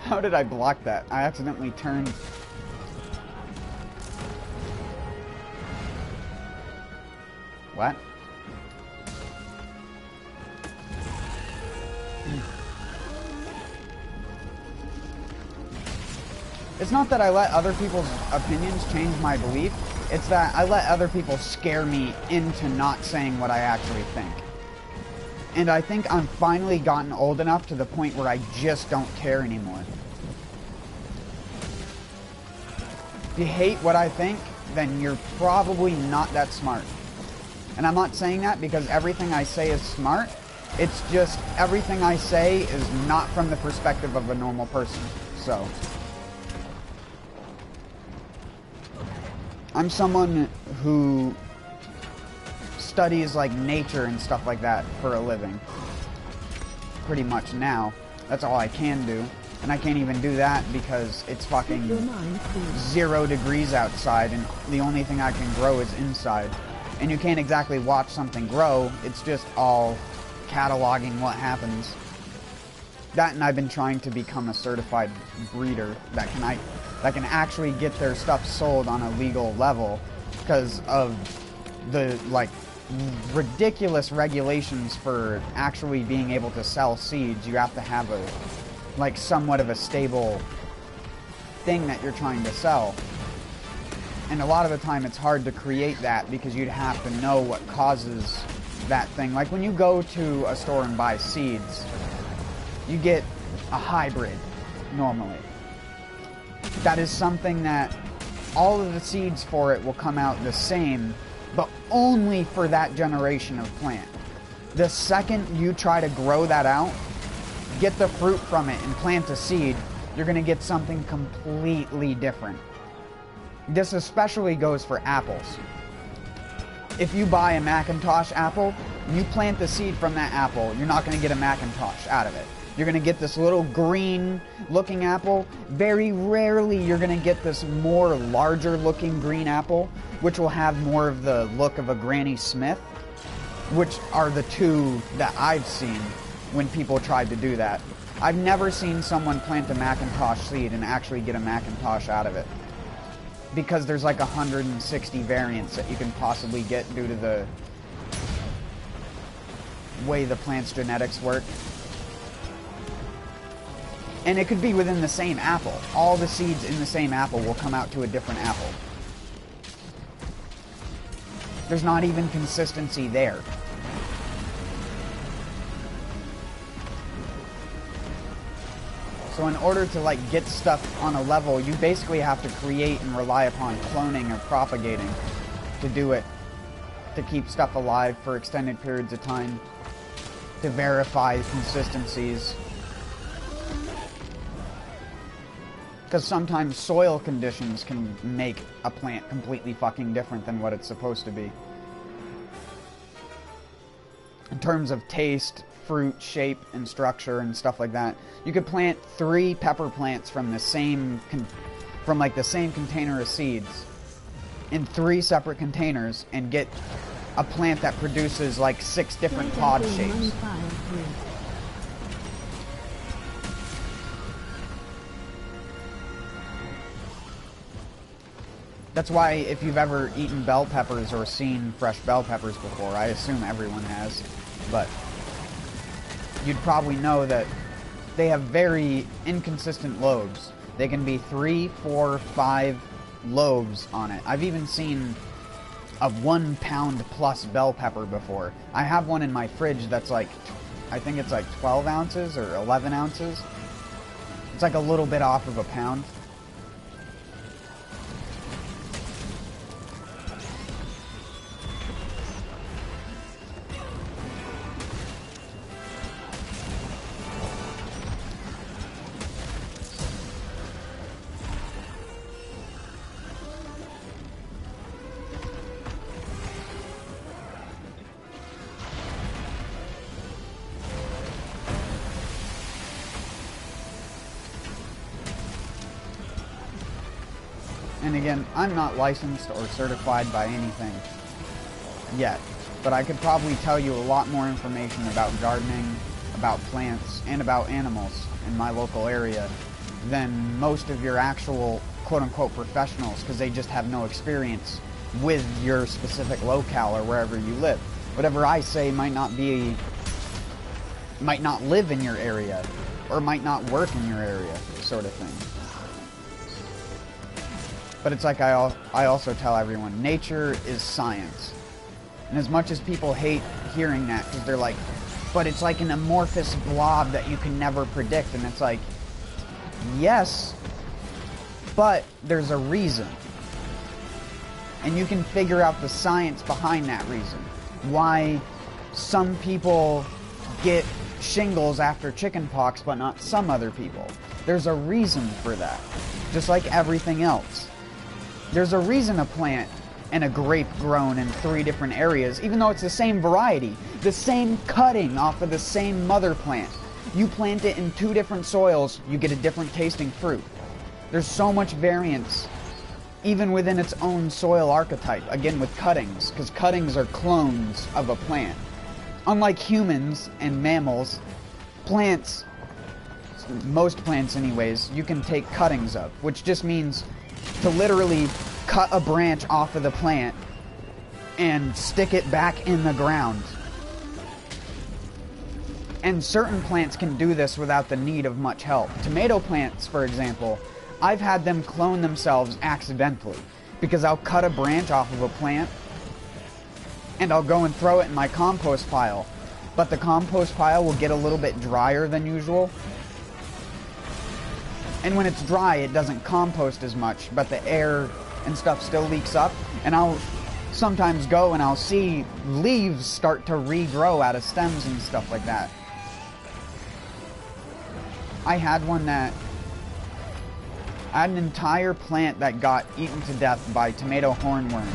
Speaker 1: How did I block that? I accidentally turned... What? It's not that I let other people's opinions change my belief. It's that I let other people scare me into not saying what I actually think. And I think I'm finally gotten old enough to the point where I just don't care anymore. If you hate what I think, then you're probably not that smart. And I'm not saying that because everything I say is smart. It's just everything I say is not from the perspective of a normal person. So I'm someone who studies like nature and stuff like that for a living. Pretty much now. That's all I can do. And I can't even do that because it's fucking 0 degrees outside and the only thing I can grow is inside. and you can't exactly watch something grow. It's just all cataloging what happens. That, and I've been trying to become a certified breeder that can actually get their stuff sold on a legal level, because of the like ridiculous regulations for actually being able to sell seeds. You have to have a like somewhat of a stable thing that you're trying to sell. And a lot of the time it's hard to create that because you'd have to know what causes that thing. Like when you go to a store and buy seeds, you get a hybrid normally. That is something that all of the seeds for it will come out the same, but only for that generation of plant. The second you try to grow that out, get the fruit from it and plant a seed, you're going to get something completely different. This especially goes for apples. If you buy a Macintosh apple, you plant the seed from that apple, you're not going to get a Macintosh out of it. You're going to get this little green looking apple. Very rarely you're going to get this more larger looking green apple, which will have more of the look of a Granny Smith, which are the two that I've seen when people tried to do that. I've never seen someone plant a Macintosh seed and actually get a Macintosh out of it, because there's like 160 variants that you can possibly get due to the way the plant's genetics work. And it could be within the same apple. All the seeds in the same apple will come out to a different apple. There's not even consistency there. So in order to like get stuff on a level, you basically have to create and rely upon cloning or propagating to do it, to keep stuff alive for extended periods of time, to verify consistencies. Because sometimes soil conditions can make a plant completely fucking different than what it's supposed to be. In terms of taste, fruit, shape, and structure and stuff like that. You could plant 3 pepper plants from the same container of seeds in 3 separate containers and get a plant that produces like 6 different pod shapes. That's why if you've ever eaten bell peppers or seen fresh bell peppers before, I assume everyone has, but you'd probably know that they have very inconsistent lobes. They can be 3, 4, 5 lobes on it. I've even seen a 1 pound plus bell pepper before. I have one in my fridge that's like, I think it's like 12 ounces or 11 ounces. It's like a little bit off of a pound. And again, I'm not licensed or certified by anything yet, but I could probably tell you a lot more information about gardening, about plants, and about animals in my local area than most of your actual quote-unquote professionals, because they just have no experience with your specific locale or wherever you live. Whatever I say might not live in your area, or might not work in your area, sort of thing. But it's like I also tell everyone, nature is science. And as much as people hate hearing that, because they're like, but it's like an amorphous blob that you can never predict. And it's like, yes, but there's a reason. And you can figure out the science behind that reason. Why some people get shingles after chickenpox, but not some other people. There's a reason for that. Just like everything else. There's a reason a plant and a grape grown in 3 different areas, even though it's the same variety, the same cutting off of the same mother plant. You plant it in 2 different soils, you get a different tasting fruit. There's so much variance even within its own soil archetype, again with cuttings, because cuttings are clones of a plant. Unlike humans and mammals, plants, most plants anyways, you can take cuttings of, which just means to literally cut a branch off of the plant and stick it back in the ground. And certain plants can do this without the need of much help. Tomato plants, for example, I've had them clone themselves accidentally, because I'll cut a branch off of a plant and I'll go and throw it in my compost pile. But the compost pile will get a little bit drier than usual. And when it's dry, it doesn't compost as much, but the air and stuff still leaks up. And I'll sometimes go and I'll see leaves start to regrow out of stems and stuff like that. I had an entire plant that got eaten to death by tomato hornworm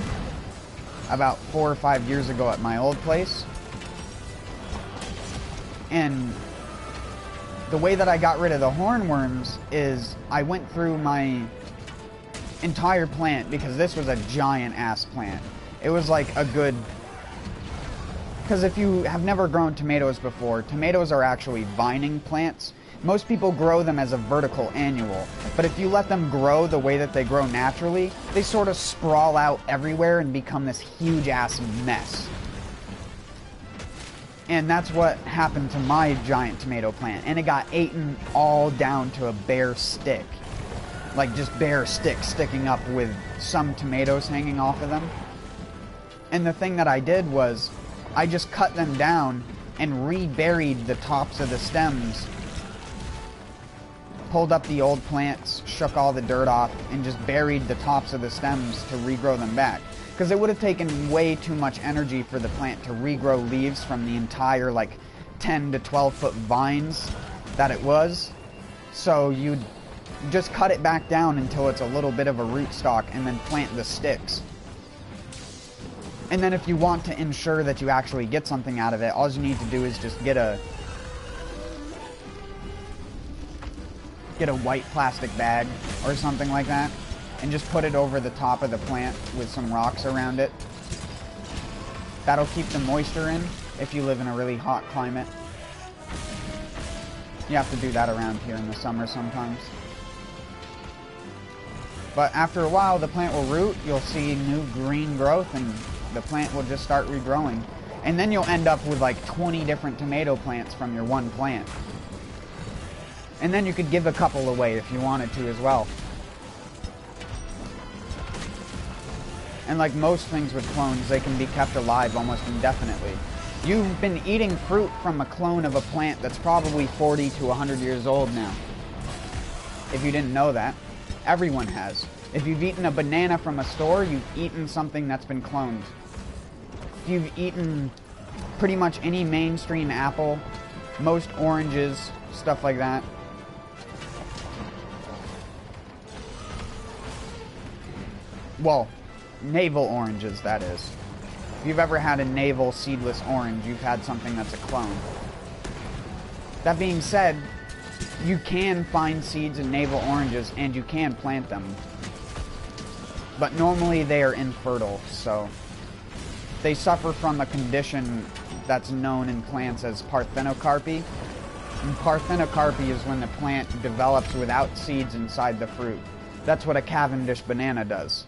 Speaker 1: about 4 or 5 years ago at my old place. And the way that I got rid of the hornworms is I went through my entire plant, because this was a giant ass plant. It was like a good... Because if you have never grown tomatoes before, tomatoes are actually vining plants. Most people grow them as a vertical annual, but if you let them grow the way that they grow naturally, they sort of sprawl out everywhere and become this huge ass mess. And that's what happened to my giant tomato plant, and it got eaten all down to a bare stick. Like just bare sticks sticking up with some tomatoes hanging off of them. And the thing that I did was, I just cut them down and reburied the tops of the stems. Pulled up the old plants, shook all the dirt off, and just buried the tops of the stems to regrow them back. Because it would have taken way too much energy for the plant to regrow leaves from the entire, like, 10 to 12 foot vines that it was. So you'd just cut it back down until it's a little bit of a rootstock and then plant the sticks. And then if you want to ensure that you actually get something out of it, all you need to do is just get a white plastic bag or something like that and just put it over the top of the plant with some rocks around it. That'll keep the moisture in if you live in a really hot climate. You have to do that around here in the summer sometimes. But after a while, the plant will root, you'll see new green growth, and the plant will just start regrowing. And then you'll end up with like 20 different tomato plants from your one plant. And then you could give a couple away if you wanted to as well. And like most things with clones, they can be kept alive almost indefinitely. You've been eating fruit from a clone of a plant that's probably 40 to 100 years old now. If you didn't know that. Everyone has. If you've eaten a banana from a store, you've eaten something that's been cloned. If you've eaten pretty much any mainstream apple, most oranges, stuff like that. Well, navel oranges, that is. If you've ever had a navel seedless orange, you've had something that's a clone. That being said, you can find seeds in navel oranges and you can plant them. But normally they are infertile, so they suffer from a condition that's known in plants as parthenocarpy. And parthenocarpy is when the plant develops without seeds inside the fruit. That's what a Cavendish banana does.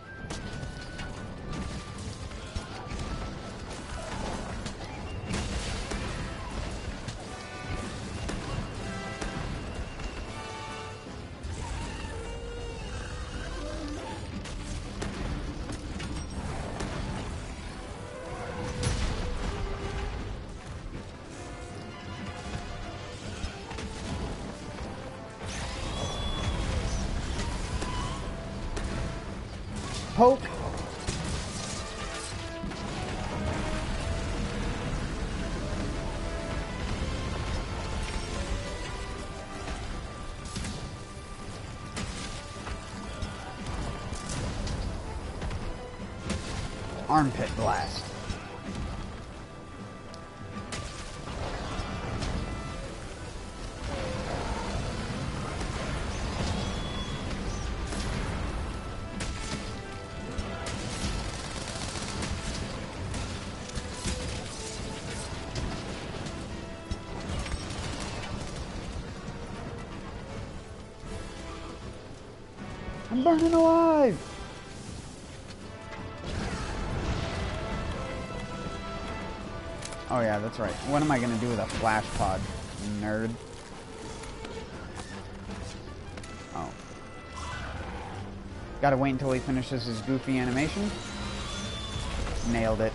Speaker 1: Poke. Armpit blast. I'm burning alive! Oh yeah, that's right. What am I gonna do with a flash pod, nerd? Oh. Gotta wait until he finishes his goofy animation. Nailed it.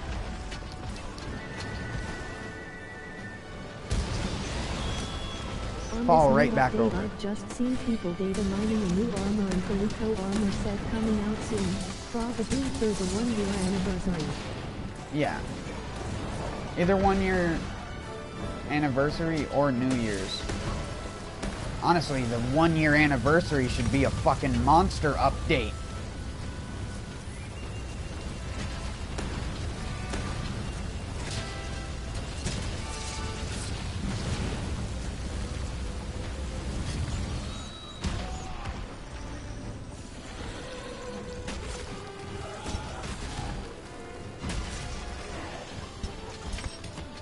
Speaker 1: Fall right back over.
Speaker 2: I've just seen people data mining a new armor and Calico armor set coming out soon, probably for the 1-year anniversary.
Speaker 1: Yeah. Either 1-year anniversary or New Year's. Honestly, the 1-year anniversary should be a fucking monster update.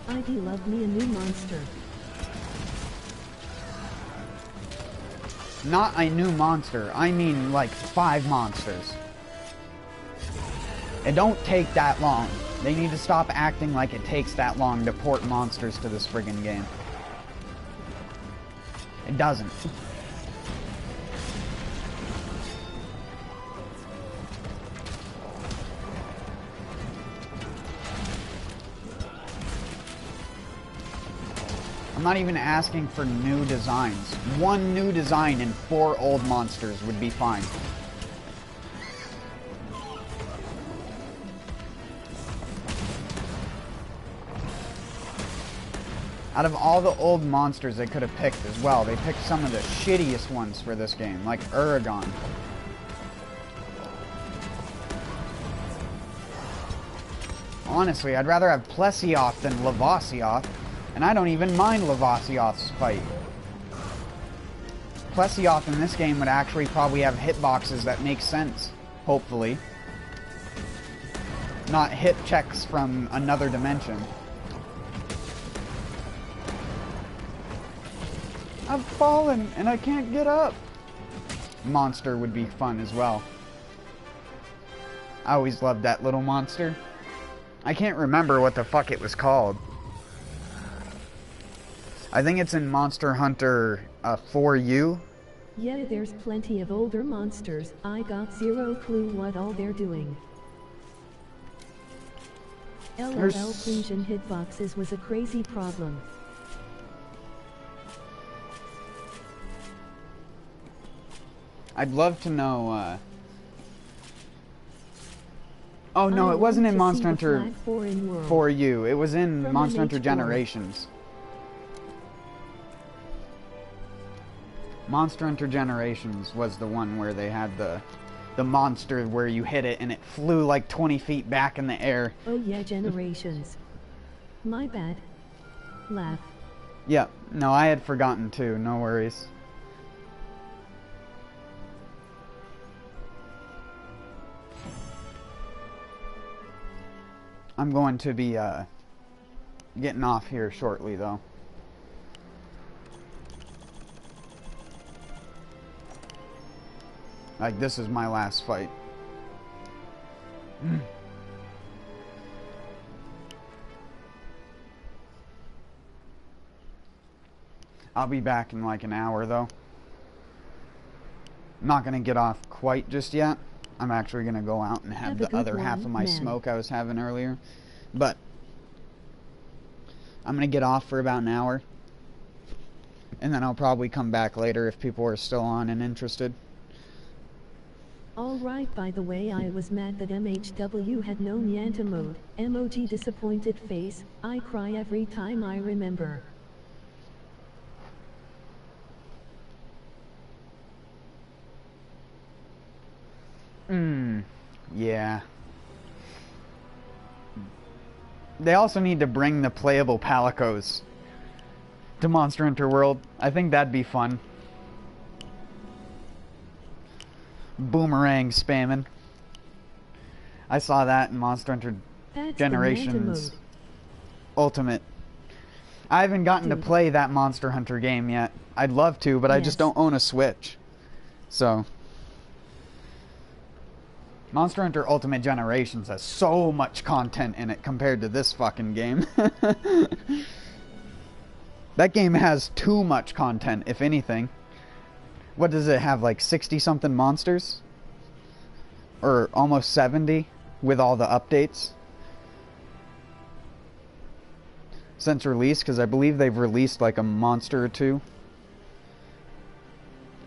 Speaker 2: ID love me a new monster.
Speaker 1: Not a new monster. I mean like 5 monsters. It don't take that long. They need to stop acting like it takes that long to port monsters to this friggin' game. It doesn't. I'm not even asking for new designs. 1 new design and 4 old monsters would be fine. Out of all the old monsters they could have picked as well, they picked some of the shittiest ones for this game, like Uragon. Honestly, I'd rather have Plesioth than Lavasioth. And I don't even mind Lavasioth's fight. Plesioth in this game would actually probably have hitboxes that make sense. Hopefully. Not hit checks from another dimension. I've fallen and I can't get up. Monster would be fun as well. I always loved that little monster. I can't remember what the fuck it was called. I think it's in Monster Hunter 4U.
Speaker 2: Yeah, there's plenty of older monsters. I got zero clue what all they're doing. LOL, Clusion hitboxes was a crazy problem.
Speaker 1: I'd love to know, Oh no, it wasn't in Monster Hunter 4U. It was in Monster Hunter Generations. Monster Hunter Generations was the one where they had the monster where you hit it and it flew like 20 feet back in the air.
Speaker 2: Oh yeah, Generations. My bad. Laugh.
Speaker 1: Yep. No, I had forgotten too. No worries. I'm going to be getting off here shortly though. Like, this is my last fight. I'll be back in like an hour, though. I'm not going to get off quite just yet. I'm actually going to go out and have the other half of my smoke I was having earlier. But I'm going to get off for about an hour. And then I'll probably come back later if people are still on and interested.
Speaker 2: Alright, by the way, I was mad that MHW had no Nyanta mode. Emoji disappointed face. I cry every time I remember.
Speaker 1: Yeah. They also need to bring the playable Palicos to Monster Hunter World. I think that'd be fun. Boomerang spamming. I saw that in Monster Hunter Generations Ultimate. I haven't gotten to play that Monster Hunter game yet. I'd love to, but I just don't own a Switch. So, Monster Hunter Ultimate Generations has so much content in it compared to this fucking game. That game has too much content, if anything. What does it have, like 60-something monsters? Or almost 70 with all the updates? Since release, because I believe they've released like a monster or two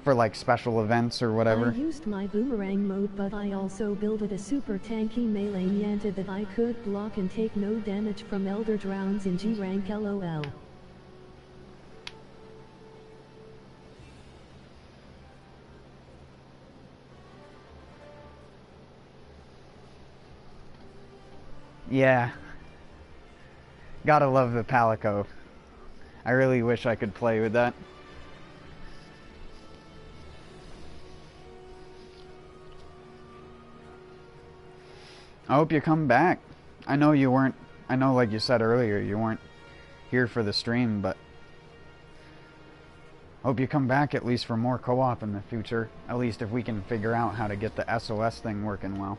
Speaker 1: for like special events or whatever.
Speaker 2: I used my boomerang mode, but I also builded a super tanky melee Nyanta that I could block and take no damage from Elder Drowns in G rank LOL.
Speaker 1: Yeah. Gotta love the Palico. I really wish I could play with that. I hope you come back. I know you weren't, I know like you said earlier, you weren't here for the stream, but hope you come back at least for more co-op in the future. At least if we can figure out how to get the SOS thing working well.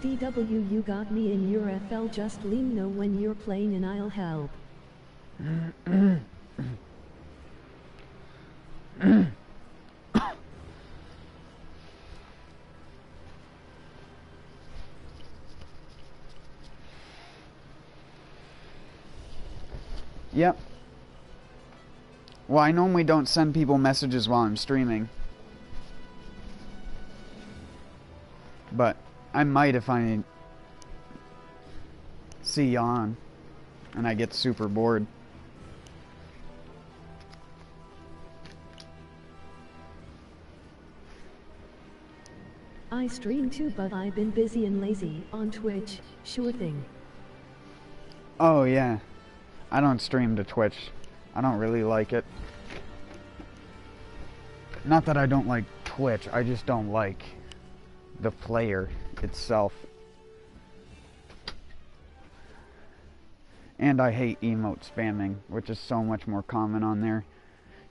Speaker 2: DW, you got me in your FL. Just let me know when you're playing and I'll help.
Speaker 1: Yep. Well, I normally don't send people messages while I'm streaming. But I might if I see you on and I get super bored.
Speaker 2: I stream too, but I've been busy and lazy on Twitch. Sure thing.
Speaker 1: Oh yeah. I don't stream to Twitch. I don't really like it. Not that I don't like Twitch, I just don't like the player itself. And I hate emote spamming, which is so much more common on there,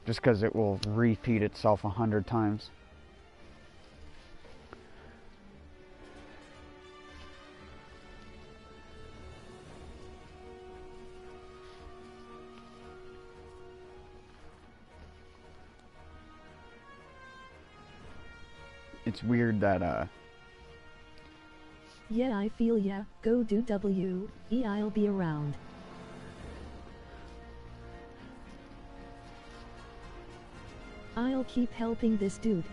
Speaker 1: just because it will repeat itself 100 times. It's weird that
Speaker 2: Yeah, I feel ya. Go do W. I'll be around. I'll keep helping this dude.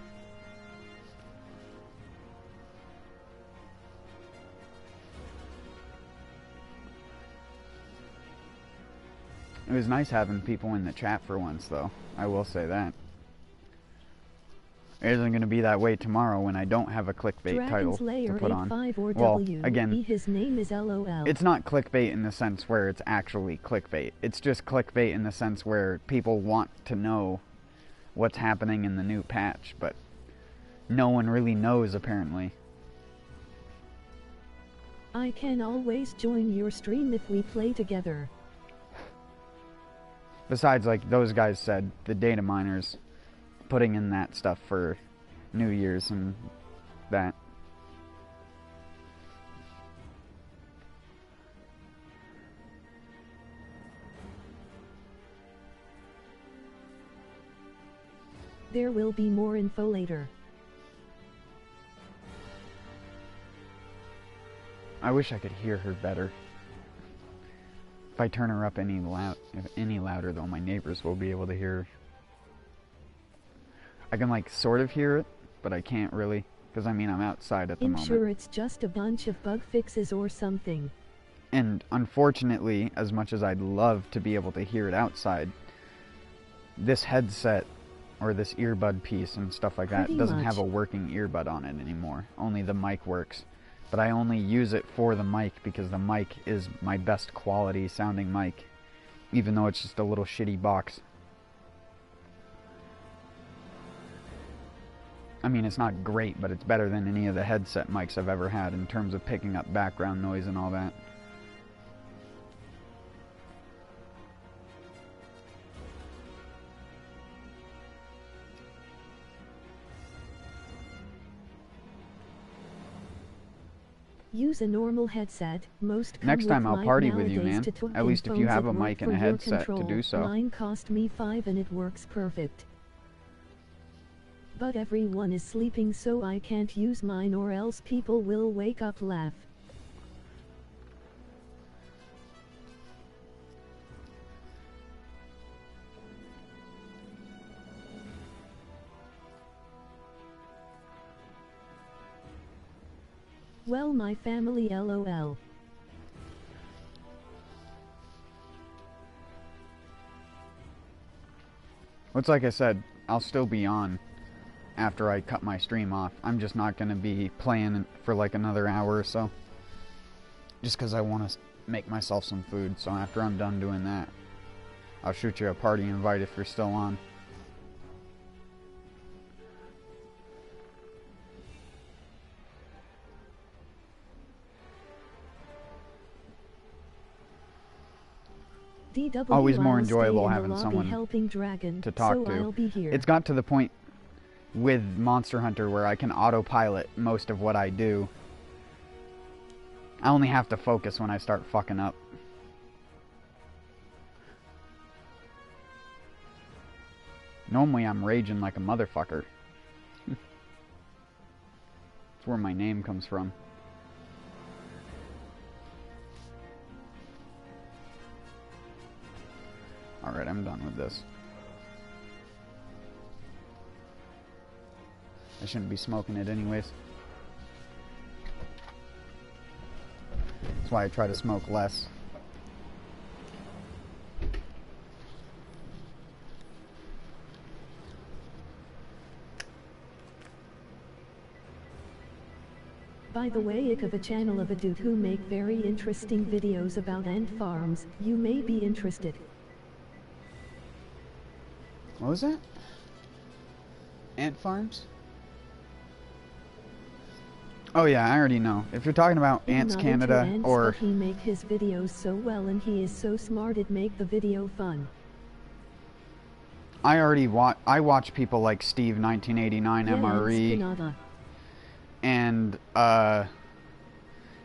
Speaker 1: it was nice having people in the chat for once, though. I will say that. It isn't going to be that way tomorrow when I don't have a clickbait title to put on. Well, again,
Speaker 2: his name is LOL.
Speaker 1: It's not clickbait in the sense where it's actually clickbait. It's just clickbait in the sense where people want to know what's happening in the new patch, but no one really knows apparently.
Speaker 2: I can always join your stream if we play together.
Speaker 1: Besides, like those guys said, the data miners putting in that stuff for New Year's and that.
Speaker 2: There will be more info later.
Speaker 1: I wish I could hear her better. If I turn her up any louder though, my neighbors will be able to hear her. I can like sort of hear it, but I can't really, because I mean I'm outside at the moment.
Speaker 2: I'm sure it's just a bunch of bug fixes or something.
Speaker 1: And unfortunately, as much as I'd love to be able to hear it outside, this headset or this earbud piece and stuff like that doesn't have a working earbud on it anymore. Only the mic works. But I only use it for the mic because the mic is my best quality sounding mic, even though it's just a little shitty box. I mean, it's not great, but it's better than any of the headset mics I've ever had in terms of picking up background noise and all that.
Speaker 2: Use a normal headset. Most come
Speaker 1: Next time
Speaker 2: with
Speaker 1: I'll
Speaker 2: mic
Speaker 1: party with you,
Speaker 2: nowadays
Speaker 1: man.
Speaker 2: to talk
Speaker 1: At
Speaker 2: in
Speaker 1: least if you
Speaker 2: phones
Speaker 1: have
Speaker 2: at
Speaker 1: a
Speaker 2: work
Speaker 1: mic
Speaker 2: for
Speaker 1: and a
Speaker 2: your
Speaker 1: headset to
Speaker 2: control.
Speaker 1: do so.
Speaker 2: Mine cost me $5 and it works perfect. But everyone is sleeping, so I can't use mine or else people will wake up laugh. Well, my family LOL.
Speaker 1: It's like I said, I'll still be on after I cut my stream off. I'm just not going to be playing for like another hour or so. Just because I want to make myself some food. So after I'm done doing that, I'll shoot you a party invite if you're still on. Always more enjoyable having someone to talk to. It's got to the point with Monster Hunter where I can autopilot most of what I do. I only have to focus when I start fucking up. Normally I'm raging like a motherfucker. That's where my name comes from. Alright, I'm done with this. I shouldn't be smoking it anyways. That's why I try to smoke less.
Speaker 2: By the way, I have a channel of a dude who make very interesting videos about ant farms. You may be interested.
Speaker 1: What was that? Ant farms? Oh yeah, I already know. If you're talking about Ants
Speaker 2: Not
Speaker 1: Canada
Speaker 2: into ants,
Speaker 1: or...
Speaker 2: but he make his videos so well and he is so smart it make the video fun.
Speaker 1: I watch people like Steve 1989 MRE and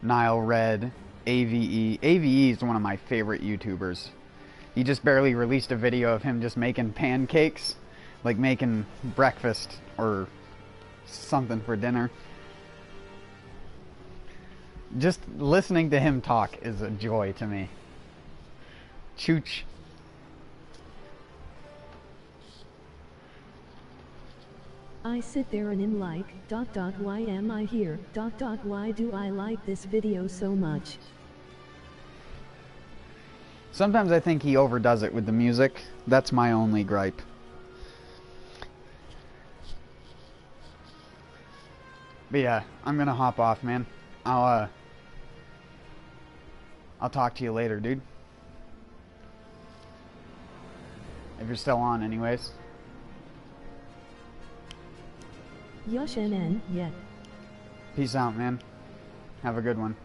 Speaker 1: Nile Red, AVE. AVE is one of my favorite YouTubers. He just barely released a video of him just making pancakes, like making breakfast or something for dinner. Just listening to him talk is a joy to me. Chooch.
Speaker 2: I sit there and am like, ... why am I here? ... why do I like this video so much?
Speaker 1: Sometimes I think he overdoes it with the music. That's my only gripe. But yeah, I'm gonna hop off, man. I'll talk to you later, dude. If you're still on, anyways.
Speaker 2: Yush NN, yeah.
Speaker 1: Peace out, man. Have a good one.